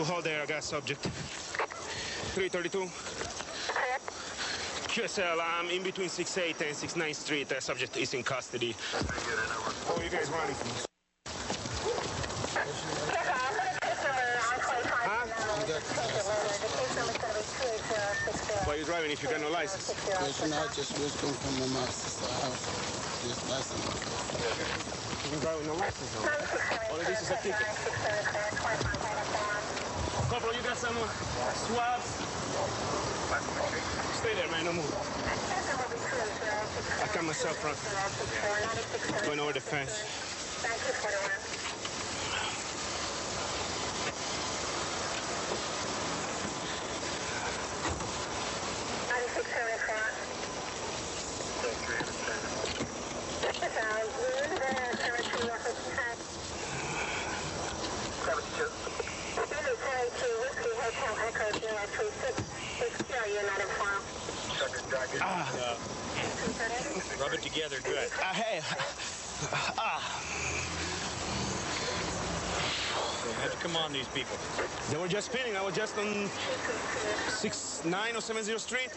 Hold there, I got subject. 332. QSL, I'm in between 68 and 69th Street. The subject is in custody. Oh, you guys running from me? Huh? Why are you driving if you got no license? Question, I just was going from my master's house. Just license. You can drive with no license, no? All of this is a ticket. Corporal, you got some swabs? Stay there, man, no move. I got myself front. Going over the fence. Rub it together good. Hey. How'd you come on these people? They were just spinning. I was just on 9 or 70 Street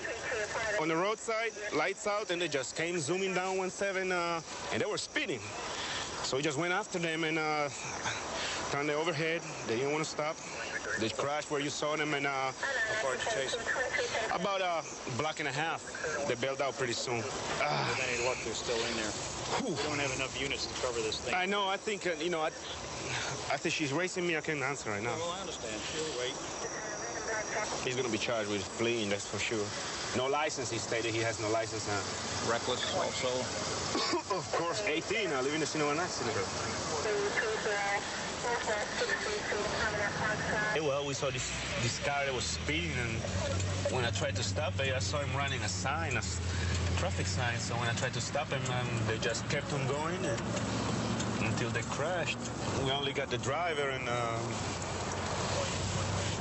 on the roadside, lights out, and they just came zooming down 17, and they were spinning. So we just went after them and turned the overhead. They didn't want to stop. They crashed where you saw them, and how far did you chase them? About a block and a half. They bailed out pretty soon. With any luck, they're still in there. We don't have enough units to cover this thing. I know. I think, I think she's racing me. I can't answer right now. Well, I understand. She'll wait. He's going to be charged with fleeing, that's for sure. No license, he stated he has no license now. Reckless also? Of course, 18, I live in the scene of an accident. Well, we saw this car that was speeding, and when I tried to stop it, I saw him running a sign, a traffic sign. So when I tried to stop him, they just kept on going until they crashed. We only got the driver, and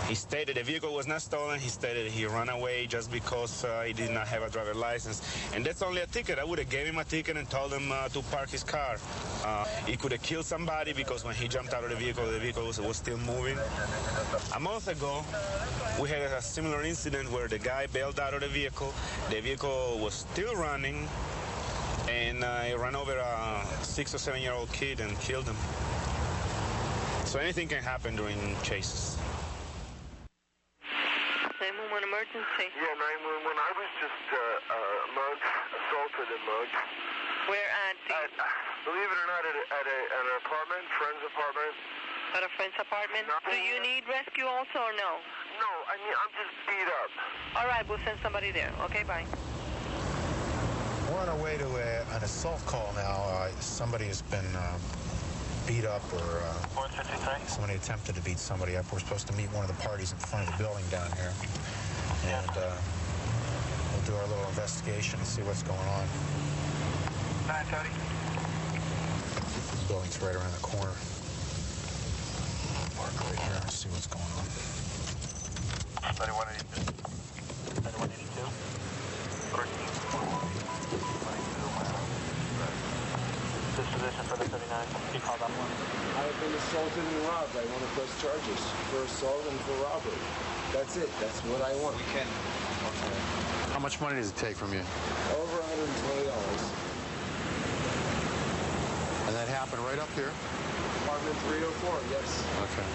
he stated the vehicle was not stolen. He stated he ran away just because he did not have a driver's license. And that's only a ticket. I would have gave him a ticket and told him to park his car. He could have killed somebody because when he jumped out of the vehicle was still moving. A month ago, we had a similar incident where the guy bailed out of the vehicle. The vehicle was still running, and he ran over a 6 or 7-year-old kid and killed him. So anything can happen during chases. 911 emergency. Yeah, 911. I was just mugged, assaulted and mugged. Where at? Believe it or not, at an apartment, friend's apartment. At a friend's apartment? Do you need rescue also or no? No, I mean, I'm just beat up. All right, we'll send somebody there. Okay, bye. We're on our way to an assault call now. Somebody has been beat up, or somebody attempted to beat somebody up. We're supposed to meet one of the parties in front of the building down here. And we'll do our little investigation and see what's going on. 9:30. The building's right around the corner. Park right here and see what's going on. 3182. 3182. Disposition for the 39. You called up one. I have been assaulted and robbed. I want to press charges for assault and for robbery. That's it. That's what I want. You can. Okay. How much money does it take from you? Over $120. And that happened right up here? Apartment 304, yes. Okay.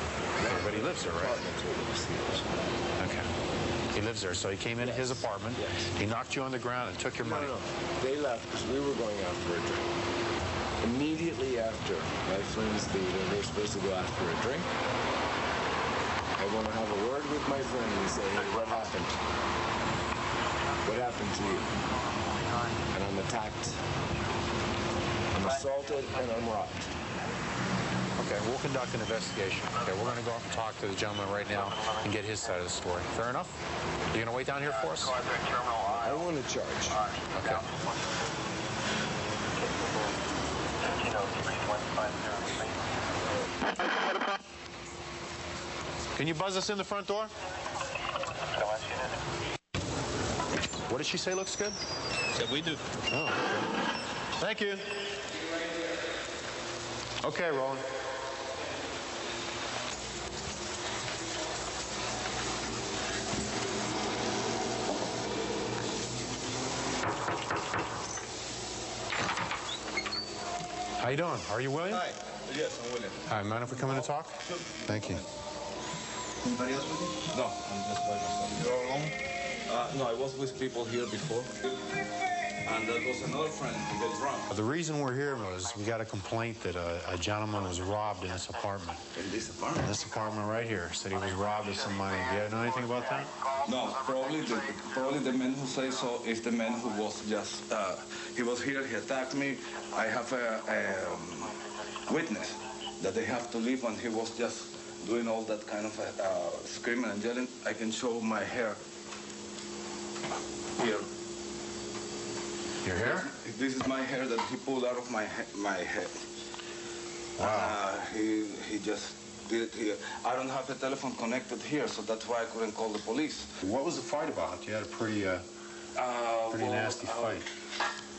But he lives there, right? Okay. He lives there, so he came into his apartment. Yes. He knocked you on the ground and took your money. No. They left because we were going out for a drink. Immediately after my friends leave, and they're supposed to go out for a drink, I want to have a word with my friend and say, hey, what happened? What happened to you? And I'm attacked, I'm assaulted, and I'm robbed. Okay, we'll conduct an investigation. Okay, we're going to go up and talk to the gentleman right now and get his side of the story. Fair enough? You going to wait down here for us? I want to charge. Okay. Can you buzz us in the front door? What did she say looks good? Said we do. Oh, okay. Thank you. Okay, Roland. How you doing? Are you William? Hi. Yes, I'm William. Hi, mind if we come in and talk? Sure. Thank you. Anybody else with you? No, I'm just by myself. You're alone? No, I was with people here before. And there was another friend who got drunk. The reason we're here was we got a complaint that a gentleman was robbed in this apartment. In this apartment? This apartment right here. Said he was robbed of some money. Do you know anything about that? No, probably the man who says so is the man who was just, he was here, he attacked me. I have a witness that they have to leave, and he was just doing all that kind of screaming and yelling. I can show my hair here. Your hair? This is my hair that he pulled out of my head. Wow. He just did it here. I don't have the telephone connected here, so that's why I couldn't call the police. What was the fight about? You had a pretty nasty fight.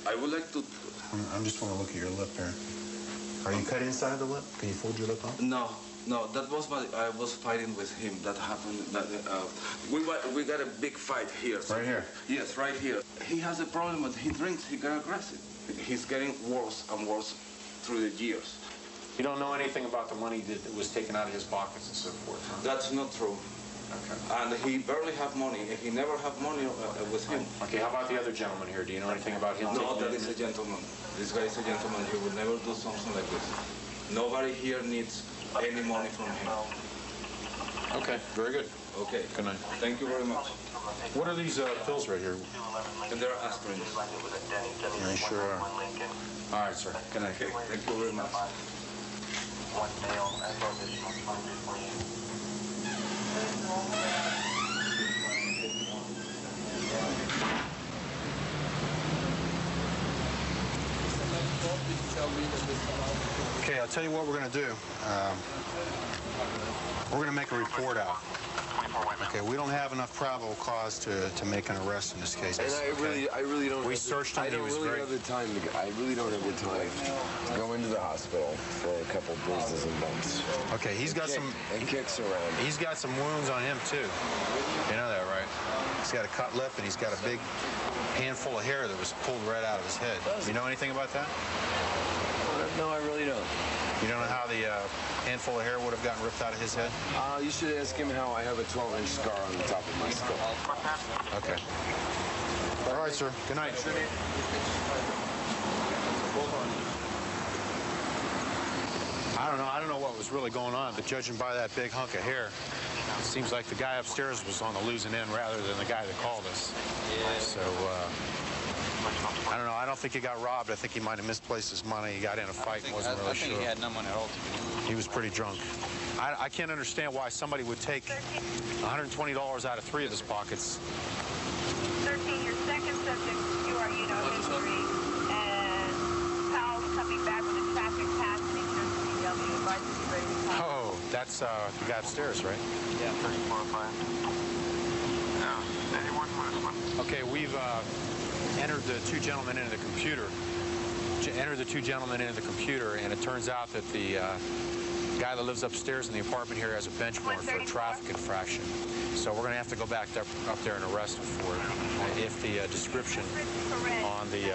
I would like to... I'm just want to look at your lip here. Are you cut inside the lip? Can you fold your lip up? No, that was I was fighting with him. That happened. We got a big fight here. So right here? Yes, right here. He has a problem when he drinks, he got aggressive. He's getting worse and worse through the years. You don't know anything about the money that was taken out of his pockets and so forth, huh? That's not true. Okay. And he barely have money. He never have money with him. Okay, how about the other gentleman here? Do you know anything about him? No, that is a gentleman. This guy is a gentleman. He would never do something like this. Nobody here needs any money from him. Okay, very good. Okay. Good night. Thank you very much. What are these pills right here? And they're aspirins. Yeah, sure are. All right, sir. Good night. Okay, thank you very much. Okay, I'll tell you what we're going to do. We're going to make a report out. Okay, we don't have enough probable cause to make an arrest in this case. And I really don't. We searched him. I don't really have the time to go. I really don't have the time to go into the hospital for a couple bruises and bumps. Okay, he's got some kicks around. He's got some wounds on him too. You know that, right? He's got a cut lip and he's got a big handful of hair that was pulled right out of his head. You know anything about that? No, I really don't. You don't know how the handful of hair would have gotten ripped out of his head? You should ask him how I have a 12-inch scar on the top of my skull. Okay. All right, sir. Good night. I don't know what was really going on, but judging by that big hunk of hair, it seems like the guy upstairs was on the losing end rather than the guy that called us. Yeah. So, I don't know. I don't think he got robbed. I think he might have misplaced his money. He got in a fight and wasn't really sure. I think he had no money at all. He was pretty drunk. I can't understand why somebody would take $120 out of 3 of his pockets. 13, your second subject, you are, history, and Powell's coming back with a traffic pass, and CW, advice to be ready to call. Oh, that's the guy upstairs, right? Yeah, 3405. Yeah, anyone for this one? Okay, we've entered the two gentlemen into the computer. And it turns out that the guy that lives upstairs in the apartment here has a bench warrant for a traffic infraction. So we're going to have to go back up there and arrest him for it if the description on the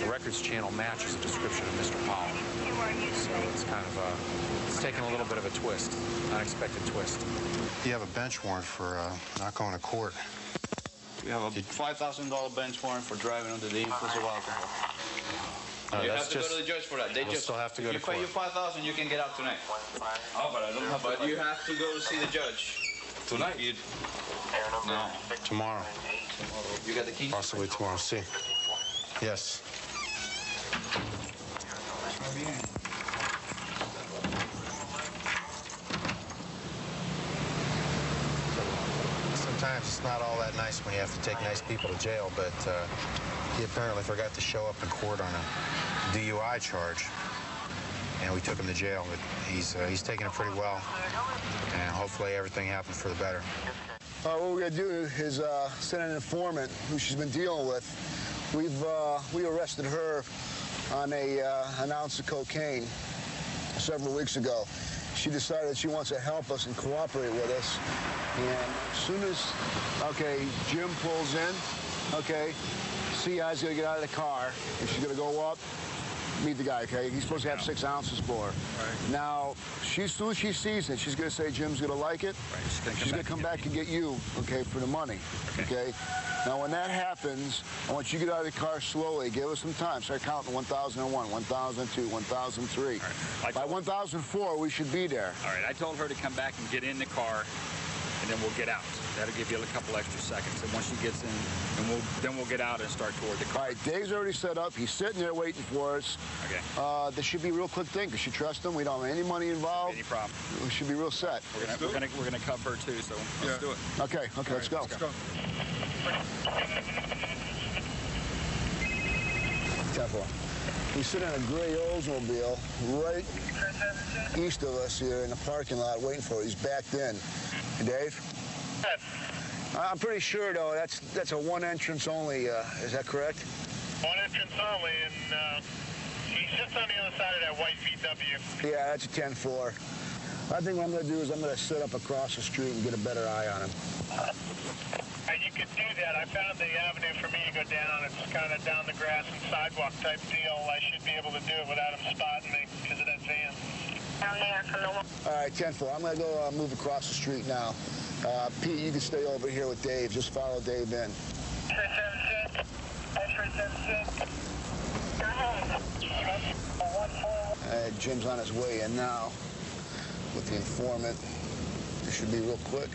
records channel matches the description of Mr. Powell. So it's kind of it's taken a little bit of a twist, unexpected twist. You have a bench warrant for not going to court. We have a $5,000 bench warrant for driving under the influence of alcohol. You have to go to the judge for that. They just still have to go to court. You pay your $5,000, you can get out tonight. Oh, but I don't have. But you have to go to see the judge tonight. No. Tomorrow. You got the key? Possibly tomorrow. See. Yes. Sometimes it's not all that nice when you have to take nice people to jail, but he apparently forgot to show up in court on a DUI charge, and we took him to jail. But he's taking it pretty well, and hopefully everything happens for the better. What we're going to do is send an informant who she's been dealing with. We arrested her on an ounce of cocaine several weeks ago. She decided she wants to help us and cooperate with us. And as soon as, okay, Jim pulls in, okay, CI's going to get out of the car, and she's going to go up, meet the guy, okay? He's supposed to have 6 ounces for her. Right. Now, as soon as she sees it, she's going to say Jim's going to like it. Right. She's going to come back and get you, okay, for the money, okay? Now, when that happens, I want you to get out of the car slowly. Give us some time. Start counting 1,001, 1,002, 1,003. Right. By 1,004, we should be there. All right. I told her to come back and get in the car, and then we'll get out. That'll give you a couple extra seconds. And once she gets in, then we'll get out and start toward the car. All right, Dave's already set up. He's sitting there waiting for us. Okay. This should be a real quick thing, because you trust him. We don't have any money involved. Any problem. We should be real set. We're gonna cuff her too, so let's do it. Okay, let's go. Let's go. We sit in a gray Oldsmobile right east of us here in the parking lot waiting for it. He's backed in. Hey, Dave? I'm pretty sure, though, that's a one entrance only. Is that correct? One entrance only, and he's just on the other side of that white VW. Yeah, that's a 10-4. I think what I'm going to do is I'm going to sit up across the street and get a better eye on him. You could do that. I found the avenue for me to go down. It's kind of down the grass and sidewalk type deal. I should be able to do it without him spotting me because of that van. All right, 10-4. I'm going to go move across the street now. Pete, you can stay over here with Dave. Just follow Dave in. Jim's on his way in now with the informant. This should be real quick.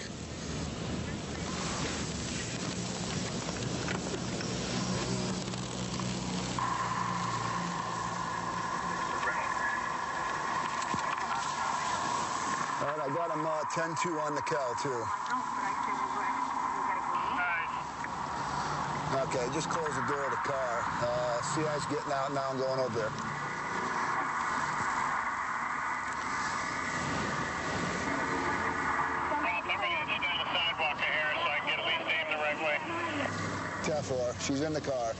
All right, I got him 10-2 on the Cal, too. Okay, just close the door of the car. CI's getting out now and going over there. She's in the car.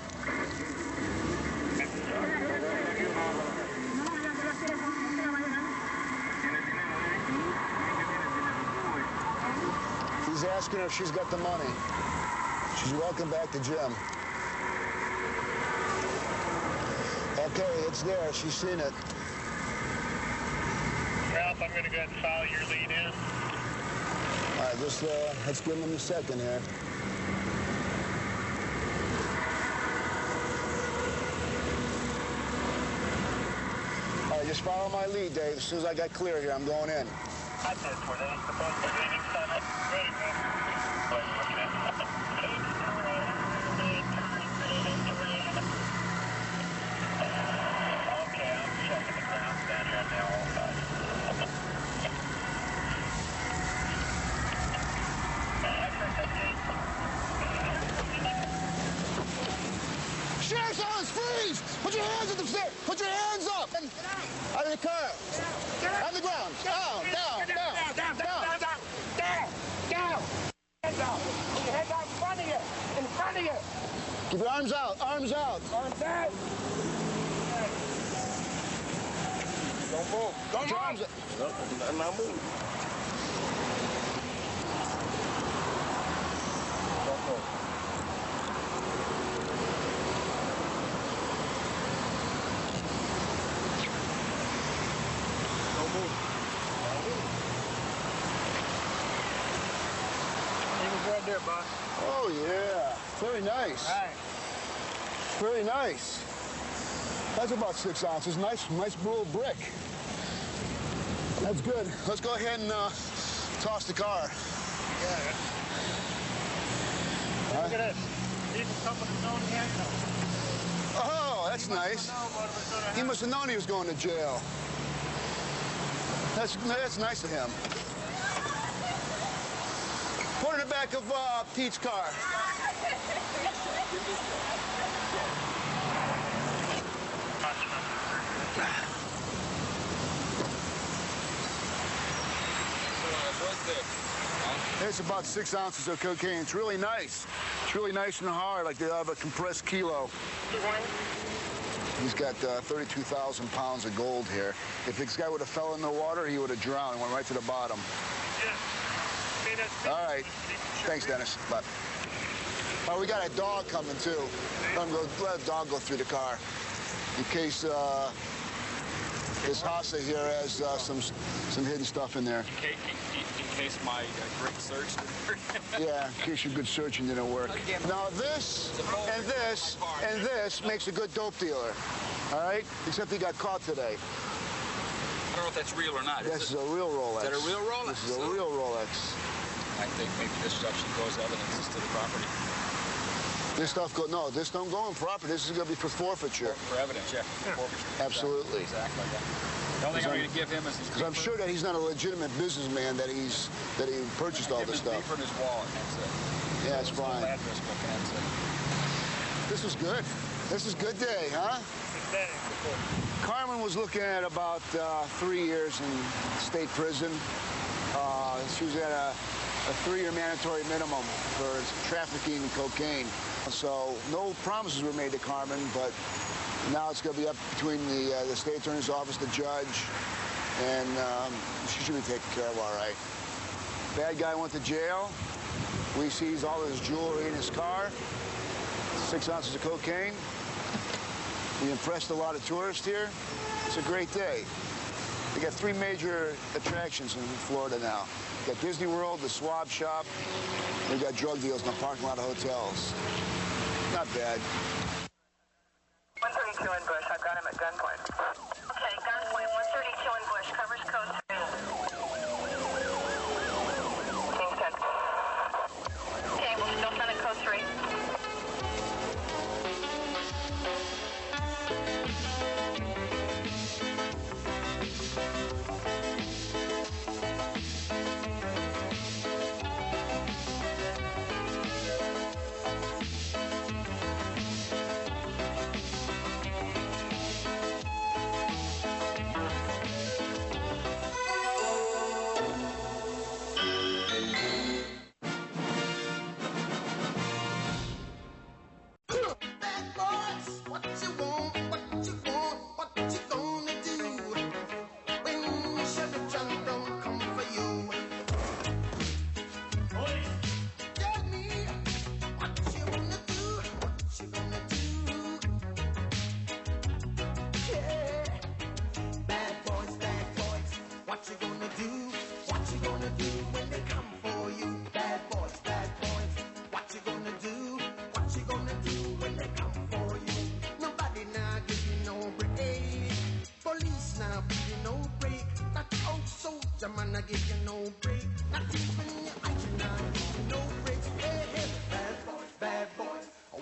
He's asking her if she's got the money. She's welcome back to Jim. Okay, it's there. She's seen it. Ralph, I'm going to go ahead and follow your lead in. All right, just let's give him a second here. All right, just follow my lead, Dave. As soon as I got clear here, I'm going in. Sheriff's Office, freeze! Put your hands at the stairs! Put your hands up! Out of the car! On the ground! Down! Down! Down! Down! Down! Down! Down! Hands out! Hands out in front of you! In front of you! Keep your arms out, arms out. Arms out. Don't move. Don't move. Arms out. No, not move. Don't move. Don't move. Right there, boss. Oh, yeah. Very nice. All right. Very nice. That's about 6 ounces. Nice little brick. That's good. Let's go ahead and toss the car. Yeah. Look at this. He's coming to zone handcuffs. Oh, that's nice. He must have known he was going to jail. That's nice of him. Put it in the back of Pete's car. It's about 6 ounces of cocaine. It's really nice. It's really nice and hard, like they have a compressed kilo. He's got 32,000 pounds of gold here. If this guy would have fell in the water, he would have drowned and went right to the bottom. All right. Thanks, Dennis. Bye. Oh, we got a dog coming, too. Let a dog go through the car in case this Hassa here has some hidden stuff in there. In case my great search didn't work. Yeah, in case your good searching didn't work. Now this and this and this makes a good dope dealer. All right? Except he got caught today. I don't know if that's real or not. This is a real Rolex. Is that a real Rolex? This is a real Rolex. I think maybe this stuff should go as evidence to the property. This stuff no, this don't go in property. This is going to be for forfeiture. For evidence, yeah. Forfeiture. Absolutely. Exactly. The only thing I'm going to give him is his because I'm sure that he's not a legitimate businessman that he purchased all this stuff. His wallet, that's it. Yeah, it's fine. Address book, and that's it. This was good. This is a good day, huh? Carmen was looking at about 3 years in state prison. She was at a 3-year mandatory minimum for trafficking in cocaine. So no promises were made to Carmen, but now it's going to be up between the state attorney's office, the judge, and she should be taken care of all right. Bad guy went to jail. We seized all his jewelry in his car, 6 ounces of cocaine. We impressed a lot of tourists here. It's a great day. They got 3 major attractions in Florida now. We got Disney World, the swab shop. We got drug deals in the parking lot of hotels. Not bad. 132 in Bush. I've got him at gunpoint. Okay, gunpoint 132 in Bush. Covers code 3. King's 10. Okay, we'll still send it code 3.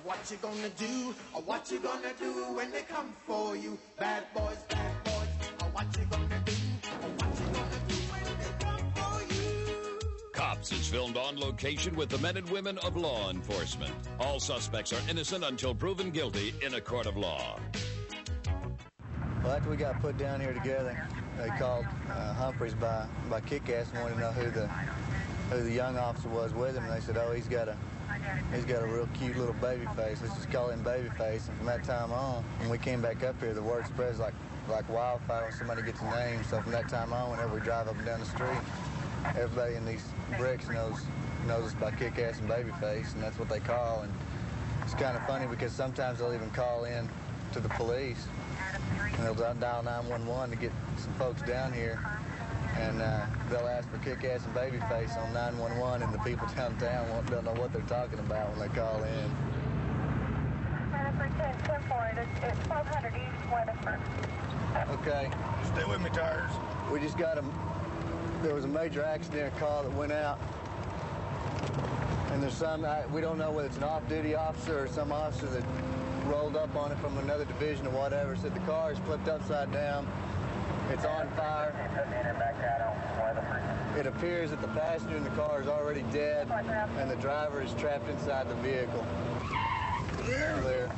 What you gonna do, or what you gonna do when they come for you? Bad boys, or what you gonna do, or what you gonna do when they come for you? Cops is filmed on location with the men and women of law enforcement. All suspects are innocent until proven guilty in a court of law. Well, after we got put down here together, they called Humphreys by Kick-Ass and wanted to know who the young officer was with him. And they said, oh, he's got He's got a real cute little baby face. Let's just call him Babyface. And from that time on, when we came back up here, the word spreads like wildfire when somebody gets a name. So from that time on, whenever we drive up and down the street, everybody in these bricks knows us by Kick-Ass and Babyface, and that's what they call. And it's kind of funny because sometimes they'll even call in to the police, and they'll dial 911 to get some folks down here, and they'll ask for Kick-Ass and Babyface on 911, and the people downtown don't know what they're talking about when they call in. It's 1200 East Weatherford. Okay. Stay with me, Tires. We just got there was a major accident call that went out, and there's we don't know whether it's an off-duty officer or some officer that rolled up on it from another division or whatever, said the car is flipped upside down, it's on fire. It appears that the passenger in the car is already dead, and the driver is trapped inside the vehicle. Clear.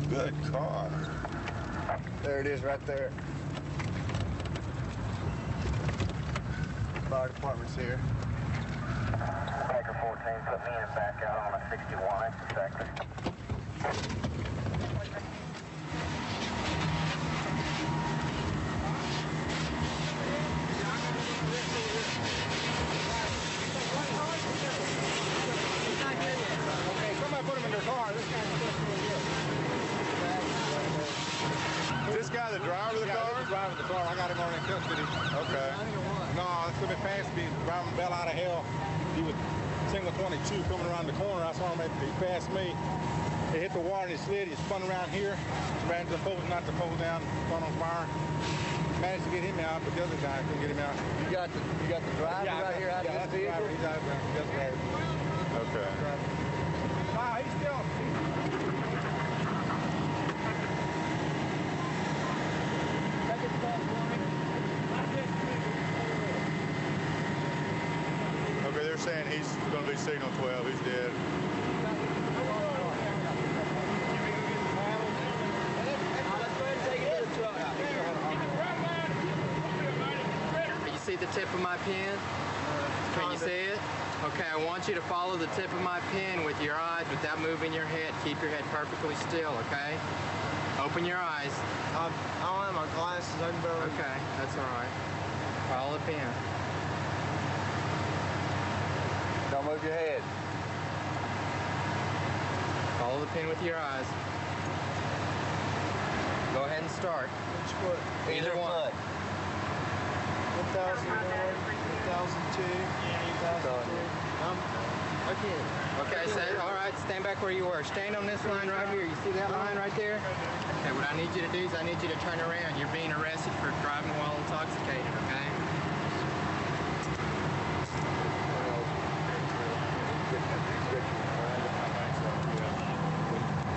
Good car. There it is right there. Fire department's here. Baker 14, put me in back out on a 61 sector. Okay, somebody put him in their car. This guy's Is this guy the driver of the car? This is the driver of the car. I got him already in custody. Okay. No, it's going to be past me. Driving Bell out of hell. He was single 22 coming around the corner. I saw him. He passed me. He hit the water and he slid. He spun around here. Ran to the post, knocked the post down, spun on fire. Managed to get him out, but the other guy couldn't get him out. You got the driver right here out of this vehicle? He's out there. That's right. Okay. Wow, he's still. Okay, they're saying he's going to be signal 12. He's dead. See the tip of my pen? Can you see it? Okay, I want you to follow the tip of my pen with your eyes without moving your head. Keep your head perfectly still, okay? Open your eyes. I don't have my glasses. I can barely... Okay, that's all right. Follow the pen. Don't move your head. Follow the pen with your eyes. Go ahead and start. Which foot? Either one. 1001, 1002, 1002. Okay, all right, stand back where you were. Stand on this line right here. You see that line right there? Okay, what I need you to do is I need you to turn around. You're being arrested for driving while intoxicated, okay?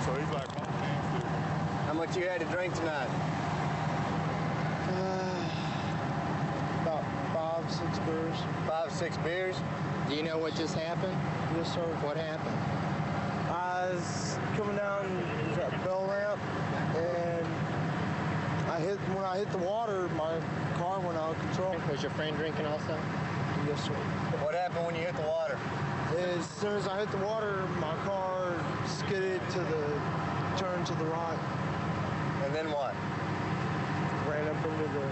So he's like, how much you had to drink tonight? About 5, 6 beers. 5, 6 beers? Do you know what just happened? Yes, sir. What happened? I was coming down that bell ramp, and when I hit the water, my car went out of control. Was your friend drinking also? Yes, sir. What happened when you hit the water? As soon as I hit the water, my car skidded turned to the right. And then what? Ran up into the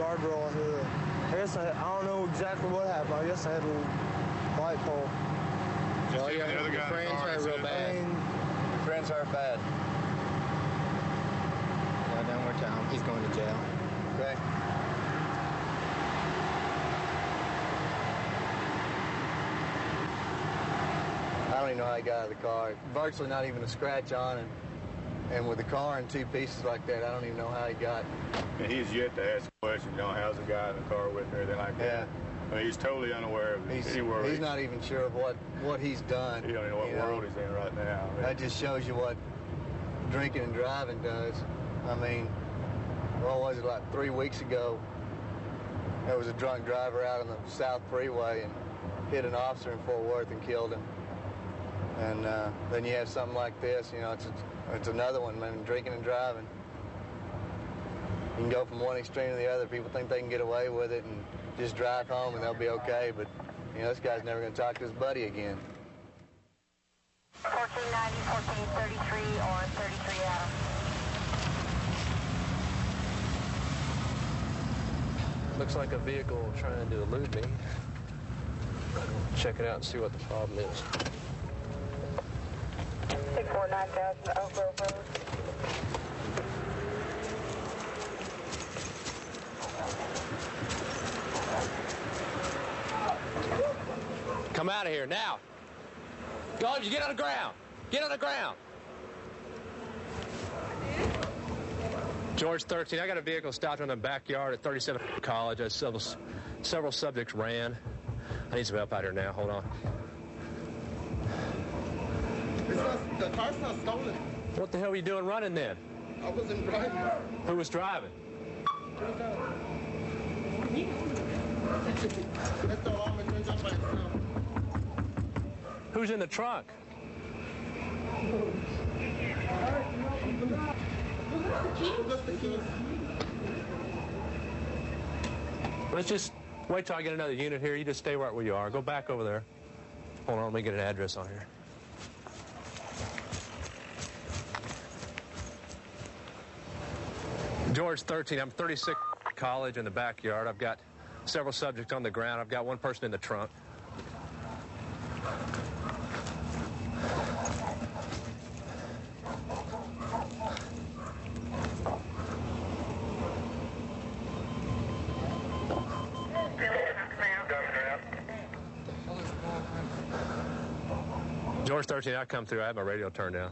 guardrail. I don't know exactly what happened. I guess I hit a light pole. Well, your friends hurt real bad. Your friends hurt bad. No, don't worry, Tom. He's going to jail. Okay. I don't even know how he got out of the car. Virtually not even a scratch on it. And with the car in 2 pieces like that, I don't even know how he got. And he's yet to ask a question, how's the guy in the car with me or anything like that. Yeah. I mean, he's totally unaware of He's not even sure of what he's done. He don't know what world he's in right now. I mean, that just shows you what drinking and driving does. I mean, what was it, like 3 weeks ago, there was a drunk driver out on the South Freeway and hit an officer in Fort Worth and killed him. And then you have something like this, it's another one, man, drinking and driving. You can go from one extreme to the other. People think they can get away with it and just drive home and they'll be okay, but You know, this guy's never going to talk to his buddy again. 1490, 1433 on 33 Adam. Looks like a vehicle trying to elude me. Check it out and see what the problem is. 649,000 Oak Grove Road. Come out of here now. Go, you get on the ground. Get on the ground. George 13, I got a vehicle stopped in the backyard at 37 College. Several subjects ran. I need some help out here now. Hold on. The car's not stolen. What the hell were you doing running then? I wasn't driving. Who was driving? That's the alarm. It turns on by itself. Who's in the trunk? Let's just wait till I get another unit here. You just stay right where you are. Go back over there. Hold on, let me get an address on here. George 13, I'm 36 College in the backyard. I've got several subjects on the ground. I've got one person in the trunk. George 13, I come through. I have my radio turned down.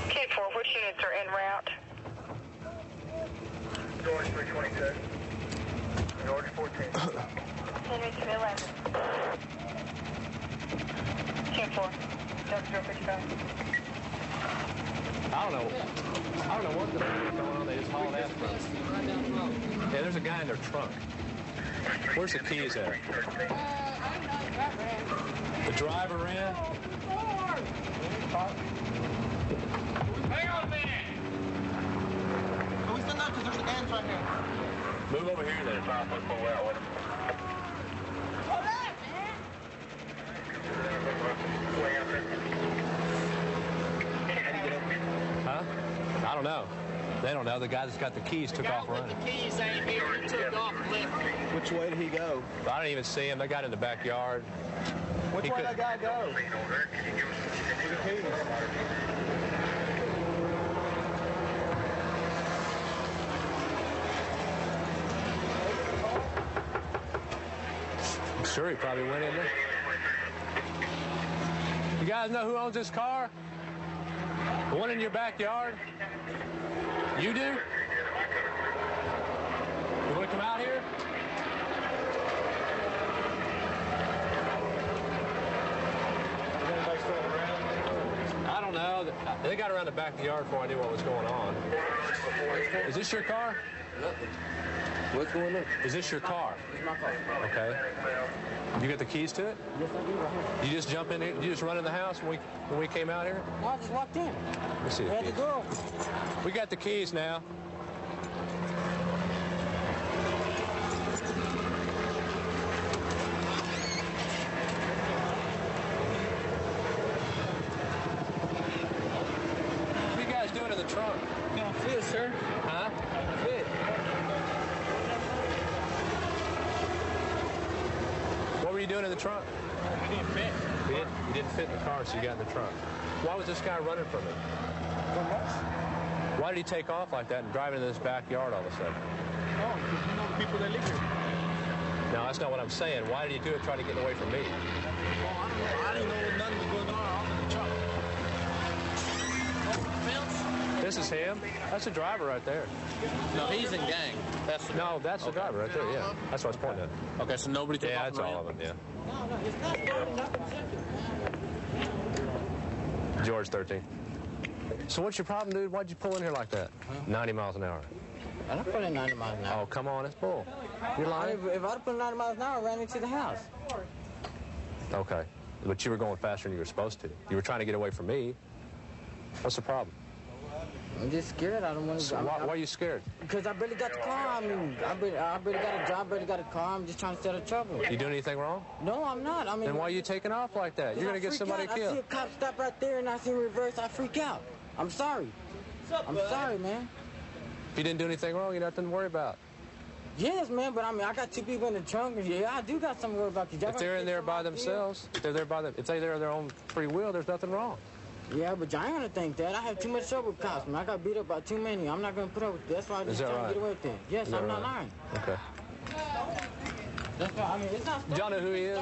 K4, which units are en route? George 326. George 14. Henry 311. K4, 0055. I don't know what the fuck is going on. They just hauled ass from. Yeah, there's a guy in their trunk. Where's the keys at? The driver ran? Hang on a minute. Can we send that? Because there's a dance right here. Move over here then. Hold on, man. Huh? I don't know. They don't know. The guy that's got the keys took off running. The keys ain't here. He took off and left. Which way did he go? I didn't even see him. They got in the backyard. Which way did that guy go? I'm sure he probably went in there. You guys know who owns this car? The one in your backyard? You do? You want to come out here? I don't know. They got around the backyard before I knew what was going on. Is this your car? What's going on? Is this your car? It's my car. Okay. You got the keys to it? Yes, I do. Right here. You just jump in here? You just run in the house when we came out here? No, I just walked in. Let's see the Had keys. to go. We got the keys now. What are you guys doing in the trunk? Gonna fit, sir. Huh? Fit. What were you doing in the trunk? You didn't fit. You didn't fit in the car, so you got in the trunk. Why was this guy running from me? Why did he take off like that and drive into this backyard all of a sudden? Oh, because you know the people that live here. No, that's not what I'm saying. Why did he do it trying to get away from me? Oh, I don't know. I didn't know nothing was going on. I was in the truck. Oh, fence? This is him. That's the driver right there. No, he's in gang. That's the driver right there, yeah. That's what I was pointing at. Okay, so nobody took Yeah, off that's and all ran? of them, yeah. No, it's not stolen. Nothing simple. George 13. So what's your problem, dude? Why'd you pull in here like that? 90 miles an hour. I don't put in 90 miles an hour. Oh, come on, it's bull. You're lying? If I'd put 90 miles an hour, I ran into the house. Okay. But you were going faster than you were supposed to. You were trying to get away from me. What's the problem? I'm just scared. I don't want to. So why are you scared? Because I barely got the car. I mean, I barely got a job, barely got a car. I'm just trying to settle trouble. You doing anything wrong? No, I'm not. I mean, then why are you taking off like that? You're going to get somebody killed. I see a cop stop right there and I see him reverse. I freak out. I'm sorry. I'm sorry, man. If you didn't do anything wrong, you got nothing to worry about. Yes, man, but I mean, I got 2 people in the trunk. Yeah, I do got something to worry about. If they're in there by themselves, if they're there of their own free will, there's nothing wrong. Yeah, but I ain't gonna think that. I have too much trouble with cops, man. I got beat up by too many. I'm not gonna put up with that. That's why I just trying to get away with it. Yes, I'm not lying. Okay. That's why, I mean, it's not. Y'all know who he is?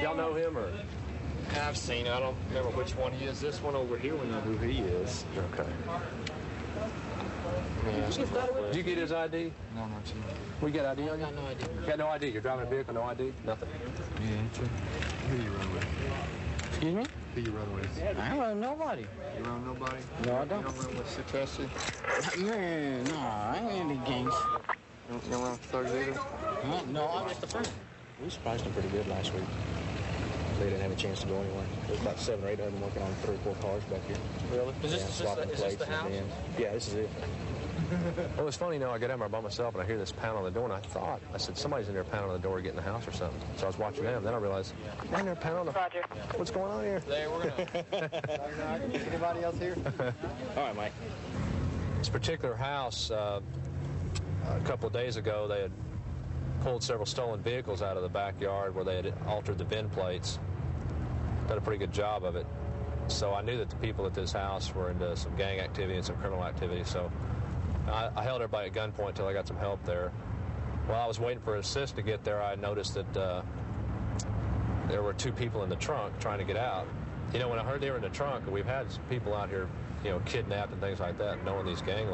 Y'all know him or? I've seen. I don't remember which one he is. This one over here, we know who he is. Okay. Yeah, did you get his ID? No, not yet. We got ID on you? I got no ID. You got no ID? You're driving a vehicle, no ID? Nothing? Yeah, who you run with? Excuse me? Who you run with? I ain't run with nobody. You run with nobody? No, I don't. You don't run with Satoshi? Man, no, I ain't in the gangs. You don't run with thugs either? No, I'm just a friend. We surprised them pretty good last week. They didn't have a chance to go anywhere. There's about 7 or 8 of them working on 3 or 4 cars back here. Really? Is this the house? Yeah, this is it. Well, it's funny, I get out there by myself and I hear this pound on the door, and I said, somebody's in there pounding on the door getting the house or something. So I was watching them. Then I realized, man, they're pounding on the... Roger. What's going on here? There, we're going to... Anybody else here? All right, Mike. This particular house, a couple of days ago, they had pulled several stolen vehicles out of the backyard where they had altered the VIN plates. Done a pretty good job of it. So I knew that the people at this house were into some gang activity and some criminal activity, so I held everybody at gunpoint until I got some help there. While I was waiting for assist to get there, I noticed that there were 2 people in the trunk trying to get out. When I heard they were in the trunk, we've had people out here, kidnapped and things like that, knowing these gang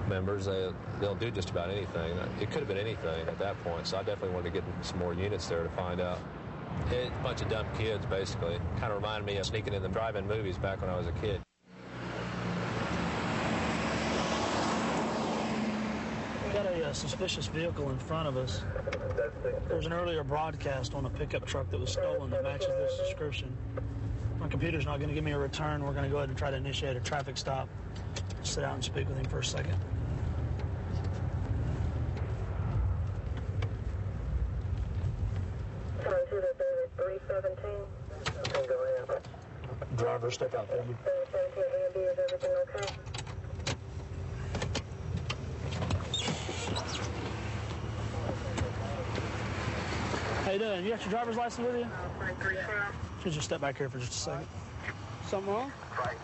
members, they'll do just about anything. It could have been anything at that point, so I definitely wanted to get some more units there to find out. It's a bunch of dumb kids, basically. Kind of reminded me of sneaking in the drive-in movies back when I was a kid. We got a suspicious vehicle in front of us. There's an earlier broadcast on a pickup truck that was stolen that matches this description. My computer's not going to give me a return. We're going to go ahead and try to initiate a traffic stop. Sit down and speak with him for a second. Driver, step out for me. Is everything okay? How you doing? You got your driver's license with you? Could you step back here for just a second? Something wrong?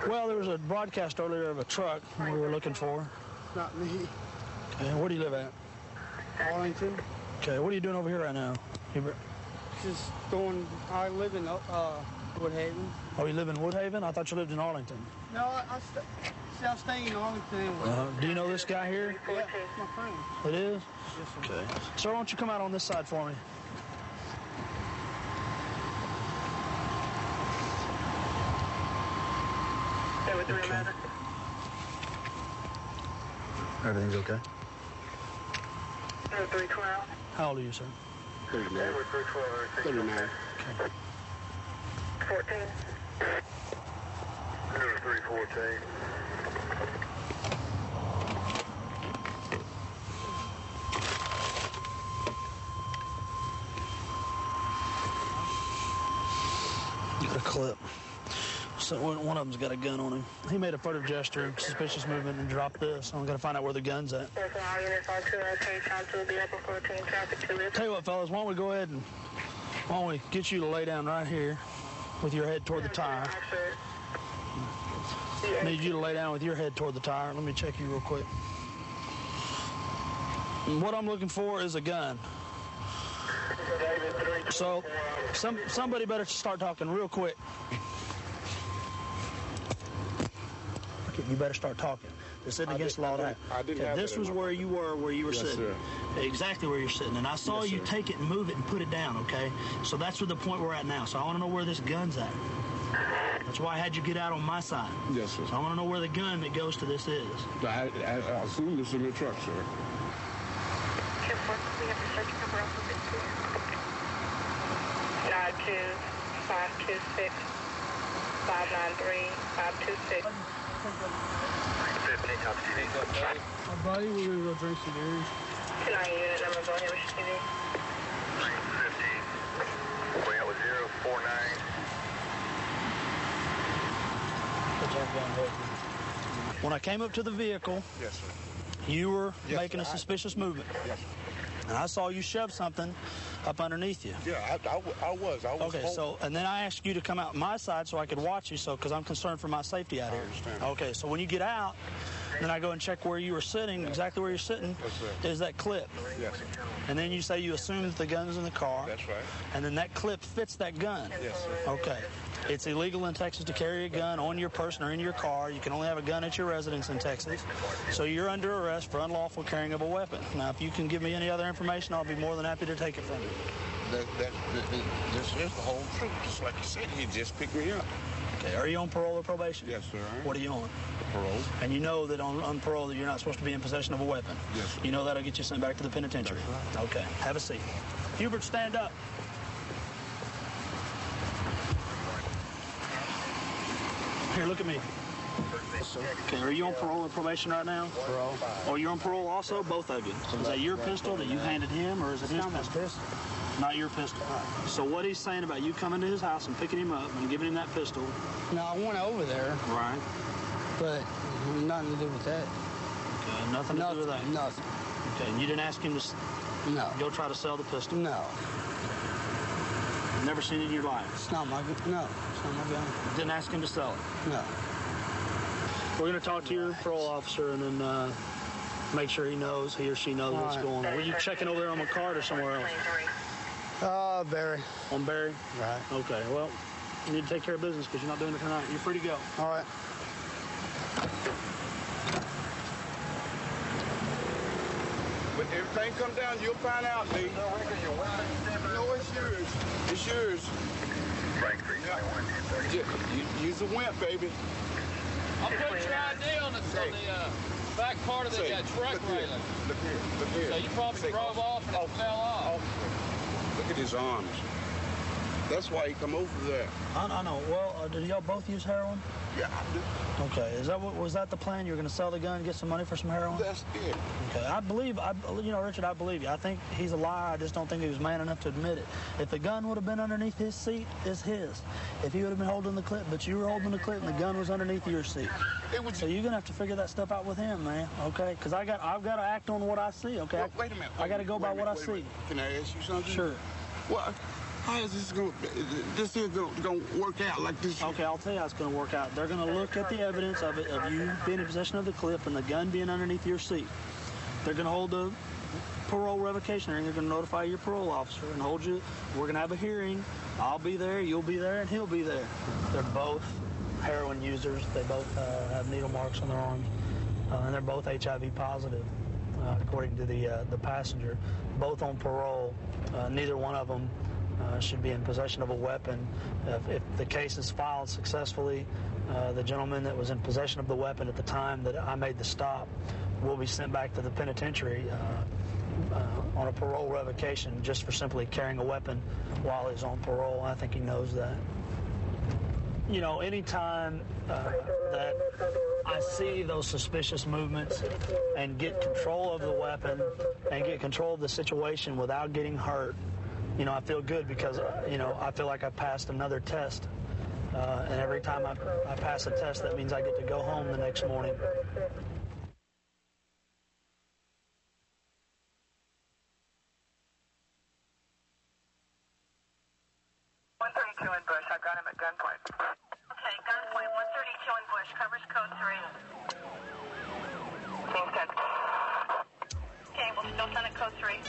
Well, there was a broadcast earlier of a truck we were looking for. Not me. Okay, where do you live at? Arlington. Okay, what are you doing over here right now? Just going, I live in Woodhaven. Oh, you live in Woodhaven? I thought you lived in Arlington. No, I'm staying in Arlington. Do you know this guy here? Yeah, my friend. It is? Yes, sir. Okay. Sir, why don't you come out on this side for me? Okay. Everything's okay? 312. How old are you, sir? 39. 39. Okay. 14. 314. Got a clip. So one of them's got a gun on him. He made a furtive gesture, suspicious movement, and dropped this. I'm gonna find out where the gun's at. Tell you what, fellas, why don't we go ahead and why don't we get you to lay down right here with your head toward the tire. I need you to lay down with your head toward the tire. Let me check you real quick. And what I'm looking for is a gun. So somebody better start talking real quick. Okay, you better start talking. This isn't against the law. This was where you were sitting. Sir. Exactly where you're sitting. And I saw you take it and move it and put it down, okay? So that's where the point we're at now. So I want to know where this gun's at. That's why I had you get out on my side. Yes, sir. So I want to know where the gun that goes to this is. I assume it's in the truck, sir. We have the search number off of it, please. 92-526-5 593-526. 15, top TV. Buddy, we're going to go drink some beers. 29 unit number, go ahead with your TV. 15. Way out with 049. When I came up to the vehicle, Yes, sir. you were Yes, making sir. a suspicious movement. Yes, sir. And I saw you shove something up underneath you. Yeah, I was. Okay, so, and then I asked you to come out my side so I could watch you, because I'm concerned for my safety out here. understand. Okay, so when you get out, then I go and check where you were sitting, exactly where you're sitting, is that clip. Yes, sir. And then you say you assume that the gun is in the car. That's right. And then that clip fits that gun. Yes, sir. Okay. It's illegal in Texas to carry a gun on your person or in your car. You can only have a gun at your residence in Texas. So you're under arrest for unlawful carrying of a weapon. Now, if you can give me any other information, I'll be more than happy to take it from you. This is the whole truth. Just like you said, he just picked me up. Okay, are you on parole or probation? Yes, sir. What are you on? Parole. And you know that on parole that you're not supposed to be in possession of a weapon? Yes, sir. You know that'll get you sent back to the penitentiary? Right. Okay, have a seat. Hubert, stand up. Here, look at me. Okay, are you on parole or probation right now? Parole. Oh, you're on parole also? Both of you. Is that your pistol that you handed him, or is it his pistol? Not your pistol. So what he's saying about you coming to his house and picking him up and giving him that pistol. No, I went over there. Right. But nothing to do with that. Okay, nothing to do with that? Nothing. Okay, and you didn't ask him to go try to sell the pistol? No. Never seen it in your life? It's not my gun. No, it's not my gun. Didn't ask him to sell it? No. We're going to talk to your parole officer and then make sure he or she knows what's going on. Were you checking over there on McCart or somewhere else? Barry. On Barry? Right. Okay, well, you need to take care of business because you're not doing it tonight. You're free to go. All right. When everything comes down, you'll find out, Lee. No, it's yours. It's yours. Use the wimp, baby. I'll put your ID on the back part of the truck trailer. Look here. So you probably drove off and it fell off. Look at his arms. That's why he come over there. I know. Well, did y'all both use heroin? Yeah, I do. Okay. Was that the plan? You were going to sell the gun and get some money for some heroin? That's it. Okay. Richard, I believe you. I think he's a liar. I just don't think he was man enough to admit it. If the gun would have been underneath his seat, it's his. If he would have been holding the clip, but you were holding the clip and the gun was underneath your seat. So you're going to have to figure that stuff out with him, man. Okay? Because I've got to act on what I see. Okay? Well, wait a minute. I got to go by what I see. Can I ask you something? Sure. Well, how is this going to work out like this? Okay, I'll tell you how it's going to work out. They're going to look at the evidence of you being in possession of the clip and the gun being underneath your seat. They're going to hold the parole revocation hearing. They're going to notify your parole officer and hold you. We're going to have a hearing. I'll be there, you'll be there, and he'll be there. They're both heroin users. They both have needle marks on their arms, and they're both HIV positive, according to the passenger. Both on parole. Neither one of them should be in possession of a weapon. If the case is filed successfully, the gentleman that was in possession of the weapon at the time that I made the stop will be sent back to the penitentiary on a parole revocation just for simply carrying a weapon while he's on parole. I think he knows that. You know, anytime that I see those suspicious movements and get control of the weapon and get control of the situation without getting hurt, you know, I feel good because, you know, I feel like I passed another test. And every time I pass a test, that means I get to go home the next morning. 132 in Bush. I got him at gunpoint. Okay, gunpoint. 132 in Bush. Covers code 3. King's 10. Okay, we'll still send it code 3.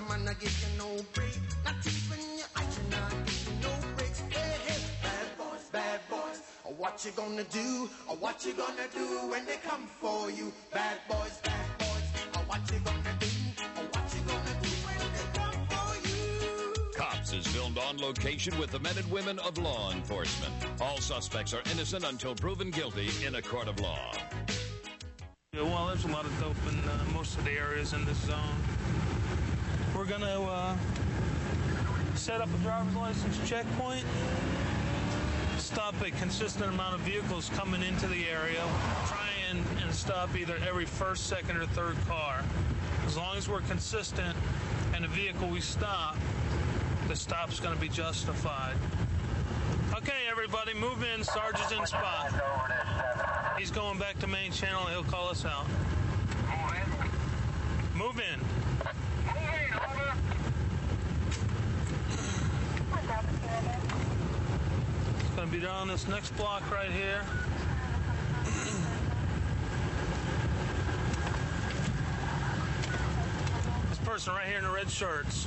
I'm gonna give you no break. Not even your eyes, you're not giving no breaks. Hey, hey, bad boys. What you gonna do? What you gonna do when they come for you? Bad boys. What you gonna do? What you gonna do when they come for you? Cops is filmed on location with the men and women of law enforcement. All suspects are innocent until proven guilty in a court of law. Yeah, well, there's a lot of dope in most of the areas in this zone. We're going to set up a driver's license checkpoint, stop a consistent amount of vehicles coming into the area, try and stop either every first, second, or third car. As long as we're consistent and the vehicle we stop, the stop's going to be justified. Okay, everybody, move in. Sarge is in spot. He's going back to main channel. He'll call us out. Move in. It's going to be down this next block right here. This person right here in the red shorts.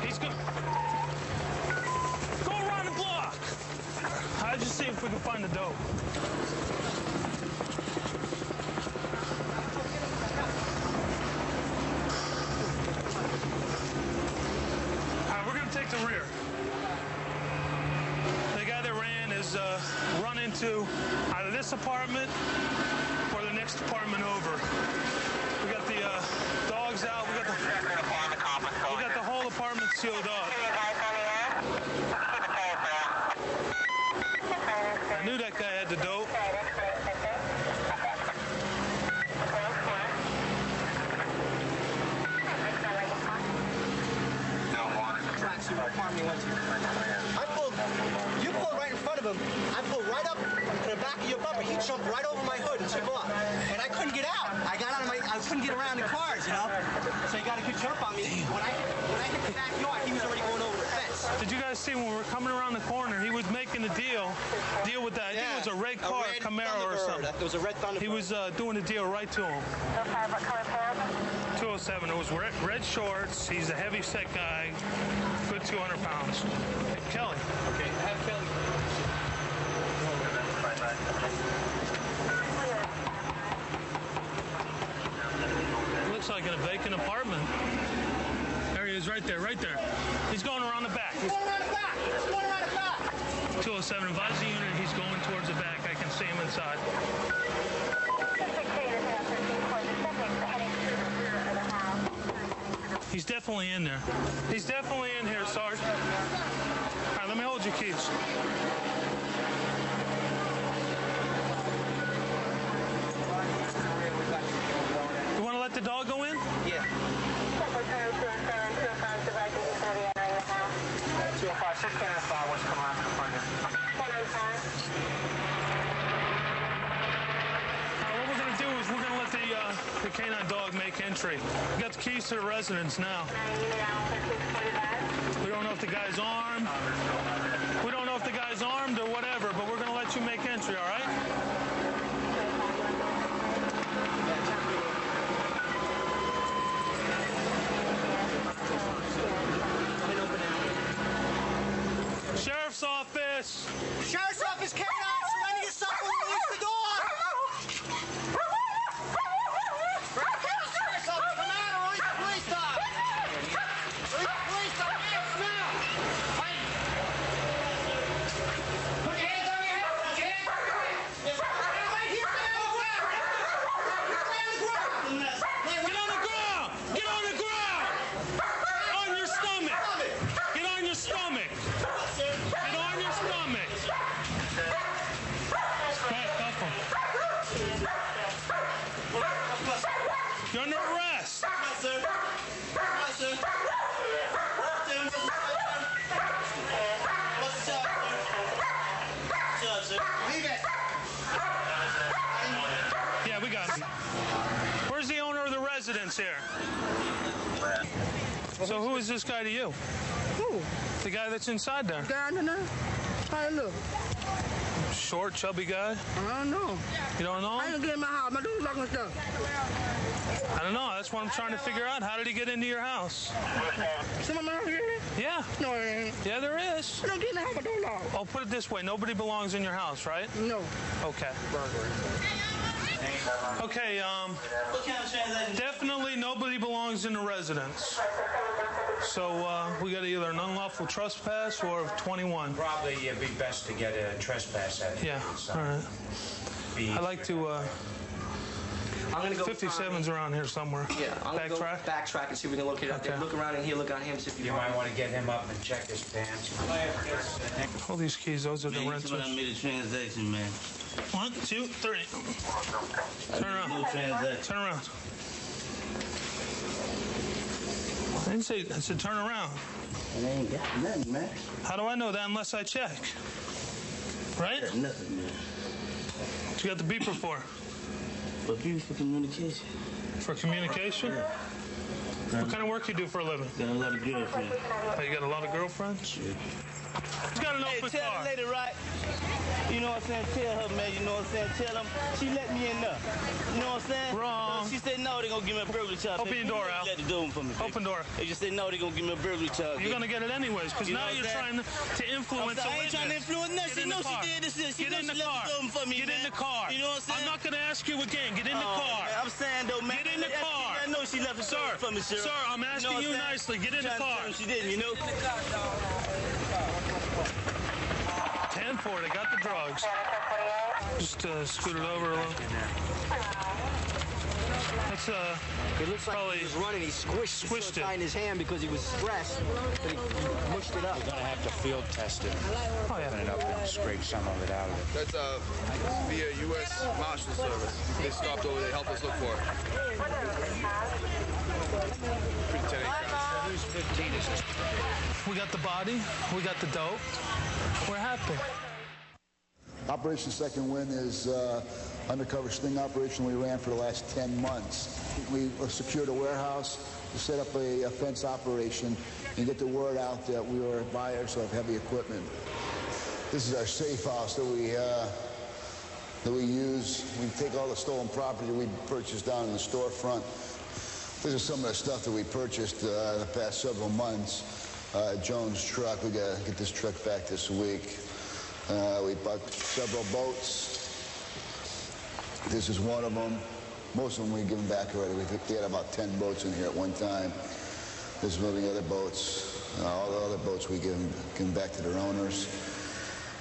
He's good. Go around the block. I'll just see if we can find the dope. All right, we're going to take the rear. The guy that ran is run into either this apartment or the next apartment over. We got the dogs out. We got the whole apartment sealed up. I knew that guy had the dope. You pulled right in front of him. I pulled right up to the back of your bumper. He jumped right over my hood and took off. And I couldn't get out. I couldn't get around the cars, you know? So he got a good jump on me. When I hit the backyard, he was already going over the fence. Did you guys see when we were coming around the corner, he was making a deal with that. I think it was a red car, a Camaro or something. It was a red Thunderbird. He was doing a deal right to him. 207. It was red shorts. He's a heavy set guy, good 200 pounds. Kelly. Okay, have Kelly. Looks like in a vacant apartment. There he is, right there. He's going around the back. 207, advise the unit he's going towards the back. I can see him inside. He's definitely in there. He's definitely in here, Sarge. All right, let me hold your keys. You want to let the dog go in? Yeah. 205, 605, what's coming out in front of you? 105. What we're going to do is we're going to let the canine dog make entry. We got the keys to the residence now. We don't know if the guy's armed. We don't know if the guy's armed or whatever, but we're going to let you make entry, all right? Sheriff's office! Sheriff's office, K-9, surrender yourself and release the dog! Sheriff's office, come out or release the police dog! Release the police dog, hands now! Put your hands on your head! Put your hands on your head! Right here, lay on the ground! Lay on the ground! Get on the ground! On your stomach! Get on your stomach! Get on your stomach! Right, cuff him. You're under arrest! Yeah, we got him. Where's the owner of the residence here? So who is this guy to you? Who? The guy that's inside there. Guy under there? How you look? Short, chubby guy? I don't know. You don't know? I didn't get in my house. My door's locked and stuff. I don't know. That's what I'm trying to figure out. How did he get into your house? Somebody out here? Yeah. No, it ain't. Yeah, there is. I don't get in the house. My door locked. Oh, put it this way. Nobody belongs in your house, right? No. Okay. Okay, What kind of transaction? definitely nobody belongs in the residence. So we got either an unlawful trespass or 21. Probably it'd be best to get a trespass at it. Yeah, all right. I'd like to, I'm going to go 57's around here somewhere. Yeah, I'm going to go Backtrack? backtrack and see if we can locate it out there. Okay. Look around in here, look on him, see if You might want to get him up and check his pants. All these keys, those are the Man, you rentals. told me I made a transaction, man. 1, 2, 3. Turn around. No transaction. Turn around. I didn't say, I said turn around. I ain't got nothing, man. How do I know that unless I check? Right? Got nothing, man. What you got the beeper for? But people for communication. For communication? Yeah. What kind of work you do for a living? Got a lot of girlfriends. Oh, you got a lot of girlfriends? Yeah. You got an open tell car. the lady, right? You know what I'm saying? Tell her, man. You know what I'm saying? Tell them. She let me in there. You know what I'm saying? Wrong. She said, no, they're going to give me a burglary charge. Open your door, Al. Let the door for me, baby. Open door. They just said, no, they're going to give me a burglary charge. You're going to get it anyways, because You now know you're what trying I'm to influence a I ain't trying to witness. influence nothing. Get She in the knows car. she did this. She Get knows in she the left car. the door for me, Get in man. the car. You know what I'm saying? I'm not going to ask you again. Get in the Oh, car. man, I'm saying, though, man. Get in the car. I know she left the door for me, sir. Sir, I'm asking you nicely. Get in the car. She didn't, you know? 10-4, they got the drugs. Just scoot it over a little. That's It looks like probably he was running. He squished it in his hand because he was stressed. But he mushed it up. We're going to have to field test it. Oh, yeah. Open it up and scrape some of it out of it. That's via U.S. Marshal Service. They stopped over. They helped us look for it. Pretty 10 acres. Who's 15 is this? we got the body, we got the dope. We're happy. Operation Second Wind is undercover sting operation we ran for the last 10 months. We secured a warehouse to set up a fence operation and get the word out that we were buyers of heavy equipment. This is our safe house that we use. We take all the stolen property we purchased down in the storefront. This is some of the stuff that we purchased the past several months. Jones' truck, we got to get this truck back this week. We bought several boats. This is one of them. Most of them we given back already. We had about 10 boats in here at one time. This is one of the other boats. All the other boats we given back to their owners.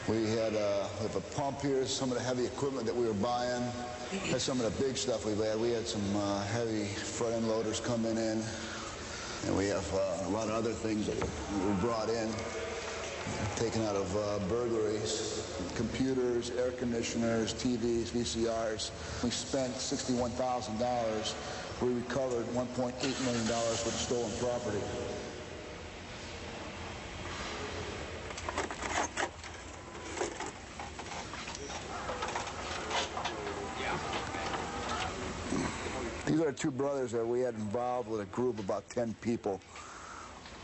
We have a pump here, some of the heavy equipment that we were buying. That's some of the big stuff we've had. We had some heavy front-end loaders coming in. And we have a lot of other things that we brought in, taken out of burglaries, computers, air conditioners, TVs, VCRs. We spent $61,000. We recovered $1.8 million worth of stolen property. These are two brothers that we had involved with a group of about 10 people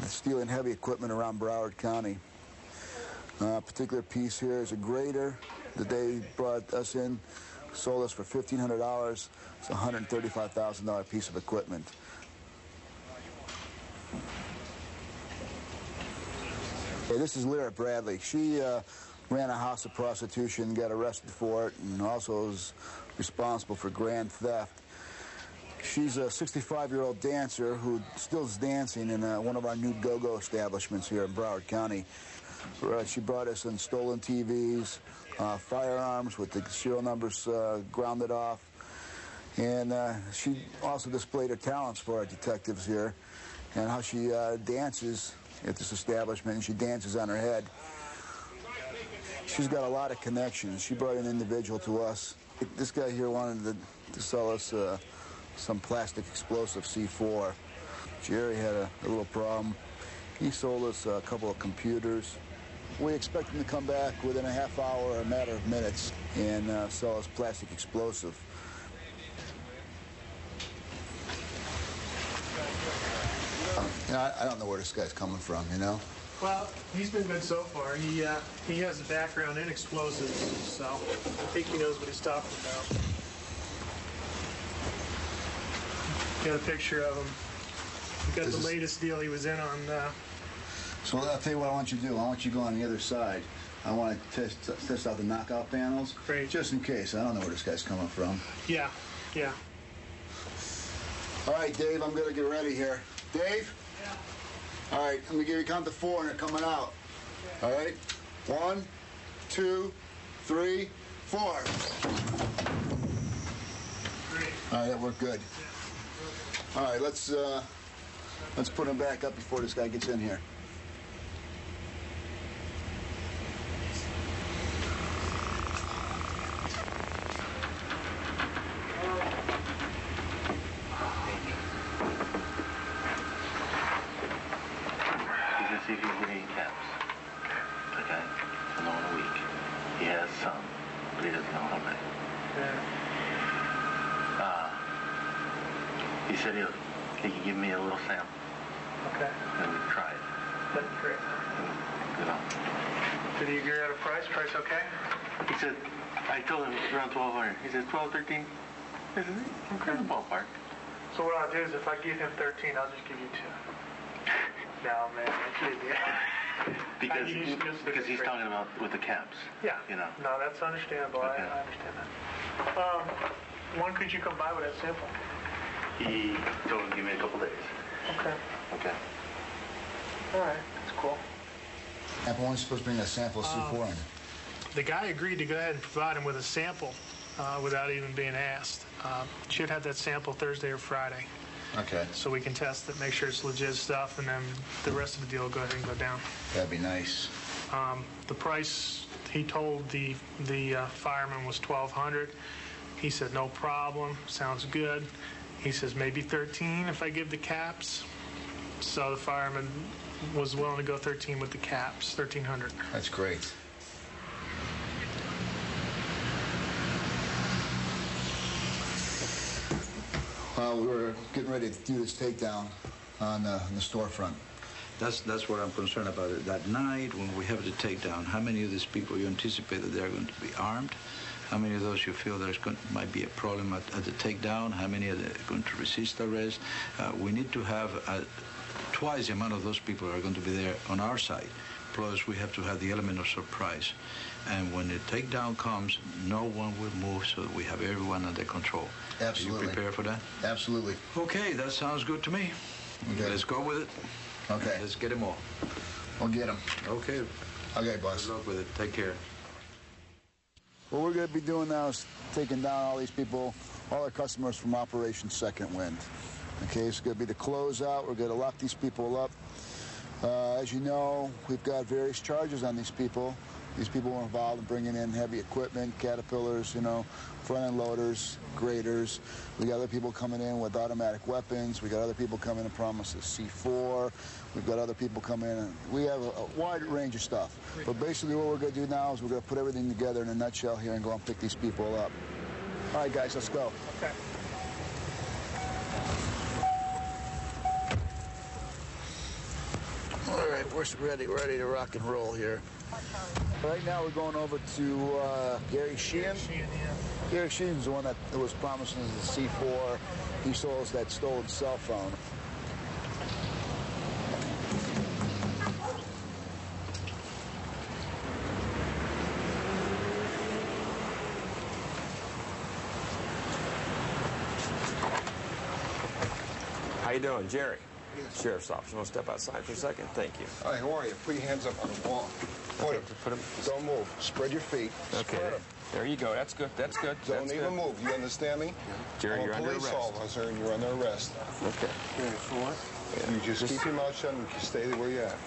stealing heavy equipment around Broward County. A particular piece here is a grader that they brought us in, sold us for $1,500. It's a $135,000 piece of equipment. Okay, this is Lyra Bradley. She ran a house of prostitution, got arrested for it, and also was responsible for grand theft. She's a 65-year-old dancer who still is dancing in one of our new go-go establishments here in Broward County. She brought us in stolen TVs, firearms with the serial numbers grounded off, and she also displayed her talents for our detectives here and how she dances at this establishment, and she dances on her head. She's got a lot of connections. She brought an individual to us. This guy here wanted to sell us some plastic explosive C4. Jerry had a little problem. He sold us a couple of computers. We expect him to come back within a half hour or a matter of minutes and sell us plastic explosive. I don't know where this guy's coming from, you know? Well, he's been good so far. He has a background in explosives, so I think he knows what he's talking about. Got a picture of him. We got the latest deal he was in on. So I'll tell you what I want you to do. I want you to go on the other side. I want to test out the knockout panels. Great. Just in case. I don't know where this guy's coming from. Yeah. All right, Dave, I'm going to get ready here. Dave? Yeah. All right, I'm going to give you count to 4 and they're coming out. Yeah. All right? 1, 2, 3, 4. Great. All right, that worked good. All right, let's put him back up before this guy gets in here. See if you can get any caps. Okay? I know in a week. He has some, but he doesn't know how many. He said he could give me a little sample. Okay. And we can try it. That'd be great. You know. Did he agree on a price? Price okay? He said, I told him around 1,200. He said 12, 13. I said, okay, in the ballpark. So what I'll do is if I give him 13, I'll just give you 2. No, man, I kidding you. Because he's talking about with the caps. Yeah. You know. No, that's understandable. Okay. I understand that. When could you come by with that sample? He told him to give me a couple days. Okay. Okay. All right. That's cool. I'm only supposed to bring a sample of C4 in. The guy agreed to go ahead and provide him with a sample without even being asked. Should have that sample Thursday or Friday. Okay. So we can test it, make sure it's legit stuff, and then the rest of the deal will go ahead and go down. That'd be nice. The price he told the fireman was $1,200. He said no problem, sounds good. He says maybe 13 if I give the caps. So the fireman was willing to go 13 with the caps, 1,300. That's great. Well, we were getting ready to do this takedown on the storefront. That's what I'm concerned about. That night when we have the takedown, how many of these people you anticipate that they're going to be armed? How many of those you feel might be a problem at the takedown? How many are going to resist arrest? We need to have twice the amount of those people are going to be there on our side. Plus, we have to have the element of surprise. And when the takedown comes, no one will move, so that we have everyone under control. Absolutely. Are you prepared for that? Absolutely. Okay, that sounds good to me. Okay. Let's go with it. Okay. Let's get them all. We'll get them. Okay. Okay, boss. Good luck with it. Take care. What we're going to be doing now is taking down all these people, all our customers from Operation Second Wind. Okay, it's going to be the closeout. We're going to lock these people up. As you know, we've got various charges on these people. These people were involved in bringing in heavy equipment, caterpillars, front-end loaders, graders. We got other people coming in with automatic weapons. We got other people coming in promises C4. We've got other people coming in. We have a wide range of stuff. But basically what we're going to do now is we're going to put everything together in a nutshell here and go and pick these people up. All right, guys, let's go. Okay. All right, we're ready to rock and roll here. Right now we're going over to Gary Sheehan. Gary Sheehan's the one that was promising us the C4. He sold us that stolen cell phone. How you doing, Jerry? Sheriff's Office. You want to step outside for a second? Thank you. Hi, how are you? Put your hands up on the wall. Put them. Don't move. Spread your feet. Okay. There you go. That's good. That's good. Don't even move. You understand me? Jerry, you're under arrest. I'm a police officer, and you're under arrest. Okay. For what? Yeah. You just keep your mouth shut and you stay where you're at.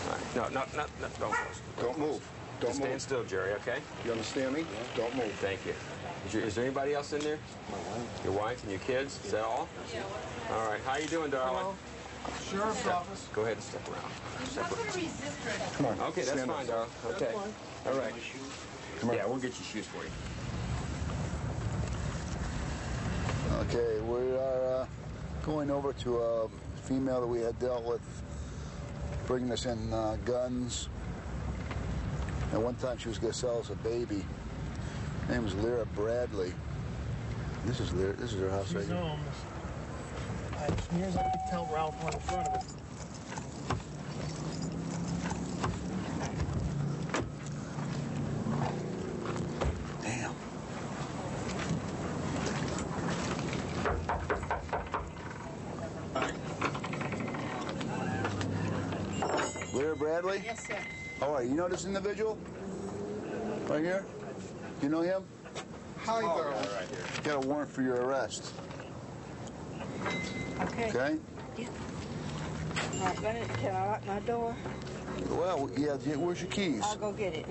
Right. No, don't close. Don't move. Don't move. Stand still, Jerry, okay? You understand me? Yeah. Don't move. Thank you. Is there anybody else in there? My wife. Your wife and your kids? Is that all? Yeah. All right. How you doing, darling? Hello. Sheriff's office. Go ahead and step around. Come on. Okay, that's fine, darling. Okay. All right. Come on. Yeah, we'll get your shoes for you. Okay, we are going over to a female that we had dealt with, bringing us in guns. And one time she was going to sell us a baby. Her name was Lyra Bradley. This is her house right here. As near as I could tell, Ralph went in front of it. Damn. Lyra Bradley? Yes, sir. How are you? You know this individual? Right here? You know him? How you doing? Right here. Got a warrant for your arrest. Okay. Okay? Yeah. All right, can I lock my door? Well, yeah, where's your keys? I'll go get it.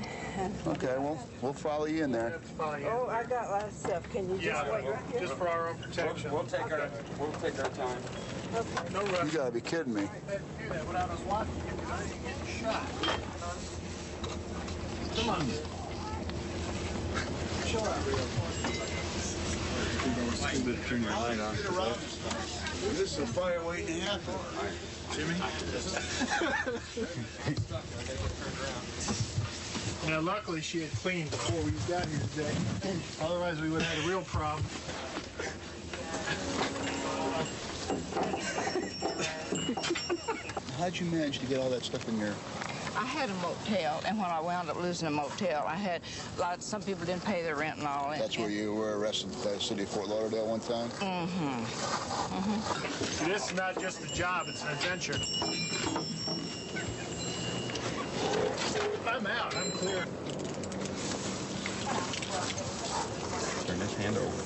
Okay, well, we'll follow you in there. Oh, I got a lot of stuff. Can you just wait right here? Just for our own protection. We'll take our time. Okay. No rush. You gotta be kidding me. When I was watching you, I didn't get shot. Come on. Chill out, real. You better turn your light on. This is a fire waiting to happen. Jimmy? Now, luckily, she had cleaned before we got here today. Otherwise, we would have had a real problem. How'd you manage to get all that stuff in your... I had a motel, and when I wound up losing a motel, I had some people didn't pay their rent and all that. That's where you were arrested by the city of Fort Lauderdale one time? Mm-hmm. See, this is not just a job, it's an adventure. I'm out, I'm clear. Turn this hand over.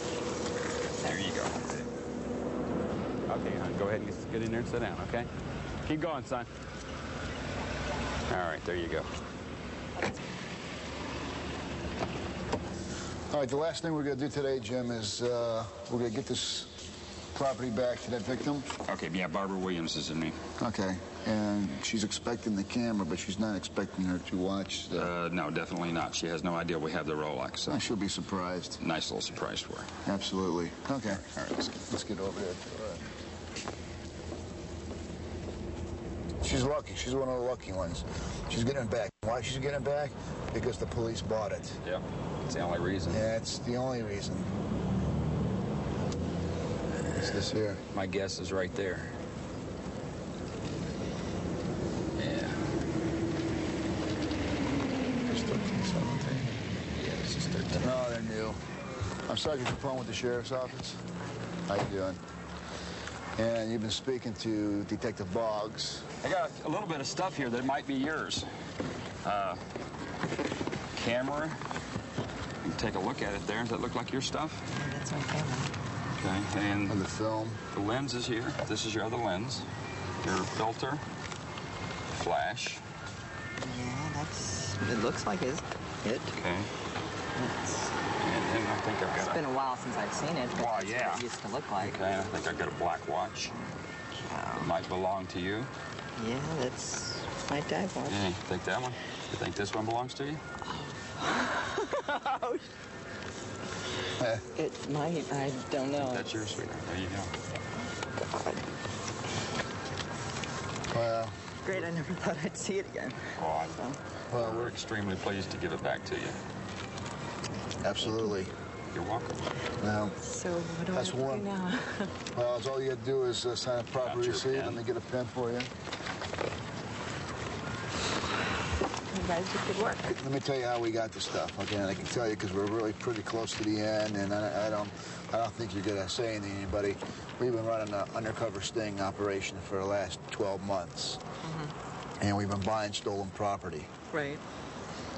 There you go. Okay, hon, go ahead and get in there and sit down, okay? Keep going, son. All right, there you go. All right, the last thing we're going to do today, Jim, is we're going to get this property back to that victim. Okay, yeah, Barbara Williams is her name. Okay, and she's expecting the camera, but she's not expecting her to watch the... No, definitely not. She has no idea we have the Rolex. So. She'll be surprised. Nice little surprise for her. Absolutely. Okay. All right, let's get over there. All right. She's lucky. She's one of the lucky ones. She's getting it back. Why she's getting it back? Because the police bought it. Yeah, it's the only reason. Yeah, it's the only reason. It's this here. My guess is right there. Yeah. It's 1317. Yeah, this is 13. No, they're new. I'm Sergeant Capone with the Sheriff's Office. How you doing? And you've been speaking to Detective Boggs. I got a little bit of stuff here that might be yours. Camera. You can take a look at it there. Does that look like your stuff? Yeah, that's my camera. Okay, and the film. The lens is here. This is your other lens. Your filter. Flash. Yeah, it looks like it. Okay. And I think I've got It's been a while since I've seen it, but that's yeah. what it used to look like. Okay, I think I've got a black watch. It might belong to you. Yeah, that's my dad watch. Yeah, take that one. You think this one belongs to you? It might. I don't know. That's yours, sweetheart. There you go. God. Well. Great, I never thought I'd see it again. Oh, well, we're extremely pleased to give it back to you. Absolutely. You're welcome. Now, so what do I do now? Well, all you got to do is sign a proper receipt. Let me get a pen for you. You guys did good work. Let me tell you how we got the stuff. Okay, and I can tell you because we're really pretty close to the end, and I don't think you're gonna say anything to anybody. We've been running an undercover sting operation for the last 12 months, and we've been buying stolen property. Right.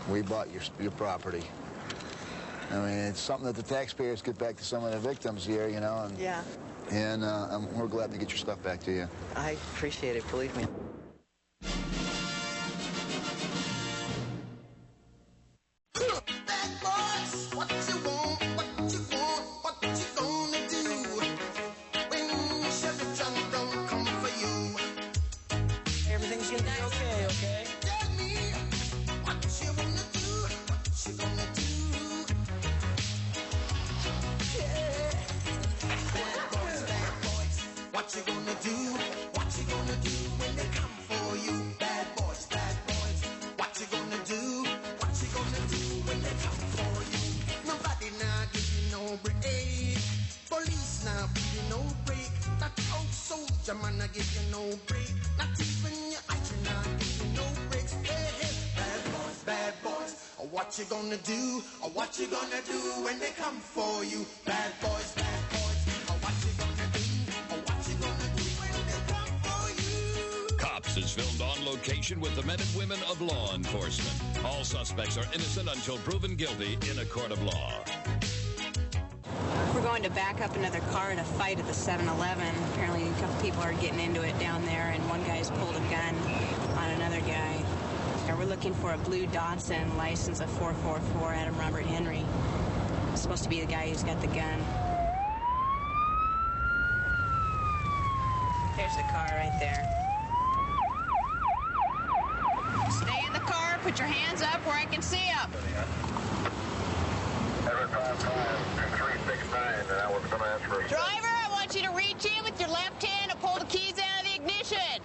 We bought your property. I mean, it's something that the taxpayers get back to some of the victims here, you know. And, yeah. And we're glad to get your stuff back to you. I appreciate it, believe me. Everything's gonna be okay, okay? Tell me what you wanna do, what you gonna do. Yeah. Bad boys, what you gonna do, what you no break. That old soldier man, I give you no break. Not even your ice, I give you no breaks. Hey, hey, bad boys, what you gonna do? What you gonna do when they come for you? Bad boys, what you gonna do? What you gonna do when they come for you? Cops is filmed on location with the men and women of law enforcement. All suspects are innocent until proven guilty in a court of law. We're going to back up another car at a fight at the 7-Eleven. Apparently a couple people are getting into it down there, and one guy's pulled a gun on another guy. We're looking for a blue Datsun, license of 444, Adam Robert Henry. It's supposed to be the guy who's got the gun. There's the car right there. Stay in the car, put your hands up where I can see them. Driver, I want you to reach in with your left hand and pull the keys out of the ignition.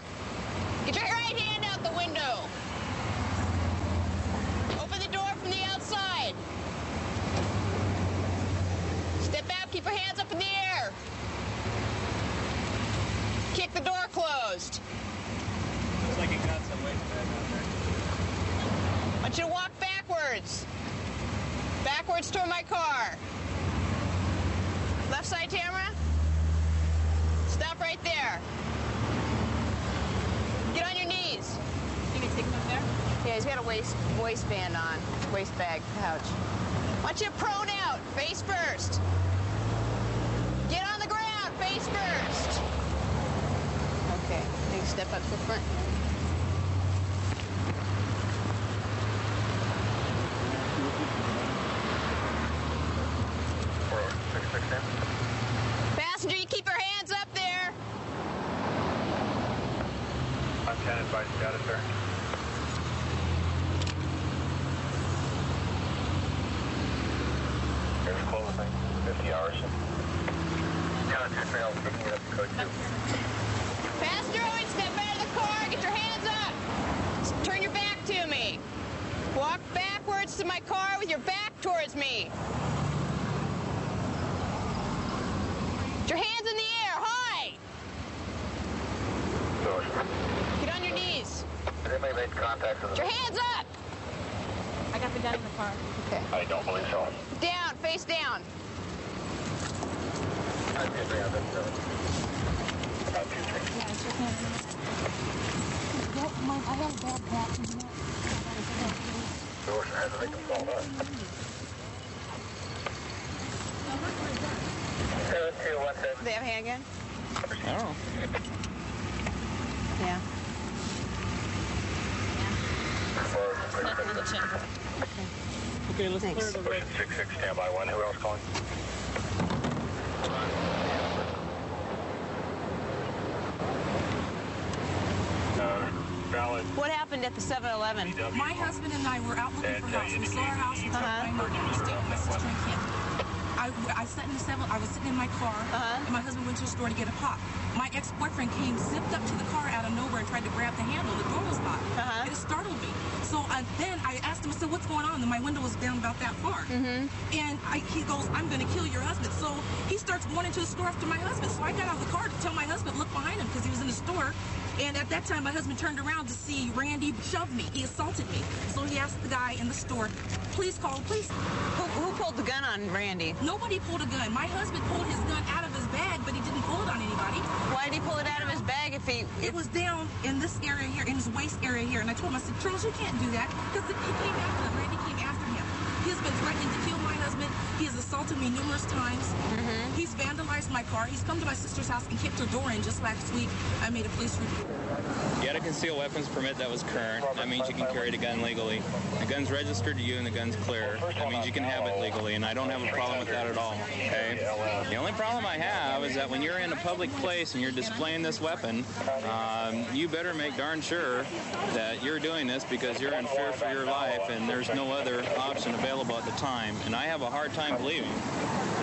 Get your right hand out the window. Open the door from the outside. Step out, keep your hands up in the air. Kick the door closed. Looks like you got some weight back on there. I want you to walk backwards. Backwards toward my car. Left side, Tamara. Stop right there. Get on your knees. You can take him up there? Yeah, he's got a waistband on. Waist bag pouch. I want you to prone out. Face first. Get on the ground. Face first. Okay. Take a step up to the front. Passenger, you keep your hands up there. I'm 10 advice, got it, sir. Here's closing, 50 hours. Count 2 trails, picking it up to code 2. Passenger, I want you to step out of the car. Get your hands up. Turn your back to me. Walk backwards to my car with your back towards me. Get your hands in the air, high. Get on your knees. Anybody made contact with Get your hands up. I got the gun in the car. Okay. I don't believe so. Down, face down. I have a bad back. Doors has to make them fall up. 217. Do they have a handgun? I don't know. Yeah. Okay, let's clear the road. 66, standby 1. Who else calling? Valid. What happened at the 7-Eleven? My husband and I were out looking for a house. We sold our house and started buying money. We stayed with my sister in Canada. I was sitting in my car, and my husband went to the store to get a pop. My ex-boyfriend came, zipped up to the car out of nowhere and tried to grab the handle. The door was locked. It startled me. So then I asked him, I said, what's going on? And my window was down about that far. And he goes, I'm going to kill your husband. So he starts going into the store after my husband. So I got out of the car to tell my husband, look behind him, because he was in the store. And at that time, my husband turned around to see Randy shove me. He assaulted me. So he asked the guy in the store, please call the police. Who pulled the gun on Randy? Nobody pulled a gun. My husband pulled his gun out of his bag, but he didn't pull it on anybody. Why did he pull it out of his bag if he... It was down in this area here, in his waist area here. And I told him, I said, Charles, you can't do that. Because he came after him. Randy came after him. He has been threatening to kill my husband. He has assaulted me numerous times. He's vandalized my car. He's come to my sister's house and kicked her door in just last week. I made a police report. You had a concealed weapons permit that was current. That means you can carry the gun legally. The gun's registered to you and the gun's clear. That means you can have it legally, and I don't have a problem with that at all, okay? The only problem I have is that when you're in a public place and you're displaying this weapon, you better make darn sure that you're doing this because you're in fear for your life and there's no other option available at the time. And I have a hard time believing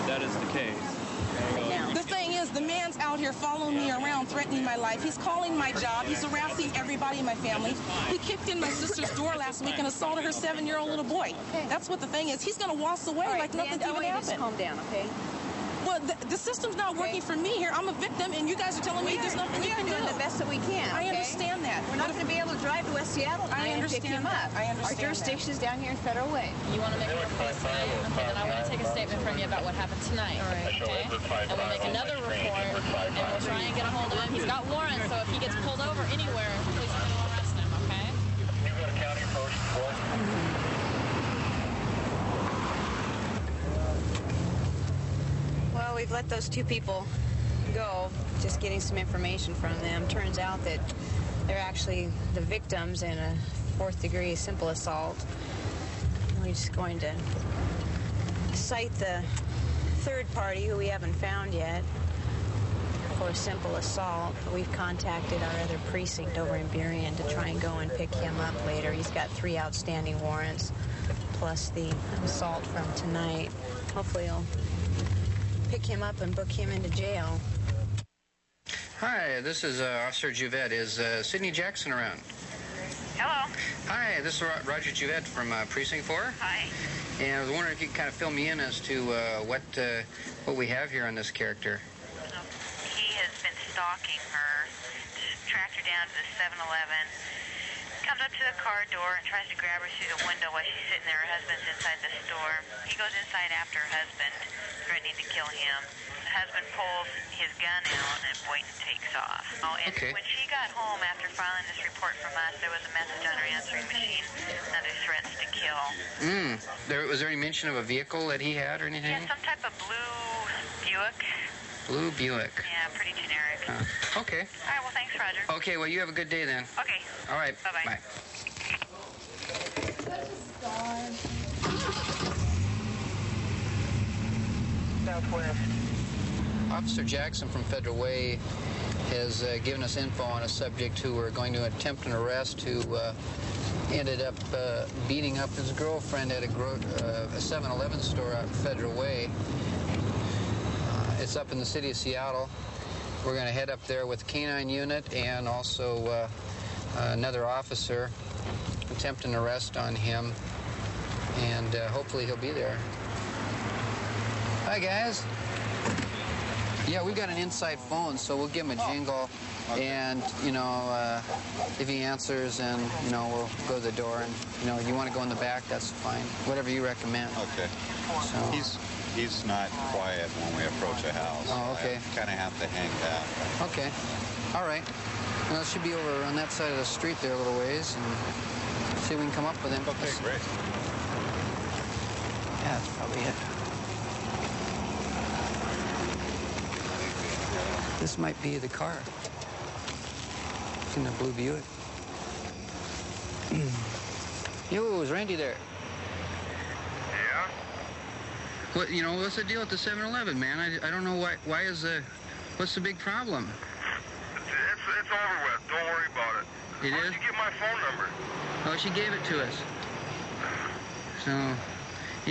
that is the case. The thing is, the man's out here following me around, threatening my life. He's calling my job. He's harassing everybody in my family. He kicked in my sister's door last week and assaulted her 7-year-old little boy. That's what the thing is. He's going to walk away like nothing even happened. Just calm down, okay? Well, the system's not working for me here. I'm a victim, and you guys are telling me there's nothing you can do. We are doing the best that we can. I okay? understand that. We're not going to be able to drive to West Seattle tonight and pick him up. I understand. Our jurisdiction is down here in Federal Way. You want to make a report tonight? Okay, then I want to take a statement from you about what happened tonight. All right. Okay? And we'll make another report, and we'll try and get a hold of him. He's got warrants, so if he gets pulled over anywhere, please don't arrest him, okay? You go to county first, boy. Well, we've let those 2 people go, just getting some information from them. Turns out that they're actually the victims in a 4th-degree simple assault. We're just going to cite the 3rd party, who we haven't found yet, for a simple assault. We've contacted our other precinct over in Burien to try and go and pick him up later. He's got 3 outstanding warrants, plus the assault from tonight. Hopefully he'll pick him up and book him into jail. Hi, this is Officer Juvette. Is Sidney Jackson around? Hello. Hi, this is Roger Juvette from Precinct 4. Hi. And I was wondering if you could kind of fill me in as to what we have here on this character. He has been stalking her, tracked her down to the 7-Eleven, comes up to the car door and tries to grab her through the window while she's sitting there. Her husband's inside the store. He goes inside after her husband, threatening to kill him. The husband pulls his gun out and Boynton takes off. Oh, and when she got home after filing this report from us, there was a message on her answering machine, another threats to kill. Was there any mention of a vehicle that he had or anything? Yeah, some type of blue Buick. Blue Buick. Yeah, pretty generic. Okay. All right, well, thanks, Roger. Okay, well, you have a good day then. Okay. All right. Bye-bye. Bye. Southwest. Officer Jackson from Federal Way has given us info on a subject who we're going to attempt an arrest who ended up beating up his girlfriend at a 7-Eleven store out Federal Way. It's up in the city of Seattle. We're going to head up there with K-9 unit and also another officer, attempt an arrest on him, and hopefully he'll be there. Hi, guys. Yeah, we've got an inside phone, so we'll give him a jingle, and, you know, if he answers, and, you know, we'll go to the door, and, you know, you want to go in the back, that's fine. Whatever you recommend. Okay. So. He's not quiet when we approach a house. Oh, okay. I kind of have to hang back. Okay. All right. Well, it should be over on that side of the street there a little ways, and see if we can come up with him. Okay, great. Yeah, that's probably it. This might be the car. It's in the blue Buick. Yo, is Randy there? Yeah? What, you know, what's the deal at the 7-Eleven, man? I don't know why is the, what's the big problem? It's over with. Don't worry about it. It Why is? did you get my phone number? Oh, she gave it to us. So,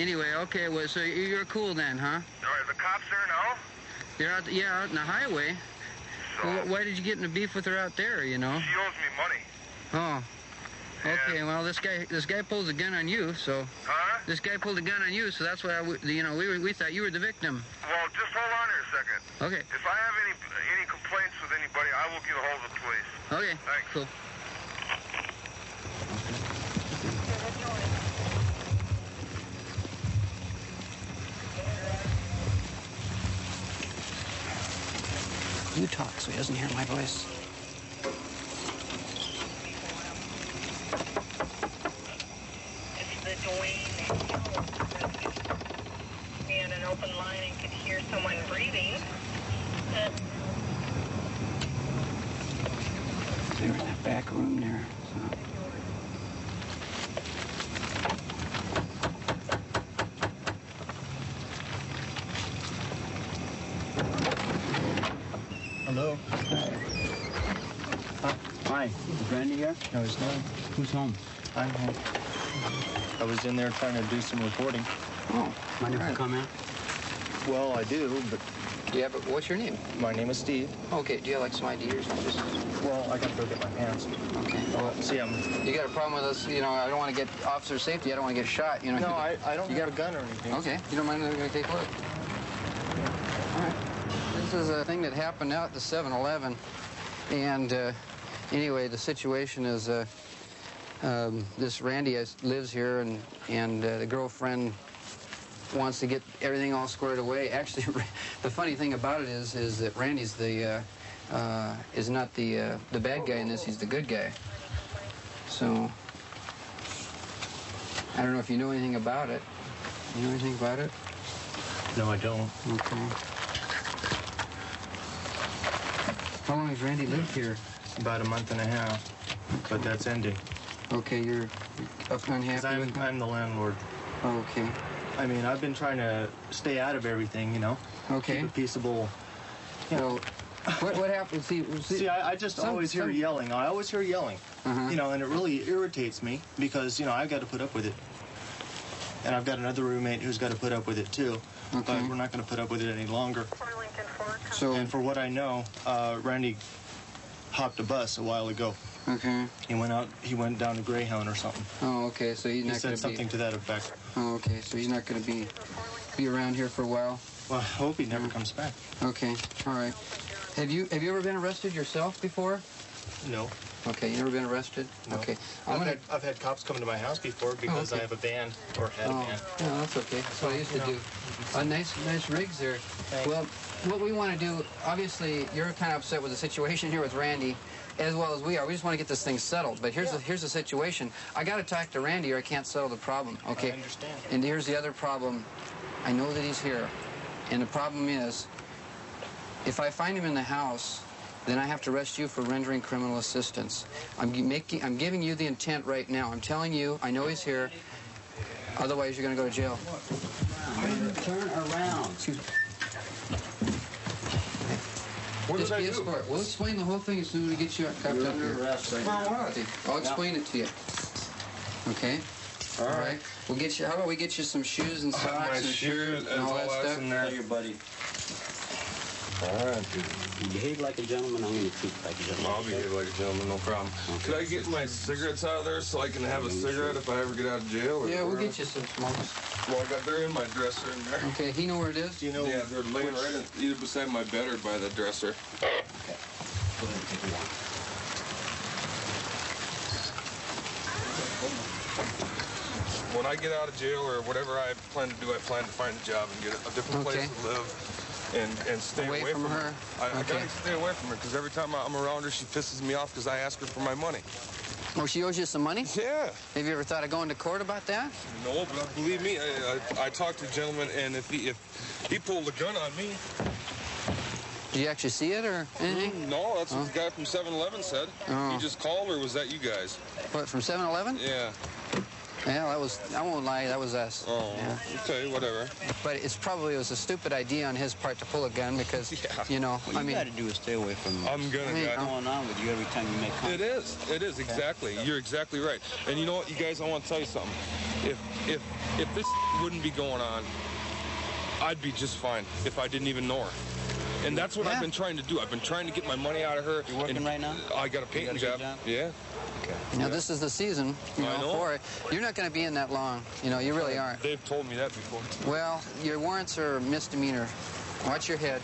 anyway, okay, well, so you're cool then, huh? All right, the cops there now? They're out, yeah, out in the highway. So? Well, why did you get in a beef with her out there, you know? She owes me money. Oh. Okay, well, this guy pulls a gun on you, so... Huh? This guy pulled a gun on you, so that's why, you know, we thought you were the victim. Well, just hold on here a second. Okay. If I have any complaints with anybody, I will get a hold of the police. Okay. Thanks. Cool. You talk so he doesn't hear my voice. It's the Dwayne. We had an open line and could hear someone breathing. They're in that back room there. So. Hello. Hi. Is Randy here? No, he's not. Who's home? I'm home. I was in there trying to do some reporting. Oh, mind if I come in? Well, I do, but... Yeah, but what's your name? My name is Steve. Okay, do you have like some ID or something? Well, I gotta go get my pants. Okay. Well, see, you got a problem with us, you know, I don't want to get officer safety, I don't want to get shot, you know. No, I don't have a gun or anything. Okay, you don't mind, I'm going to take a look. All right. is a thing that happened out at the 7-Eleven. And anyway, the situation is this Randy lives here, and the girlfriend wants to get everything all squared away. Actually, the funny thing about it is that Randy's is not the bad guy in this. He's the good guy. So I don't know if you know anything about it. You know anything about it? No, I don't. Okay. How long has Randy lived here? About a month and a half, but that's ending. Okay, you're unhappy with him? I'm the landlord. Oh, okay. I mean, I've been trying to stay out of everything, you know? Okay. Keep it peaceable. You know. What happens? See, I just always hear yelling. I always hear yelling. You know, and it really irritates me because, you know, I've got to put up with it. And I've got another roommate who's got to put up with it, too. Okay. But we're not going to put up with it any longer. So, and for what I know, Randy hopped a bus a while ago. Okay. He went down to Greyhound or something. Oh, okay. So he's not going to be... He said something to that effect. Oh, okay. So he's not going to be around here for a while? Well, I hope he never comes back. Okay. All right. Have you ever been arrested yourself before? No. Okay, you never been arrested? No. Okay. I've had cops come to my house before because I have a band, or had a band. Oh, that's okay. That's what I used to do. Nice rigs there. Thanks. Well, what we want to do, obviously, you're kind of upset with the situation here with Randy, as well as we are. We just want to get this thing settled. But here's the situation. I got to talk to Randy or I can't settle the problem, okay? I understand. And here's the other problem. I know that he's here. And the problem is, if I find him in the house, then I have to arrest you for rendering criminal assistance. I'm giving you the intent right now. I'm telling you, I know he's here. Otherwise, you're going to go to jail. Turn around. Excuse me. What did I do? We'll explain the whole thing as soon as we get you cuffed up here. I'll explain it to you. Okay? All right. We'll get you. How about we get you some shoes and socks and shirt and all that stuff? Tell your buddy. All right. You behave like a gentleman, I'm going to treat you like a gentleman. I'll behave like a gentleman, no problem. Okay. Could I get my cigarettes out of there so I can have a cigarette if I ever get out of jail? Or Yeah, we'll whatever? get you some smokes. Well, they're in my dresser in there. Okay, he know where it is? Do you know? Yeah, they're laying right either beside my bed or by the dresser. Okay. Go ahead and take a walk. When I get out of jail or whatever I plan to do, I plan to find a job and get a different place to live and stay away from her. I gotta stay away from her because every time I'm around her, she pisses me off because I ask her for my money. Oh, she owes you some money? Yeah. Have you ever thought of going to court about that? No, but believe me, I talked to the gentleman, and if he pulled a gun on me. Did you actually see it or anything? No, that's what the guy from 7-Eleven said. Oh. He just called, or was that you guys? What, from 7-Eleven? Yeah. Yeah, that was, I won't lie, that was us. Oh, yeah. Okay, whatever. But it was a stupid idea on his part to pull a gun because, you know, What you got to do is stay away from I'm gonna what's going on with you every time you make contact. It is, exactly. You're exactly right. And you know what, you guys, I want to tell you something. If this wouldn't be going on, I'd be just fine if I didn't even know her. And that's what I've been trying to do. I've been trying to get my money out of her. You're working right now? I got a painting job. Yeah. Okay. Now, this is the season, you know, for it. You're not going to be in that long. You know, you really aren't. They've told me that before. Well, your warrants are misdemeanor. Watch your head.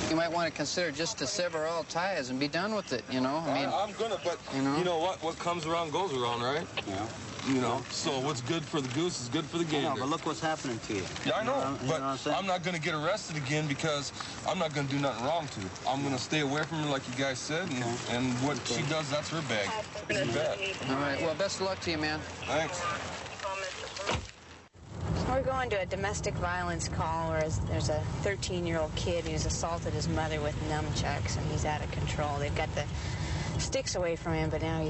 You might want to consider just to sever all ties and be done with it, you know? I mean, I'm gonna, but you know what? What comes around goes around, right? Yeah. You know, so what's good for the goose is good for the gander. No, but look what's happening to you. Yeah, I know, You but know what I'm saying? I'm not going to get arrested again because I'm not going to do nothing wrong to her. I'm going to stay away from her like you guys said, and what she does, that's her bag. You bet. all right. Well, best of luck to you, man. Thanks. We're going to a domestic violence call where there's a 13-year-old kid who's assaulted his mother with nunchucks, and he's out of control. They've got the sticks away from him, but now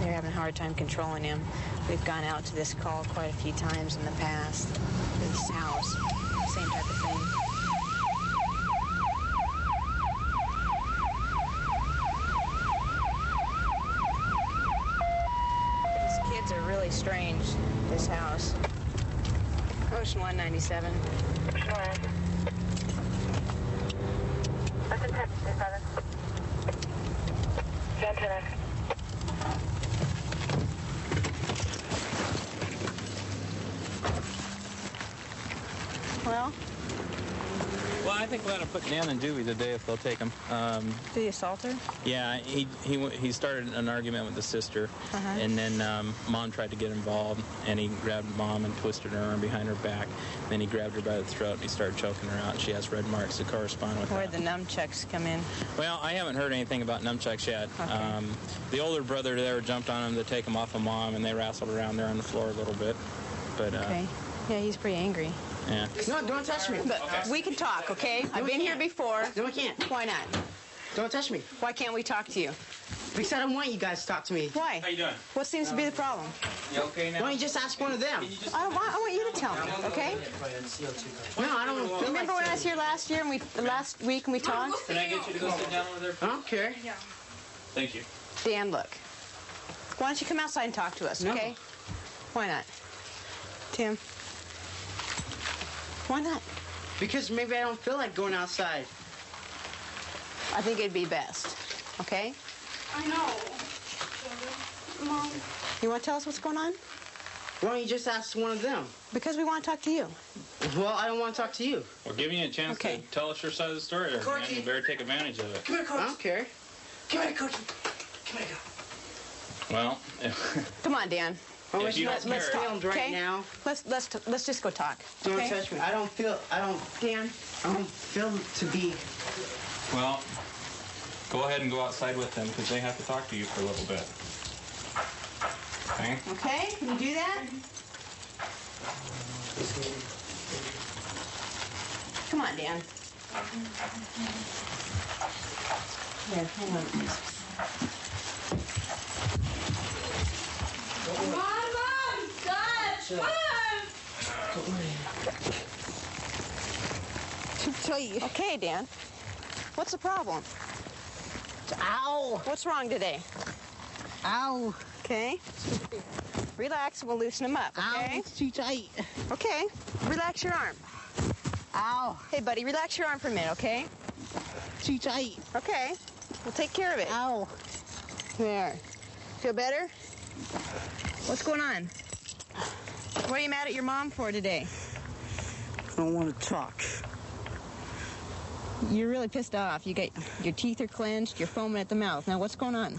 they're having a hard time controlling him. We've gone out to this call quite a few times in the past. This house, same type of thing. These kids are really strange, this house. Ocean 197. Well? think we'll have to put Dan in juvie today if they'll take him. Did he assault her? Yeah, he started an argument with the sister, and then Mom tried to get involved, and he grabbed Mom and twisted her arm behind her back. Then he grabbed her by the throat, and he started choking her out. She has red marks that correspond with Where'd that. the nunchucks come in? Well, I haven't heard anything about nunchucks yet. Okay. The older brother there jumped on him to take him off of Mom, and they wrestled around there on the floor a little bit. But okay. Yeah, he's pretty angry. Yeah. No, don't touch me. But we can talk, okay? I've been here before. No, we can't. Why not? Don't touch me. Why can't we talk to you? Because I don't want you guys to talk to me. Why? How you doing? What seems to be the problem? You okay now? Why don't you just ask one of them? I want you to tell me, okay? No, I don't feel Remember when I was here last year and last week and we talked? Can I get you to go sit down over there? I don't care. Yeah. Thank you. Dan, look. Why don't you come outside and talk to us, okay? No. Why not? Tim? Why not? Because maybe I don't feel like going outside. I think it'd be best, okay? I know. Mom. You want to tell us what's going on? Why don't you just ask one of them? Because we want to talk to you. Well, I don't want to talk to you. We're giving you a chance to tell us your side of the story, there, man. You better take advantage of it. Come here, Coach. I don't care. Come here, Coach. Come here, Well, come on, Dan. If you don't let's care. talk, okay? Now. Let's just go talk. Don't okay? touch me. I don't feel to be. Well, go ahead and go outside with them because they have to talk to you for a little bit. Okay? Okay, can you do that? Come on, Dan. Here, hang on. Mom! Dad! Mom! Okay, Dan. What's the problem? Ow! What's wrong today? Ow! Okay. Relax, we'll loosen him up, okay? Ow, it's too tight. Okay. Relax your arm. Ow. Hey, buddy, relax your arm for a minute, okay? Too tight. Okay. We'll take care of it. Ow. There. Feel better? What's going on? What are you mad at your mom for today? I don't want to talk. You're really pissed off. You got your teeth are clenched, you're foaming at the mouth. Now, what's going on?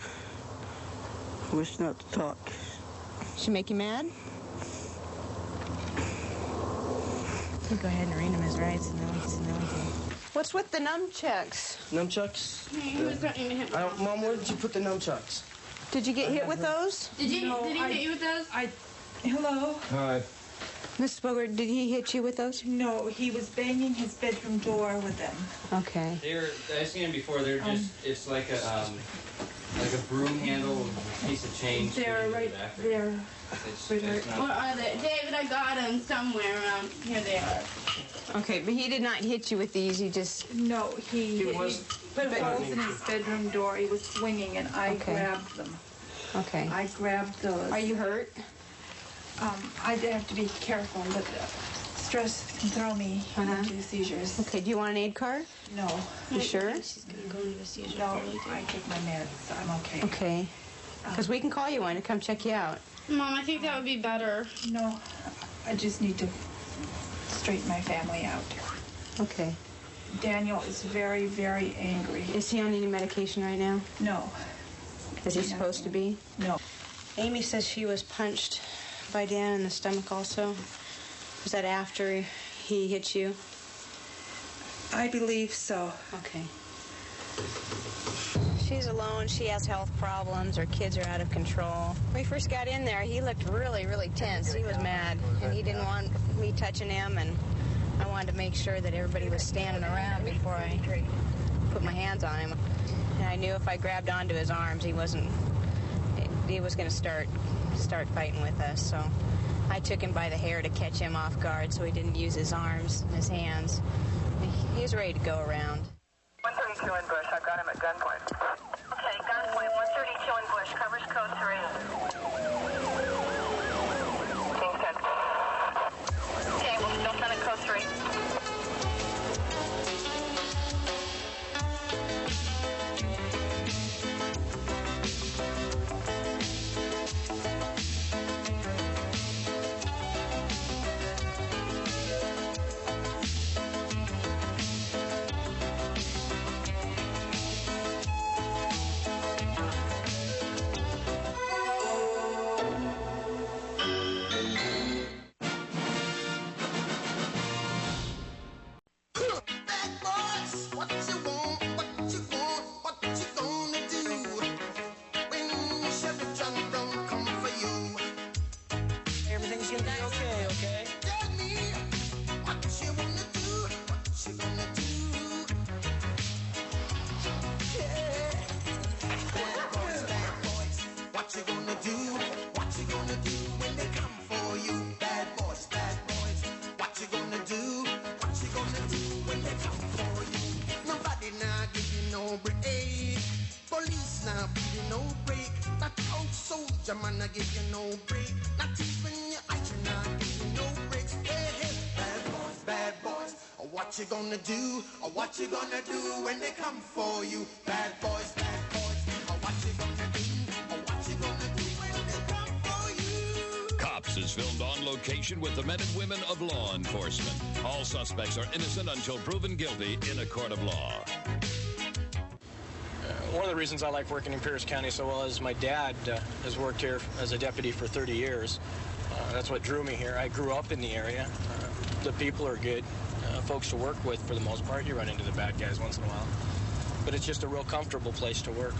I wish not to talk. She make you mad? You go ahead and read him his rights and then What's with the nunchucks? Nunchucks? He was threatening to hit me. Mom, where did you put the nunchucks? Did you get hit with those? Did he hit you with those? Hello? Hi. Mrs. Bogart, did he hit you with those? No, he was banging his bedroom door with them. Okay. I've seen them before. They're just, it's like a broom handle with a piece of chain. They're right there. What are they? David, I got them somewhere around here. They are. Okay, but he did not hit you with these. He just... No, he put holes in his bedroom door. He was swinging, and I grabbed them. Okay. I grabbed those. Are you hurt? I have to be careful, but stress can throw me into seizures. Okay, do you want an aid card? No. You sure? She's going to go into a seizure. No, I take my meds. I'm okay. Okay. Because we can call you one to come check you out. Mom, I think that would be better. No, I just need to straighten my family out. Okay. Daniel is very, very angry. Is he on any medication right now? No. Is he supposed to be? No. Amy says she was punched by Dan in the stomach also. Was that after he hit you? I believe so. Okay. She's alone. She has health problems. Her kids are out of control. When we first got in there, he looked really, really tense. He was mad, and he didn't want me touching him, and I wanted to make sure that everybody was standing around before I put my hands on him. And I knew if I grabbed onto his arms, he was going to start fighting with us. So I took him by the hair to catch him off guard so he didn't use his arms and his hands. He was ready to go around. 132 in Bush. I've got him at gunpoint. Okay, gunpoint. 132 in Bush. Covers code 3. King 10. Okay, we'll still send it code 3. what you want, what you gonna do when Chevy John Brown come for you? Everything's gonna be okay, okay? Tell me what you wanna do, what you gonna do. Yeah. Bad boys, what you gonna do? What you gonna do when they come for you? Bad boys, what you gonna do? What you gonna do when they come for you? Nobody now give you no break. Police now give you no break. That old soldier man I give you no break. Not even your iron now give you no breaks. Hey, hey, bad boys, what you gonna do? What you gonna do when they come for you? Bad boys, what you gonna do? What you gonna do when they come for you? Cops is filmed on location with the men and women of law enforcement. All suspects are innocent until proven guilty in a court of law. One of the reasons I like working in Pierce County so well is my dad has worked here as a deputy for 30 years. That's what drew me here. I grew up in the area. The people are good. Folks to work with for the most part. You run into the bad guys once in a while. But it's just a real comfortable place to work.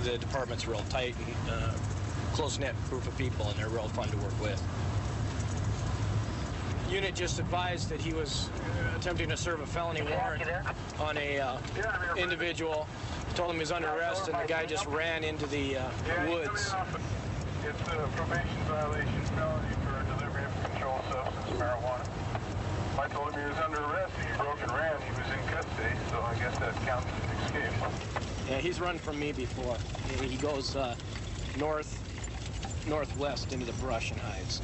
The department's real tight and close-knit group of people, and they're real fun to work with. Unit just advised that he was attempting to serve a felony warrant on a individual. Told him he was under arrest, and the guy just ran into the woods. It's a probation violation felony for delivery of controlled substance, marijuana. I told him he was under arrest. He broke and ran. He was in custody, so I guess that counts as an escape. Yeah, he's run from me before. He goes northwest into the brush and hides.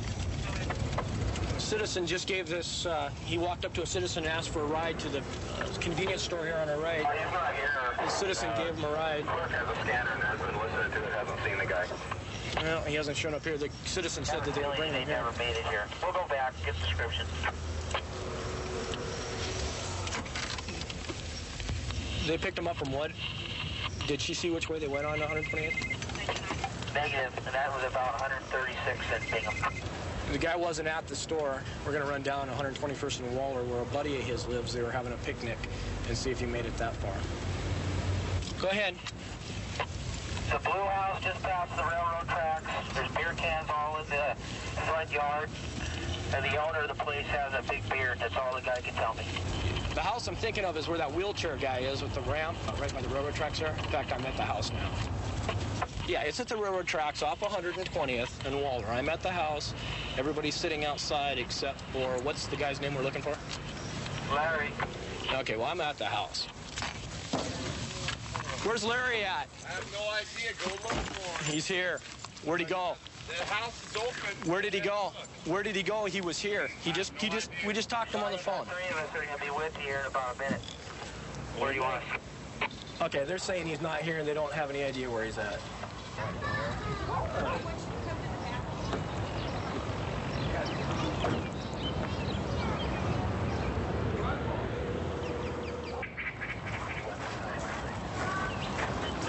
A citizen just gave this, he walked up to a citizen and asked for a ride to the convenience store here on our right. He's not here. The citizen gave him a ride. Clerk has a scanner and has been listening to it, hasn't seen the guy. Well, he hasn't shown up here. The citizen said that they were bringing him here. Never made it here. We'll go back, get the description. They picked him up from what? Did she see which way they went on 128th? Negative, and that was about 136 at Bingham. The guy wasn't at the store. We're going to run down 121st and Waller, where a buddy of his lives. They were having a picnic, and see if he made it that far. Go ahead. The blue house just past the railroad tracks. There's beer cans all in the front yard. And the owner of the place has a big beard. That's all the guy can tell me. The house I'm thinking of is where that wheelchair guy is with the ramp right by the railroad tracks there. In fact, I'm at the house now. Yeah, it's at the railroad tracks off 120th and Waller. I'm at the house. Everybody's sitting outside except for, what's the guy's name we're looking for? Larry. Okay, well, I'm at the house. Where's Larry at? I have no idea. Go look for him. He's here. Where'd he go? The house is open. Where did he go? Where did he go? He was here. We just talked to him on the phone. Three of us are going to be with you here in about a minute. Where do you want us? Okay, they're saying he's not here and they don't have any idea where he's at.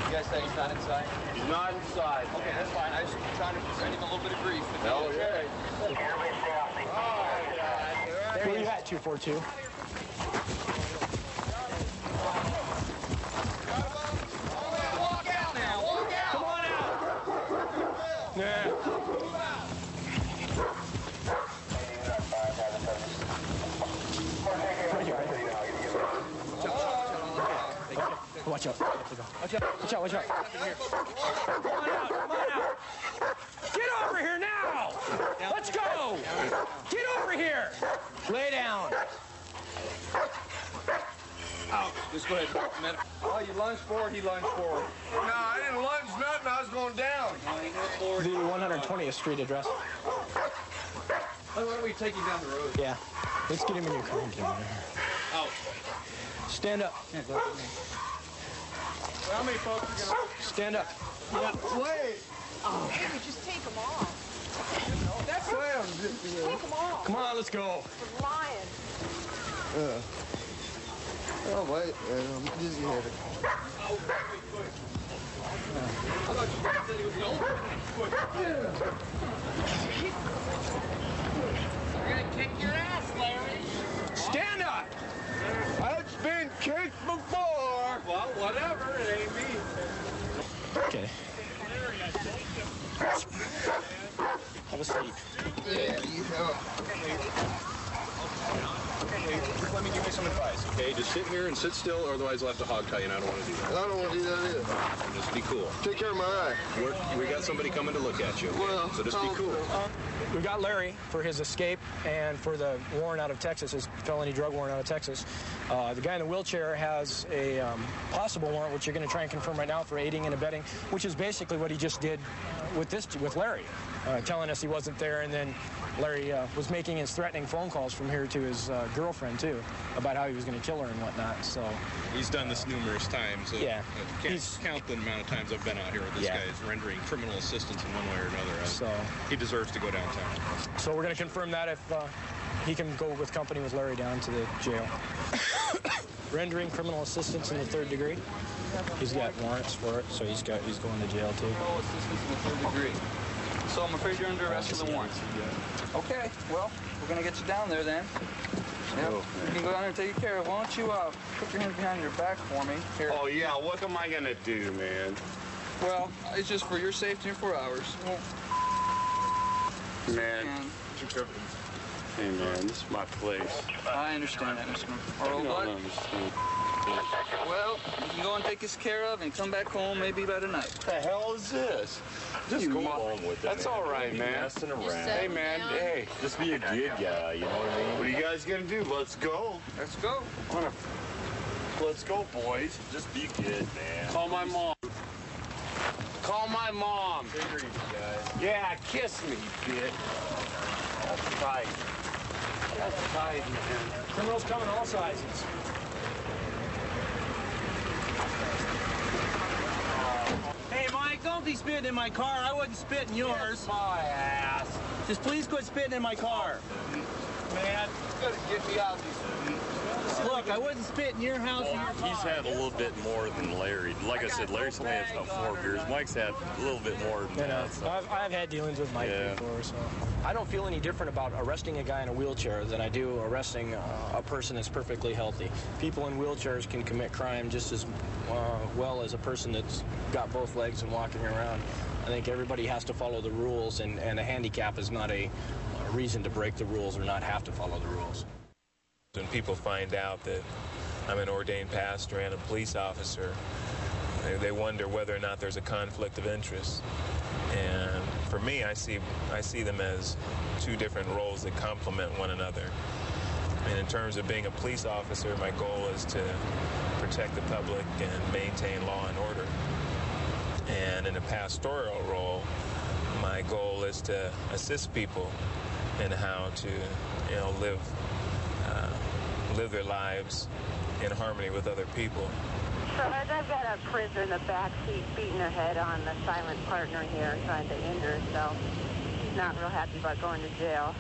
You guys say he's not inside? He's not inside. Okay, that's fine. I was just trying to send him a little bit of grief. Oh, yeah. Where are you at, 242? Walk out now. Walk out. Come on out. Yeah. Right here, right here. Watch out. Watch out. Watch out. Watch out. Come on out. Come on out. Get over here now. Let's go. Get over here. Lay down. Out. Just go ahead. Man. Oh, you lunged forward, he lunged forward. No, I didn't lunge nothing. I was going down. The 120th Street address. Why don't we take you down the road? Yeah. Let's get him in your car. Out. Stand up. How many folks are going to... Stand up. Yeah, wait. Maybe just take them off. That's Take them off. Come on, let's go. They're lying. Oh, wait. I'm dizzy-headed. I thought you said he was the old We're going to kick your ass, Larry. Stand up. I've been kicked before. whatever, it ain't me. Okay. Have a seat. Yeah, you know. Just let me give you some advice, okay? Just sit here and sit still, or otherwise I'll have to hog tie you, and I don't want to do that. I don't want to do that either. Just be cool. Take care of my eye. We got somebody coming to look at you, okay? Well, so just be cool. We got Larry for his escape and for the warrant out of Texas, his felony drug warrant out of Texas. The guy in the wheelchair has a possible warrant, which you're going to try and confirm right now, for aiding and abetting, which is basically what he just did with Larry, telling us he wasn't there, and then Larry was making his threatening phone calls from here to his girlfriend, too, about how he was going to kill her and whatnot. So he's done this numerous times. So yeah. I can't count the amount of times I've been out here with this guy is rendering criminal assistance in one way or another. So he deserves to go downtown. So we're going to confirm that if he can go with company with Larry down to the jail. Rendering criminal assistance in the 3rd degree. He's got warrants for it, so he's going to jail, too. Criminal assistance in the 3rd degree. So I'm afraid you're under arrest for the warrant. Okay, well, we're going to get you down there then. Yep. You can go down there and take it care of. Why don't you put your hands behind your back for me? Here. Oh, yeah, what am I going to do, man? Well, it's just for your safety and for ours. Well, man. Hey, man, this is my place. I understand that, Mr. Earl, but... Well, you can go and take this care of and come back home maybe by tonight. What the hell is this? Just go home with it. That's all right, man. Messing around. Hey, man, hey. Just be a good guy, you know what I mean? What are you guys going to do? Let's go. Let's go. Let's go, boys. Just be good, man. Call my mom. Call my mom. Take her easy, guys. Yeah, kiss me, bitch. That's tight. That's tight, man. Criminals come in all sizes. Hey, Mike, don't be spitting in my car. I wouldn't spit in yours. My ass. Just please quit spitting in my car. Man, you gotta get me out of these. Look, I wouldn't spit in your house or your car. He's had a little bit more than Larry. Like I said, Larry's only had about 4 beers. Mike's had a little bit more than that. So. I've had dealings with Mike before, so. I don't feel any different about arresting a guy in a wheelchair than I do arresting a person that's perfectly healthy. People in wheelchairs can commit crime just as well as a person that's got both legs and walking around. I think everybody has to follow the rules, and a handicap is not a reason to break the rules or not have to follow the rules. When people find out that I'm an ordained pastor and a police officer, they wonder whether or not there's a conflict of interest. And for me, I see them as 2 different roles that complement one another. And in terms of being a police officer, my goal is to protect the public and maintain law and order. And in a pastoral role, my goal is to assist people in how to, live their lives in harmony with other people. So as I've got a prisoner in the back seat beating her head on the silent partner here, trying to injure herself. She's not real happy about going to jail.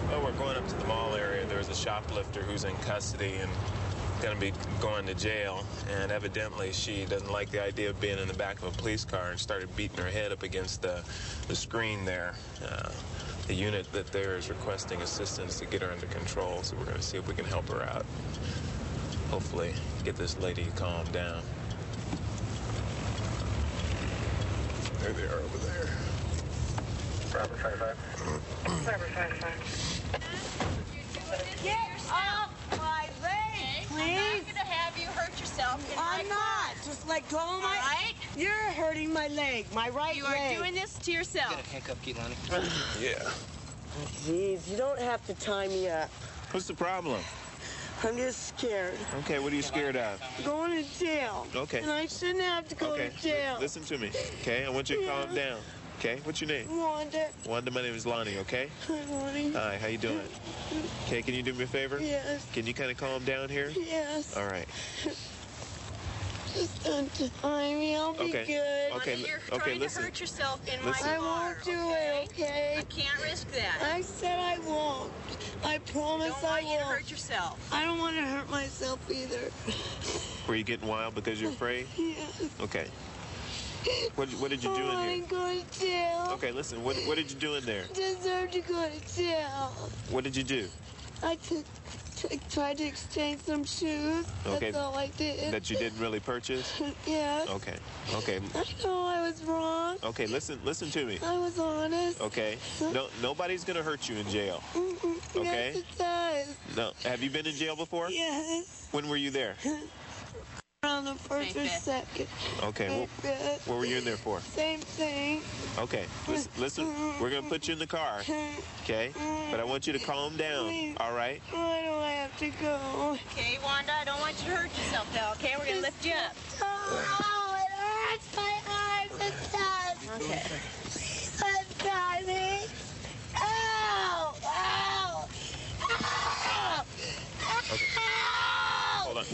Well, we're going up to the mall area. There's a shoplifter who's in custody and going to be going to jail, and evidently she doesn't like the idea of being in the back of a police car and started beating her head up against the screen there. The unit that there is requesting assistance to get her under control, so we're going to see if we can help her out. Hopefully get this lady calmed down. There they are over there. Driver 25. Driver 25. Get off my leg, please. I'm not going to have you hurt yourself in I'm my not. car. Just let go of my... All right? You're hurting my leg, my right leg. You are doing this to yourself. Get a handcuff, Keatlani. Yeah. Jeez, you don't have to tie me up. What's the problem? I'm just scared. Okay, what are you scared of? Going to jail. Okay. And I shouldn't have to go to jail. Listen to me, okay? I want you to calm down. Okay, what's your name? Wanda. Wanda, my name is Lonnie, okay? Hi, Lonnie. Hi, how you doing? Okay, can you do me a favor? Yes. Can you kind of calm down here? Yes. All right. Just untie me, I'll be good. Okay, You're okay, trying listen. to hurt yourself in my Listen. car. I won't do it, okay? I can't risk that. I said I won't. I promise I don't want I you to won't. hurt yourself. I don't want to hurt myself either. Were you getting wild because you're afraid? Yes. Okay. What did you do in I here? want to go to jail. Okay, listen, what did you do in there? Deserve to go to jail. What did you do? I took tried to exchange some shoes. Okay. That's all I did. That you didn't really purchase? Yes. Okay. Okay. I know I was wrong. Okay, listen to me. I was honest. Okay. No, nobody's gonna hurt you in jail. Okay? Yes, it does. No. Have you been in jail before? Yes. When were you there? Around the first or second. Okay. Well, what were you in there for? Same thing. Okay. Listen. We're gonna put you in the car. Okay? But I want you to calm down. All right? Why do I have to go? Okay, Wanda, I don't want you to hurt yourself now, okay? We're going to lift you up. Oh, it hurts my arms. It does. Okay. Please untie me. Ow! Ow! Ow! Okay. Hold on.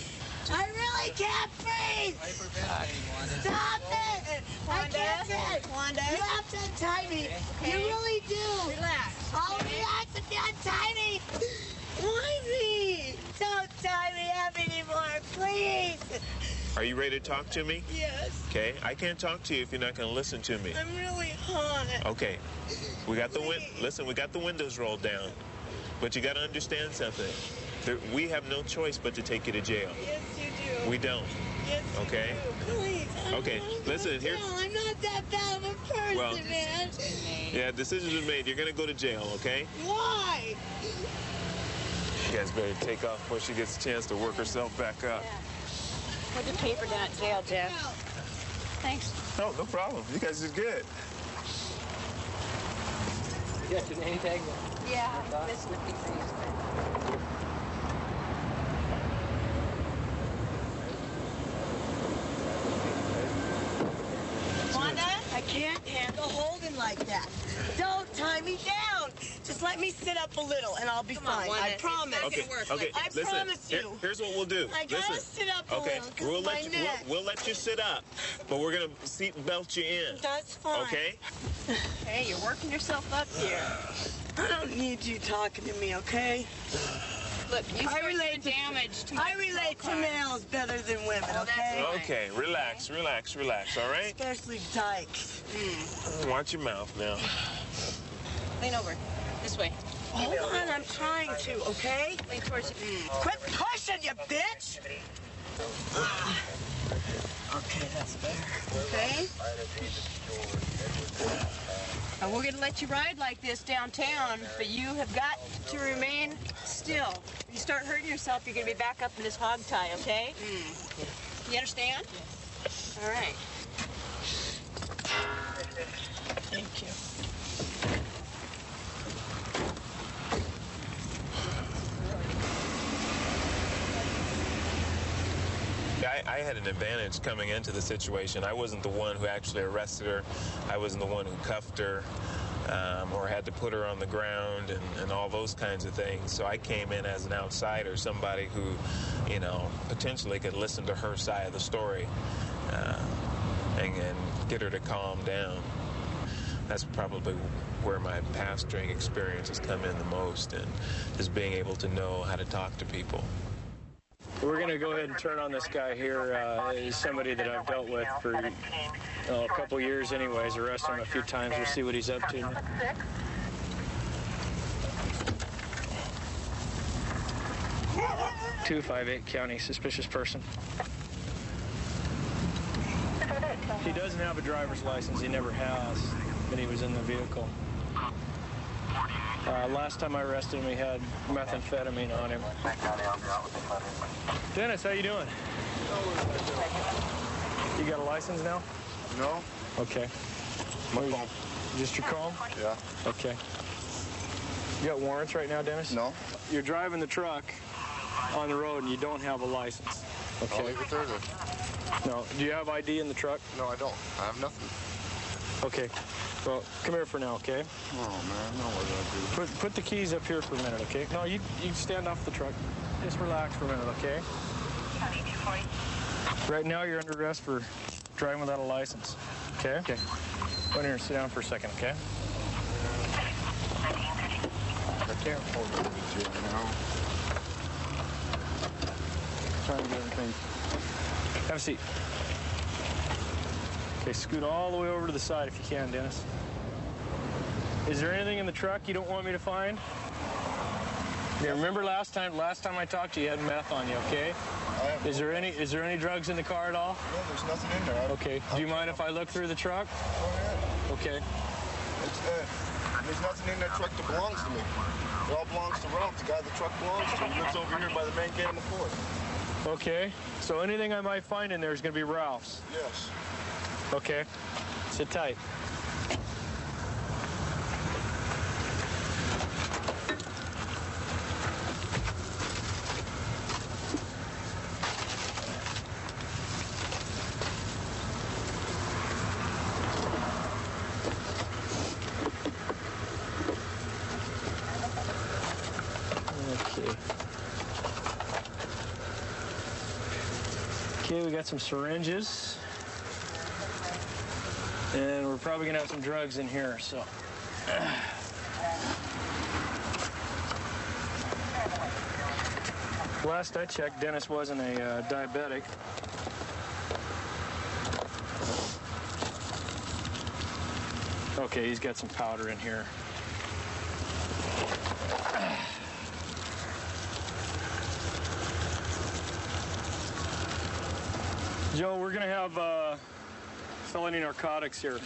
I really can't breathe. Stop it! I can't breathe. Wanda. You have to untie me. Okay. You really do. Relax. I'll relax if you untie me. Why me? Don't tie me up anymore, please. Are you ready to talk to me? Yes. Okay. I can't talk to you if you're not gonna listen to me. I'm really hot. Okay. We got listen, we got the windows rolled down. But you got to understand something. We have no choice but to take you to jail. Yes, you do. We don't. Yes, you Okay? do. Please. Okay, listen, here. I'm not that bad of a person, Well, man. Yeah, decisions are made. You're going to go to jail, okay? Why? You guys better take off before she gets a chance to work herself back up. Put the paper down at jail, Jeff. Thanks. Oh, no problem. You guys did good. You got your name tag? Yeah, this would be things. Wanda, I can't handle holding like that. Don't tie me down. Just let me sit up a little and I'll be fine. Wanda. I promise. Okay, okay. I Listen, promise you. here's what we'll do. I gotta Listen. sit up a Okay, little 'cause of my neck. we'll let you sit up, but we're gonna seat belt you in. That's fine. Okay? Hey, you're working yourself up here. I don't need you talking to me, okay? Look, you relate to damage to I relate to males better than women, okay? Okay, relax, relax, relax, all right? Especially dykes. Watch your mouth now. Lean over. This way. Hold on, I'm trying to, okay? Lean towards you. Quit pushing, you bitch! Okay, that's better. Okay? And we're going to let you ride like this downtown, but you have got to remain still. If you start hurting yourself, you're going to be back up in this hog tie, okay? You understand? All right. Thank you. I had an advantage coming into the situation. I wasn't the one who actually arrested her. I wasn't the one who cuffed her or had to put her on the ground and all those kinds of things. So I came in as an outsider, somebody who, you know, potentially could listen to her side of the story and get her to calm down. That's probably where my pastoring experience has come in the most, and just being able to know how to talk to people. We're going to go ahead and turn on this guy here. He's somebody that I've dealt with for a couple years anyways. Arrested him a few times. We'll see what he's up to. 258 County, suspicious person. He doesn't have a driver's license. He never has, but he was in the vehicle. Last time I arrested him, he had methamphetamine on him. Dennis, how you doing? You got a license now? No. Okay. My phone. Just your comb? Yeah. Okay. You got warrants right now, Dennis? No. You're driving the truck on the road and you don't have a license. Okay. I'll leave it there then. No. Do you have ID in the truck? No, I don't. I have nothing. Okay. Well, come here for now, okay? Oh, man. No, what do I do? Put the keys up here for a minute, okay? No, you can stand off the truck. Just relax for a minute, okay? Right now, you're under arrest for driving without a license, okay? Okay. Go in here and sit down for a second, okay? I can't hold it with you right now. Trying to get everything. Have a seat. Okay, scoot all the way over to the side if you can, Dennis. Is there anything in the truck you don't want me to find? Yeah, remember last time I talked to you, you had meth on you, okay? Is there any drugs in the car at all? No, there's nothing in there. Okay. Do you mind if I look through the truck? Go ahead. Okay. There's nothing in that truck that belongs to me. It all belongs to Ralph, the guy the truck belongs to. He lives over here by the main gate on the fourth. Okay. So anything I might find in there is going to be Ralph's? Yes. Okay. Sit tight. Okay, we got some syringes. And we're probably gonna have some drugs in here, so. Last I checked, Dennis wasn't a diabetic. Okay, he's got some powder in here. Joe, we're gonna have felony narcotics here.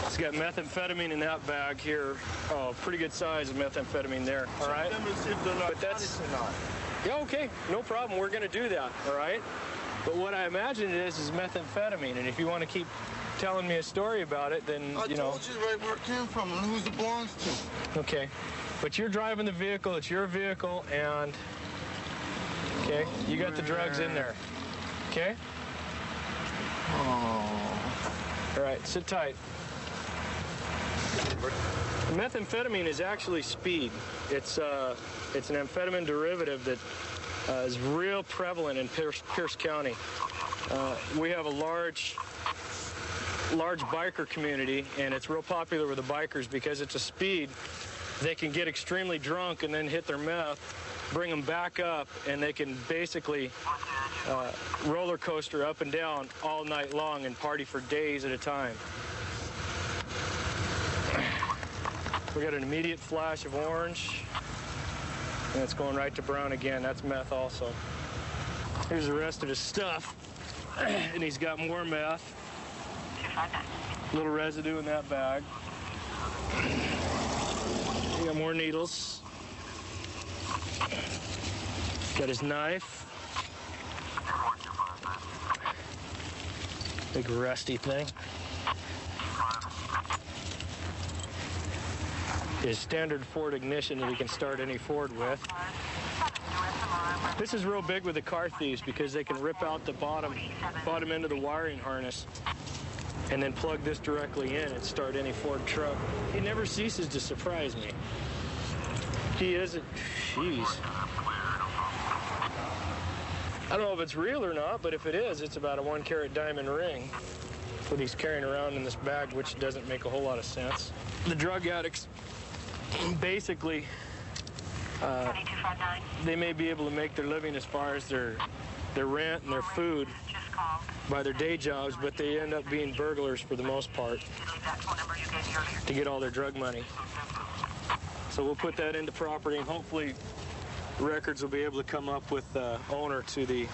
It's got methamphetamine in that bag here. Oh, pretty good size of methamphetamine there. All right. But that's yeah, okay, no problem. We're gonna do that. All right. But what I imagine it is methamphetamine, and if you want to keep telling me a story about it, then I told you right where it came from and who it belongs to. Okay. But you're driving the vehicle. It's your vehicle, and okay, you got the drugs in there. Okay? Oh. All right, sit tight. Methamphetamine is actually speed. It's an amphetamine derivative that is real prevalent in Pierce County. We have a large biker community, and it's real popular with the bikers because it's a speed. They can get extremely drunk and then hit their meth, bring them back up, and they can basically roller coaster up and down all night long and party for days at a time. We got an immediate flash of orange, and it's going right to brown again. That's meth also. Here's the rest of his stuff, and he's got more meth. A little residue in that bag. He got more needles. Got his knife. Big rusty thing. His standard Ford ignition that he can start any Ford with. This is real big with the car thieves because they can rip out the bottom end of the wiring harness and then plug this directly in and start any Ford truck. He never ceases to surprise me. He isn't. Jeez. I don't know if it's real or not, but if it is, it's about a 1-carat diamond ring. That's what he's carrying around in this bag, which doesn't make a whole lot of sense. The drug addicts, basically, they may be able to make their living as far as their rent and their food by their day jobs, but they end up being burglars for the most part to get all their drug money. So we'll put that into property, and hopefully records will be able to come up with the owner to the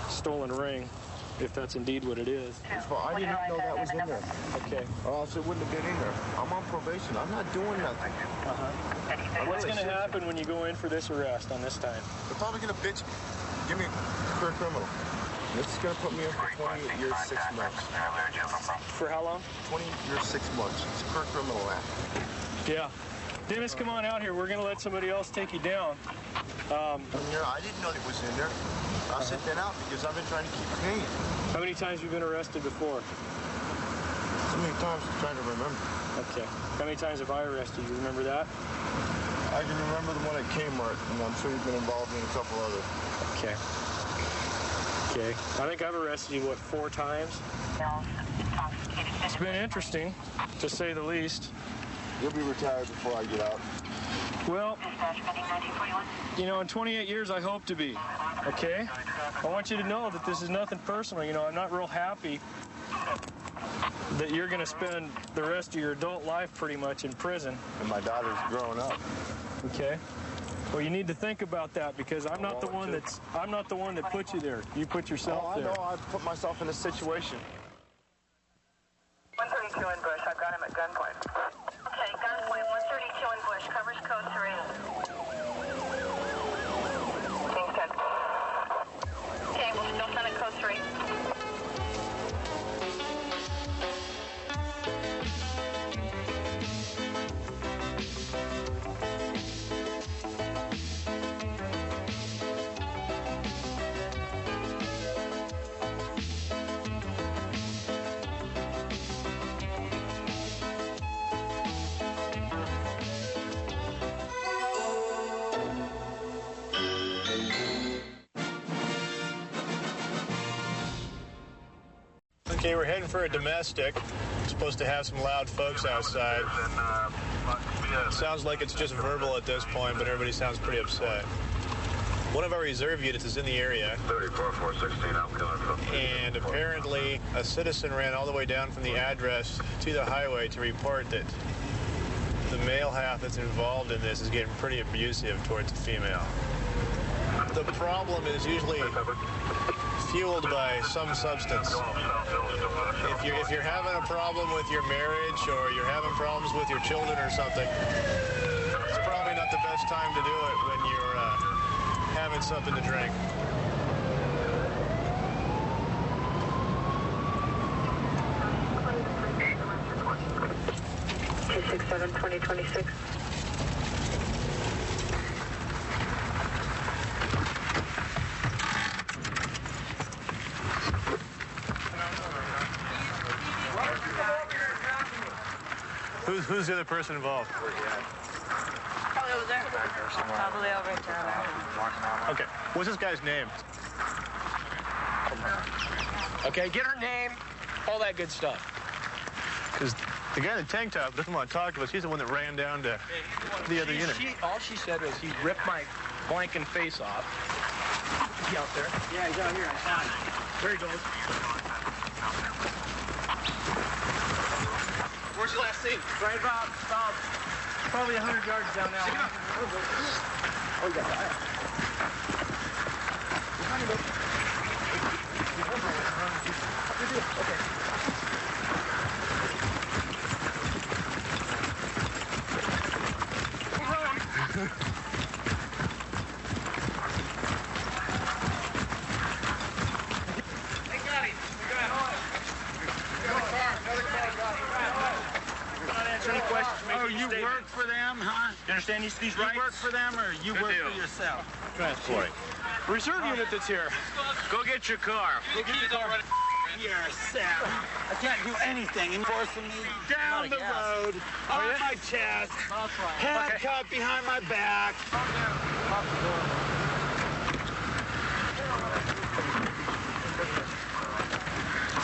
stolen ring, if that's indeed what it is. Well, I didn't know that was in there. Okay. Or else it wouldn't have been in there. I'm on probation. I'm not doing nothing. What's going to happen when you go in for this arrest on this time? They're probably going to bitch me. Give me a career criminal. This is going to put me in for 28 years, 6 months. For how long? 20 years, 6 months. It's a career criminal act. Yeah. Dennis, come on out here. We're going to let somebody else take you down. I didn't know it was in there. I'll sit that out because I've been trying to keep clean. How many times have you been arrested before? So many times I'm trying to remember. Okay. How many times have I arrested you? Remember that? I can remember the one at Kmart, and I'm sure you've been involved in a couple others. Okay. Okay. I think I've arrested you, what, 4 times? It's been interesting, to say the least. You'll be retired before I get out. Well, you know, in 28 years, I hope to be, okay? I want you to know that this is nothing personal. You know, I'm not real happy that you're going to spend the rest of your adult life pretty much in prison. And my daughter's growing up. Okay. Well, you need to think about that because I'm not the one that put you there. You put yourself there. I know. I put myself in this situation. 132 in Bush. I've got him at gunpoint. Okay, gunpoint. 132 in Bush. Covers code 3. Kingston. Okay, we'll still send it code 3. Okay, we're heading for a domestic. We're supposed to have some loud folks outside. Sounds like it's just verbal at this point, but everybody sounds pretty upset. One of our reserve units is in the area. 34-416, I'm coming from. And apparently a citizen ran all the way down from the address to the highway to report that the male half that's involved in this is getting pretty abusive towards the female. The problem is usually fueled by some substance. If you're having a problem with your marriage or you're having problems with your children or something, it's probably not the best time to do it when you're having something to drink. Two-6-7, 2026. Who's the other person involved? Probably over there. Probably over there. Okay. What's this guy's name? Okay, get her name, all that good stuff. Because the guy in the tank top doesn't want to talk to us. He's the one that ran down to the other unit. All she said was he ripped my blanking face off. Is he out there? Yeah, he's out here. I found him. There he goes. Where's your last seat? Right about probably 100 yards down now. Oh, you got that. For them, huh? You understand these rights? You work for them or you work for yourself? Transport. Reserve unit that's here. Go get your car. Go get your car. Yourself. I can't do anything. Enforcing me down the road, on my chest, handcuffed behind my back.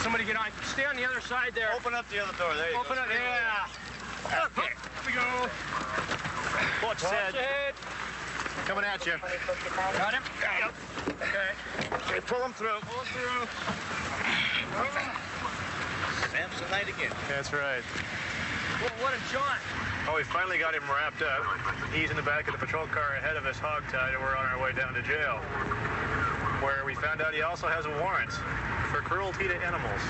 Somebody get on. Stay on the other side there. Open up the other door. There you go. Open up. Yeah. Okay. Here we go. Watch head. Coming at you. Got him? Got him. Okay, pull him through. Pull him through. Samsonite again. That's right. What a jaunt. Oh, we finally got him wrapped up. He's in the back of the patrol car ahead of us, hogtied, and we're on our way down to jail, where we found out he also has a warrant for cruelty to animals.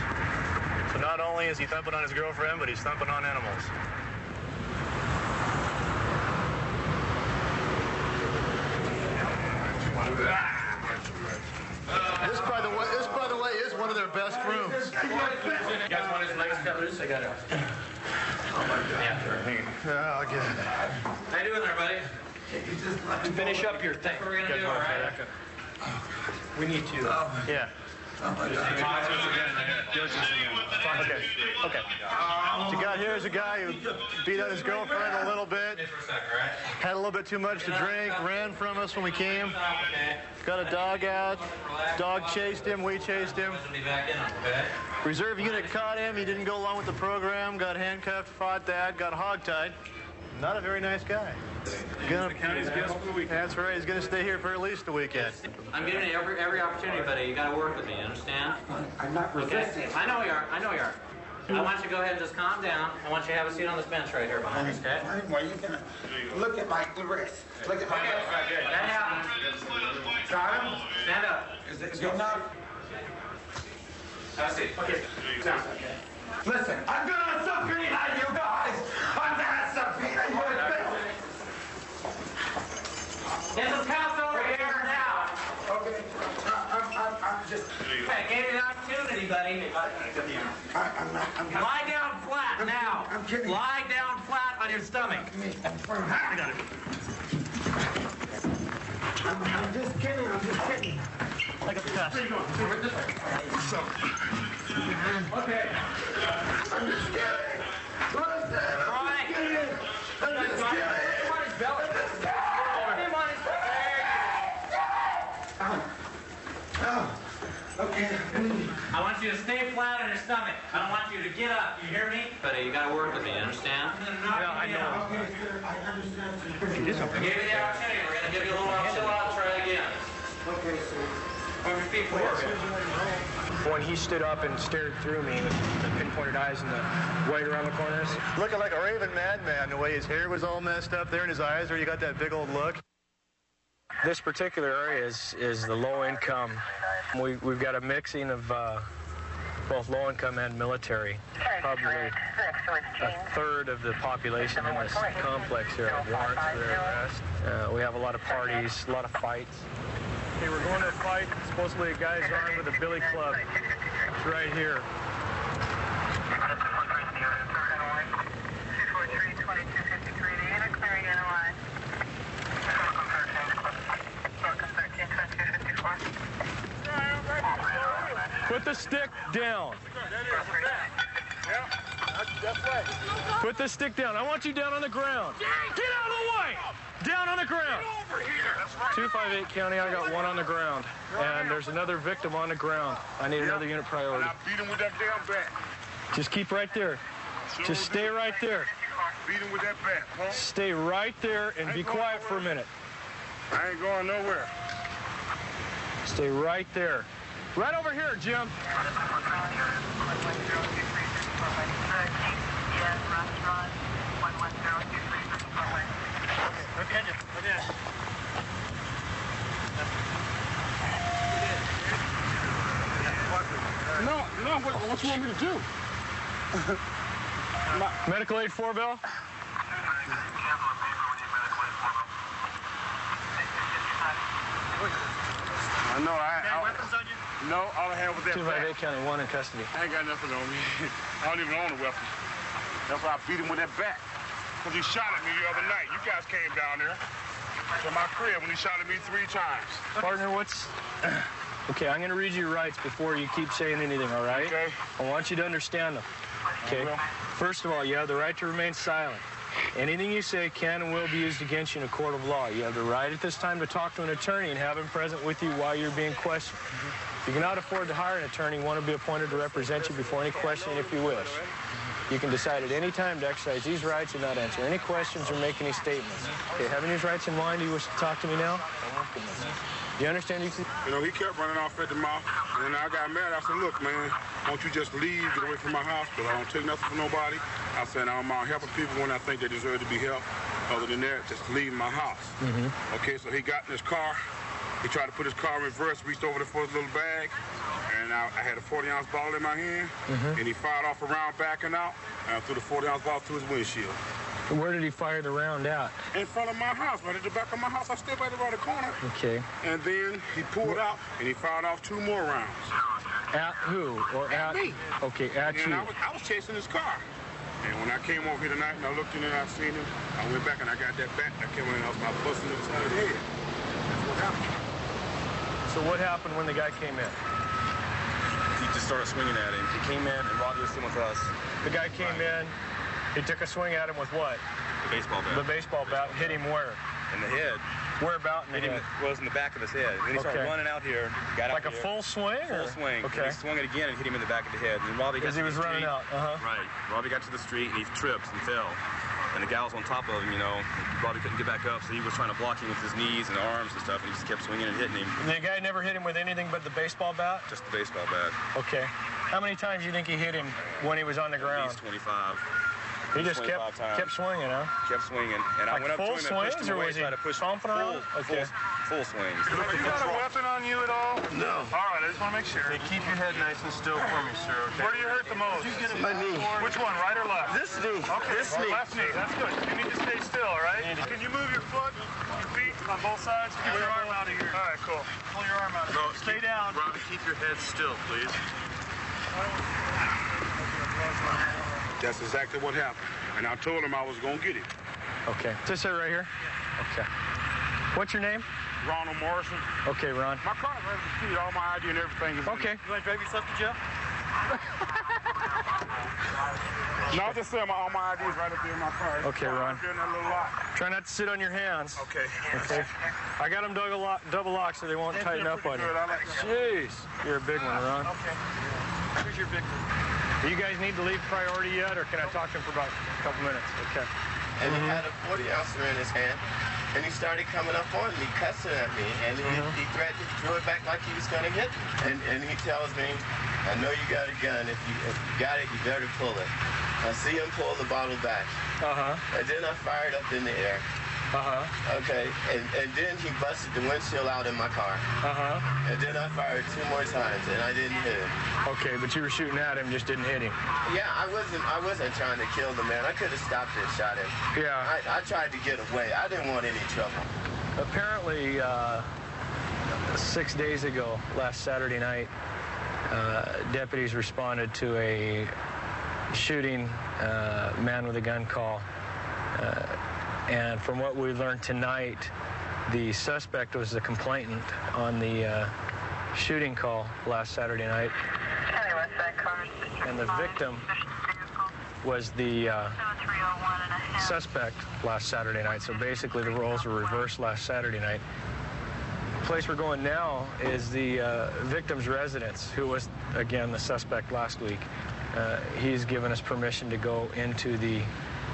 So not only is he thumping on his girlfriend, but he's thumping on animals. This, by the way, is one of their best rooms. You guys want his legs cut loose? I got it. Yeah, I'll get it. How you doing there, buddy? Finish up your thing. What are we gonna do, all right? We need to. Yeah. Okay. Okay. What you got here is a guy who beat up his girlfriend a little bit, had a little bit too much to drink, ran from us when we came, got a dog out, dog chased him, we chased him. Reserve unit caught him, he didn't go along with the program, got handcuffed, fought that, got hogtied. Not a very nice guy. That's right, he's going to stay here for at least a weekend. I'm giving you every opportunity, buddy. You got to work with me, you understand? I'm not resisting. Okay. I know you are. I want you to go ahead and just calm down. I want you to have a seat on this bench right here behind us, okay? Why are you gonna look at my wrist? Look at my wrist. Good. That happens. Got him? Stand up. Is it good enough? Have a seat. Okay. Down. Listen, I'm gonna subpoena you guys. I'm gonna subpoena you. Get some cops over here now. Okay. I'm just. Hey, gave you the opportunity, buddy. Lie down flat now. I'm kidding. Lie down flat on your stomach. I'm just kidding. I'm just kidding. Like a test. Okay. I'm just kidding. Listen. Right. I'm just kidding. Okay. I want you to stay flat on your stomach. I don't want you to get up. You hear me? Buddy, you gotta work with me, you understand? Yeah, I know. Okay, sir. I understand. We gave you the opportunity. We're gonna give you a little more chill out. Try again. Okay, sir. Move your feet forward. When he stood up and stared through me with the pinpointed eyes and the white around the corners. Looking like a raving madman, the way his hair was all messed up there and his eyes where you got that big old look. This particular area is the low income. We've got a mixing of both low income and military. Probably a third of the population in this complex here are warrants for their arrest. We have a lot of parties, a lot of fights. Okay, we're going to a fight. Supposedly a guy's armed with a billy club. It's right here. Put the stick down. Put the stick down. I want you down on the ground. Get out of the way! Down on the ground. 258 County, I got one on the ground. And there's another victim on the ground. I need another unit priority. And I beat him with that damn bat. Just keep right there. Just stay right there. Beat him with that bat, huh? Stay right there and be quiet for a minute. I ain't going nowhere. Stay right there. Right over here, Jim. No, what you want me to do? Medical aid 4 bill? No, weapons on you? No, all I have was that 258 County, one in custody. I ain't got nothing on me. I don't even own a weapon. That's why I beat him with that bat. Because he shot at me the other night. You guys came down there to my crib when he shot at me 3 times. Partner, what's... Okay, I'm going to read you your rights before you keep saying anything, all right? Okay. I want you to understand them. Okay? First of all, you have the right to remain silent. Anything you say can and will be used against you in a court of law. You have the right at this time to talk to an attorney and have him present with you while you're being questioned. If you cannot afford to hire an attorney, one will be appointed to represent you before any questioning if you wish. You can decide at any time to exercise these rights and not answer any questions or make any statements. Okay, having these rights in mind, do you wish to talk to me now? Do you understand? You know, he kept running off at the mouth, and then I got mad. I said, look, man, won't you just leave, get away from my hospital? I don't take nothing from nobody. I said, I'm out helping people when I think they deserve to be helped. Other than that, just leave my house. Okay, so he got in his car. He tried to put his car in reverse, reached over there for his little bag, and I had a 40-ounce ball in my hand, and he fired off a round backing out, and I threw the 40-ounce ball through his windshield. Where did he fire the round at? In front of my house, right at the back of my house. I stood right around the corner. Okay. And then he pulled out, and he fired off 2 more rounds. At who? Or at me. Okay, at and you. I was chasing his car. And when I came over here tonight and I looked in and I seen him, I went back and I got that bat. I came in and I was busting him upside the head. That's what happened. So what happened when the guy came in? He just started swinging at him. He came in and Robbie was sitting with us. The guy came in, he took a swing at him with what? The baseball bat. The baseball bat. Hit him where? In the head. Where about in the head? Was in the back of his head. Then he started running out here. Got like out a full swing? Full swing. Okay. And he swung it again and hit him in the back of the head. And Robbie got to the street. Because he was running out. Right. Robbie got to the street and he tripped and fell. and the gal's on top of him, you know. He probably couldn't get back up, so he was trying to block him with his knees and arms and stuff, and he just kept swinging and hitting him. And the guy never hit him with anything but the baseball bat? Just the baseball bat. Okay. How many times do you think he hit him when he was on the ground? At least 25. He just kept swinging, huh? Kept swinging. And I went up to him and pushed him away, tried to push stomping around? Okay. Full swings. Have you got a weapon on you at all? No. All right, I just want to make sure. Hey, keep your head nice and still for me, sir, okay? Where do you hurt the most? My knee. Which one, right or left? This knee. Okay, This knee. left knee. That's good. You need to stay still, all right? Can you move your foot, your feet on both sides? Keep your arm out of here. All right, cool. Pull your arm out of here. Stay down. Robbie, keep your head still, please. That's exactly what happened. And I told him I was going to get him. Okay. Just sit right here? Okay. What's your name? Ronald Morrison. Okay, Ron. My car's right at the street. All my ID and everything is okay. You want to drive yourself to jail? No, I just said all my ID is right up there in my car. Okay, Ron. In that little lock. Try not to sit on your hands. Okay. Okay. I got them double locked so they won't tighten up on you. Jeez. You're a big one, Ron. Okay. Who's your victim? Do you guys need to leave priority yet, or can I talk to him for about a couple minutes? Okay. And he had a 40-ouncer in his hand, and he started coming up on me, cussing at me, and he threatened to throw it back like he was going to hit me. And he tells me, I know you got a gun. If you got it, you better pull it. I see him pull the bottle back. And then I fired up in the air. Okay, and then he busted the windshield out in my car. And then I fired 2 more times, and I didn't hit him. Okay, but you were shooting at him, just didn't hit him. Yeah, I wasn't trying to kill the man. I could have stopped and shot him. Yeah. I tried to get away. I didn't want any trouble. Apparently, 6 days ago, last Saturday night, deputies responded to a shooting man with a gun call. And from what we learned tonight, the suspect was the complainant on the shooting call last Saturday night. And the victim was the suspect last Saturday night. So basically the roles were reversed last Saturday night. The place we're going now is the victim's residence, who was, again, the suspect last week. He's given us permission to go into the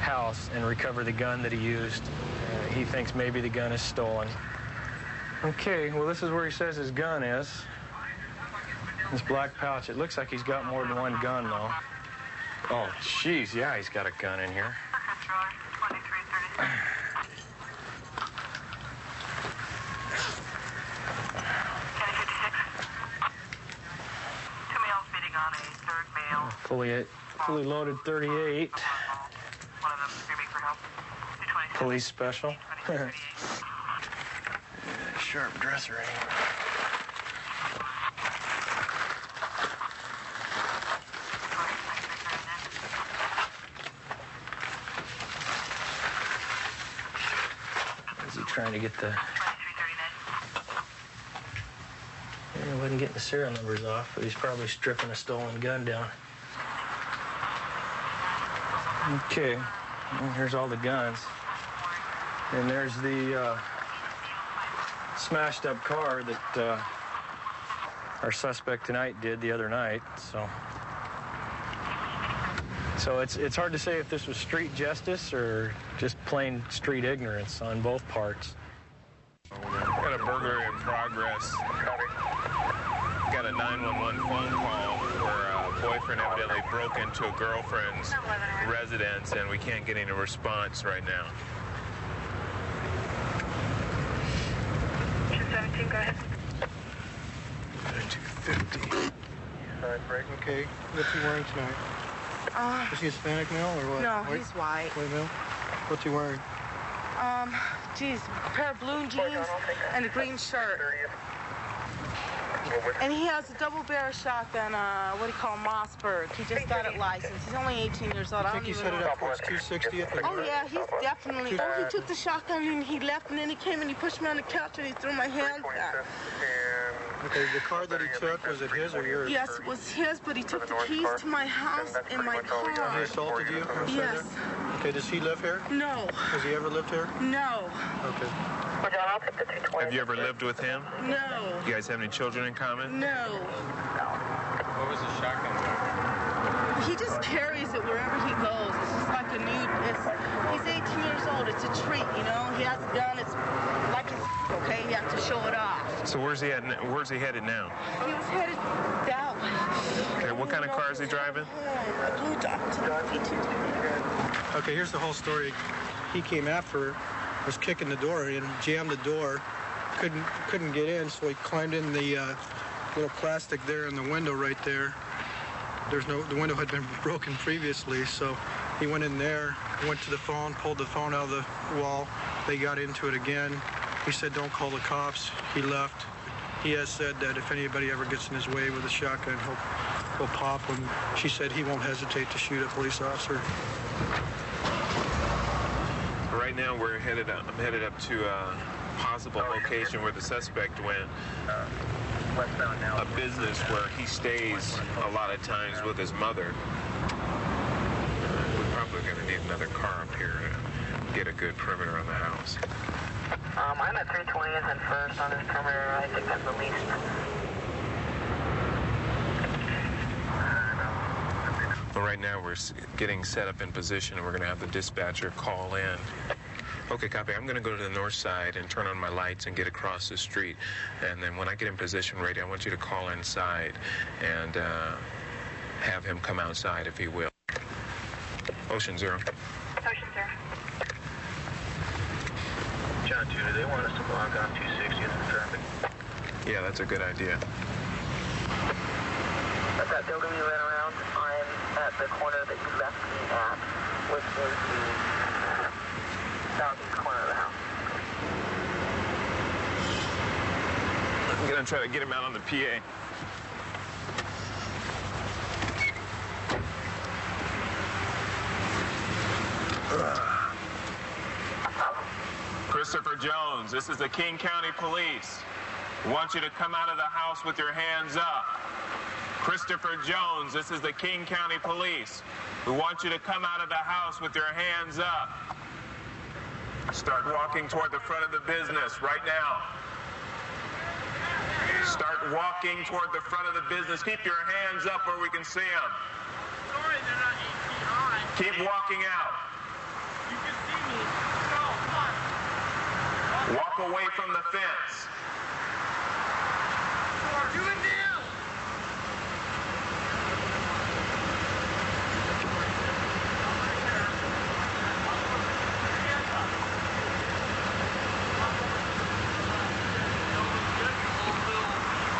house and recover the gun that he used. He thinks maybe the gun is stolen. Okay, well, this is where he says his gun is. This black pouch. It looks like he's got more than one gun, though. Oh, jeez, yeah, he's got a gun in here. Fully loaded 38. Police special. Sharp dresser anyway. Is he trying to get the... He wasn't getting the serial numbers off, but he's probably stripping a stolen gun down. Okay, well, here's all the guns. And there's the smashed up car that our suspect tonight did the other night. So it's hard to say if this was street justice or just plain street ignorance on both parts. Got a burglary in progress. Got a 911 phone call where a boyfriend evidently broke into a girlfriend's residence, and we can't get any response right now. 217, go ahead. 250. All right, Greg. Okay. What's he wearing tonight? Is he Hispanic male or what? No, he's white. White male? What's he wearing? Geez, a pair of blue jeans and a green shirt. And he has a double-barrel shotgun, what do you call Mossberg. He just got it licensed. He's only 18 years old. I think he set it up towards 260th. Oh, yeah, he's definitely... Oh, he took the shotgun and he left, and then he came and he pushed me on the couch and he threw my hands down. Okay, the car that he took, was it his or yours? Yes, it was his, but he took the keys to my house in my car. He assaulted you? Yes. Okay, does he live here? No. Has he ever lived here? No. Okay. Have you ever lived with him? No. You guys have any children in common? No. What was the shotgun? He just carries it wherever he goes. It's just like a new, he's 18 years old. It's a treat, you know? He has a gun. It's like his, okay? You have to show it off. So where's he at? Where's he headed now? He was headed that way. Okay, what kind of car is he driving? A blue dot. Okay, here's the whole story. He came after, was kicking the door and jammed the door. Couldn't get in, so he climbed in the little plastic there in the window right there. The window had been broken previously, so he went in there, went to the phone, pulled the phone out of the wall. They got into it again. He said, don't call the cops. He left. He has said that if anybody ever gets in his way with a shotgun, he'll pop them. She said he won't hesitate to shoot a police officer. Right now I'm headed up to a possible location where the suspect went. A business where he stays a lot of times with his mother. We're probably going to need another car up here to get a good perimeter on the house. I'm at 320th and 1st on this perimeter. I think I'm the least. Well, right now we're getting set up in position, and we're going to have the dispatcher call in. Okay, copy. I'm going to go to the north side and turn on my lights and get across the street. And then when I get in position ready, I want you to call inside and have him come outside if he will. Ocean Zero. Ocean Zero. John 2, do they want us to block off 260 for traffic? Yeah, that's a good idea. At that building you ran around, I'm at the corner that you left me at, which is the southeast corner of the house. I'm going to try to get him out on the PA. Christopher Jones, this is the King County Police. We want you to come out of the house with your hands up. Christopher Jones, this is the King County Police. We want you to come out of the house with your hands up. Start walking toward the front of the business right now. Start walking toward the front of the business. Keep your hands up where we can see them. Sorry, they're not 8 feet high. Keep walking out. You can see me. Go, come on. Walk away from the fence. Do it now.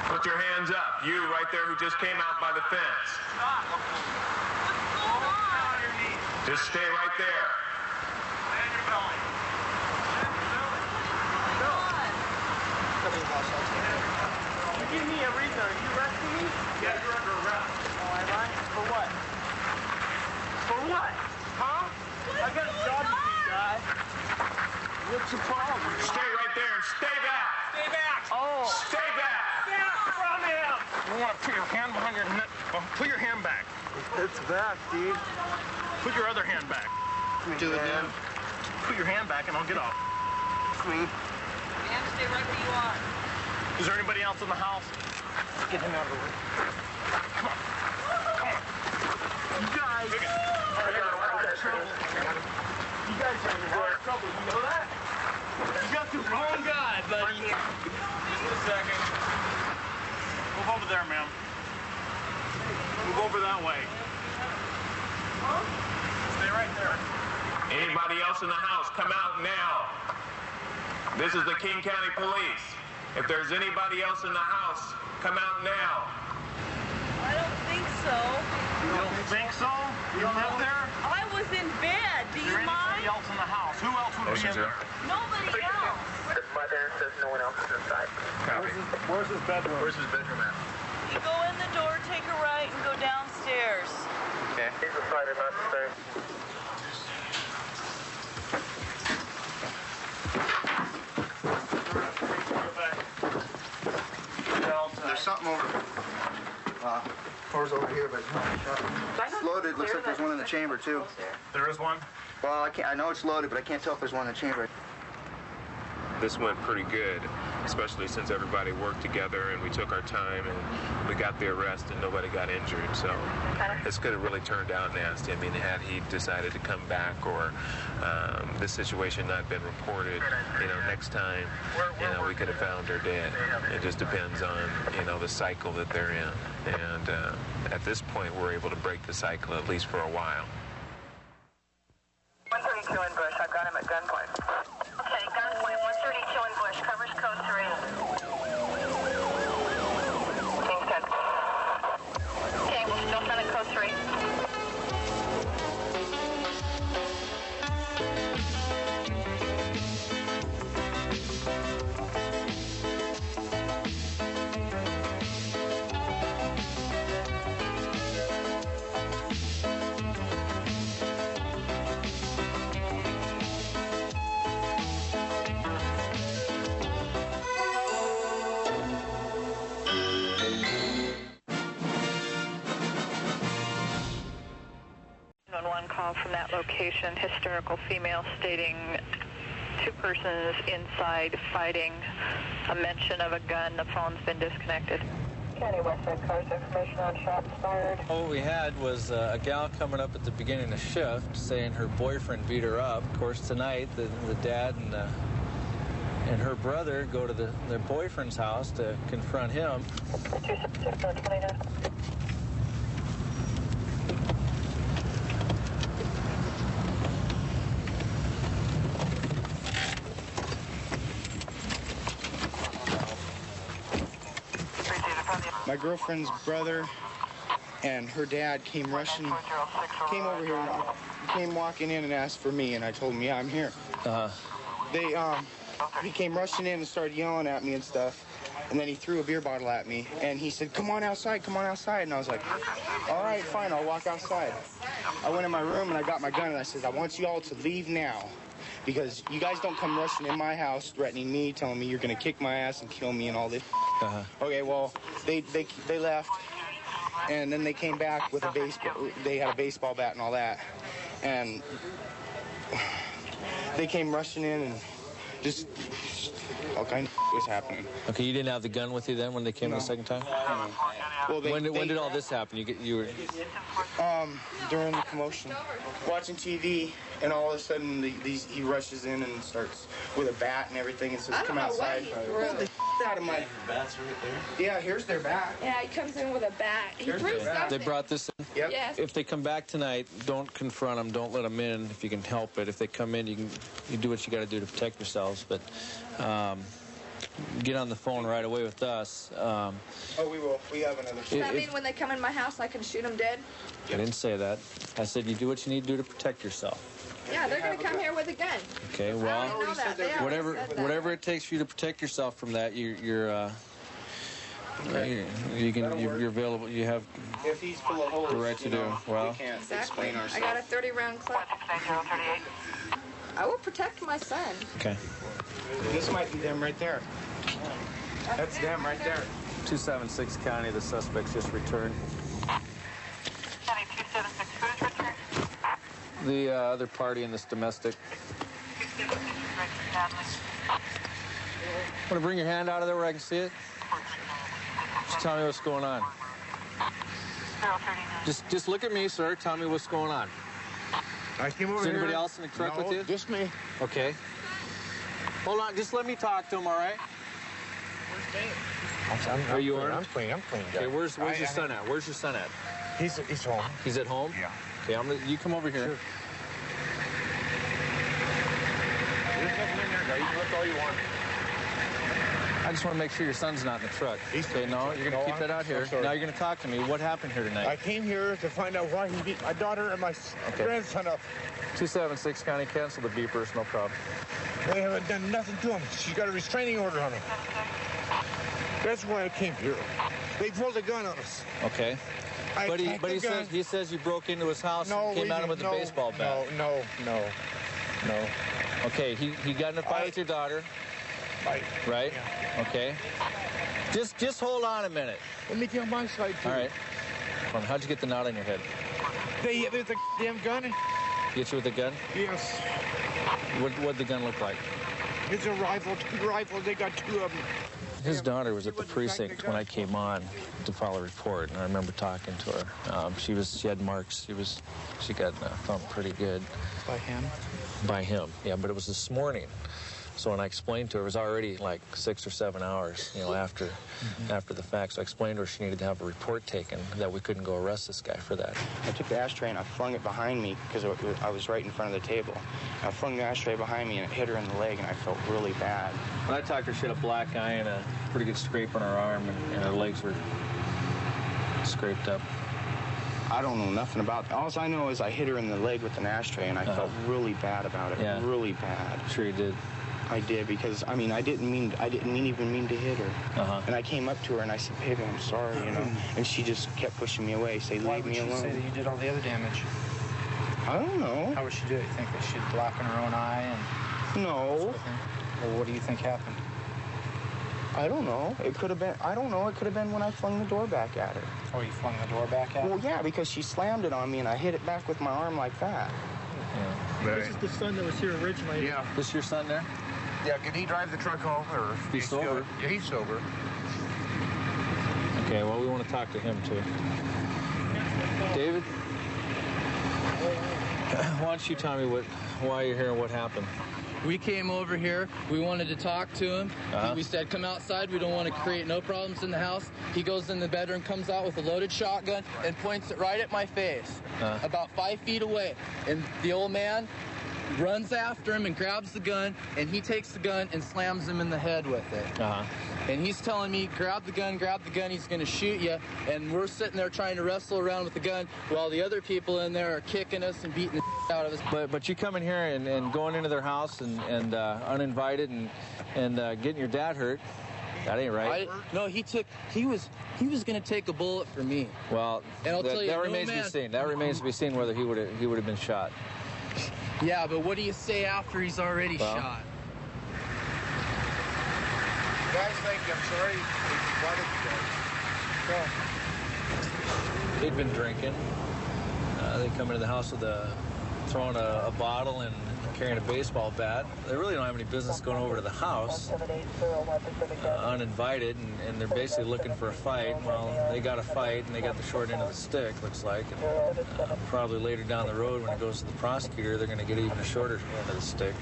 Put your hands up. You right there who just came out by the fence. Just stay right there. Land your belly. Give me a reason. Are you arresting me? Yeah, you're under arrest. Oh, am I? For what? For what? Huh? I got a job to do, guy. What's the problem? Stay right there. Stay back. Stay back. Oh. Stay back. Back from him. You want to put your hand behind your neck? Put your hand back. It's back, dude. Put your other hand back. Do it, dude. Put your hand back and I'll get off. Man, stay right where you are. Is there anybody else in the house? Get him out of the way. Come on. Come on. You guys. Look at You guys are in a lot of trouble. You know that? You got the wrong guy, buddy. Just a second. Move over there, ma'am. Move over that way. Stay right there. Anybody else in the house, come out now. This is the King County Police. If there's anybody else in the house, come out now. I don't think so. You don't think so? You don't live there? I was in bed. Do you mind? Anybody else in the house? Who else would be in there? Nobody else. The mother says no one else is inside. Copy. Where's his bedroom? Where's his bedroom at? You go in the door, take a right, and go downstairs. Okay. He's decided not to stay. There's something over. Door's over here, but it's not shut. It's loaded. Looks like there's one in the chamber too. There is one? Well, I know it's loaded, but I can't tell if there's one in the chamber. this went pretty good, especially since everybody worked together and we took our time and we got the arrest and nobody got injured. So this could have really turned out nasty. I mean, had he decided to come back or this situation not been reported, next time, we could have found her dead. It just depends on, the cycle that they're in. And at this point, we're able to break the cycle, at least for a while. 132 in Bush. I've got him at gunpoint. Okay, gunpoint. 132 in Bush. Covers code 3. King's 10. Okay, we're still sending code 3. One call from that location, hysterical female stating 2 persons inside fighting, a mention of a gun. The phone's been disconnected. County Westside Cars, information on shots fired. What we had was a gal coming up at the beginning of shift saying her boyfriend beat her up. Of course, tonight the dad and her brother go to their boyfriend's house to confront him. 266-29. My girlfriend's brother and her dad came over here, came walking in and asked for me, and I told him, yeah, I'm here. He came rushing in and started yelling at me and stuff, and then he threw a beer bottle at me, and he said, come on outside, and I was like, all right, fine, I'll walk outside. I went in my room and I got my gun, and I said, I want you all to leave now, because you guys don't come rushing in my house threatening me, telling me you're gonna kick my ass and kill me and all this. Okay, well, they left, and then they came back with a baseball. They had a baseball bat and all that, and they came rushing in and just all kind of was happening. Okay, you didn't have the gun with you then when they came the second time? No. Well, when did all this happen? You were during the commotion, watching TV, and all of a sudden he rushes in and starts with a bat and everything and says, "Come outside." Pulled the out of my. Bats right there. Yeah, here's their bat. Yeah, he comes in with a bat. He brings stuff. They brought this in? Yep. Yes. If they come back tonight, don't confront them. Don't let them in if you can help it. If they come in, you do what you got to do to protect yourselves. But get on the phone right away with us. Oh, we will. We have another. Does that mean when they come in my house, I can shoot them dead? I didn't say that. I said you do what you need to do to protect yourself. Yeah, they're going to come here with a gun. Okay, well, whatever it takes for you to protect yourself from that, you're available. You have if he's full of holes, the right to do. Well, we can't exactly. explain ourselves. I got a 30-round clip. I will protect my son. Okay. This might be them right there. That's them right there. 276 County, the suspects just returned. County 276, who's returned? The other party in this domestic. Want to bring your hand out of there where I can see it? Just tell me what's going on. Just look at me, sir. Tell me what's going on. I came over Is here. anybody else in the truck with you? Just me. Okay. Hold on. Just let me talk to him, all right? Are you on? I'm clean. Okay, where's your son at? Where's your son at? He's home. He's at home? Yeah. Okay, you come over here. Sure. There's nothing in there, guy. You can look all you want. I just want to make sure your son's not in the truck. Okay, no, you're going to keep that out here. Now you're going to talk to me. What happened here tonight? I came here to find out why he beat my daughter and my grandson up. 276 County, cancel the beepers, no problem. They haven't done nothing to him. She's got a restraining order on him. That's why I came here. They pulled a gun on us. Okay. But he says you broke into his house and came at him with a baseball bat. No. Okay, he got in a fight with your daughter. Right? Yeah. Okay. Just hold on a minute. Let me get on my side, too. All right. How'd you get the knot on your head? They hit me with a damn gun. Get you with a gun? Yes. What'd the gun look like? It's a rifle, they got two of them. His daughter was at the precinct when I came on to file a report, and I remember talking to her. She had marks. She got thumped pretty good. By him? By him, yeah. But it was this morning. So when I explained to her, it was already like 6 or 7 hours, after the fact. So I explained to her she needed to have a report taken, that we couldn't go arrest this guy for that. I took the ashtray and I flung it behind me because I was right in front of the table. I flung the ashtray behind me and it hit her in the leg, and I felt really bad. When I talked to her, she had a black eye and a pretty good scrape on her arm, and her legs were scraped up. I don't know nothing about that. All I know is I hit her in the leg with an ashtray, and I felt really bad about it. Yeah. Really bad. Sure you did. I did, because I didn't even mean to hit her. And I came up to her and I said, "Baby, I'm sorry," and she just kept pushing me away, leave me alone. Why would you say that you did all the other damage? I don't know. How would she do it? You think that she'd block in her own eye and? No. Well, what do you think happened? I don't know. It could have been. I don't know. It could have been when I flung the door back at her. Oh, you flung the door back at her? Well, yeah, because she slammed it on me and I hit it back with my arm like that. Yeah. This is the son that was here originally. Yeah. This your son there? Yeah, can he drive the truck home, or? He's sober. Yeah, he's sober. Okay, well, we want to talk to him, too. David? Why don't you tell me why you're here and what happened? We came over here. We wanted to talk to him. We said, come outside. We don't want to create no problems in the house. He goes in the bedroom, comes out with a loaded shotgun, and points it right at my face, about 5 feet away. And the old man runs after him and grabs the gun, and he takes the gun and slams him in the head with it. And he's telling me, grab the gun, he's going to shoot you. And we're sitting there trying to wrestle around with the gun while the other people in there are kicking us and beating the out of us. But you come in here and going into their house and uninvited and getting your dad hurt. That ain't right. No, he was going to take a bullet for me. Well, and I'll tell you, that remains to be seen. That remains to be seen whether he would have been shot. Yeah, but what do you say after he's already shot? Guys, thank you. I'm sorry. Why did you guys? They'd been drinking. They come into the house with throwing a bottle and carrying a baseball bat. They really don't have any business going over to the house uninvited, and they're basically looking for a fight. Well, they got a fight, and they got the short end of the stick, looks like. And probably later down the road, when it goes to the prosecutor, they're going to get even a shorter end of the stick.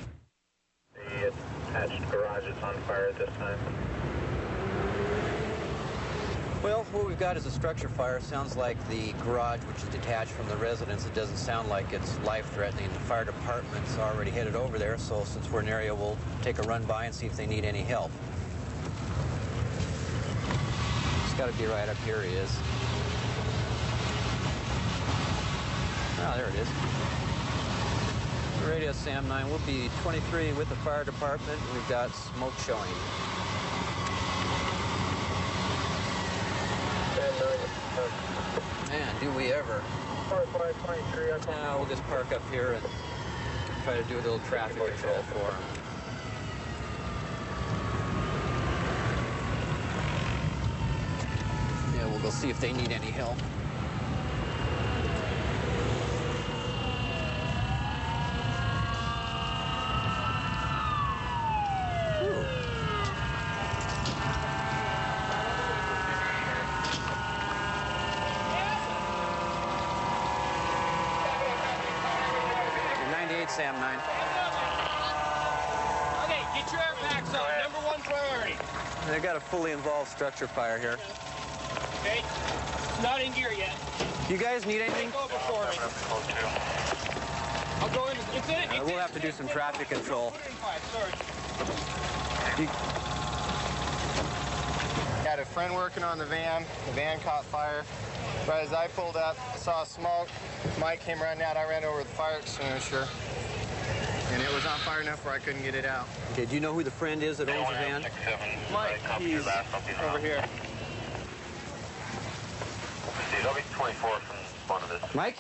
The attached garage is on fire at this time. Well, what we've got is a structure fire. Sounds like the garage, which is detached from the residence. It doesn't sound like it's life-threatening. The fire department's already headed over there, so since we're in the area, we'll take a run by and see if they need any help. It's got to be right up here. He is. Oh, there it is. Radio Sam 9. We'll be 23 with the fire department. We've got smoke showing. Man, do we ever. We'll just park up here and try to do a little traffic control for them. Yeah, we'll go see if they need any help. Sam 9. Okay, get your air packs on. Number 1 priority. They've got a fully involved structure fire here. Okay, not in gear yet. You guys need anything? Take over for me. I'll go in. It's in it. We'll have to do some traffic control. Had a friend working on the van. The van caught fire. Right as I pulled up, I saw smoke. Mike came running out. I ran over the fire extinguisher. And it was on fire enough where I couldn't get it out. Okay, do you know who the friend is that owns the van? Mike, he's over here. I'll be 24 from one of this. Mike?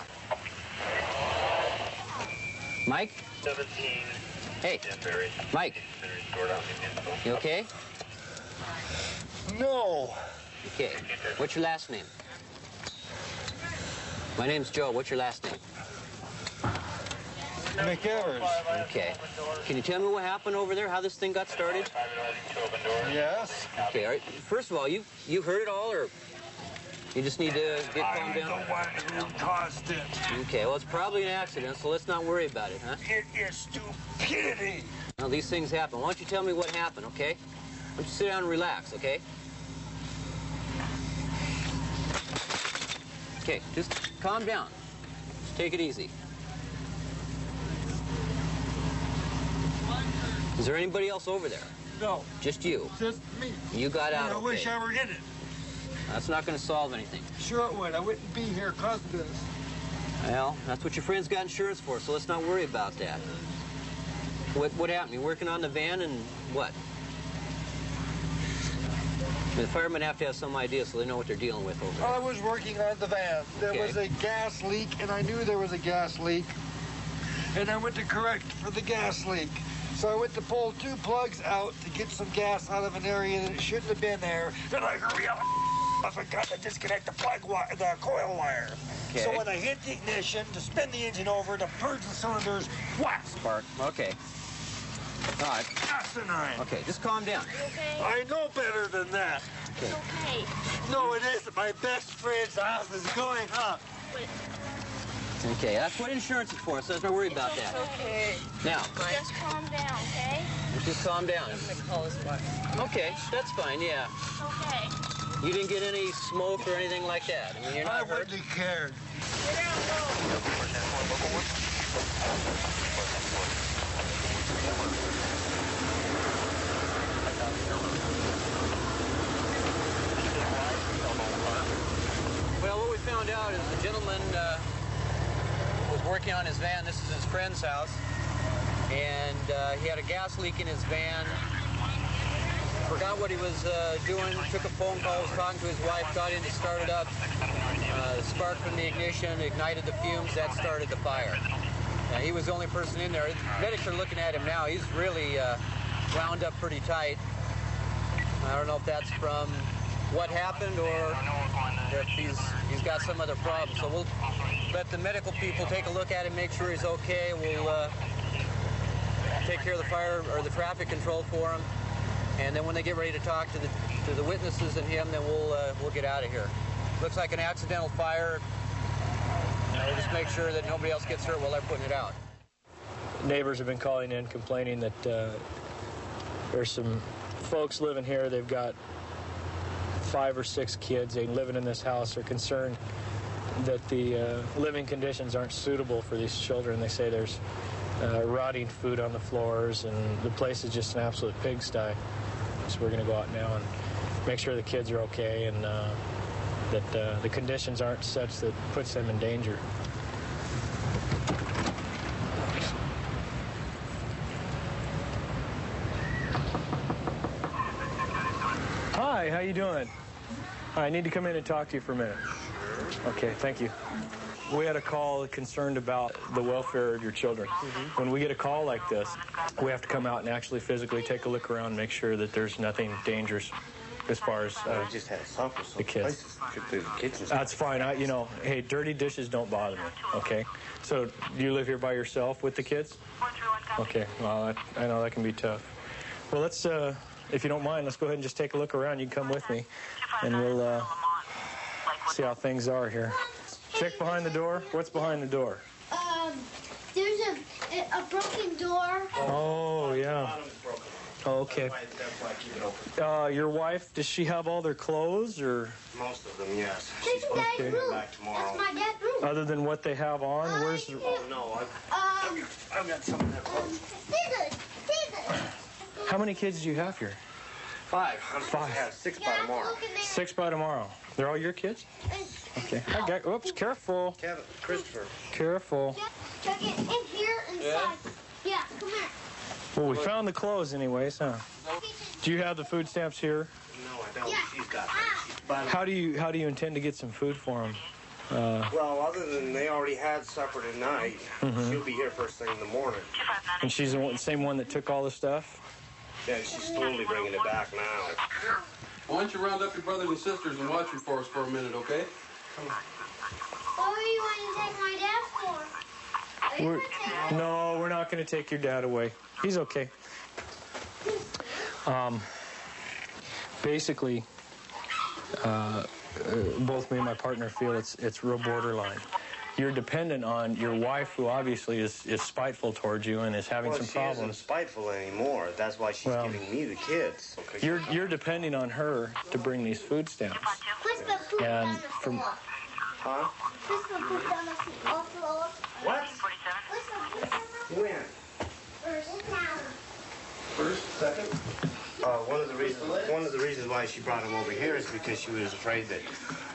Mike? 17. Hey, Mike. You okay? No. Okay. What's your last name? My name's Joe. What's your last name? McEvers. Okay. Can you tell me what happened over there, how this thing got started? Yes. Okay, all right. First of all, you heard it all, or you just need to get calmed down? I'm the one who caused it. Okay, well, it's probably an accident, so let's not worry about it, huh? It is stupidity. Now, these things happen. Why don't you tell me what happened, okay? Why don't you sit down and relax, okay? Okay, just calm down. Just take it easy. Is there anybody else over there? No. Just you? Just me. You got out, I wish okay. I ever did it. That's not going to solve anything. Sure it would. I wouldn't be here because of this. Well, that's what your friend's got insurance for, so let's not worry about that. What happened? You working on the van and what? The firemen have to have some idea so they know what they're dealing with over there. I was working on the van. There was a gas leak, and I knew there was a gas leak. And I went to correct for the gas leak. So I went to pull 2 plugs out to get some gas out of an area that it shouldn't have been there. Then I hurry up. I forgot to disconnect the the coil wire. Okay. So when I hit the ignition to spin the engine over to purge the cylinders, whack! Spark. Okay. All right. Asinine. Okay, just calm down. Okay. I know better than that. Okay. It's okay. No, it isn't. My best friend's house is going up. Okay, that's what insurance is for, so don't worry about that. Okay. Now. Just calm down, okay? Just calm down. I'm gonna call his wife. Okay, that's fine, yeah. Okay. You didn't get any smoke or anything like that? I mean, you're not hurt? I wouldn't have cared. Well, what we found out is the gentleman was working on his van. This is his friend's house. And he had a gas leak in his van. Forgot what he was doing, took a phone call, was talking to his wife, got in to start it up. The spark from the ignition ignited the fumes, that started the fire. He was the only person in there. Medics are looking at him now. He's really wound up pretty tight. I don't know if that's from what happened or if he's got some other problem. So we'll let the medical people take a look at him, make sure he's okay. We'll take care of the fire or the traffic control for him. And then when they get ready to talk to the witnesses and him, then we'll get out of here. Looks like an accidental fire. We'll just make sure that nobody else gets hurt while they're putting it out. Neighbors have been calling in complaining that there's some folks living here. They've got 5 or 6 kids. They living in this house. They're concerned that the living conditions aren't suitable for these children. They say there's rotting food on the floors, and the place is just an absolute pigsty. So we're going to go out now and make sure the kids are okay and that the conditions aren't such that puts them in danger. Hi, how you doing? I need to come in and talk to you for a minute. Okay, thank you. We had a call concerned about the welfare of your children. When we get a call like this, we have to come out and actually physically take a look around and make sure that there's nothing dangerous as far as we just had a supper, so the kids. The kitchen. That's fine. Hey, dirty dishes don't bother me, okay? So do you live here by yourself with the kids? Okay, well, I know that can be tough. Well, let's, if you don't mind, let's go ahead and just take a look around. You can come with me, and we'll see how things are here. Check behind the door. What's behind the door? There's a broken door. Oh, yeah. Oh, okay. Your wife, does she have all their clothes, or? Most of them, yes. There's a guy's Okay. room. Back tomorrow. That's my dad's room. Other than what they have on, where's the... Oh, no, I've got some of their clothes. Scissors. How many kids do you have here? 5. I'm supposed to have 6 by tomorrow. 6 by tomorrow. They're all your kids? Okay. I got, oops, careful. Kevin, Christopher. Careful. Check it in here inside. Yeah, come here. Well, we found the clothes anyways, huh? Do you have the food stamps here? No, I don't. She's got them. She's by How do you intend to get some food for them? Well, other than they already had supper tonight, she'll be here first thing in the morning. And she's the same one that took all the stuff? Yeah, she's slowly bringing it back now. Why don't you round up your brothers and sisters and watch them for us for a minute, okay? What were you wanting to take my dad for? No, we're not going to take your dad away. He's okay. Basically, both me and my partner feel it's real borderline. You're dependent on your wife, who obviously is spiteful towards you and is having some problems. She isn't spiteful anymore. That's why she's giving me the kids. You're depending on her to bring these food stamps. Push the poop down the from floor. Huh? Push the poop down the floor. What? Push the poop down the floor. When? First now. First, second? One of the reasons why she brought him over here is because she was afraid that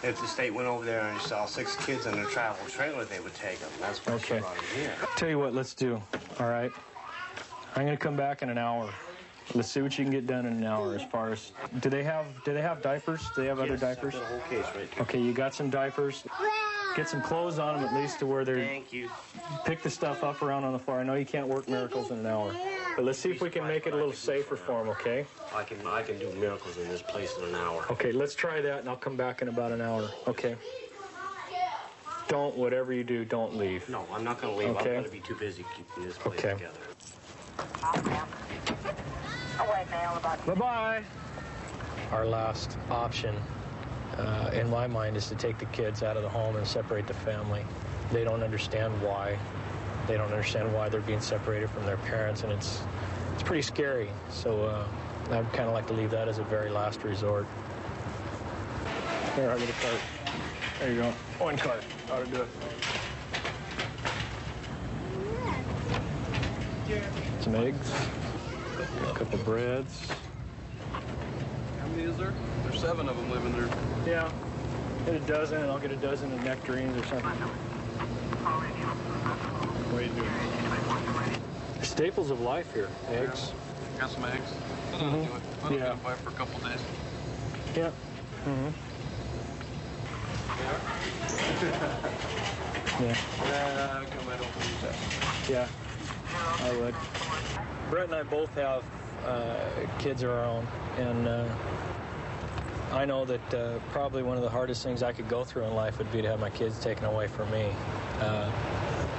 if the state went over there and saw 6 kids in a travel trailer, they would take them. That's why she brought him here. Tell you what, let's do. All right. I'm going to come back in an hour. Let's see what you can get done in an hour. As far as do they have diapers? Do they have other diapers? I've got a whole case right there. Okay, you got some diapers. Get some clothes on them at least to where they're. Thank you. Pick the stuff up around on the floor. I know you can't work miracles in an hour, but let's see if we can make it a little safer for them. Okay? I can do miracles in this place in an hour. Okay, let's try that, and I'll come back in about an hour. Okay. Whatever you do, don't leave. No, I'm not going to leave. Okay. I'm going to be too busy keeping this place together. Bye-bye. Our last option, in my mind, is to take the kids out of the home and separate the family. They don't understand why. They don't understand why they're being separated from their parents, and it's pretty scary. So I'd kind of like to leave that as a very last resort. Here, I'll get a cart. There you go. 1 cart. Ought to do it. Some eggs. A couple breads. How many is there? There's 7 of them living there. Yeah. Get a dozen, and I'll get a dozen of nectarines or something. What are you doing? Staples of life here. Eggs. Got some eggs. That'll do it. That'll get by for a couple days. Yeah. Yeah. Come, I don't use that. Yeah, I would. Brett and I both have kids of our own, and I know that probably one of the hardest things I could go through in life would be to have my kids taken away from me.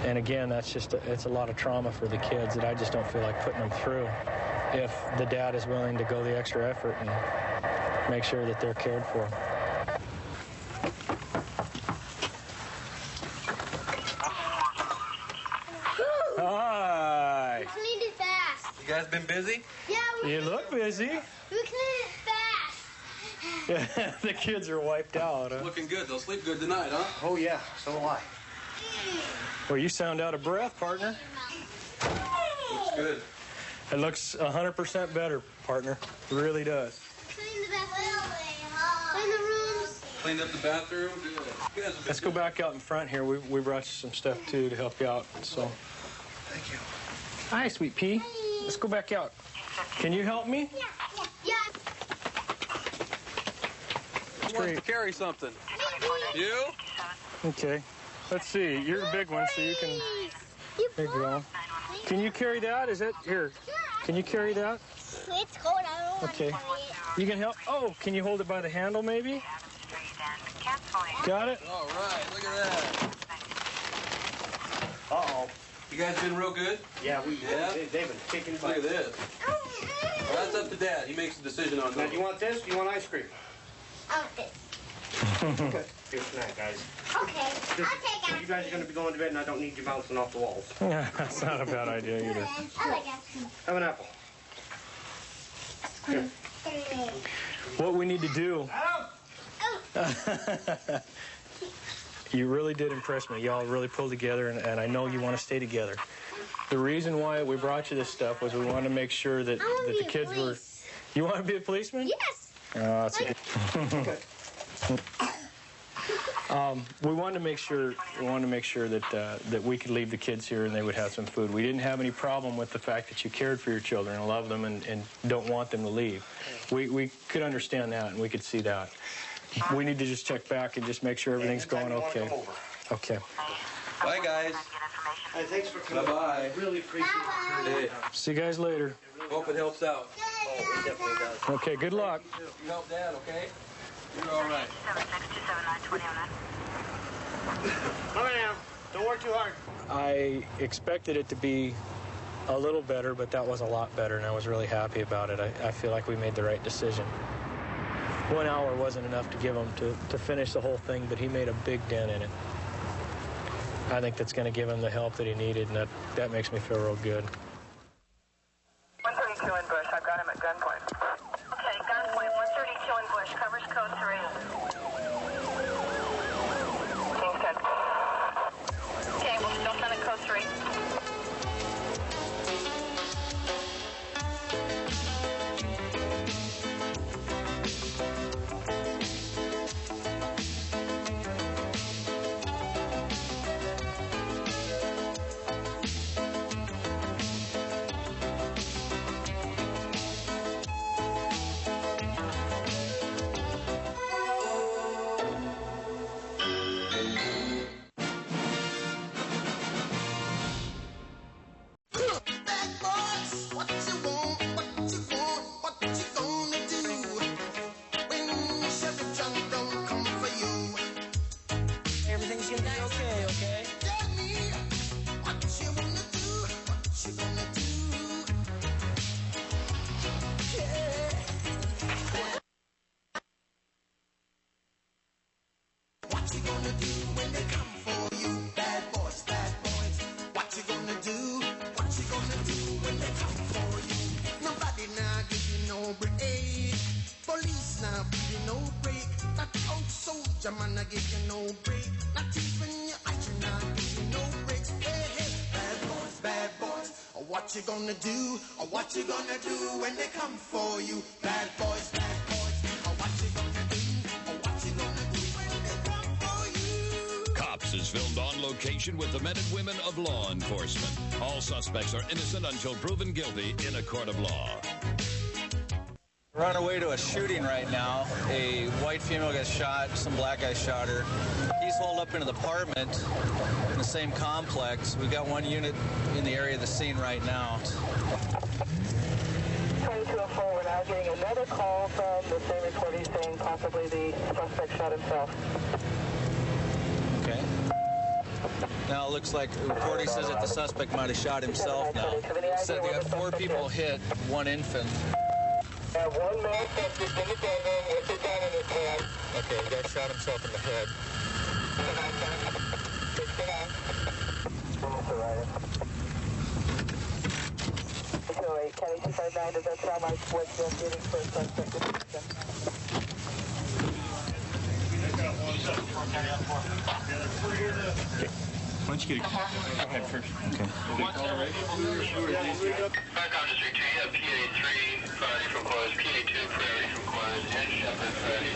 And again, it's a lot of trauma for the kids that I just don't feel like putting them through. If the dad is willing to go the extra effort and make sure that they're cared for. Hi. We cleaned it fast. You guys been busy? Yeah, You look busy. we cleaned it fast. Yeah, the kids are wiped out, huh? Looking good. They'll sleep good tonight, huh? Oh, yeah. So will I. Well, you sound out of breath, partner. Looks good. It looks 100% better, partner. It really does. Clean the bathroom. Clean the rooms. Cleaned up the bathroom. Good. You guys have been Let's go back out in front here. We brought you some stuff, too, to help you out. So. Thank you. Hi, sweet pea. Let's go back out. Can you help me? Yeah. Who wants to carry something? You? Okay. Let's see. You're a big one, so you can. There you go. Can you carry that? Is it here? Can you carry that? It's cold. I don't want Okay. to carry it. You can help. Oh, can you hold it by the handle, maybe? Got it? All right. Look at that. Uh-oh. You guys been real good? Yeah, they've been kicking Look butt. at this. Well, that's up to Dad. He makes the decision on Now, that. do you want this? Do you want ice cream? I want this. Okay. Here's a snack, guys. Okay. I'll take it. You guys are going to be going to bed, and I don't need you bouncing off the walls. Yeah, that's not a bad idea either. I like ice cream. Have an apple. Here. What we need to do. You really did impress me. Y'all really pulled together, and I know you want to stay together. The reason why we brought you this stuff was we wanted to make sure that the kids were. You want to be a policeman? Yes. That's a good. We wanted to make sure that we could leave the kids here and they would have some food. We didn't have any problem with the fact that you cared for your children and love them and don't want them to leave. We could understand that and we could see that. We need to just check back and just make sure everything's going okay. Okay. Bye, guys. Hey, thanks for coming. Bye-bye. Really appreciate it. Hey, See you guys later. hope it helps out. Oh, it definitely does. Okay, good luck. You help Dad, okay? You're all right. Come on now. Don't work too hard. I expected it to be a little better, but that was a lot better, and I was really happy about it. I feel like we made the right decision. 1 hour wasn't enough to give him to finish the whole thing, but he made a big dent in it. I think that's going to give him the help that he needed, and that makes me feel real good. 132 in Bush. I've got him at gunpoint. Okay, gunpoint. 132 in Bush. Covers code 3. Kingston. Okay, we'll still send it code 3. What you gonna do, or what you gonna do when they come for you? Bad boys, or what you gonna do, or what you gonna do when they come for you? Cops is filmed on location with the men and women of law enforcement. All suspects are innocent until proven guilty in a court of law. We're on our way to a shooting right now. A white female got shot, some black guy shot her. He's holed up in an apartment in the same complex. We've got one unit in the area of the scene right now. 2204, we're now getting another call from the same reporter saying possibly the suspect shot himself. Okay. Now it looks like the reporter says that the suspect might have shot himself now. It said they got 4 people hit, 1 infant. I have 1 man suspect in the bedroom with a gun in his hand. Okay, the guy shot himself in the head. County 259, does that sound like what you're getting for suspect description? Why don't you get go ahead first. Okay. Back on District 2, you have PA3, Friday from Close, PA2, Prairie from Close, and Shepherd, Friday,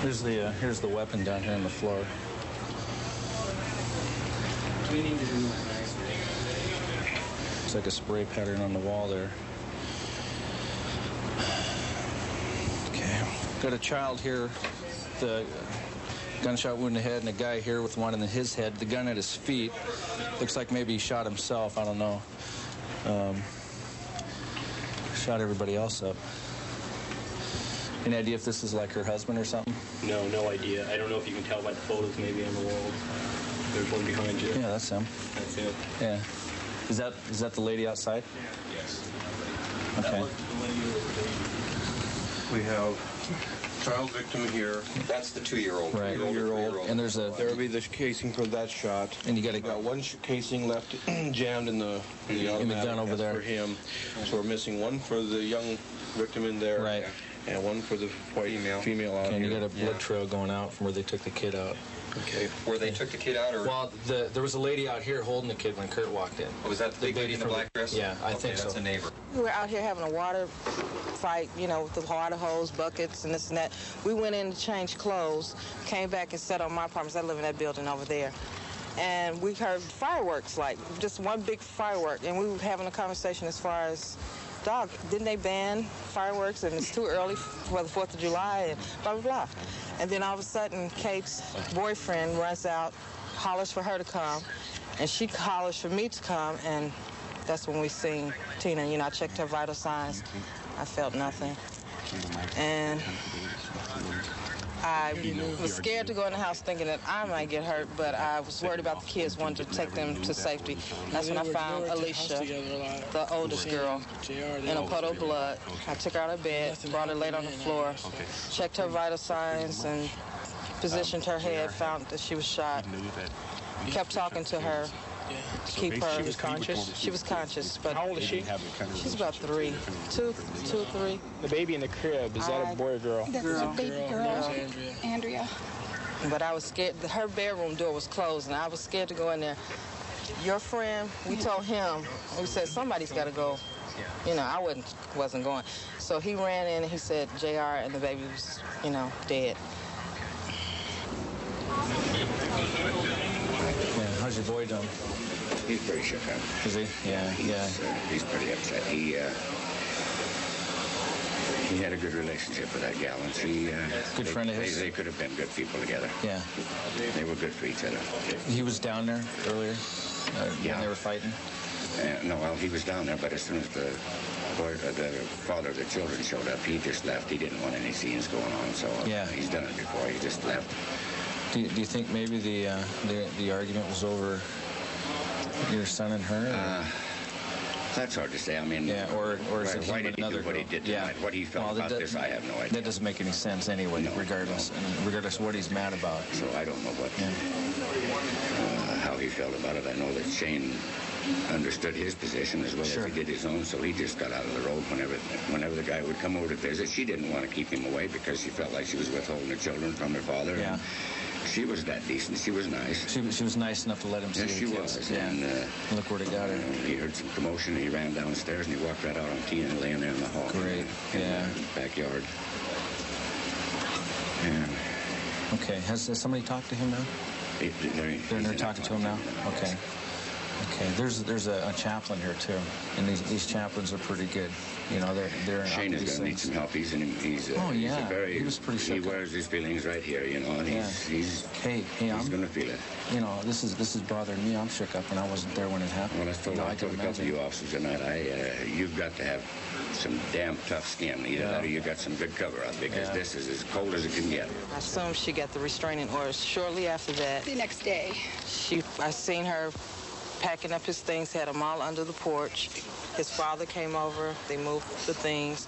16. Here's the weapon down here on the floor. It's like a spray pattern on the wall there. Okay. Got a child here, the gunshot wound in the head, and a guy here with one in his head. The gun at his feet. Looks like maybe he shot himself. I don't know. Shot everybody else up. Any idea if this is like her husband or something? No idea. I don't know if you can tell by the photos maybe on the wall. There's one behind you. Yeah, that's him. That's it. Yeah. Is that the lady outside? Yes. Okay. We have child victim here. That's the 2-year-old. Right. 2-year-old. And there's a... There will be the casing for that shot. And you got one casing left jammed in the gun over there for him. So we're missing one for the young victim in there. Right. And one for the female out and here. You got a blood trail going out from where they took the kid out. Okay. Where they took the kid out, or? Well, there was a lady out here holding the kid when Kurt walked in. Oh, was that the big lady in the black dress? Yeah, I think so. That's a neighbor. We were out here having a water fight, you know, with the water hose, buckets, and this and that. We went in to change clothes, came back and sat on my apartment. I live in that building over there. And we heard fireworks, like just one big firework. And we were having a conversation as far as, dog, didn't they ban fireworks and it's too early for the 4th of July and blah, blah, blah. And then all of a sudden, Kate's boyfriend runs out, hollers for her to come, and she hollers for me to come, and that's when we seen Tina. You know, I checked her vital signs. I felt nothing. And I was scared to go in the house thinking that I might get hurt, but I was worried about the kids, wanted to take them to safety. That's when I found Alicia, the oldest girl, in a puddle of blood. I took her out of bed, brought her laid on the floor, checked her vital signs, and positioned her head, found that she was shot. Kept talking to her to keep her. She was conscious? She was conscious, but How old is she? She's about 3. 2, 3. The baby in the crib, is that a boy or girl? That's a baby girl. Andrea. But I was scared. Her bedroom door was closed, and I was scared to go in there. Your friend, we told him, we said, somebody's got to go. You know, I wasn't going. So he ran in, and he said, JR and the baby was, dead. Yeah, how's your boy doing? He's pretty shook up. Is he? Yeah, He's pretty upset. He had a good relationship with that gal, and good friend of his. They could have been good people together. Yeah. They were good for each other. He was down there earlier when they were fighting? No, well, he was down there, but as soon as the father of the children showed up, he just left. He didn't want any scenes going on, so he's done it before. He just left. Do you think maybe the argument was over your son and her? That's hard to say. I mean, or is it why him did he another do what he did tonight? What he felt about this, I have no idea. That doesn't make any sense anyway, regardless of what he's mad about. So I don't know how he felt about it. I know that Shane understood his position as well as he did his own, so he just got out of the road whenever the guy would come over to visit. She didn't want to keep him away because she felt like she was withholding the children from her father. Yeah. And she was that decent. She was nice. She was nice enough to let him see the kids. Yes, she was. Yeah. And look where they got her. He heard some commotion. He ran downstairs and he walked right out on Tina laying there in the hall. Great. In the backyard. And okay. Has somebody talked to him now? They're talking to him now. Okay. Okay, there's a chaplain here too, and these chaplains are pretty good. You know, they're Shane is going to need some help. He's he was pretty shook. He wears his feelings right here, you know, and he's going to feel it. You know, this is bothering me. I'm shook up, and I wasn't there when it happened. Well, I told a couple of you officers tonight, you've got to have some damn tough skin. Either that or you got some good cover up, because this is as cold as it can get. I assume she got the restraining orders shortly after that. The next day. I seen her packing up his things, had them all under the porch. His father came over, they moved the things,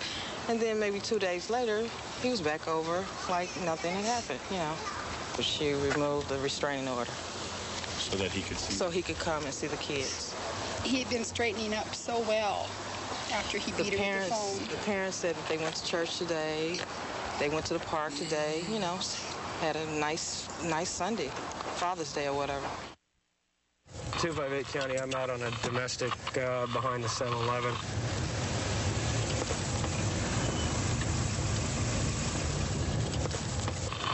and then maybe 2 days later, he was back over like nothing had happened, you know. But she removed the restraining order. So that he could see? So he could come and see the kids. He had been straightening up so well after he beat her with the phone. The parents said that they went to church today, they went to the park today, you know, had a nice Sunday, Father's Day or whatever. 258 County, I'm out on a domestic behind the 7-Eleven.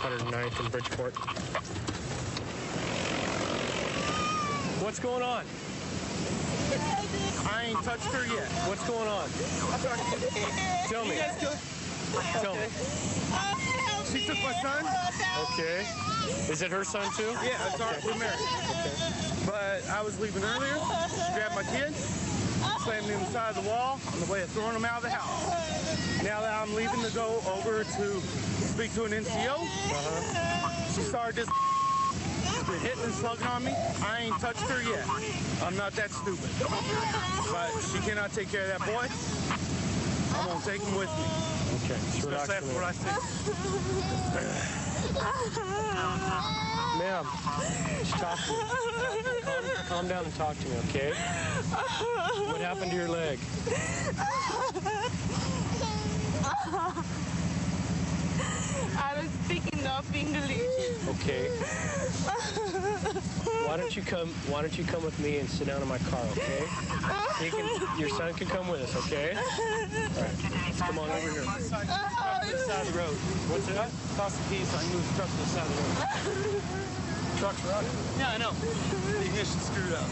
(109th in Bridgeport). What's going on? I ain't touched her yet. What's going on? Tell me. Tell me. She took my son? Okay. Is it her son too? Yeah, it's we're married. Okay. But I was leaving earlier. She grabbed my kid, slammed him inside the wall on the way of throwing him out of the house. Now that I'm leaving to go over to speak to an NCO, she started this hitting and slugging on me. I ain't touched her yet. I'm not that stupid. But she cannot take care of that boy. I'm gonna take him with me. Okay. That's what I think. Ma'am, just talk to me. Calm down and talk to me, okay? What happened to your leg? I don't speak enough English. Okay. Why don't you come with me and sit down in my car, okay? Your son can come with us, okay? All right. Let's come on over here. To the side of the road. What's that? Toss the keys so I can move the truck to the side of the road. Truck's running. Yeah, I know. The ignition's screwed up.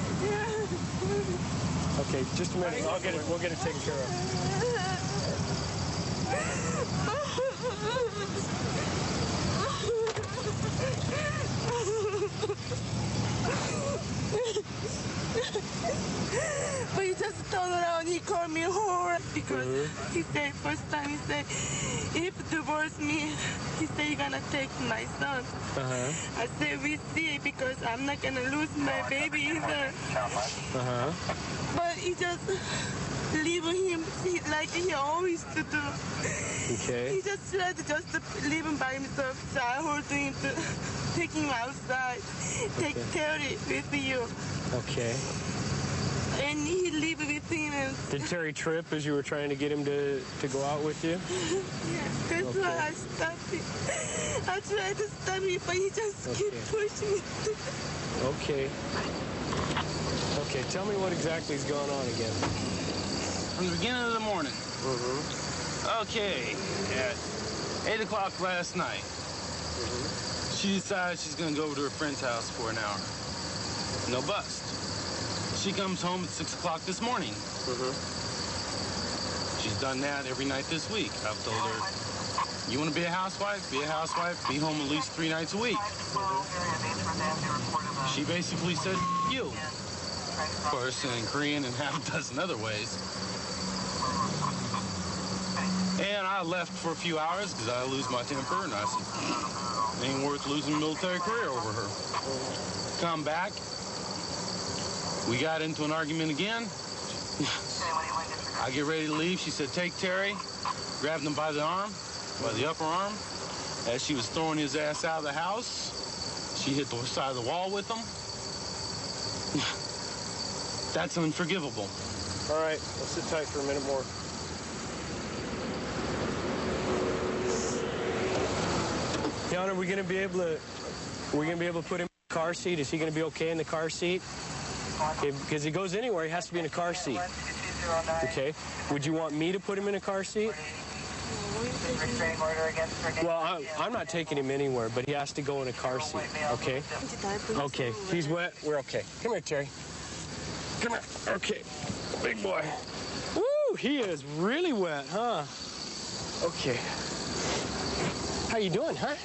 Okay, just a minute. We'll get it taken care of. But he just turned around, he called me a whore. He because he said, first time he said, if divorce me, he said, you're going to take my son. I said, we see, because I'm not going to lose my baby either. But he just leave him like he always to do. Okay. He just tried to leave him by himself. So I hold him to take him outside, take Terry with you. Okay. And he leave with him. And Did Terry trip as you were trying to get him to go out with you? yeah, that's why I stopped him. I tried to stop him, but he just keep pushing me. Okay. Okay, tell me what exactly is going on again. From the beginning of the morning. Okay, at 8 o'clock last night, she decides she's going to go over to her friend's house for an hour. No bust. She comes home at 6 o'clock this morning. She's done that every night this week. I've told her, you want to be a housewife? Be a housewife. Be home at least 3 nights a week. She basically said, you. Of course, in Korean and half a dozen other ways. And I left for a few hours because I lose my temper, and I said, it ain't worth losing a military career over her. Come back. We got into an argument again. I get ready to leave. She said, take Terry. Grabbed him by the arm, by the upper arm. As she was throwing his ass out of the house, she hit the side of the wall with him. That's unforgivable. All right, let's sit tight for a minute more. Jan, are we going to be able to put him in the car seat? Is he going to be okay in the car seat? Because he goes anywhere, he has to be in a car seat. Okay. Would you want me to put him in a car seat? Well, I'm not taking him anywhere, but he has to go in a car seat. Okay. Okay. He's wet. We're okay. Come here, Terry. Come here. Okay. Big boy. Woo! He is really wet, huh? Okay. How you doing, huh?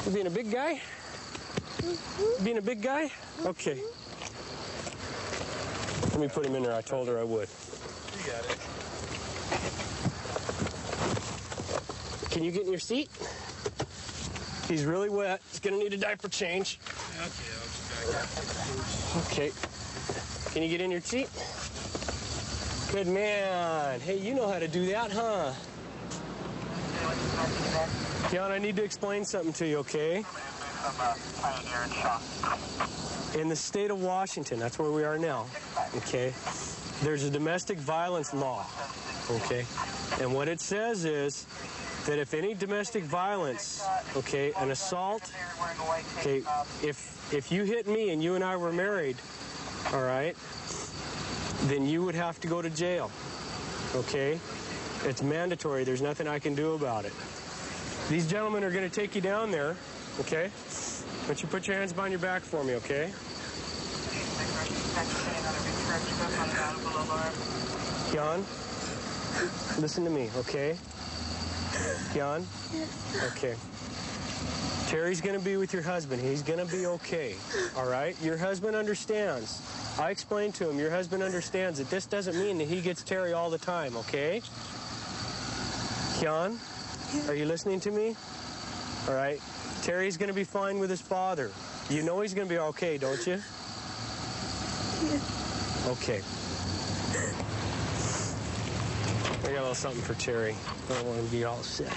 You being a big guy? Being a big guy? Okay. Let me put him in there. I told her I would. You got it. Can you get in your seat? He's really wet. He's going to need a diaper change. Okay. Can you get in your seat? Good man. Hey, you know how to do that, huh? Jan, I need to explain something to you, okay? In the state of Washington, that's where we are now, okay? There's a domestic violence law, okay? And what it says is that if any domestic violence, okay, an assault, okay, if you hit me and you and I were married, all right, then you would have to go to jail, okay? It's mandatory. There's nothing I can do about it. These gentlemen are going to take you down there, okay? Why don't you put your hands behind your back for me, okay? Jan, listen to me, okay? Jan? Okay. Terry's going to be with your husband. He's going to be okay, all right? Your husband understands. I explained to him, your husband understands that this doesn't mean that he gets Terry all the time, okay? Jan, are you listening to me? All right. Terry's going to be fine with his father. You know he's going to be okay, don't you? Okay. I got a little something for Terry. I don't want him to be all sick.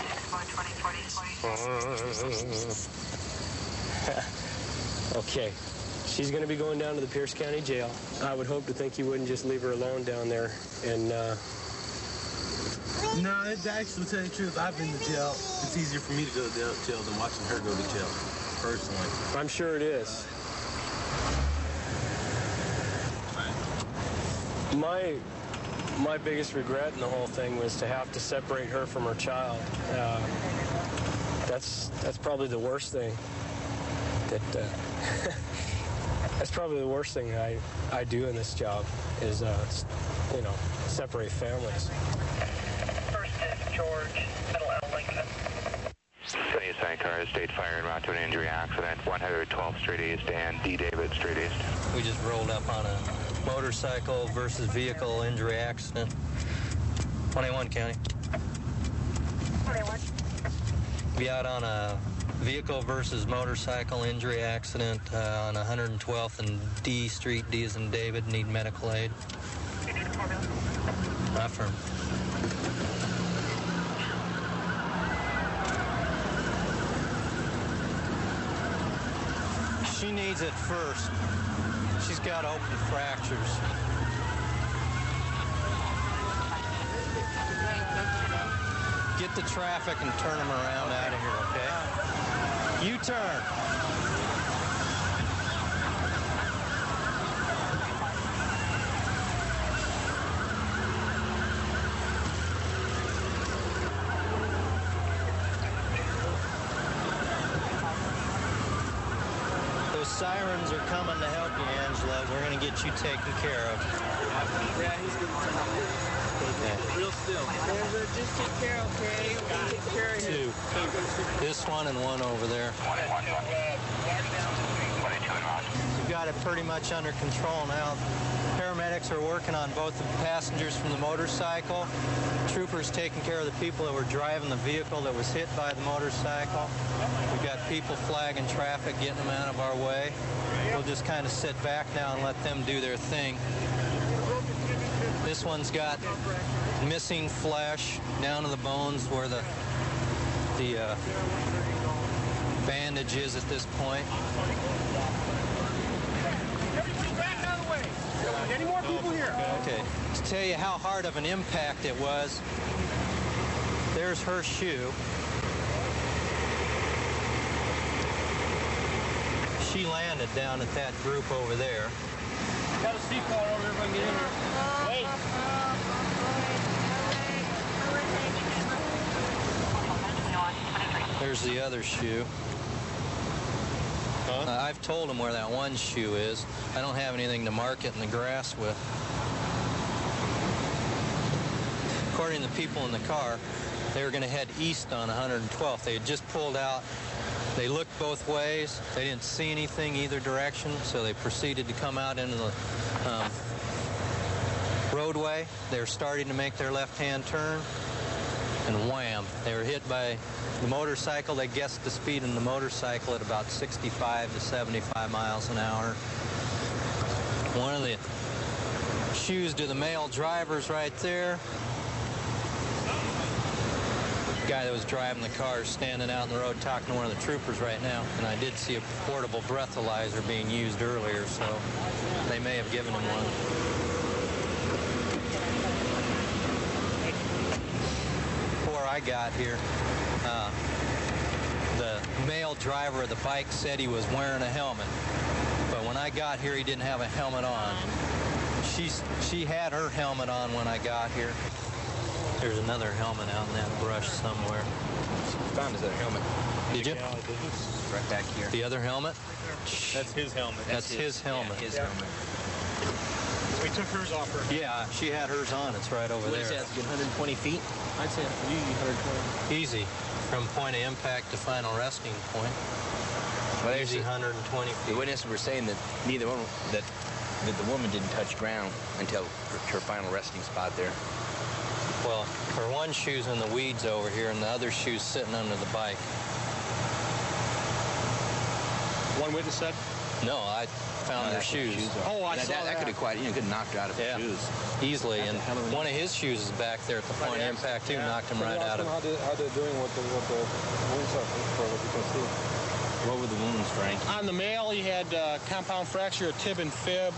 Okay. She's going to be going down to the Pierce County Jail. I would hope to think you wouldn't just leave her alone down there and, No, it's actually, to tell you the truth, I've been to jail. It's easier for me to go to jail than watching her go to jail, personally. I'm sure it is. My biggest regret in the whole thing was to have to separate her from her child. That's probably the worst thing. That's probably the worst thing I do in this job is, you know, separate families. First is George, middle L Lincoln. City Side Car State Fire en route to an injury accident, 112th Street East and D. David Street East. We just rolled up on a motorcycle versus vehicle injury accident. 21 County. 21. Be out on a vehicle versus motorcycle injury accident on 112th and D Street. D as in David. Need medical aid. Affirm. She needs it first. She's got open fractures. Get the traffic and turn them around out of here, okay? U-turn. Those sirens are coming to help you, Angela. We're going to get you taken care of. Yeah, he's good. Real still. Angela, just take care, okay? We'll take care of him. Two. This one and one over there. We've got it pretty much under control now. Paramedics are working on both the passengers from the motorcycle. Troopers taking care of the people that were driving the vehicle that was hit by the motorcycle. We've got people flagging traffic, getting them out of our way. We'll just kind of sit back now and let them do their thing. This one's got missing flesh down to the bones where the bandage is at this point. Everybody back out of the way. Any more people here? Okay. To tell you how hard of an impact it was, there's her shoe. She landed down at that group over there. Got a seatbelt over there if I can get in here. Wait. There's the other shoe. I've told them where that one shoe is. I don't have anything to mark it in the grass with. According to the people in the car, they were going to head east on 112th. They had just pulled out. They looked both ways. They didn't see anything either direction, so they proceeded to come out into the roadway. They were starting to make their left-hand turn, and wham, they were hit by the motorcycle. They guessed the speed in the motorcycle at about 65 to 75 miles an hour. One of the shoes to the male driver's right there. The guy that was driving the car is standing out in the road talking to one of the troopers right now, and I did see a portable breathalyzer being used earlier, so they may have given him one. Before I got here, the male driver of the bike said he was wearing a helmet, but when I got here he didn't have a helmet on. She had her helmet on when I got here. There's another helmet out in that brush somewhere. Found his other helmet. Did you? Yeah, I did. Right back here. The other helmet? That's his helmet. That's his helmet. Yeah, his helmet. We took hers off her. Yeah, she had hers on. It's right over there. What is that? 120 feet? I'd say easy 120. Easy. From point of impact to final resting point. Well, easy 120 feet. The witnesses were saying that neither one, that the woman didn't touch ground until her final resting spot there. Well, her one shoe's in the weeds over here, and the other shoe's sitting under the bike. One witness said? No, I found their shoes. Oh, I saw that. That could have quite, could have knocked her out of her shoes. Easily, and one of his shoes is back there at the point of impact, too. Knocked him right out of it. How they're doing with the wounds are for what you can see. What were the wounds, Frank? On the male, he had compound fracture of tib and fib.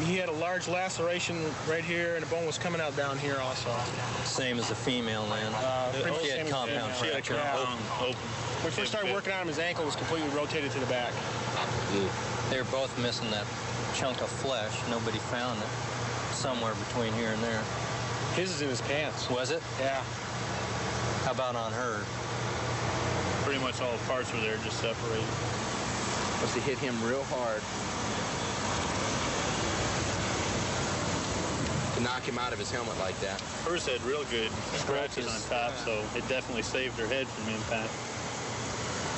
He had a large laceration right here, and the bone was coming out down here also. Same as the female, then. She had compound fracture. Open. When we first started working on him, his ankle was completely rotated to the back. They were both missing that chunk of flesh. Nobody found it. Somewhere between here and there. His is in his pants. Was it? Yeah. How about on her? Pretty much all the parts were there, just separated. Must have hit him real hard to knock him out of his helmet like that. Hers had real good scratches on top, so it definitely saved her head from impact.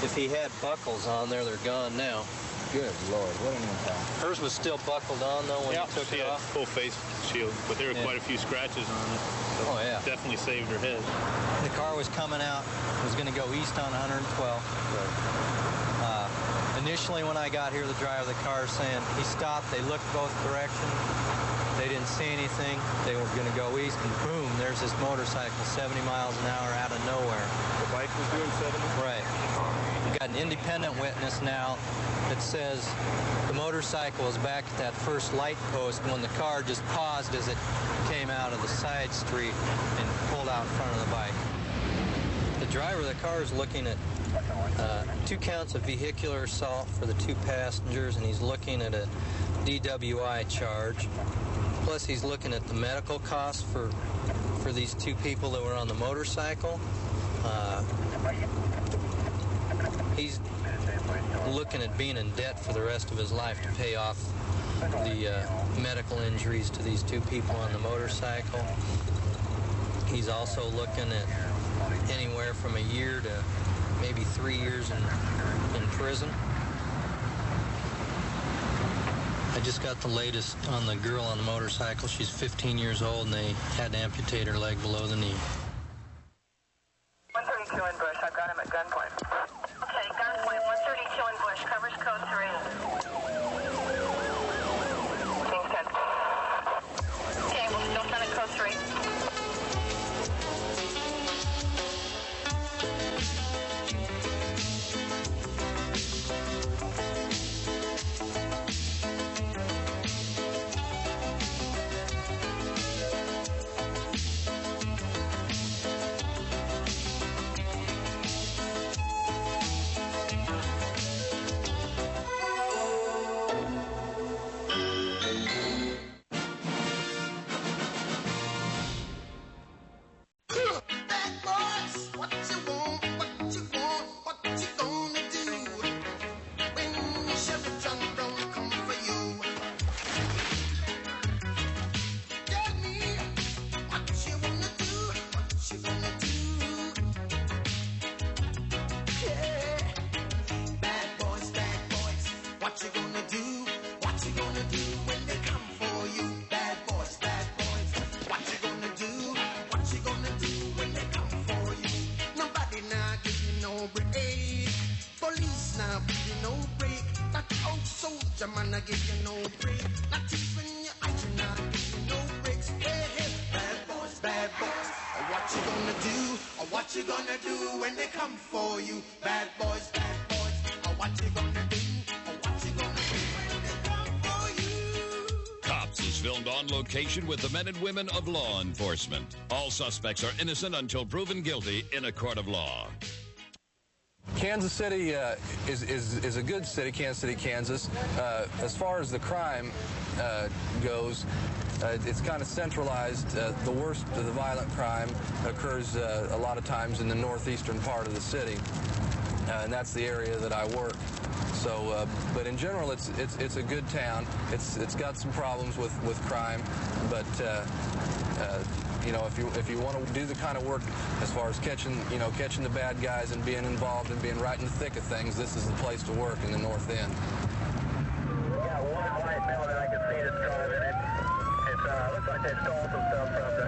If he had buckles on there, they're gone now. Good Lord, what an impact. Hers was still buckled on, though, when you took she it had off? full face shield, but there were quite a few scratches on it. So oh, yeah. Definitely saved her head. The car was coming out, was going to go east on 112. Initially, when I got here, the driver of the car saying, he stopped, they looked both directions, they didn't see anything, they were going to go east, and boom, there's this motorcycle 70 miles an hour out of nowhere. The bike was doing 70? Right. We've got an independent witness now that says the motorcycle was back at that first light post when the car just paused as it came out of the side street and pulled out in front of the bike. The driver of the car is looking at 2 counts of vehicular assault for the 2 passengers, and he's looking at a DWI charge. Plus, he's looking at the medical costs for these 2 people that were on the motorcycle. He's looking at being in debt for the rest of his life to pay off the medical injuries to these 2 people on the motorcycle. He's also looking at anywhere from a year to maybe 3 years in prison. I just got the latest on the girl on the motorcycle. She's 15 years old, and they had to amputate her leg below the knee. 132 in Bush. I've got him at gunpoint. Okay, gunpoint. 132 in Bush. Covers code 3. King's 10. Okay, we'll still send it code 3. With the men and women of law enforcement. All suspects are innocent until proven guilty in a court of law. Kansas City is a good city, Kansas City, Kansas. As far as the crime goes, it's kind of centralized. The worst of the violent crime occurs a lot of times in the northeastern part of the city, and that's the area that I work. So, but in general, it's a good town. It's got some problems with crime, but you know, if you want to do the kind of work as far as catching the bad guys and being involved and being right in the thick of things, this is the place to work in the North End. Yeah, one white male that I can see that's driving it. It looks like they stole some stuff from the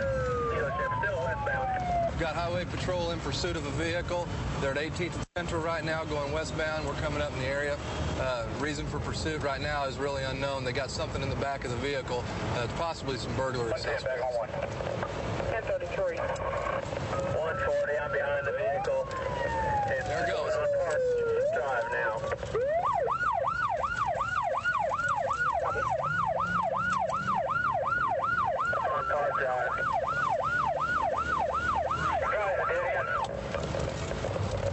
dealership. Still westbound. We've got Highway Patrol in pursuit of a vehicle. They're at 18th and Central right now, going westbound. We're coming up in the area. Reason for pursuit right now is really unknown. They got something in the back of the vehicle, possibly some burglary suspects. 1033. 140, I'm behind the vehicle. There it goes. On Park Drive now. On Park Drive.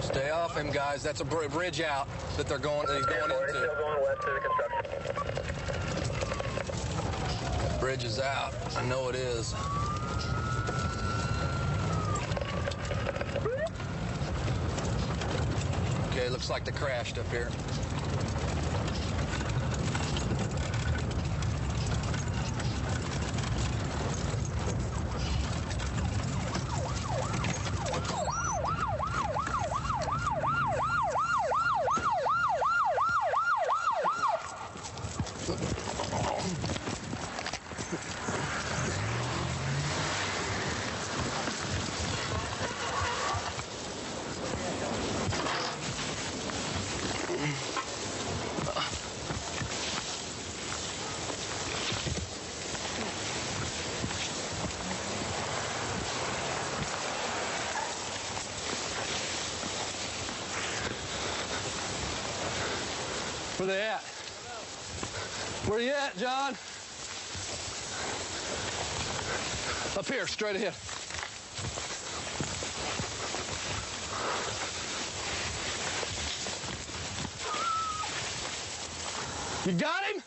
Stay off him, guys. That's a bridge out that he's going into. Still going west to the construction. Bridge is out. I know it is. Okay, looks like they crashed up here. Where they at? Where you at, John? Up here, straight ahead. You got him?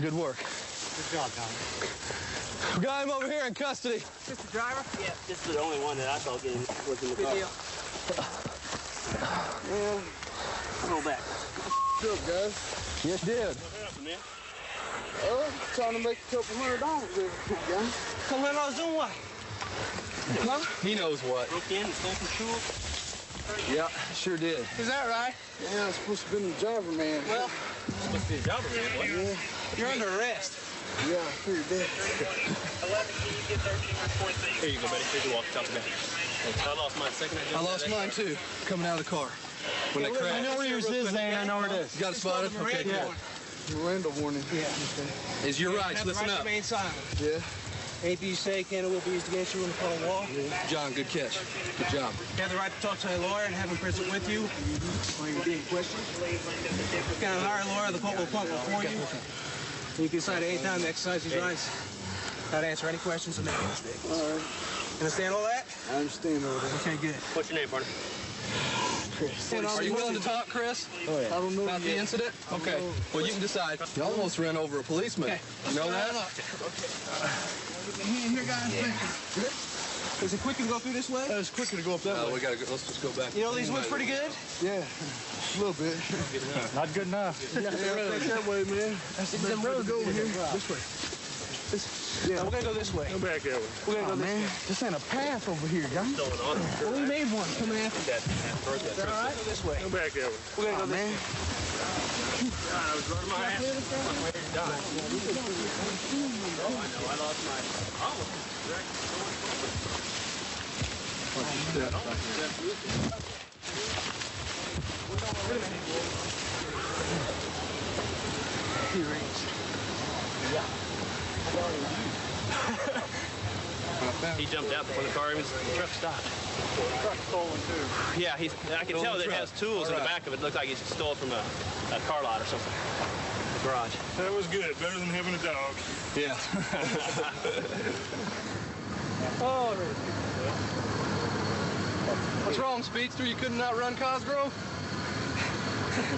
Good work. Good job, John. We got him over here in custody. Is this the driver? Yeah, this is the only one that I saw getting was in the car. Good deal. Yeah. Roll back. What's up, guys? Yes, did. What happened, man? Trying to make a couple $100 there, guys. $100 doing what? Huh? He knows what. Broke in and stole some tools? Yeah, sure did. Is that right? Yeah, it's supposed to be the driver, man. Well, supposed to be a driver, man. What? Yeah. You're under arrest. Yeah, I figured that. 11, can you get 13 reports that Here you go, buddy. Here's your walkie-talkie back. I lost mine a second ago. I lost mine, too, coming out of the car. When they crashed. I know where yours is, Zane. I know where it is. You got it spotted? Okay, Yeah. Miranda warning. Yeah. Okay. Is your rights. Listen up. Remain silent. Yeah. Anything you say can or will be used against you when the call of law. John, good catch. Good job. You have the right to talk to a lawyer and have him present with you while you're being questioned. You can hire a lawyer, the court will appoint one for you. You can decide at any time to exercise these rights. How to answer any questions and make any mistakes. All right. Understand all that? I understand all that. Okay, good. What's your name, partner? Chris. Are you willing to talk, Chris? Oh, yeah. I don't know about the incident? Okay. Well, you can decide. You almost ran over a policeman. Okay. You know that? Here, guys. Good. Is it quicker to go through this way? It's quicker to go up that way. We gotta go. Let's just go back. You know these woods pretty good? Yeah, a little bit. Not good enough. Yeah, take that way, man. That's the best way to go over here. This way. Yeah, we're gonna go this way. Go back that way. We're gonna go this way. This ain't a path over here, guys. Well, we made one coming after that. Is that all right? Go this way. Go back that way. We're gonna go this way. I was running my ass. I lost mine. He jumped out before the car even the truck stopped. The truck's stolen too. Yeah, I can tell that it has tools in the back of it. It looks like he stole it from a car lot or something. The garage. That was good. Better than having a dog. Yeah. Oh, What's wrong, Speedster? You couldn't outrun Cosgrove?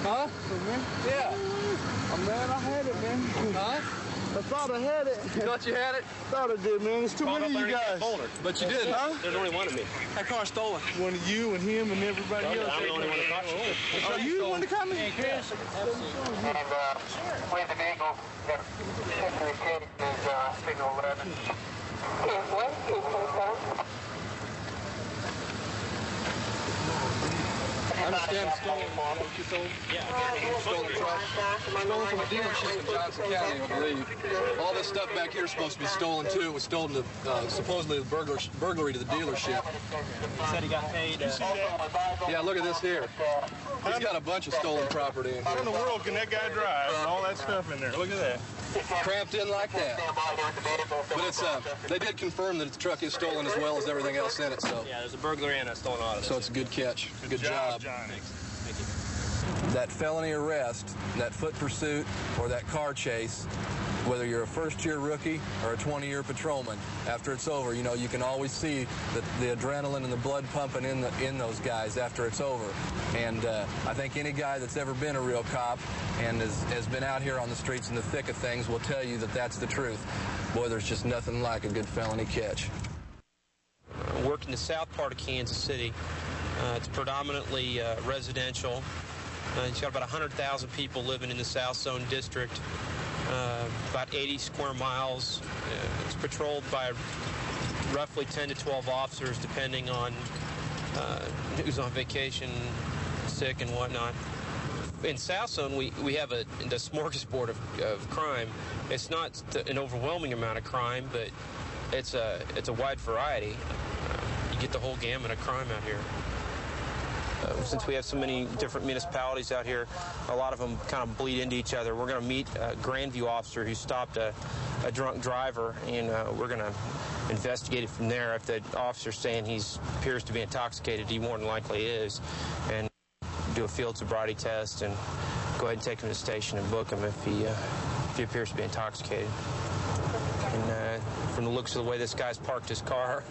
Huh? Yeah. Oh, man, I had it, man. Huh? I thought I had it. You thought you had it? Thought I did, man. There's too many of you guys. But you did, huh? There's only one of me. That car's stolen. One of you and him and everybody else. I'm the only one that caught you. Oh, you the one that caught me? And with the vehicle, the secondary kid is signal 11. I understand it's stolen. Yeah. Stolen truck. Stolen from a dealership in Johnson County, I believe. All this stuff back here is supposed to be stolen, too. It was stolen to, supposedly, the burglary to the dealership. He said he got paid. Yeah, look at this here. He's got a bunch of stolen property in How here. in the world can that guy drive and all that stuff in there? Look at that. Cramped in like that. But it's, they did confirm that the truck is stolen as well as everything else in it, so. Yeah, there's a burglary and a stolen auto. So it's a good catch. Good job. Johnny. Thank you. That felony arrest, that foot pursuit, or that car chase, whether you're a first-year rookie or a 20-year patrolman, after it's over, you know, you can always see the adrenaline and the blood pumping in those guys after it's over. And I think any guy that's ever been a real cop and has been out here on the streets in the thick of things will tell you that that's the truth. Boy, there's just nothing like a good felony catch. I work in the south part of Kansas City. It's predominantly residential. It's got about 100,000 people living in the South Zone district. About 80 square miles. It's patrolled by roughly 10 to 12 officers, depending on who's on vacation, sick, and whatnot. In South Zone, we have the smorgasbord of crime. It's not an overwhelming amount of crime, but it's a wide variety. You get the whole gamut of crime out here. Since we have so many different municipalities out here, a lot of them kind of bleed into each other. We're going to meet a Grandview officer who stopped a drunk driver, and we're going to investigate it from there. If the officer's saying he appears to be intoxicated, he more than likely is, and do a field sobriety test and go ahead and take him to the station and book him if he appears to be intoxicated. And from the looks of the way this guy's parked his car,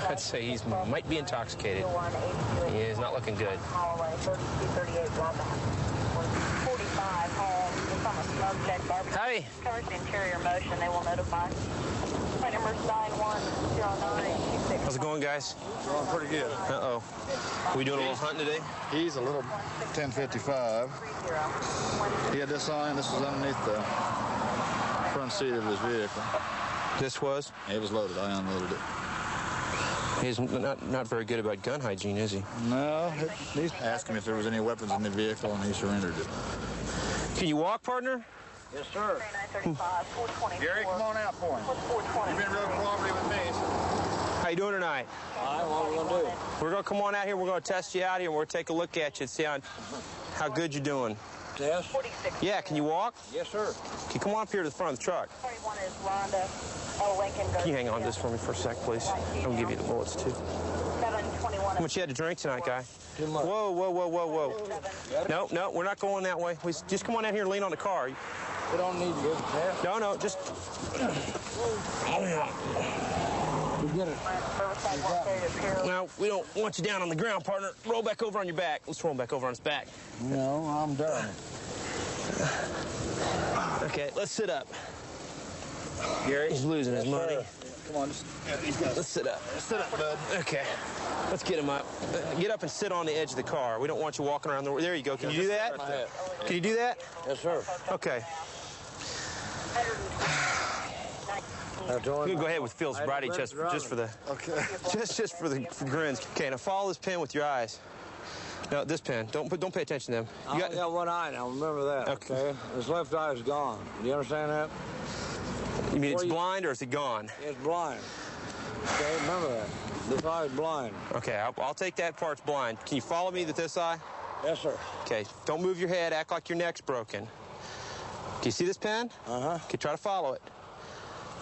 I'd say he might be intoxicated. He is not looking good. Hi. Covers the interior motion. They will notify. Plate number 910926. How's it going, guys? Going pretty good. Uh-oh. We doing a little hunting today? He's a little 1055. He had this on. This was underneath the front seat of his vehicle. This was? It was loaded. I unloaded it. He's not very good about gun hygiene, is he? No. He asked him if there was any weapons in the vehicle, and he surrendered it. Can you walk, partner? Yes, sir. Gary, come on out for him. You've been real cooperative with me. How you doing tonight? All right, what are we going to do? We're going to come on out here. We're going to test you out here, and we're going to take a look at you and see how good you're doing. Test? Yeah, can you walk? Yes, sir. Can you come on up here to the front of the truck? 41 is Rhonda. Lincoln. Can you hang on to this for me for a sec, please? I'll give you the bullets, too. 721. How much you had to drink tonight, guy? Too much. Whoa, whoa, whoa, whoa, whoa. No, we're not going that way. Just come on out here and lean on the car. We don't need to go to test. No, just... No, we don't want you down on the ground, partner. Roll back over on your back. Let's roll back over on his back. No, I'm done. Okay, let's sit up. Gary? He's losing his money. Come on, let's sit up. Sit up, bud. Okay. Let's get him up. Get up and sit on the edge of the car. We don't want you walking around the... There you go. Can you do that? Can you do that? Yes, sir. Okay. You can go ahead with field sobriety just for the... Okay. Just for grins. Okay, now follow this pen with your eyes. No, this pen. Don't pay attention to them. I only got one eye now. Remember that. Okay. His left eye is gone. Do you understand that? You mean it's blind or is it gone? It's blind. Okay, remember that. This eye is blind. Okay, I'll take that part's blind. Can you follow me with this eye? Yes, sir. Okay, don't move your head. Act like your neck's broken. Can you see this pen? Uh-huh. Okay, try to follow it.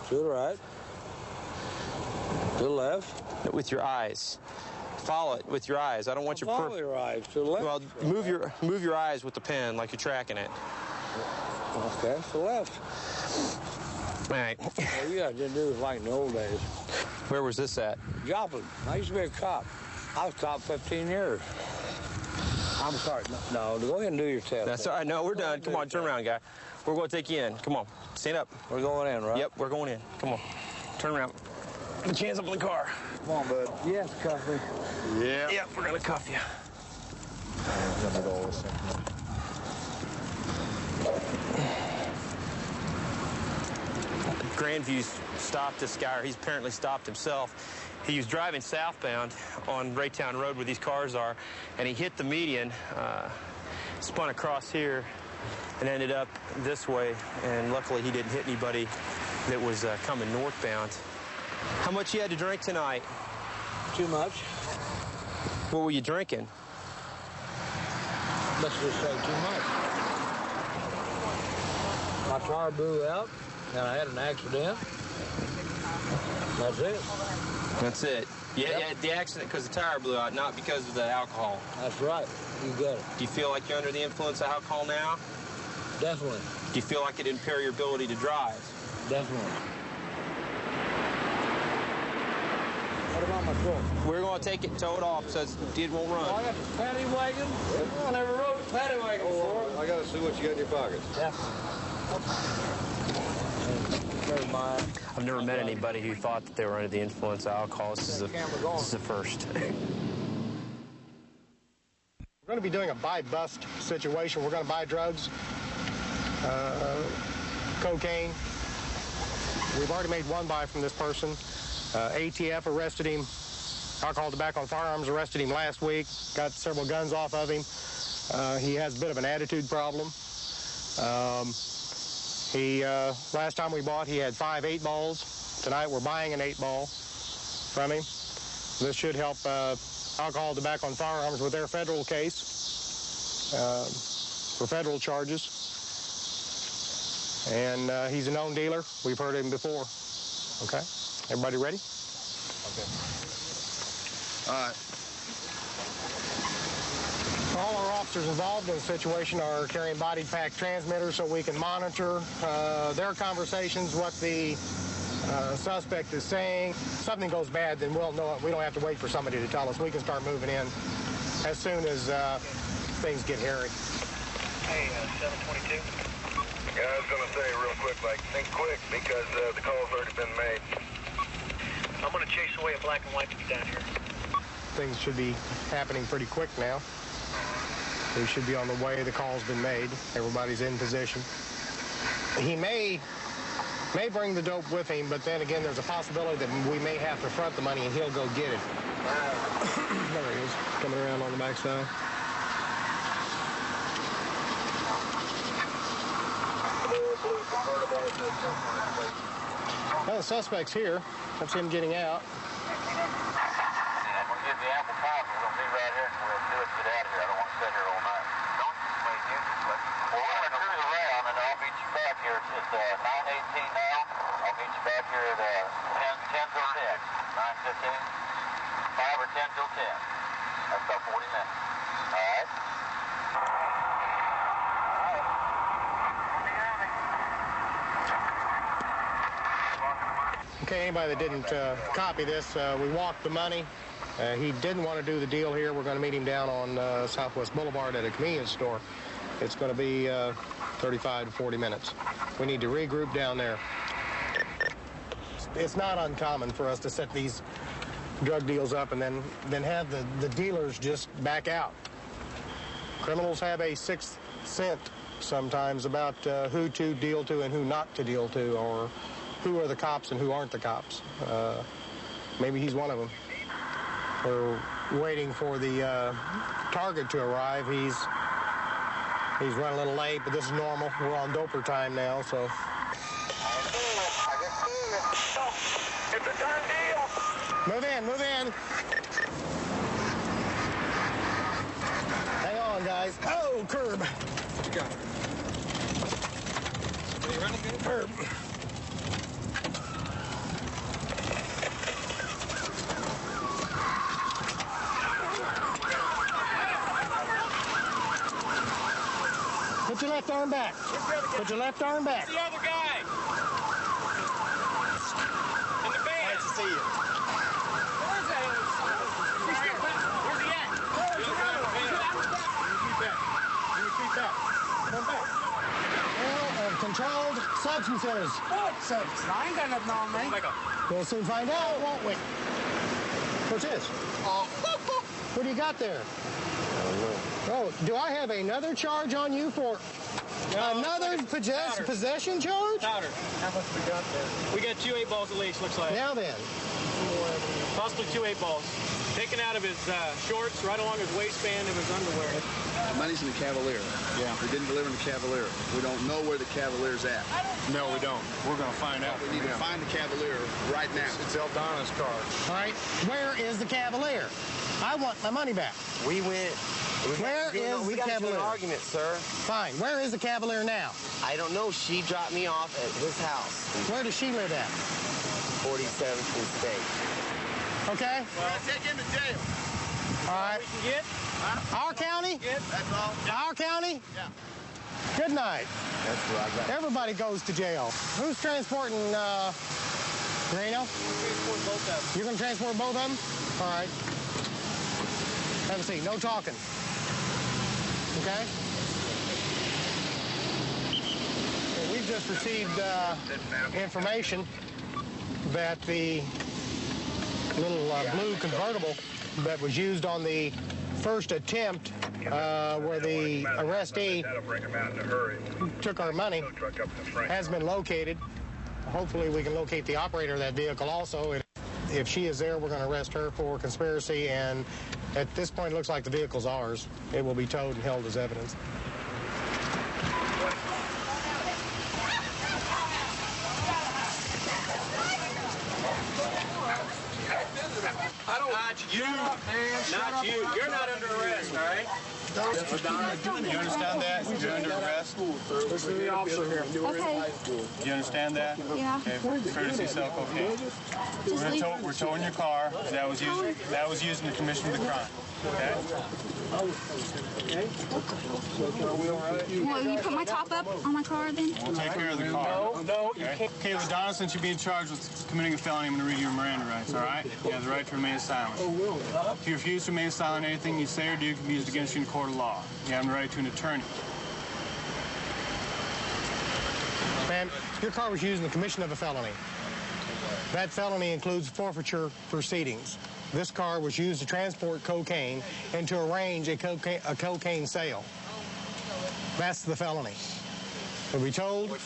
To the right. To the left. With your eyes. Follow it with your eyes. I don't want your... Follow your eyes. To the left. Well, move your eyes with the pen like you're tracking it. Okay, to the left. All right. Well, you got to do this like in the old days. Where was this at? Joplin. I used to be a cop. I was a cop 15 years. I'm sorry. No, go ahead and do your test. That's all right. No, we're done. Come on, turn around, guy. We're going to take you in. Come on. Stand up. We're going in, right? Yep, we're going in. Come on. Turn around. Put your hands up in the car. Come on, bud. Yes, cuff me. Yeah. Yep, we're going to cuff you. Grandview's stopped this guy, or he's apparently stopped himself. He was driving southbound on Raytown Road where these cars are, and he hit the median, spun across here, and ended up this way. And luckily, he didn't hit anybody that was coming northbound. How much you had to drink tonight? Too much. What were you drinking? Let's just say too much. My car blew out, and I had an accident. That's it. That's it. Yeah, yeah, the accident because the tire blew out, not because of the alcohol. That's right. You got it. Do you feel like you're under the influence of alcohol now? Definitely. Do you feel like it impair your ability to drive? Definitely. What about my truck? We're going to take it and tow it off so it won't run. Oh, I got the paddy wagon. I never rode the paddy wagon before. I got to see what you got in your pockets. Yeah. I've never met anybody who thought that they were under the influence of alcohol. This is the first. We're going to be doing a buy-bust situation. We're going to buy drugs, cocaine. We've already made one buy from this person. ATF arrested him. Alcohol, tobacco, and firearms arrested him last week. Got several guns off of him. He has a bit of an attitude problem. Last time we bought, he had 5 8-balls. Tonight we're buying an 8-ball from him. This should help alcohol, tobacco, and firearms with their federal case for federal charges. And he's a known dealer. We've heard him before. Okay? Everybody ready? Okay. All right. All our officers involved in the situation are carrying body pack transmitters so we can monitor their conversations, what the suspect is saying. If something goes bad, then we'll know it. We don't have to wait for somebody to tell us. We can start moving in as soon as things get hairy. Hey, 722. Yeah, I was going to say real quick, think quick, because the call's already been made. I'm going to chase away a black and white to be down here. Things should be happening pretty quick now. We should be on the way. The call's been made. Everybody's in position. He may bring the dope with him, but then again, there's a possibility that we may have to front the money and he'll go get it. There he is, coming around on the backside. Well, the suspect's here. That's him getting out. We'll get the ample time. We're going to be right here, and we'll do it to get out of here. I don't want to sit here all night. Don't wait, you. Well, we're going to turn around, and I'll meet you back here. It's 9:18 now. I'll meet you back here at 10 till 10. 9:15. 5 or 10 till 10. That's about 40 minutes. All right? Okay, anybody that didn't copy this, we walked the money. He didn't want to do the deal here. We're going to meet him down on Southwest Boulevard at a convenience store. It's going to be 35 to 40 minutes. We need to regroup down there. It's not uncommon for us to set these drug deals up and then have the dealers just back out. Criminals have a sixth sense sometimes about who to deal to and who not to deal to, or who are the cops and who aren't the cops. Maybe he's one of them. We're waiting for the target to arrive. He's running a little late, but this is normal. We're on doper time now, so. It's a done deal. Move in, move in. Hang on, guys. Oh, curb. What you got? Are you running good? Curb. Put your left arm back. Put your left arm back. The other guy. In the van. Nice to see you. Where's that? Where's he at? Retreat back. Come back. Well, controlled substances. What substance? I ain't got nothing on me. We'll soon find out, won't we? What's this? What do you got there? Oh, do I have another charge on you for another possession charge? Powder. How much we got there? We got 2 8-balls at least, looks like. Now then. Possibly 2 8-balls. Taken out of his shorts, right along his waistband of his underwear. The money's in the Cavalier. Yeah. We didn't deliver in the Cavalier. We don't know where the Cavalier's at. No, we don't. We're going to find out. We need to find the Cavalier right now. It's Eldana's car. All right. Where is the Cavalier? I want my money back. We went... Where is the Cavalier? We got into an argument, sir. Fine. Where is the Cavalier now? I don't know. She dropped me off at his house. Where does she live at? 47th and State. Okay. We're going to take him to jail. All right. We can get? Our county? That's all. Our county? Yeah. Good night. That's what I got. Everybody goes to jail. Who's transporting, Reno? Transport both of them. You're going to transport both of them? All right. Have a seat. No talking. Okay? Well, we've just received information that the little blue convertible that was used on the first attempt where the arrestee took our money has been located. Hopefully we can locate the operator of that vehicle also. If she is there, we're going to arrest her for conspiracy, and at this point it looks like the vehicle's ours. It will be towed and held as evidence. You, not you. You're not under arrest, all right? You understand that? You're under arrest. Listen to the officer here. Okay. Do you understand that? Yeah. Okay. Courtesy sell cocaine. We're towing your car. That was used in the commission of the crime. Okay. Will you put my top up on my car then? We'll take care of the car. No, you can't. Okay, Ladonna, since you're being charged with committing a felony, I'm going to read you your Miranda rights, all right? You have the right to remain silent. If you refuse to remain silent, anything you say or do can be used against you in a court of law. You have the right to an attorney. Ma'am, your car was used in the commission of a felony. That felony includes forfeiture proceedings. This car was used to transport cocaine and to arrange a cocaine sale. That's the felony. You'll be told,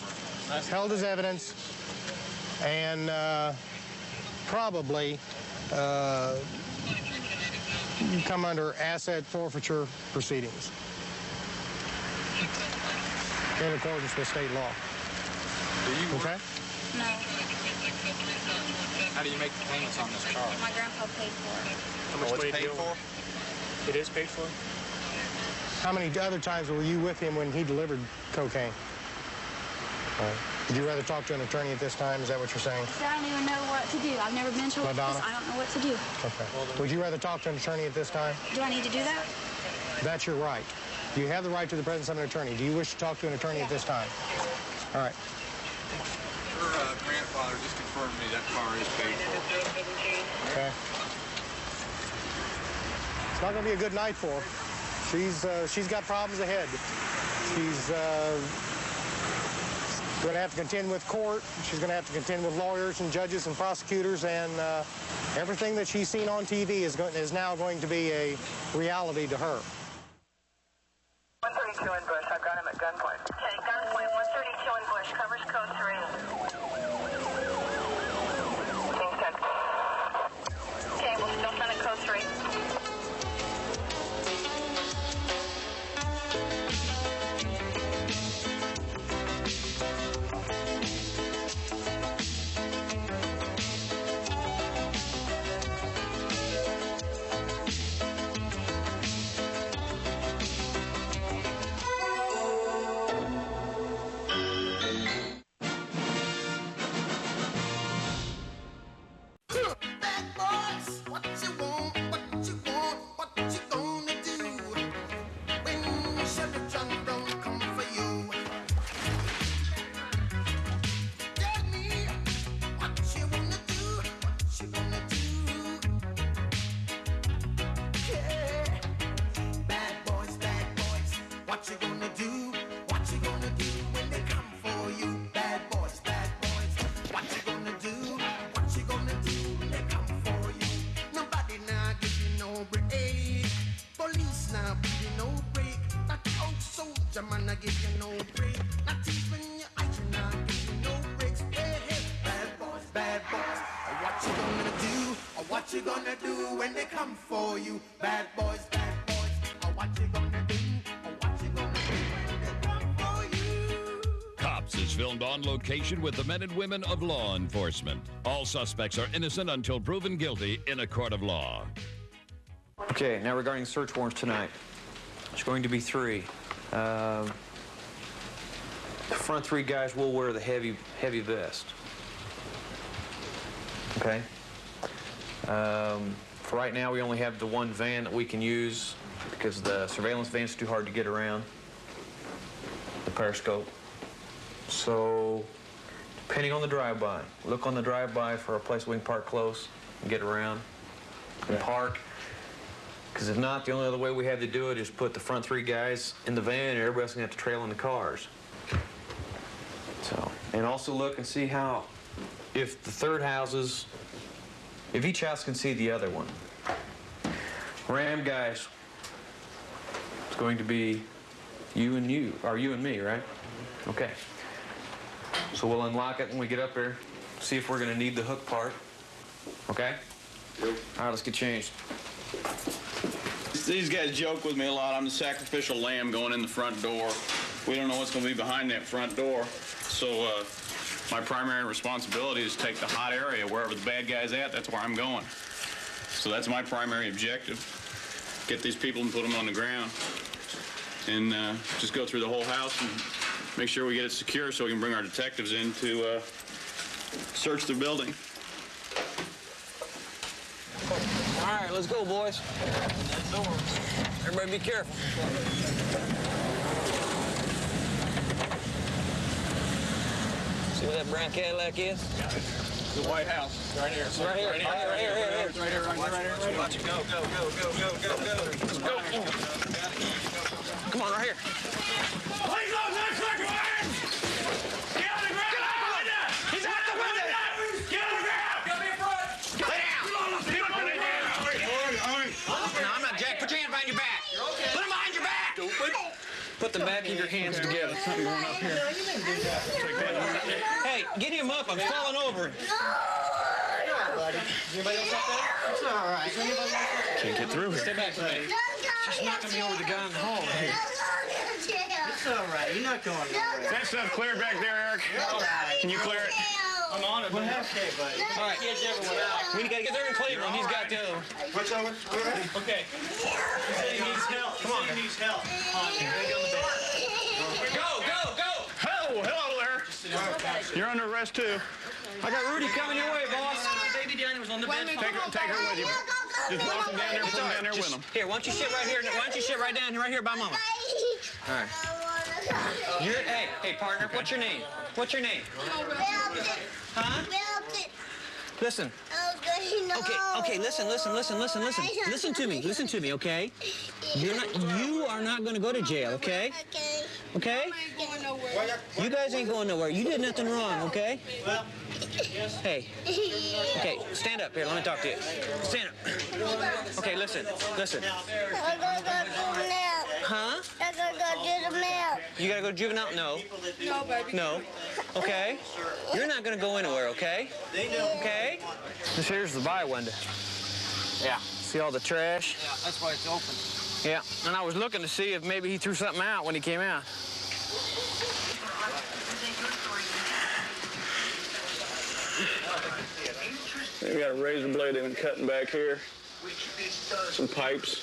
held as evidence, and probably come under asset forfeiture proceedings in accordance with state law. Okay? No. How do you make the payments on this car? My grandpa paid for it. How much was paid for? It is paid for? How many other times were you with him when he delivered cocaine? Would you rather talk to an attorney at this time? Is that what you're saying? I don't even know what to do. I've never been to this. I don't know what to do. Okay. Would you rather talk to an attorney at this time? Do I need to do that? That's your right. You have the right to the presence of an attorney. Do you wish to talk to an attorney at this time? All right. Her grandfather just confirmed to me that car is paid for. Okay. It's not going to be a good night for her. She's got problems ahead. She's going to have to contend with court. She's going to have to contend with lawyers and judges and prosecutors, and everything that she's seen on TV is now going to be a reality to her. 132 in Bush. I've got him at gunpoint. Okay, gunpoint. 132 in Bush. Covers code 3. Okay, we'll still send it code 3. What you gonna do when they come for you? Bad boys, what you gonna do? What you gonna do when they come for you? Cops is filmed on location with the men and women of law enforcement. All suspects are innocent until proven guilty in a court of law. Okay, now regarding search warrants tonight. There's going to be 3. The front 3 guys will wear the heavy vest. Okay? For right now, we only have the one van that we can use because the surveillance van's too hard to get around the periscope. So, depending on the drive-by, look on the drive-by for a place we can park close and get around and park. Because if not, the only other way we have to do it is put the front 3 guys in the van and everybody else is going to have to trail in the cars. So, and also look and see how, if the third houses, if each house can see the other one. Ram guys, it's going to be you and you, or you and me, right? Okay. So we'll unlock it when we get up there, see if we're going to need the hook part. Okay? All right, let's get changed. These guys joke with me a lot. I'm the sacrificial lamb going in the front door. We don't know what's going to be behind that front door. So my primary responsibility is to take the hot area. Wherever the bad guy's at, that's where I'm going. So that's my primary objective. Get these people and put them on the ground. And just go through the whole house and make sure we get it secure so we can bring our detectives in to search the building. All right, let's go, boys. Everybody be careful. See where that brown Cadillac is? The White House. Right here. Right here. Right here. Right here. Right here. Right here. Watch it. Go. Let's go. Come on, right here. Please don't touch the ground! Get on the ground! He's out the window! Get on the ground! Get me in front! Lay down! Get on the ground! No, I'm not Jack. Put your hands behind your back. Put them behind your back. Put the back of your hands together. Something going up here. Hey, get him up. I'm falling over. Anybody else up there? It's all right. Can't get through. Stay back from me. Just knocking me over the guy in the hall. It's all right. You're not going nowhere. Is that stuff cleared back there, Eric? Can you clear it? I'm on it. Okay, buddy. All right. Kids everywhere. We got to get there in Cleveland. He's got to. What's over? Okay. He needs help. Come on. He needs help. Hello there. You're under arrest too. I got Rudy coming your way, boss. Baby Danny was on the bed. Take her with you. Just walk him down there and put him down there with him. Here, why don't you sit right here? Why don't you sit right down here, right here by Mama? All right. Hey, partner. What's your name? What's your name? Huh? Listen. Okay, listen. Listen to me, okay? You are not going to go to jail, okay? Okay? You guys ain't going nowhere. You did nothing wrong, okay? Hey. Okay, stand up here. Let me talk to you. Stand up. Okay, listen. Huh? I gotta go to the mail. You gotta go to juvenile? No. No, baby. No. Okay? You're not gonna go anywhere, okay? Okay? This here's the buy window. Yeah. See all the trash? Yeah, that's why it's open. Yeah. And I was looking to see if maybe he threw something out when he came out. We got a razor blade they've been cutting back here. Some pipes.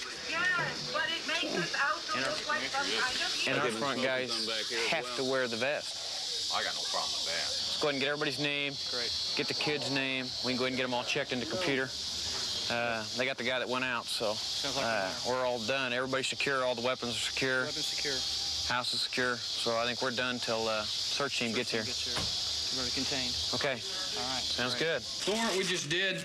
But it makes us out to look like some And our front guys have to wear the vest. I got no problem with that. Let's go ahead and get everybody's name. Great. Get the kid's name. We can go ahead and get them all checked in the computer. They got the guy that went out, so we're all done. Everybody's secure. All the weapons are secure. Weapons secure. House is secure. So I think we're done till search team gets here. Everybody contained. Okay. All right. Sounds good. The warrant we just did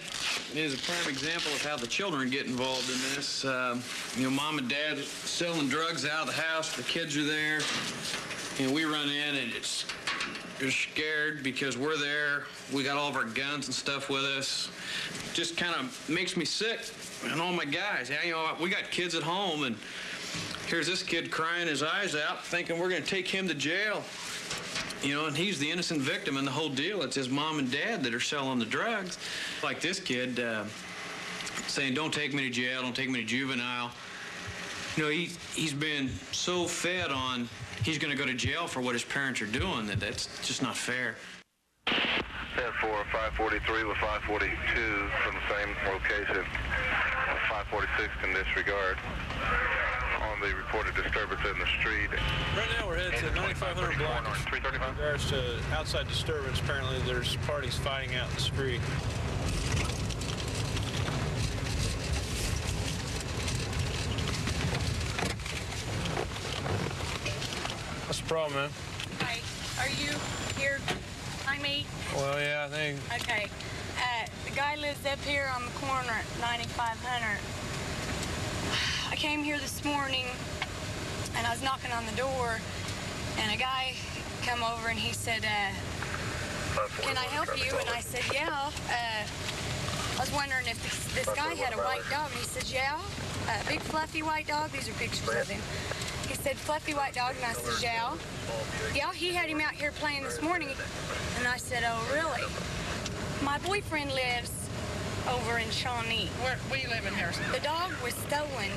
is a prime example of how the children get involved in this. Mom and dad selling drugs out of the house. The kids are there. We run in and they're scared because we're there. We got all of our guns and stuff with us. Just kind of makes me sick. And all my guys, we got kids at home, and here's this kid crying his eyes out, thinking we're going to take him to jail. And he's the innocent victim in the whole deal. It's his mom and dad that are selling the drugs. Like this kid saying, don't take me to jail, don't take me to juvenile. He's been so fed on he's going to go to jail for what his parents are doing that's just not fair. 10-4, 543 with 542 from the same location. 546 in disregard on the reported disturbance in the street. Right now we're headed to 9500 block. In regards to outside disturbance, apparently there's parties fighting out in the street. What's the problem, man? Hi. Are you here? Hi, mate. Well, yeah, I think. Okay. The guy lives up here on the corner at 9500. I came here this morning, and I was knocking on the door, and a guy come over and he said, can I help you? And I said, yeah. I was wondering if this guy had a white dog, and he said, yeah. A big fluffy white dog. These are pictures of him. He said, fluffy white dog, and I said, yeah. Yeah, he had him out here playing this morning. And I said, oh, really? My boyfriend lives over in Shawnee. Where you live in Harrison? The dog was stolen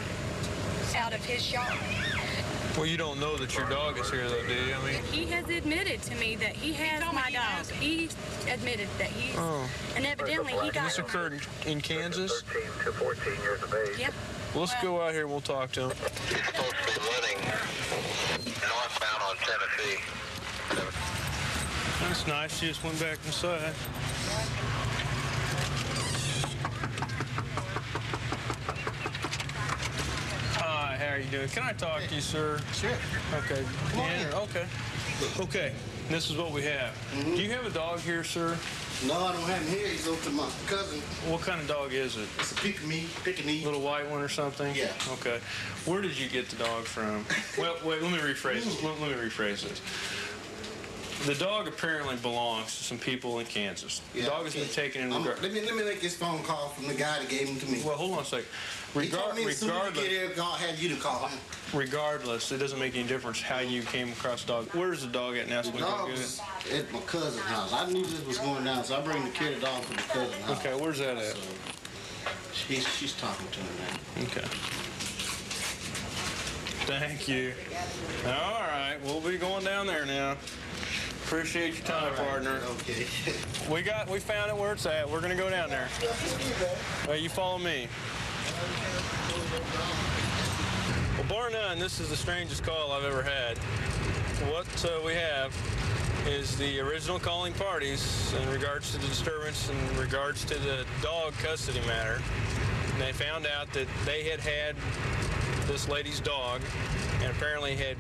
out of his yard. Well, you don't know that your dog is here, though, do you? I mean, He has admitted to me that he has my dog. He admitted that he's, and evidently he got. this occurred in Kansas? 13 to 14 years of age. Yep. Well, let's go out here and we'll talk to him. He's supposed to be running northbound on Tennessee. That's nice. She just went back inside. Hi, how are you doing? Can I talk to you, sir? Sure. Okay. Come on in. Okay. Okay. This is what we have. Do you have a dog here, sir? No, I don't have him here. He's over to my cousin. What kind of dog is it? It's a Pekingese. Little white one or something? Yeah. Okay. Where did you get the dog from? Well, wait, let me rephrase this. Let me rephrase this. The dog apparently belongs to some people in Kansas. The dog has been taken in regard. Let me make this phone call from the guy that gave him to me. Well, hold on a second. He told me as soon as you get here, I'll have you to call him. Regardless, it doesn't make any difference how you came across the dog. Where's the dog at now? The dog was at my cousin's house. I knew this was going down, so I bring the kid dog from the cousin's house. Okay, where's that at? So she's talking to him now. Okay. Thank you. All right, we'll be going down there now. Appreciate your time, partner. Okay. We found it where it's at. We're gonna go down there. You follow me. Well, bar none, this is the strangest call I've ever had. What we have is the original calling parties in regards to the disturbance, in regards to the dog custody matter. And they found out that they had this lady's dog and apparently had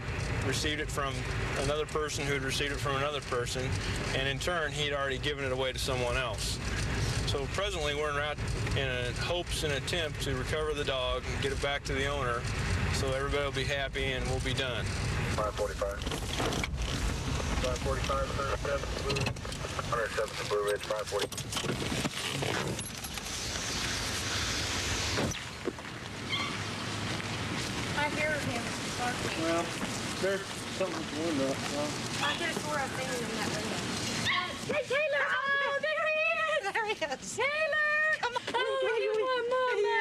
received it from another person who had received it from another person, and in turn he'd already given it away to someone else. So presently we're in hopes and attempt to recover the dog and get it back to the owner so everybody will be happy and we'll be done. 545. 545, 107 to Blue Ridge, 540. I hear him barking. Well, there's something with the window. I could have swore I've seen him in that window. Hey, Taylor! Oh, there he is! There he is. Taylor! Come on. Oh, he want Mama.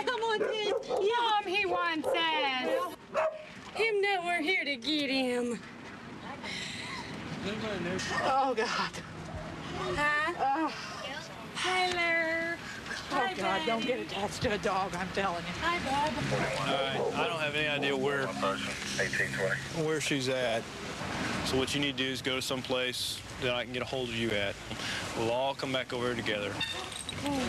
Come on, Ted. Mom, he wants us. Him know we're here to get him. Oh, God. Huh? Oh. Taylor. Oh, God, don't get attached to a dog, I'm telling you. Hi, Bob. All right, I don't have any idea where she's at. So what you need to do is go to some place that I can get a hold of you at. We'll all come back over here together. Oh.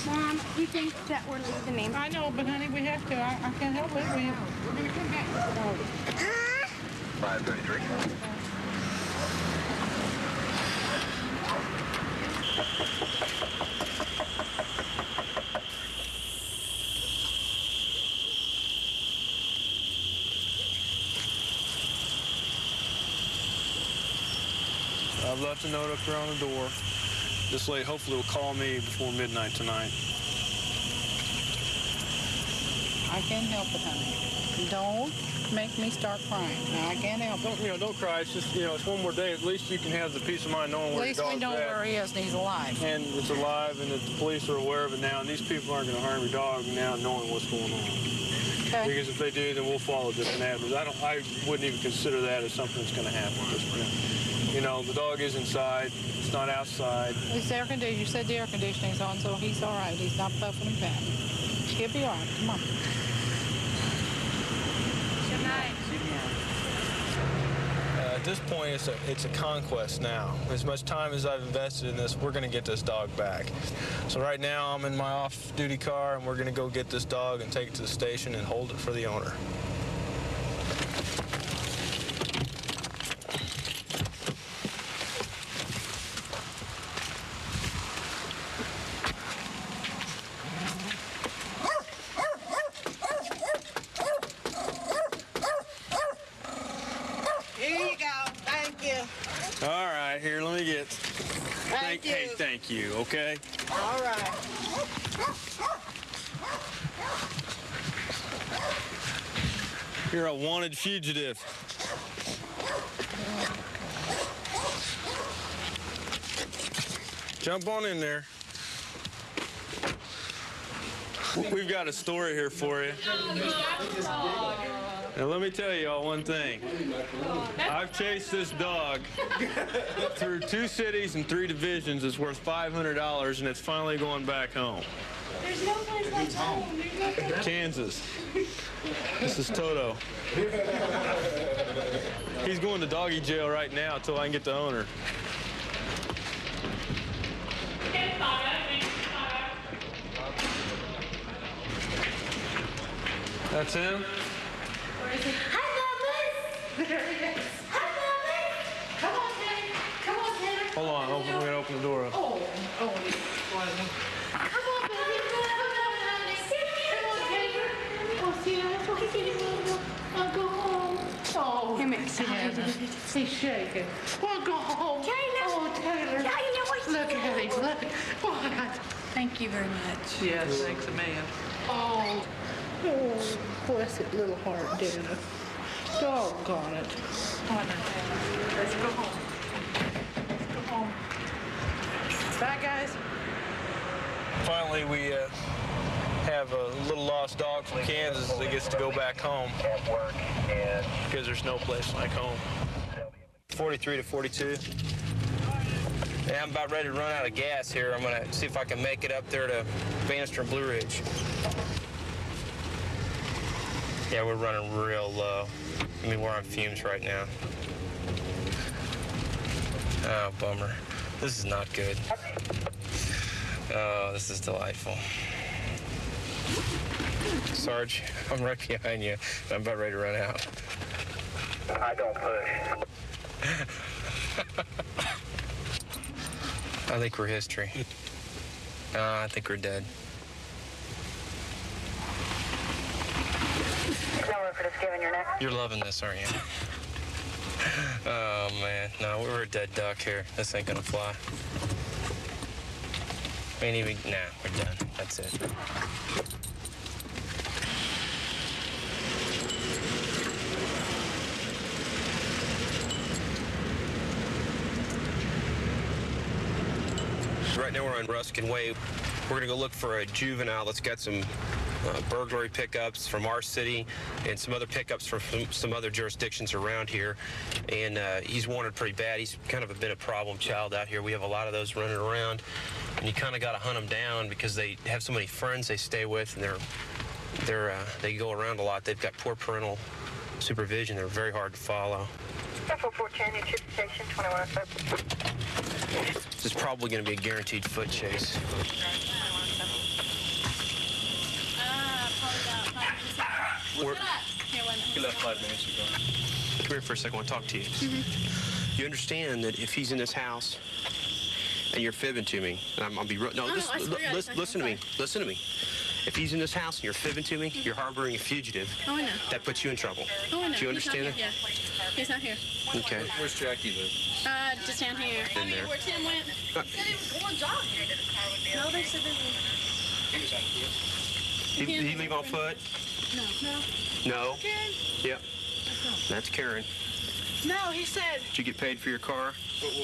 Mom, he thinks that we're leaving him. I know, but honey, we have to. I can't help it. We're going to come back. 533. I've left a note up there on the door. This lady hopefully will call me before midnight tonight. I can't help it, honey. Don't make me start crying. I can't help it. Don't cry. It's just, it's one more day. At least you can have the peace of mind knowing where your dog's at. At least we know where he is and he's alive. And it's alive, and that the police are aware of it now. And these people aren't going to harm your dog now, knowing what's going on. Okay. Because if they do, then we'll follow different avenues. I wouldn't even consider that as something that's going to happen at this point. The dog is inside. It's not outside. It's air conditioning. You said the air conditioning's on, so he's all right. He's not puffing and panting. He'll be all right. Come on. Good night. At this point, it's a conquest now. As much time as I've invested in this, we're going to get this dog back. So right now, I'm in my off-duty car, and we're going to go get this dog and take it to the station and hold it for the owner. All right, here, let me get. Thank you. Hey, thank you, okay? All right. You're a wanted fugitive. Jump on in there. We've got a story here for you. And let me tell you all one thing. I've chased this dog through 2 cities and 3 divisions. It's worth $500, and it's finally going back home. There's no place like home. Kansas. This is Toto. He's going to doggy jail right now until I can get the owner. That's him? Where is he? Hi, Bubba! There he is. Hi, Bubba! Come on, Tanner. Come on, Tanner. Hold on, we're going to open the door up. Oh, come on, baby. Come on, honey. Come on, Tanner. Oh, see, that's why he didn't want to go home. Oh, Tanner. He's shaking. Well, go home. Taylor. Oh, Taylor. Look at him. Look. What? Thank you very much. Yes, thanks a million. Oh, bless it, little heart, Dana. Doggone it. Let's go home. Go home. Bye, guys. Finally, we have a little lost dog from Kansas that gets to go back home because there's no place like home. 43 to 42. Yeah, I'm about ready to run out of gas here. I'm going to see if I can make it up there to Bannister and Blue Ridge. Yeah, we're running real low. I mean, we're on fumes right now. Oh, bummer. This is not good. Oh, this is delightful. Sarge, I'm right behind you. I'm about ready to run out. I don't push. I think we're history. I think we're dead. No room for this given your neck. You're loving this, aren't you? Oh, man. No, we're a dead duck here. This ain't gonna fly. Ain't even... Nah, we're done. That's it. Right now we're on Ruskin Way. We're gonna go look for a juvenile that's got some burglary pickups from our city and some other pickups from some other jurisdictions around here. And he's wanted pretty bad. He's kind of been a problem child out here. We have a lot of those running around. And you kind of got to hunt them down because they have so many friends they stay with, and they go around a lot. They've got poor parental supervision. They're very hard to follow. 410, your station, 2107. This is probably going to be a guaranteed foot chase. He left 5 minutes ago. Come here for a second. I want to talk to you. You understand that if he's in this house and you're fibbing to me, and I'll be listen to me. Listen to me. If he's in this house and you're fibbing to me, you're harboring a fugitive. Oh, I know. That puts you in trouble. Oh, I know. Do you understand that? Yeah. He's not here. Okay. Where's Jackie live? Just down here. In there. Where Tim went. Said he was going jogging. No, they said they were. He was on foot. Did he leave on foot? No. No? Karen? Yep. That's Karen. No, he said. Did you get paid for your car?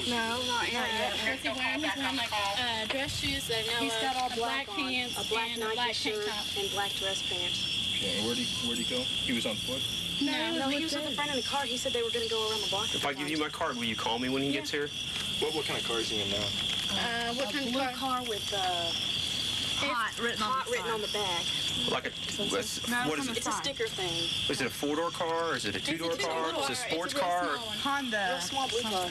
No, not yet. What's he wearing? He's wearing like dress shoes. He's got all black pants a black and a black Nike tank shirt top. and black dress pants. Yeah, where'd he go? He was on foot? No, he was with a friend in the car. He said they were going to go around the block. If I give you my card, will you call me when he gets here? What kind of car is he in now? What kind of blue car? car with hot written on the bag. Like a, what is it? It's a sticker thing. Is it a 4-door car? Is it a 2-door car? Is it a sports car? Honda. Real small blue car.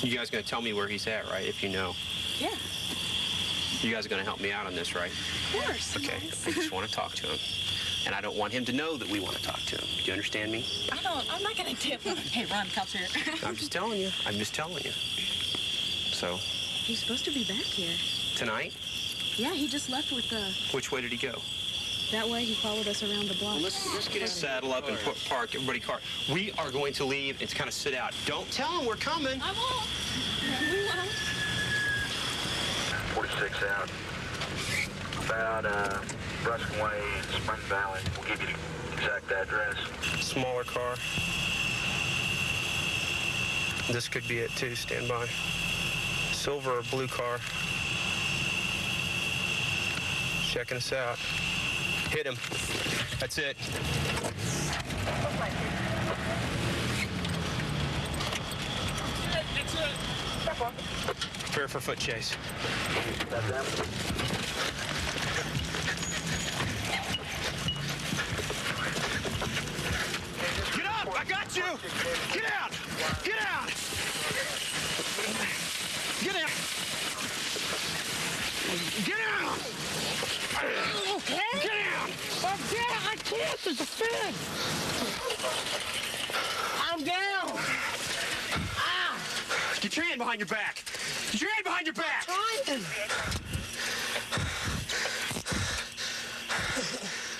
You guys gonna tell me where he's at, right? If you know. Yeah. You guys are gonna help me out on this, right? Of course. Okay. I just want to talk to him, and I don't want him to know that we want to talk to him. Do you understand me? I'm not going to tip him. Hey, Ron, come here. I'm just telling you. I'm just telling you. So. He's supposed to be back here. Tonight? Yeah, he just left with the... Which way did he go? That way, he followed us around the block. Well, let's get his saddle up and park everybody car. We are going to leave and kind of sit out. Don't tell him we're coming. I won't. We won't. 46 out. About Ruskin Way, Spring Valley. We'll give you the exact address. Smaller car. This could be it too. Stand by. Silver or blue car. Checking us out. Hit him. That's it. That's it. Prepare for foot chase. Get up! I got you! Get out! Get out! Get out! Get out! Okay. Get out! I'm down! I can't! There's a fin! I'm down! Ah! Get your hand behind your back! Get your hand behind your back!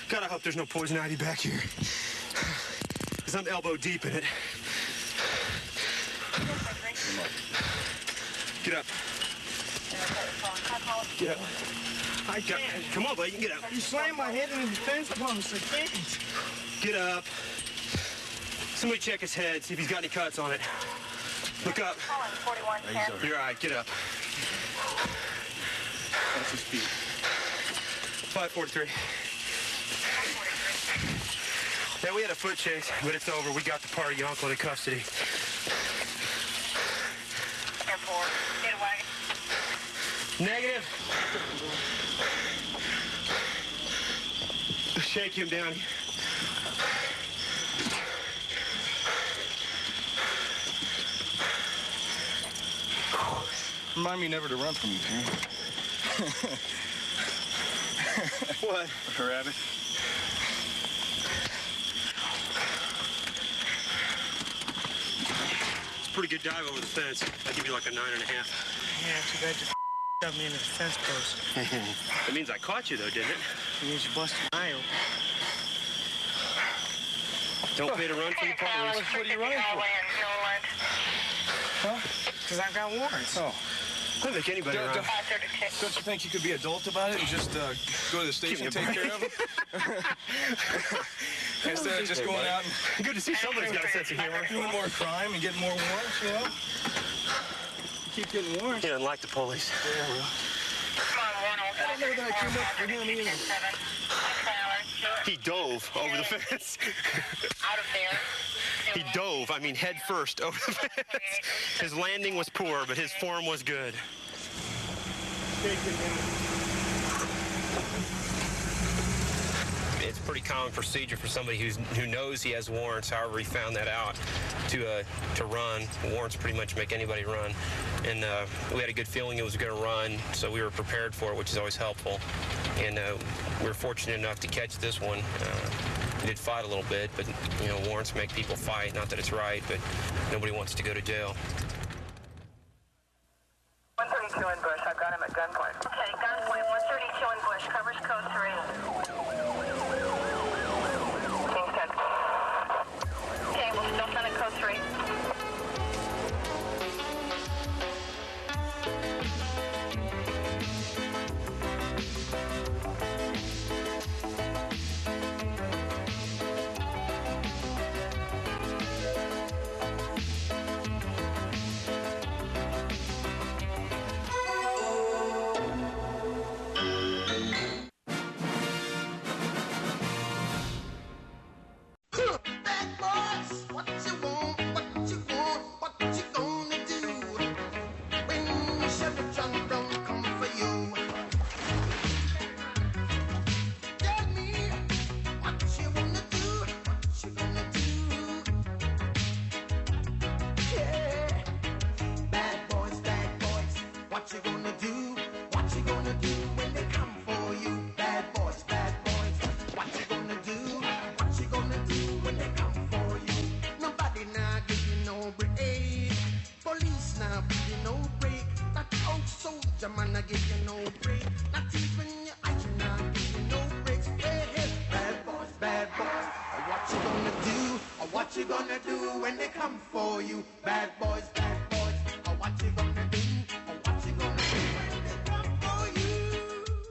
God, I hope there's no poison ivy back here. Because I'm elbow deep in it. Get up. Get up. I can't. Come on, buddy, you can get up. You slammed my head in the fence post. I can't. Get up. Somebody check his head, see if he's got any cuts on it. Look up. You're all right, get up. That's his speed. 543. Yeah, we had a foot chase, but it's over. We got the party uncle in custody. Negative. Shake him down. Remind me never to run from you, Tim. What? A rabbit. It's a pretty good dive over the fence. I'll give you like a 9.5. Yeah, too bad you shoved me into the fence post. That means I caught you, though, didn't it? It means you busted my eye open. Don't pay to run from the police. What are you running for? Huh? Because I've got warrants. Oh. I don't think anybody runs. Don't you think you could be adult about it and just go to the station and take care of it? Instead of just going out and... Good to see somebody's got a sense of humor. Doing more crime and getting more warrants, you know? You keep getting warrants. He doesn't like the police. Yeah, well. I don't know that I came up for him either. He dove over the fence. Out of there. He dove, I mean, head first over the fence. His landing was poor, but his form was good. It's pretty common procedure for somebody who knows he has warrants, however he found that out, to run. Warrants pretty much make anybody run. And we had a good feeling it was going to run, so we were prepared for it, which is always helpful. And we were fortunate enough to catch this one. We did fight a little bit, but, you know, warrants make people fight. Not that it's right, but nobody wants to go to jail. 132 in Bush. I've got him at gunpoint. Okay, gunpoint. 132 in Bush. Covers code 3. King's 10. Okay, we'll still send it code 3. What you gonna do when they come for you? Bad boys, oh, what you gonna do? Oh, what you gonna do when they come for you?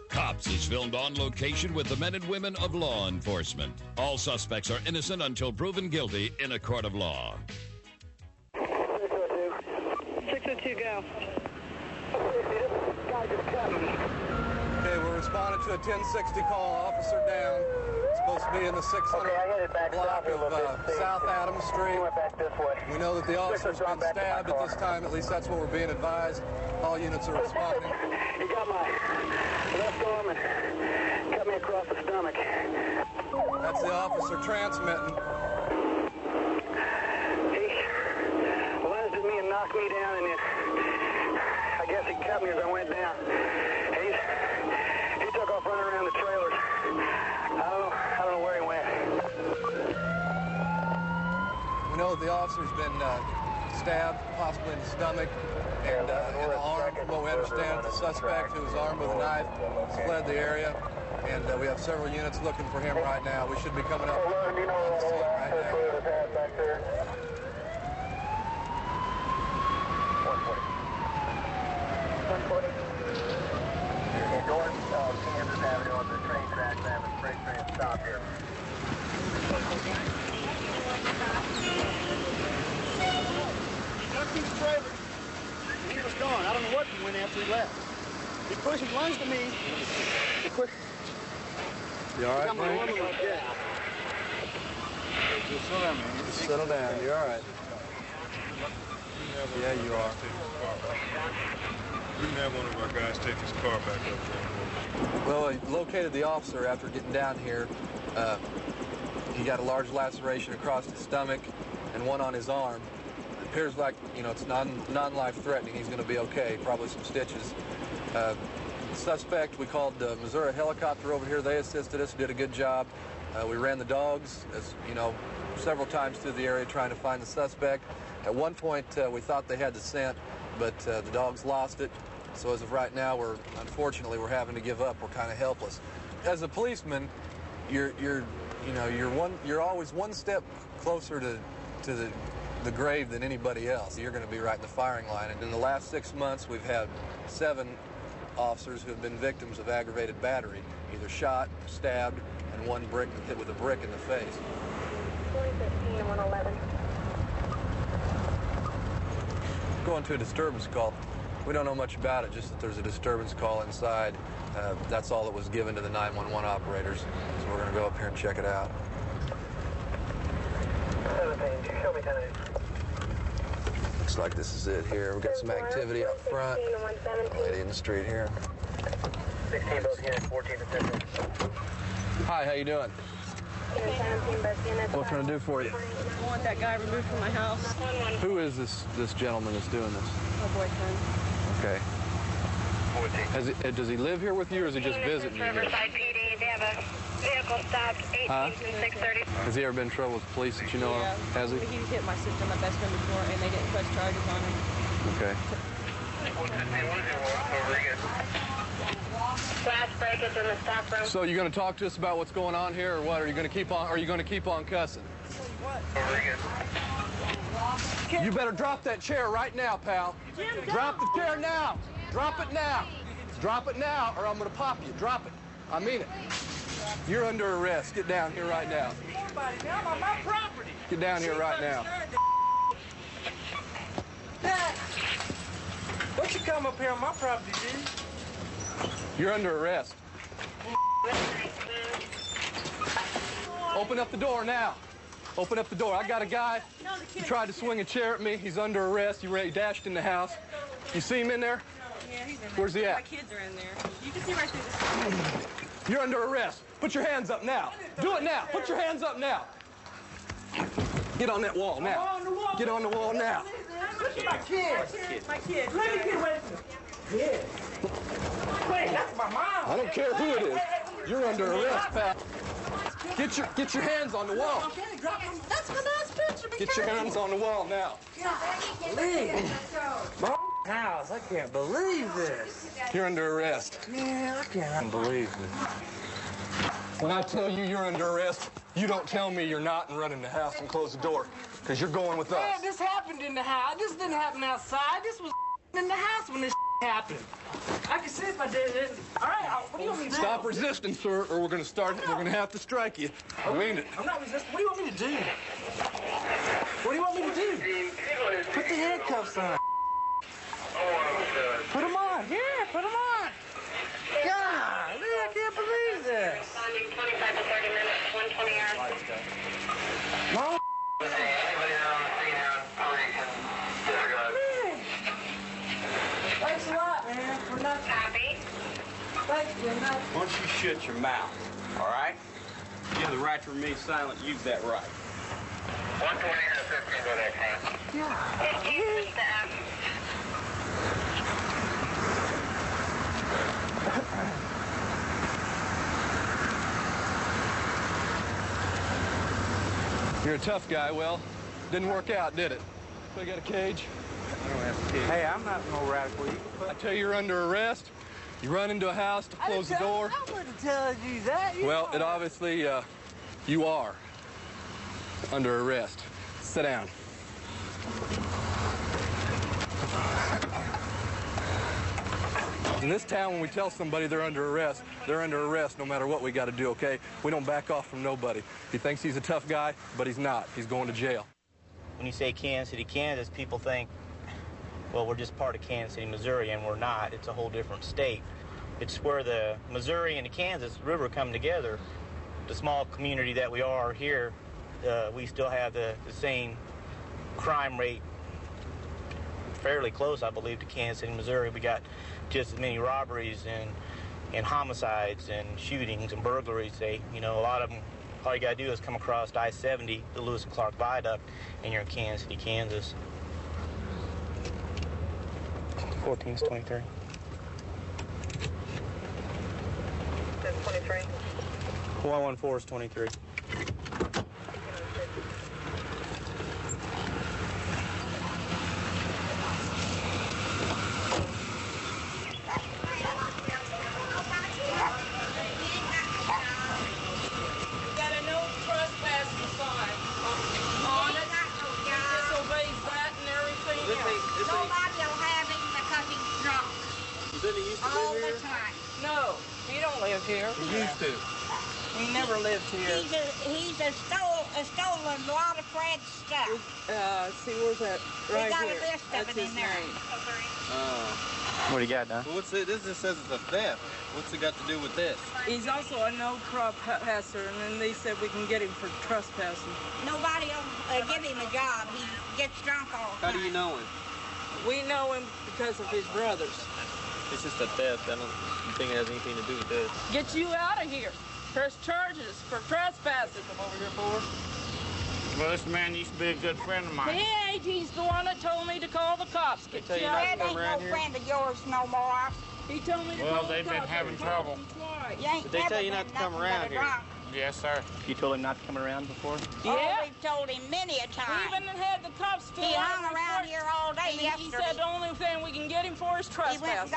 Cops is filmed on location with the men and women of law enforcement. All suspects are innocent until proven guilty in a court of law. 602, go. Okay, we're responded to a 1060 call, officer down. Supposed to be in the 600 block of South Adams Street. We know that the officer's been stabbed at this time. At least that's what we're being advised. All units are responding. He got my left arm and cut me across the stomach. That's the officer transmitting. He lunged at me and knocked me down, and then I guess he cut me as I went down. He took off running around the trailers. I don't know where he went. We know that the officer's been stabbed, possibly in the stomach and in the arm. From what we understand, the suspect, who was armed with a knife, has fled the area, and we have several units looking for him right now. We should be coming up on the scene right now. 140. You're going Kansas Avenue on the train tracks. I have a freight train stop here. He was gone. I don't know what he went after he left. He pushed his lungs to me. You all right, Frank? Yeah. Just settle down, man. Just settle down. You're all right. Yeah, you are. We can have one of our guys take his car back up there. Well, we located the officer after getting down here. He got a large laceration across his stomach and one on his arm. It appears like, you know, it's non-life threatening. He's going to be okay, probably some stitches. The suspect, we called the Missouri helicopter over here. They assisted us, did a good job. We ran the dogs, as you know, several times through the area trying to find the suspect. At one point, we thought they had the scent, but the dogs lost it. So as of right now, unfortunately, we're having to give up. We're kind of helpless. As a policeman, you're always one step closer to the grave than anybody else. You're going to be right in the firing line. And in the last 6 months, we've had 7 officers who have been victims of aggravated battery, either shot, stabbed, and one hit with a brick in the face. 2015 and 111. Going to a disturbance call. We don't know much about it, just that there's a disturbance call inside. That's all that was given to the 911 operators. So we're going to go up here and check it out. Looks like this is it here. We've got some activity up front. Lady in the street here. 16 both here, 14 to 15. Hi, how you doing? What can I do for you? I want that guy removed from my house. Who is this gentleman that's doing this? My boyfriend. Okay. Does he live here with you, or is he just visiting you? Riverside PD, they have a vehicle stopped 18-630. Has he ever been in trouble with the police that you know of? Has he? He hit my sister, my best friend, before, and they didn't press charges on him. Okay. Glass breakage in the staff room. So you're going to talk to us about what's going on here, or what? Are you going to keep on? Are you going to keep on cussing? You better drop that chair right now, pal. Drop the chair now. Drop it now. Drop it now, or I'm going to pop you. Drop it. I mean it. You're under arrest. Get down here right now. Get down here right now. Don't you come up here on my property, dude? You're under arrest. Open up the door now. Open up the door. I got a guy who tried to swing a chair at me. He's under arrest. He dashed in the house. You see him in there? Yeah, he's in there. Where's he at? My kids are in there. You can see right through this. You're under arrest. Put your hands up now. Do it now. Put your hands up now. Get on that wall now. Get on the wall now. Look at my kids. My kids. Let me get away from them. Kids. Wait, that's my mom. I don't care who it is. You're under arrest, pal. Get your hands on the wall. That's my nice picture. Get your hands on the wall now. My house. I can't believe this. You're under arrest. Man, I can't believe it. When I tell you you're under arrest, you don't tell me you're not and run in the house and close the door, because you're going with us. Man, this happened in the house. This didn't happen outside. This was in the house when this happened. I can see if I did it. All right, what do you want me to do? Stop resisting, sir, or we're going to have to strike you. I mean it. I'm not resisting. What do you want me to do? What do you want me to do? Put the handcuffs on. Put them on. Here, put them on. God, 5 to 30 minutes, 120 hours. No. Anybody out on the scene here on operation? Disregard. Thanks a lot, man, for nothing. Copy. Thanks for nothing. Why don't you shut your mouth, all right? You have the right to remain silent. Use that right. 120 and 15 go that time. Yeah. 15 is the You're a tough guy. Well, didn't work out, did it? So you got a cage? I don't have a cage. Hey, I'm not no radical. I tell you, you're under arrest. You run into a house to close the door. I wouldn't tell you that. Well, it obviously, you are under arrest. Sit down. In this town, when we tell somebody they're under arrest no matter what we got to do, okay? We don't back off from nobody. He thinks he's a tough guy, but he's not. He's going to jail. When you say Kansas City, Kansas, people think, well, we're just part of Kansas City, Missouri, and we're not. It's a whole different state. It's where the Missouri and the Kansas River come together. The small community that we are here, we still have the same crime rate, fairly close, I believe, to Kansas City, Missouri. We got just as many robberies and homicides and shootings and burglaries. A lot of them, all you got to do is come across I-70, the Lewis and Clark Viaduct, and you're in Kansas City, Kansas. 14 is 23. That's 23. 114 is 23. All the time. No, he don't live here. He used to. He never lived here. He's stolen a lot of Fred's stuff. See, where's that? Right we got here. a list of That's it in his there. name. What do you got, Don? Well, what's it? This just says it's a theft. What's it got to do with this? He's also a no trespasser, and then they said we can get him for trespassing. Nobody will give him a job. He gets drunk all the How time. do you know him? We know him because of his brothers. It's just a theft. I don't think it has anything to do with this. Get you out of here. Press charges for trespassing. Come over here, boy. Well, this man used to be a good friend of mine. He ain't. He's the one that told me to call the cops. Get you out Fred ain't no friend of yours no more. He told me to Well, call they've the been cops. having trouble. You ain't Did they tell you not to come around here? Yes, sir. You told him not to come around before? Yeah. Oh, we've told him many a time. We even had the cops fill He out hung a around report. here all day He yesterday. said the only thing we can get him for is trespassing.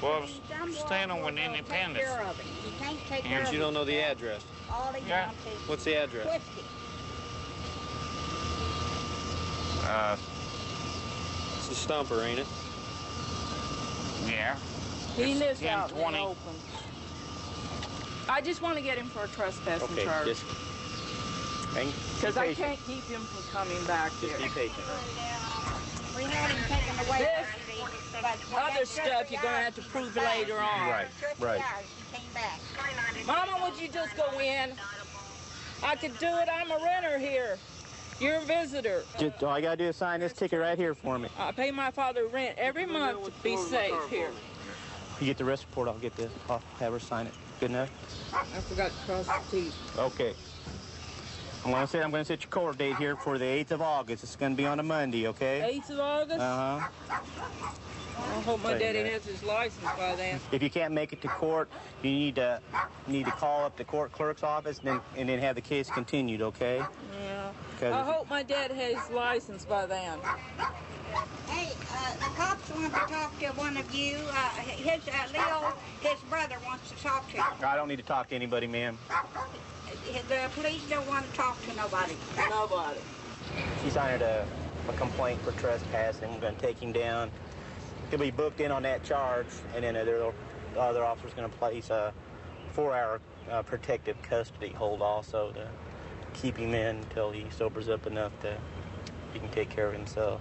Well, staying with Independence. He can't take care And of you don't know the himself. address. All he Yeah. wants is What's the address? whiskey. It's a stumper, ain't it? Yeah. He It's lives out in the 1020. open. I just want to get him for a trespassing Okay, charge. just hang. Because I can't keep him from coming back here. Be patient. We had him taken away. This other stuff you're going to have to prove later on. Right, right. He came back. Mama, would you just go in? I could do it. I'm a renter here. You're a visitor. Just, all I gotta do is sign this ticket right here for me. I pay my father rent every month to be safe here. You get the rest report, I'll have her sign it. Good enough? I forgot to cross the T's. Okay. I'm gonna set your court date here for the 8th of August. It's gonna be on a Monday, okay? 8th of August? Uh-huh. I hope my daddy has his license by then. If you can't make it to court, you need to call up the court clerk's office and then have the case continued, okay? Yeah. 'Cause I hope my dad has his license by then. Hey, the cops want to talk to one of you. Leo, his brother wants to talk to you. I don't need to talk to anybody, ma'am. The police don't want to talk to nobody. Nobody. She signed a complaint for trespassing. We're gonna take him down. He'll be booked in on that charge, and then the other officer's gonna place a 4-hour protective custody hold also to keep him in until he sobers up enough that he can take care of himself.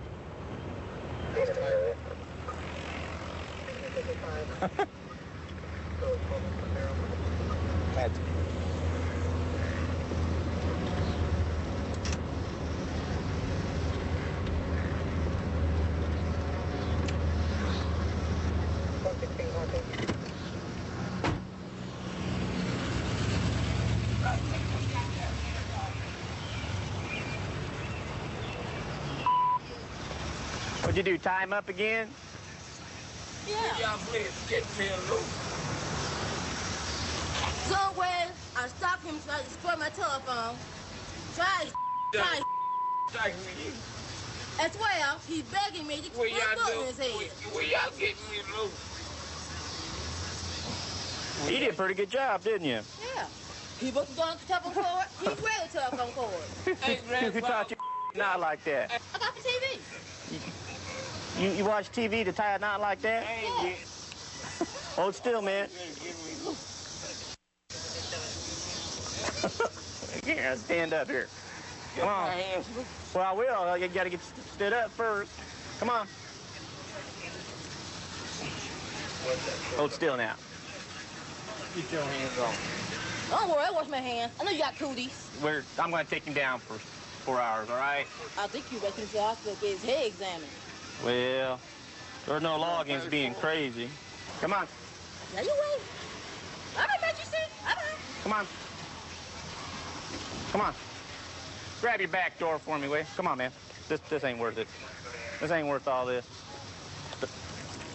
That's What'd you do, tie him up again? Yeah. Y'all please get me loose. Somewhere, I stopped him so I destroyed my telephone. Try. As well, he's begging me to put a foot in his head. Will y'all get me loose? You did a pretty good job, didn't you? Yeah. He wasn't going to telephone cord. He read the telephone cord. Who taught you not like that? I got the TV. You watch TV to tie a knot like that? Yeah. Hold still, man. Yeah, stand up here. Come on. Well, I will. You got to get stood up first. Come on. Hold still now. Keep your hands on. Don't worry, I wash my hands. I know you got cooties. I'm going to take him down for 4 hours, all right? I think you reckon to the hospital get his head examined. Well, there's no law against being crazy. Come on. Now you wait. I don't bet you see. I don't. Come on. Come on. Grab your back door for me, will you? Come on, man. This ain't worth it. This ain't worth all this.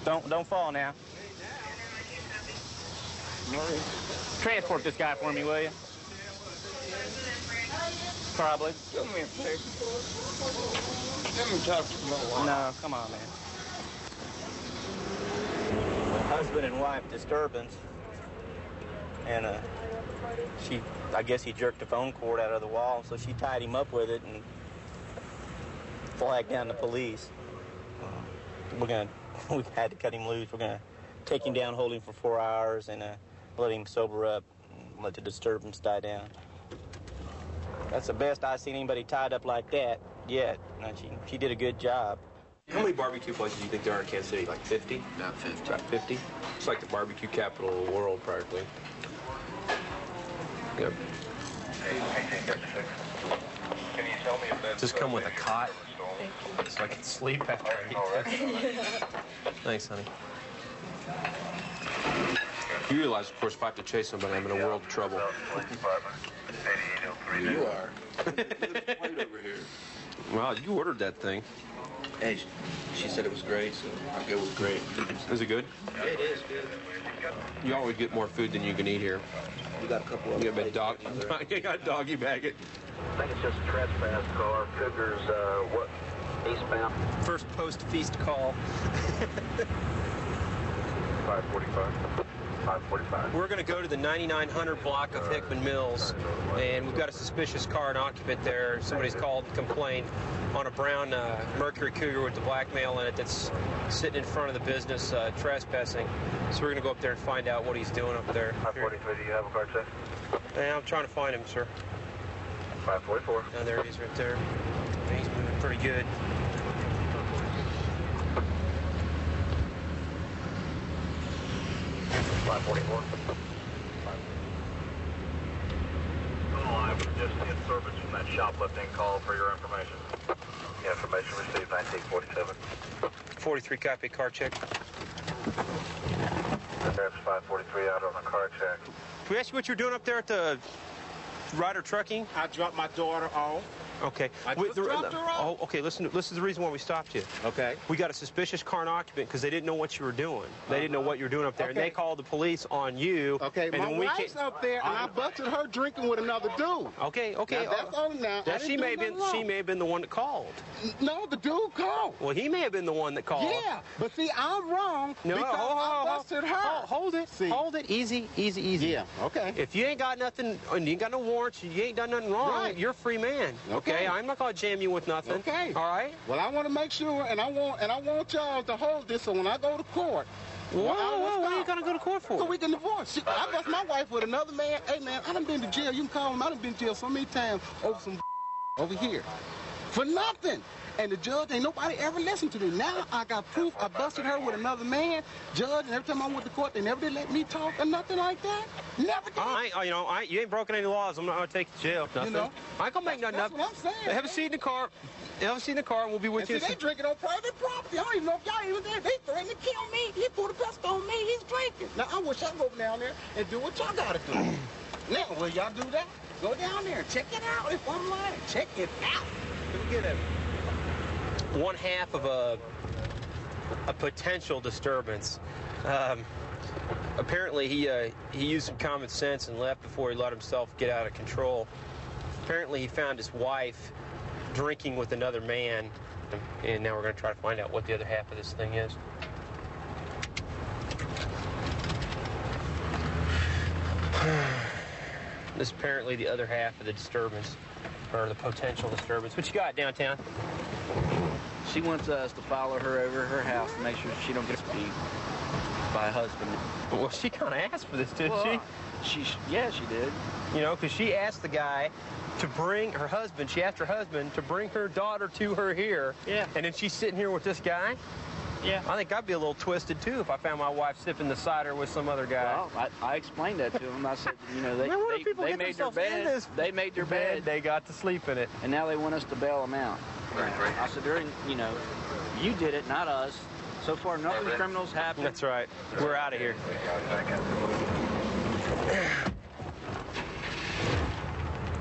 Don't fall now. Transport this guy for me, will you? Probably. Give me a second. Let me talk to my wife. No, come on, man. Husband and wife disturbance. And I guess he jerked the phone cord out of the wall, so she tied him up with it and flagged down the police. We had to cut him loose. We're gonna take him down, hold him for 4 hours, and let him sober up, and let the disturbance die down. That's the best I've seen anybody tied up like that yet. And she did a good job. How many barbecue places do you think there are in Kansas City? Like 50? About 50. About 50? It's like the barbecue capital of the world, practically. Yep. Can you tell me if that's... Just come with a cot so I can sleep after I eat this. Thanks, honey. You realize, of course, if I have to chase somebody, I'm in a world of trouble. You are. Wait over here. Well, you ordered that thing. Hey, she said it was great, so I'll go with great. Is it good? Yeah, it is good. You always get more food than you can eat here. We got a couple of You got you got a doggy bag it. I think it's just a trespass car. Cougars, what, eastbound? First post-feast call. 545. 545. We're going to go to the 9900 block of Hickman Mills, and we've got a suspicious car and occupant there. Somebody's called to complain on a brown Mercury Cougar with the black male in it that's sitting in front of the business trespassing. So we're going to go up there and find out what he's doing up there. 543, do you have a car check? Yeah, I'm trying to find him, sir. 544. Oh, there he is right there. He's moving pretty good. Live, just in service from that shoplifting call for your information. Information received 1947. 43 copy, car check. Sheriff's 543 out on a car check. Can we ask you what you're doing up there at the Ryder Trucking? I dropped my daughter off. Okay. I just dropped her off. Oh, okay. Listen, this is the reason why we stopped you. Okay. We got a suspicious car and occupant because they didn't know what you were doing. They didn't know what you were doing up there, and they called the police on you. Okay, and my wife's up there, and I busted her drinking with another dude. Okay. Now, that's all now. She may have been the one that called. No, the dude called. Well, he may have been the one that called. Yeah, but see, I'm wrong because I busted her. Hold it. See. Hold it. Easy. Yeah. Okay. If you ain't got nothing, and you ain't got no warrants, you ain't done nothing wrong. You're a free man. Okay. I'm not gonna jam you with nothing. Okay. All right. Well, I want to make sure, and I want y'all to hold this, so when I go to court. Whoa, what are you gonna go to court for? So we can divorce. I bust my wife with another man. Hey man, I done been to jail. You can call him. I done been to jail so many times over some over here. For nothing. And the judge, ain't nobody ever listened to me. Now I got proof I busted her with another man. Judge, and every time I went to court, they never did let me talk or nothing like that. Never did. You ain't broken any laws. I'm not gonna take you to jail. Nothing. You know? I ain't gonna make nothing up. That's what I'm saying. Have a seat in the car. Have a seat in the car, and we'll be with you. See, they drinking on private property. I don't even know if y'all even there. They threatened to kill me. He pulled a pistol on me. He's drinking. Now, I wish I could go down there and do what y'all gotta do. Now, will y'all do that? Go down there and check it out. If I'm lying, check it out. Can we get one half of a a potential disturbance. Apparently, he used some common sense and left before he let himself get out of control. Apparently, he found his wife drinking with another man, and now we're going to try to find out what the other half of this thing is. This is apparently the other half of the disturbance, or the potential disturbance. What you got downtown? She wants us to follow her over her house to make sure she don't get beat by a husband. Well, she kind of asked for this, didn't she? Yeah, she did. You know, because she asked the guy to bring her husband. She asked her husband to bring her daughter to her here. Yeah. And then she's sitting here with this guy. Yeah. I think I'd be a little twisted, too, if I found my wife sipping the cider with some other guy. Well, I explained that to him. I said, you know, they made their bed. They made their bed. They got to sleep in it. And now they want us to bail them out. I said, you know, you did it, not us. So far, nothing criminals happened. That's right. We're out of here.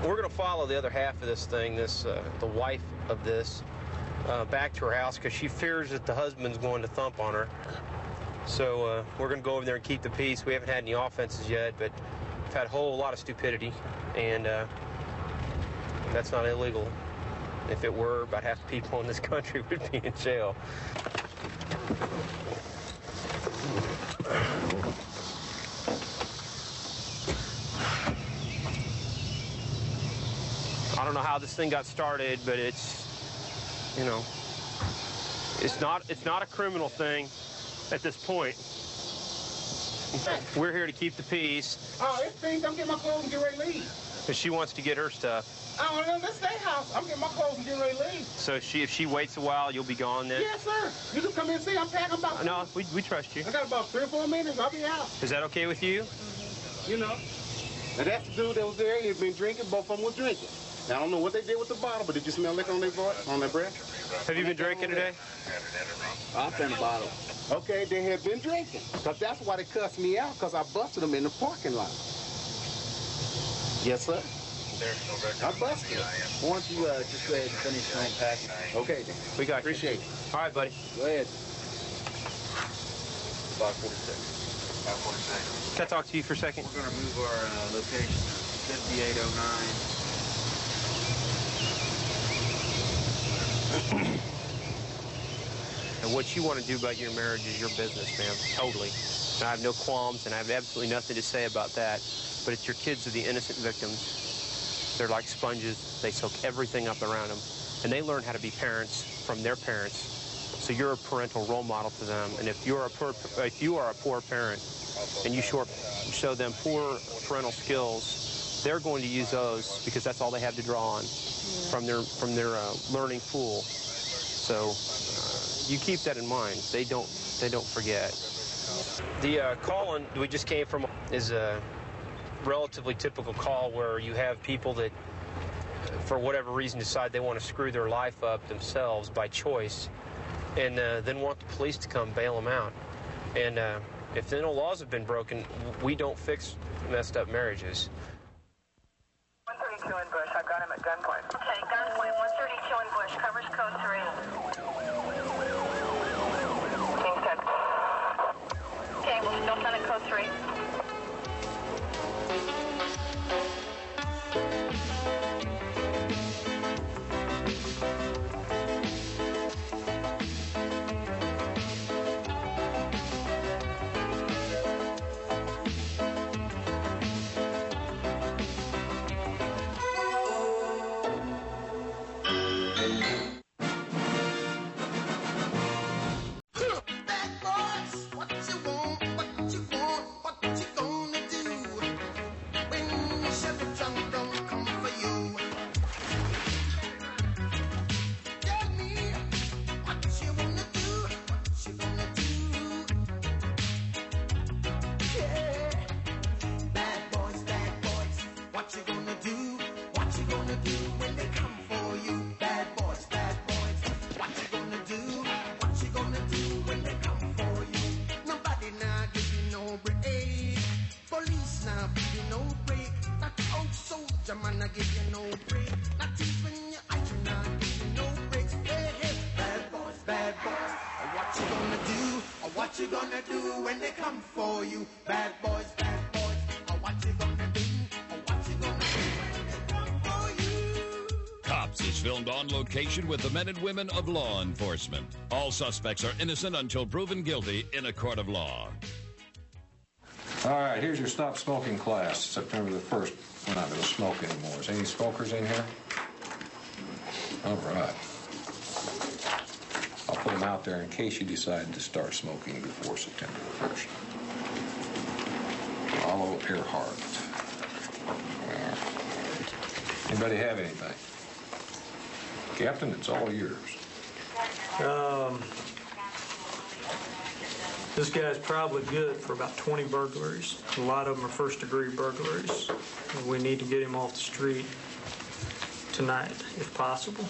We're going to follow the other half of this thing, the wife of this, back to her house because she fears that the husband's going to thump on her. So we're going to go over there and keep the peace. We haven't had any offenses yet, but we've had a whole lot of stupidity, and that's not illegal. If it were, about half the people in this country would be in jail. I don't know how this thing got started, but it's, you know, it's not a criminal thing at this point. We're here to keep the peace. Oh, it's things. I'm getting my clothes and get ready to leave. Because she wants to get her stuff. Oh, no, this is their house. I'm getting my clothes and getting ready to leave. So if she waits a while, you'll be gone then? Yes, sir. You can come in and see. I'm packing about... No, we trust you. I got about 3 or 4 minutes. I'll be out. Is that okay with you? You know. And that's the dude that was there. He'd been drinking. Both of them were drinking. Now, I don't know what they did with the bottle, but did you smell liquor on their voice, on their breath? Have you been drinking today? I found a bottle. Okay, they had been drinking. Because that's why they cussed me out, because I busted them in the parking lot. Yes, sir. I busted them. Why don't you just go ahead and finish your own packing? Okay, then. We got you. Appreciate it. All right, buddy. Go ahead. 546. Can I talk to you for a second? We're going to move our location to 5809. And what you want to do about your marriage is your business, ma'am. Totally. And I have no qualms, and I have absolutely nothing to say about that. But it's your kids are the innocent victims. They're like sponges. They soak everything up around them. And they learn how to be parents from their parents. So you're a parental role model to them. And if you are a poor parent and you show them poor parental skills, they're going to use those because that's all they have to draw on from their learning pool. So you keep that in mind. They don't forget. The call we just came from is a relatively typical call where you have people that, for whatever reason, decide they want to screw their life up themselves by choice, and then want the police to come bail them out. And if no laws have been broken, we don't fix messed up marriages. 132 in Bush. I've got him at gunpoint. Okay, gunpoint. 132 in Bush. Covers code 3. King 10. Okay, we'll still send it code 3. Man, I give you no break. Not even your eyes, I give you no breaks. Hey, hey, bad boys, what you gonna do? what you gonna do when they come for you? Bad boys, what you gonna do? What you gonna do when they come for you? Cops is filmed on location with the men and women of law enforcement. All suspects are innocent until proven guilty in a court of law. All right, here's your stop smoking class. September the 1st. We're not going to smoke anymore. Is there any smokers in here? All right. I'll put them out there in case you decide to start smoking before September the 1st. Follow Earhart. Anybody have anything? Captain, it's all yours. This guy's probably good for about 20 burglaries. A lot of them are first-degree burglaries. We need to get him off the street tonight, if possible.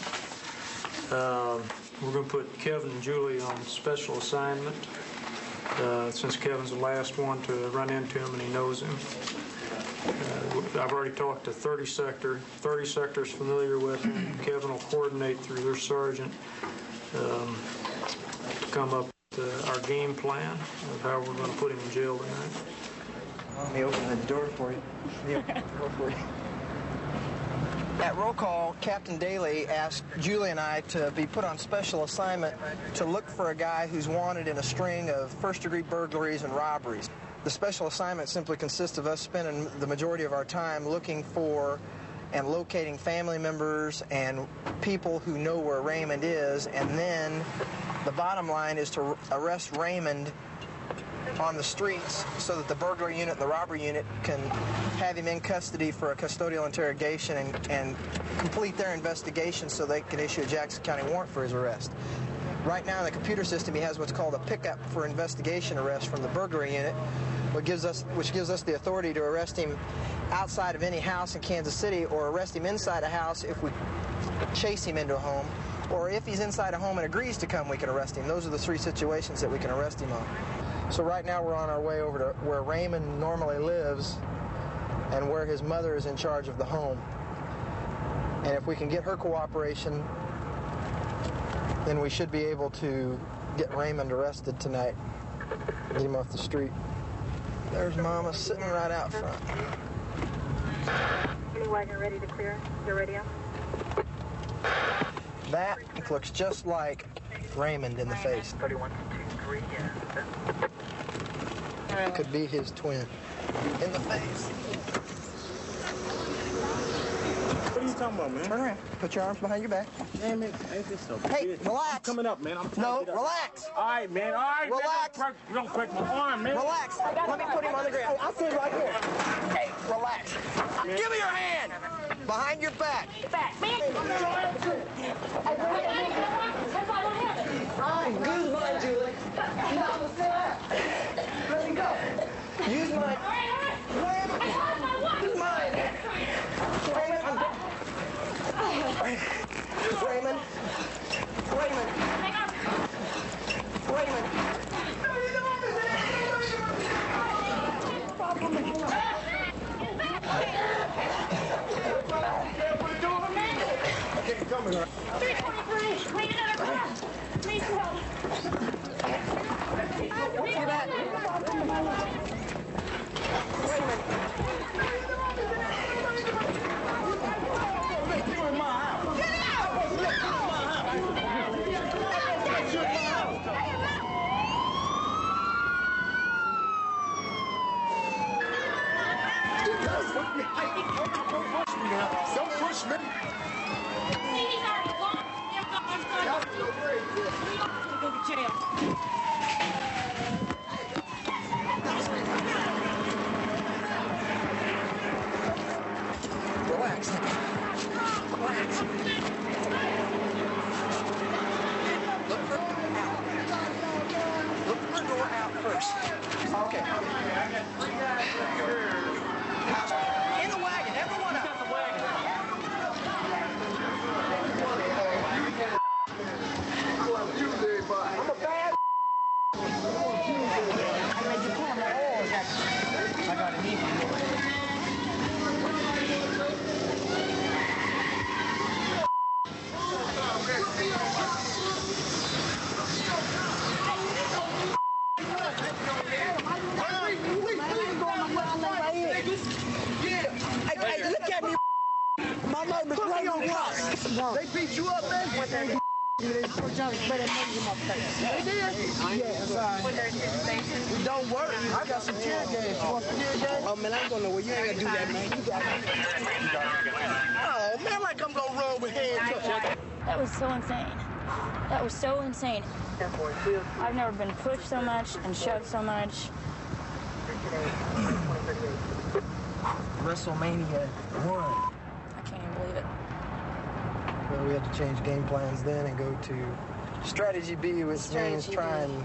We're going to put Kevin and Julie on special assignment since Kevin's the last one to run into him and he knows him. I've already talked to 30 sector. 30 sector's familiar with him. Kevin will coordinate through their sergeant to come up with our game plan of how we're going to put him in jail tonight. Let me open the door for you. At roll call, Captain Daly asked Julie and I to be put on special assignment to look for a guy who's wanted in a string of first-degree burglaries and robberies. The special assignment simply consists of us spending the majority of our time looking for and locating family members and people who know where Raymond is, and then the bottom line is to arrest Raymond on the streets so that the burglary unit and the robbery unit can have him in custody for a custodial interrogation and complete their investigation so they can issue a Jackson County warrant for his arrest. Right now in the computer system he has what's called a pickup for investigation arrest from the burglary unit, which gives us the authority to arrest him outside of any house in Kansas City or arrest him inside a house if we chase him into a home, or if he's inside a home and agrees to come, we can arrest him. Those are the three situations that we can arrest him on. So right now we're on our way over to where Raymond normally lives and where his mother is in charge of the home. And if we can get her cooperation, then we should be able to get Raymond arrested tonight, get him off the street. There's Mama sitting right out front. Any wagon ready to clear the radio? That looks just like Raymond in the face. 31, 2, 3, and Could be his twin in the face. What are you talking about, man? Turn around. Put your arms behind your back. Damn it. Ain't this so Hey, big? relax. I'm coming up, man. I'm trying No, to get up. relax. All right, man. All right, Relax. Man. Don't break my arm, man. Relax. Let me put him on the ground. I'll sit right here. Hey, relax. Give me your hand. Behind your back. Back, man. Use mine, Julie. Let me go. Use mine. Use mine. Raymond. Raymond. Raymond. Okay, coming. 323. Wait another car. Please help. What's your back? Raymond. You're in my house. Get out! You're in my house. You're in my house. Don't push me. Go to jail. Relax. Relax. Look for out. Look for the door out first. Okay. In the wagon, everyone up. I'm a bad They beat you up, man? They did? Yeah, sorry. It don't work. I got some tear gas. You want some tear gas? Oh, man, I ain't going nowhere. You ain't got to do that, man. You got it. Oh, man, like I'm going to run with handcuffs. That was so insane. That was so insane. I've never been pushed so much and shoved so much. WrestleMania 1. I can't even believe it. Well, we had to change game plans then and go to strategy B, which means try and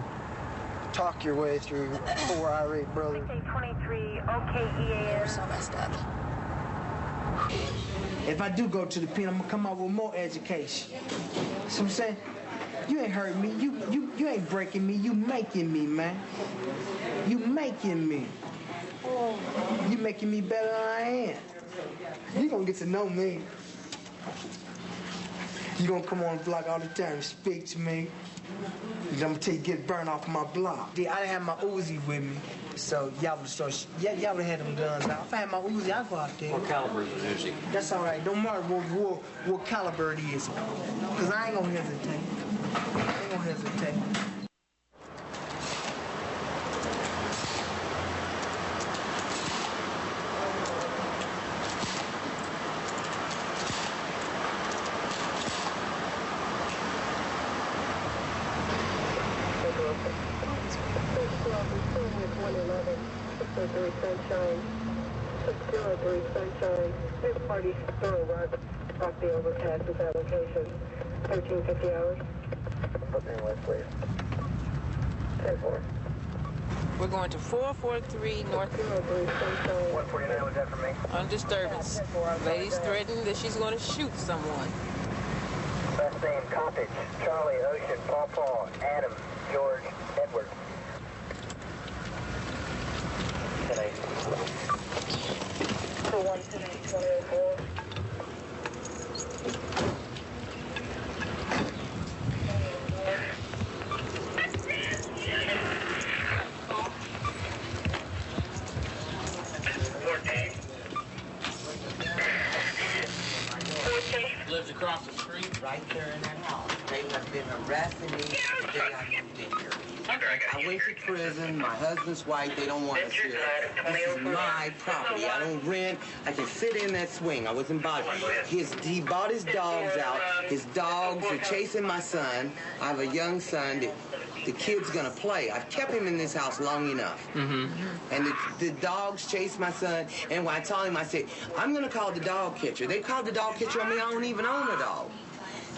talk your way through 4 irate brothers. 23, OKEAS. We're so messed up. If I do go to the pen, I'm gonna come out with more education. See what I'm saying? You ain't hurting me. You ain't breaking me. You making me, man. You making me. You making me better than I am. You gonna get to know me. You gonna come on the block all the time and speak to me. I'm gonna tell you get burned off my block. I didn't have my Uzi with me, so y'all would start. Y'all would have had them guns out. If I had my Uzi, I'd go out there. What caliber is an Uzi? That's all right. Don't matter what caliber it is, cause I ain't gonna hesitate. I ain't gonna hesitate. Party store arrived off the overpass with that location. 1350 hours. Okay, West, please. 10-4. We're going to 443 North. 149 was that for me? On disturbance. Lady's threatening that she's going to shoot someone. Last name Cottage, Charlie, Ocean, Paw, Adam, George, Edward. Today. 1 today, 2004. Lives across the street. Right there in that house. They have been harassing me the day I moved in here. I went to prison. My husband's white. They don't want us here. This is my property. I don't rent. I can sit in that swing. I wasn't bothered. He bought his dogs out. His dogs are chasing my son. I have a young son that the kid's gonna play. I've kept him in this house long enough. And the dogs chase my son. And when I told him, I said, I'm gonna call the dog catcher. They called the dog catcher on me. I don't even own a dog.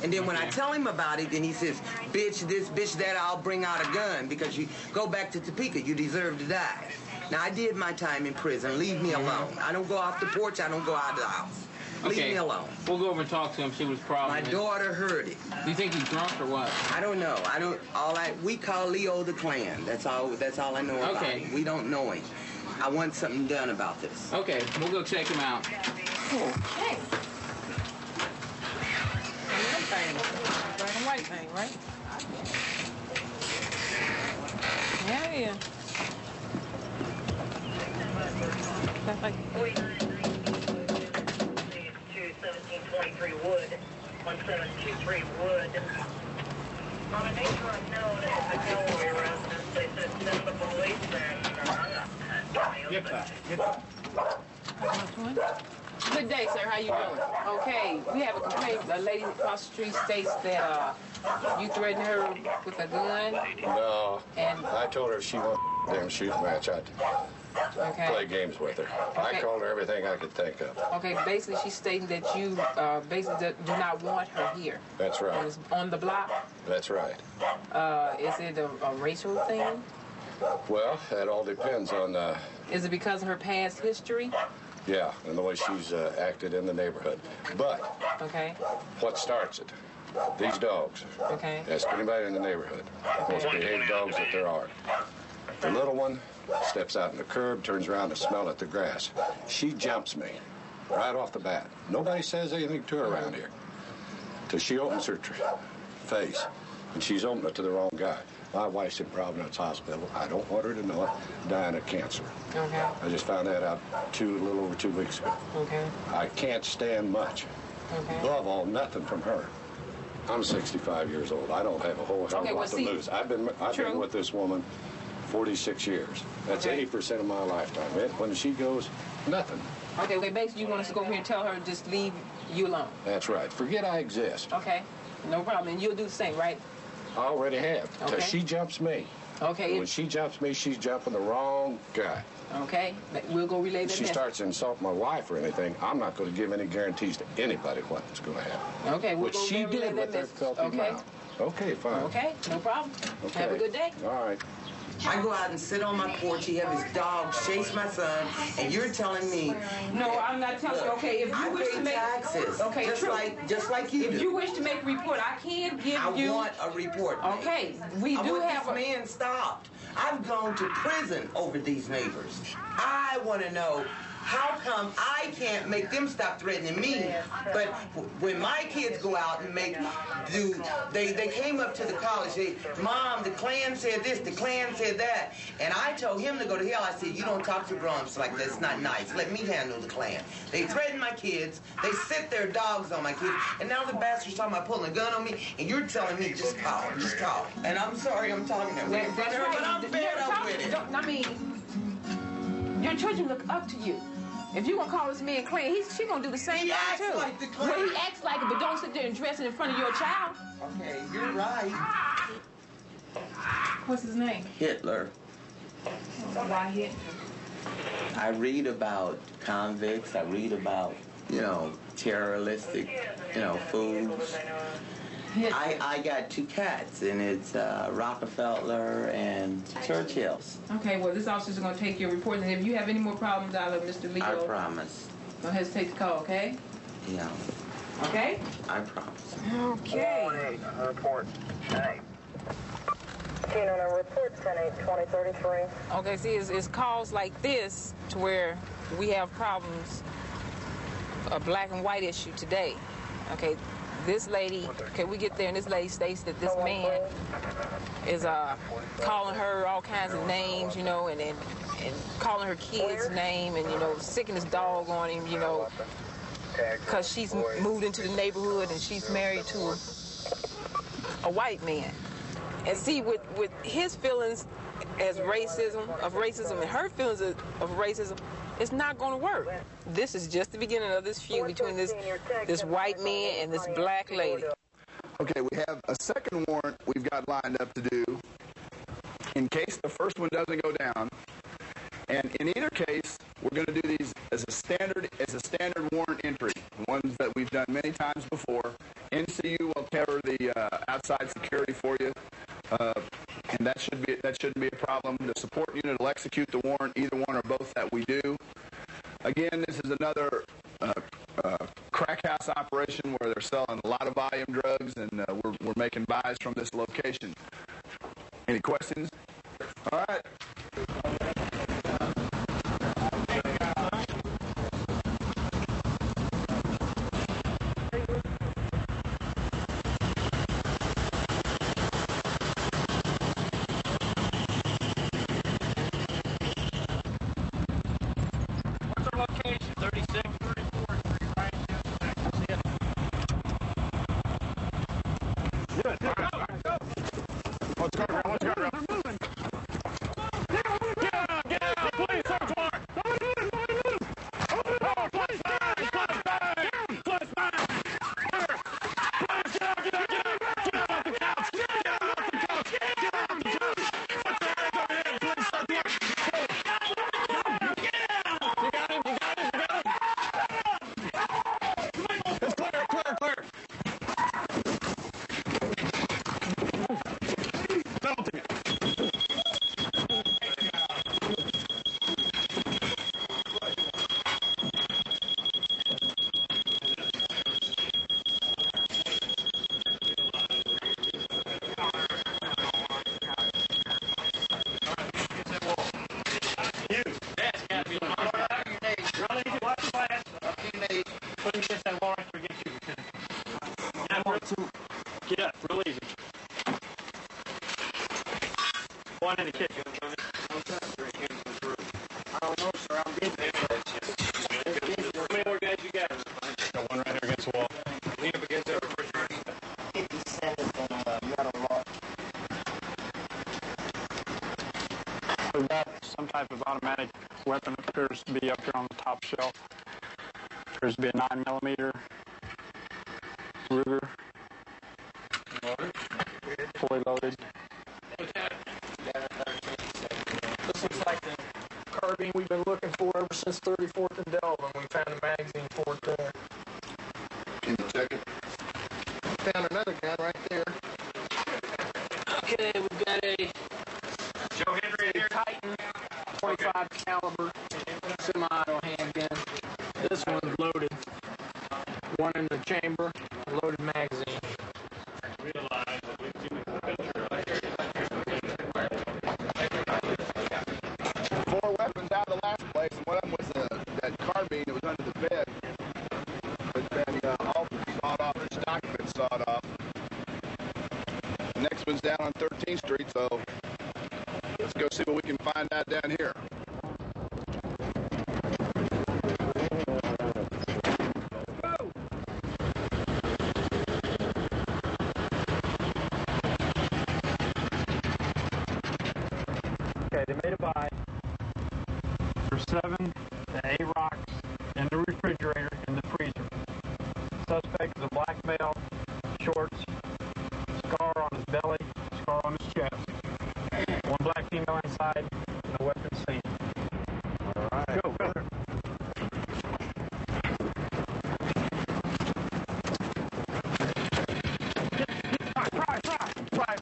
And then when I tell him about it, then he says, bitch this, bitch that, I'll bring out a gun because you go back to Topeka, you deserve to die. Now, I did my time in prison. Leave me alone. I don't go off the porch. I don't go out of the house. Leave me alone. We'll go over and talk to him, see what his problem is. My daughter heard it. Do you think he's drunk or what? I don't know. We call Leo the Klan. That's all I know about him. We don't know him. I want something done about this. Okay, we'll go check him out. Okay. Black and white thing, right? Yeah. That's like 1723 Wood, 1723 Wood. On a nature unknown, it's a Delaware residence. They said send the police there. Get that. Good day, sir. How you doing? Okay, we have a complaint. A lady across the street states that you threatened her with a gun. No. And I told her if she wanted a damn shooting match, I'd play games with her. I called her everything I could think of. Okay, basically she's stating that you basically do not want her here. That's right. On the block? That's right. Is it a racial thing? Well, that all depends on... Is it because of her past history? Yeah, and the way she's acted in the neighborhood. But what starts it? These dogs. Okay. Ask anybody in the neighborhood. Most behaved dogs that there are. The little one steps out on the curb, turns around to smell at the grass. She jumps me right off the bat. Nobody says anything to her around here. Till she opens her face, and she's opening it to the wrong guy. My wife's in Providence Hospital. I don't want her to know it. Dying of cancer. Okay. I just found that out a little over 2 weeks ago. Okay. I can't stand much. Okay. Above all, nothing from her. I'm 65 years old. I don't have a whole hell of a lot to lose. I've been with this woman 46 years. That's 80% of my lifetime. When she goes, nothing. Okay, well, basically you want us to go here and tell her just leave you alone. That's right. Forget I exist. Okay, no problem. And you'll do the same, right? I already have. Because she jumps me. Okay. When she jumps me, she's jumping the wrong guy. Okay, we'll go relay that. If she starts to insult my wife or anything, I'm not going to give any guarantees to anybody what's going to happen. Okay, we'll Which go she did with her filthy mouth. Okay, fine. Okay, no problem. Okay. Have a good day. All right. I go out and sit on my porch, he have his dog chase my son, and you're telling me... No, I'm not telling you. Okay, if you wish to make... taxes. Okay, just like you do. If you wish to make a report, I can give you... I want a report. Okay, we do have... this man stopped. I've gone to prison over these neighbors. I want to know, how come I can't make them stop threatening me? But when my kids go out and they came up to the college, Mom, the Klan said this, the Klan said that. And I told him to go to hell. I said, you don't talk to grown-ups like that. It's not nice. Let me handle the Klan. They threaten my kids. They sit their dogs on my kids. And now the bastard's talking about pulling a gun on me, and you're telling me, just call. And I'm sorry I'm talking that way. That's right. But I'm fed up with it. I mean, your children look up to you. If you're going to call this man Klan, she's going to do the same thing, too. He acts like the Klan. Well, he acts like it, but don't sit there and dress it in front of your child. Okay, you're right. What's his name? Hitler. Why Hitler? I read about convicts. I read about, terroristic, foods. I got two cats, and it's Rockefeller and Churchill's. Okay, well, this officer's going to take your report, and if you have any more problems, I'll let Mr. Leo... I promise. Don't hesitate to call, okay? Yeah. Okay? I promise. Okay. Report 10-8. Report 10-8-2033. Okay, see, it's calls like this to where we have problems, a black and white issue today. Okay, this lady, we get there, and this lady states that this man is calling her all kinds of names, and calling her kid's name, and, sicking his dog on him, because she's moved into the neighborhood and she's married to a white man. And see, with his feelings as racism, and her feelings of racism, it's not going to work. This is just the beginning of this feud between this white man and this black lady. Okay, we have a second warrant we've got lined up to do in case the first one doesn't go down. And in either case, we're going to do these as a standard warrant entry, ones that we've done many times before. NCU will cover the outside security for you, and that shouldn't be a problem. The support unit will execute the warrant, either one or both that we do. Again, this is another crack house operation where they're selling a lot of volume drugs, and we're making buys from this location. Any questions? All right. Get up, real easy. One in the kitchen. I don't know, sir. I'm getting there. How many more guys you got? Got one right here against the wall. type of automatic weapon appears to be up here on the top shelf. Appears to be a 9mm Ruger. Fully loaded. This looks like the carbine we've been looking for ever since 34th and Delvin. We found a magazine for it there. Can you check it? Found another gun right there. Okay, we've got a Titan 25 caliber semi-auto handgun. This one's loaded. One in the chamber, loaded magazine. Four weapons out of the last place, and one of them was that carbine that was under the bed. It's been all sawed off, the stock has been sawed off. The next one's down on 13th Street, so let's go see what we can find out down here. Okay, they made a buy for 7 the A-Rocks in the refrigerator in the freezer. Suspect is a black male, shorts, scar on his belly, scar on his chest. One black female inside, and a weapon seen. All right. Go. Right.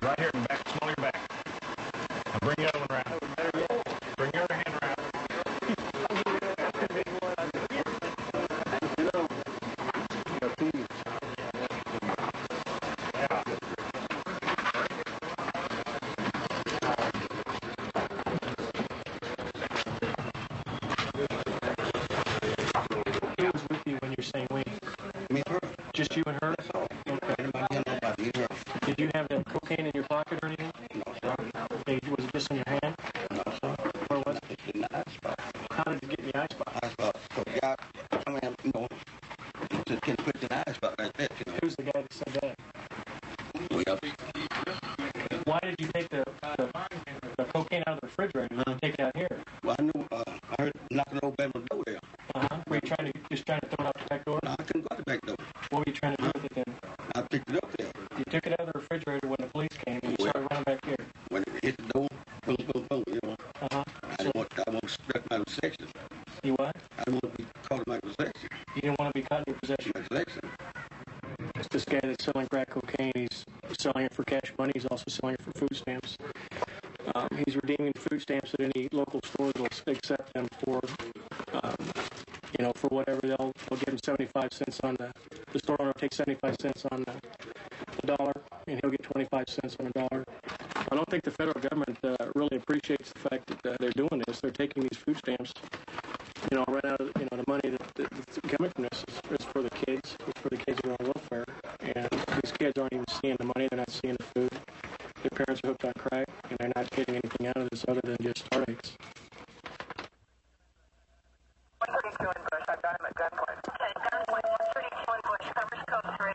Right here in the back, small your back. Now bring the other one around. Bring your other hand around. Who was with you when you're saying we? Me, her. Just you and her? Okay. Did you have that cocaine in your pocket or anything? Okay, was it just in your hand? Where was it? In the icebox. How did it get in the icebox? Icebox. So, yeah, I mean, you know, you can put it in the icebox like that, you know. Who's the guy that said that? Well, Why did you take the cocaine out of the refrigerator and take it out here? well, I knew, I heard knocking over the door there. Were you just trying to throw it out the back door? No, I couldn't go out the back door. What were you trying to do with it then? I picked it up there. You took it out of the refrigerator when the police came and you started running back here. When it hit the door, boom, boom, boom, you know. I didn't want to strip my possession. You what? I didn't want to be caught in my possession. You didn't want to be caught in your possession? My possession. It's this guy that's selling crack cocaine. He's selling it for cash money. He's also selling it for food stamps. He's redeeming food stamps at any local store that'll accept them for, for whatever. They'll give him 75 cents on the store owner will take 75 cents on the dollar, and he'll get 25 cents on a dollar. I don't think the federal government really appreciates the fact that they're doing this. They're taking these food stamps, right out of, the money that's coming from this is for the kids. It's for the kids who are on welfare. And these kids aren't even seeing the money. They're not seeing the food. Their parents are hooked on crack, and they're not getting anything out of this other than just heartaches. 132 in Bush. I've got him at gunpoint. Okay, gunpoint 132 in Bush. Covers code 3.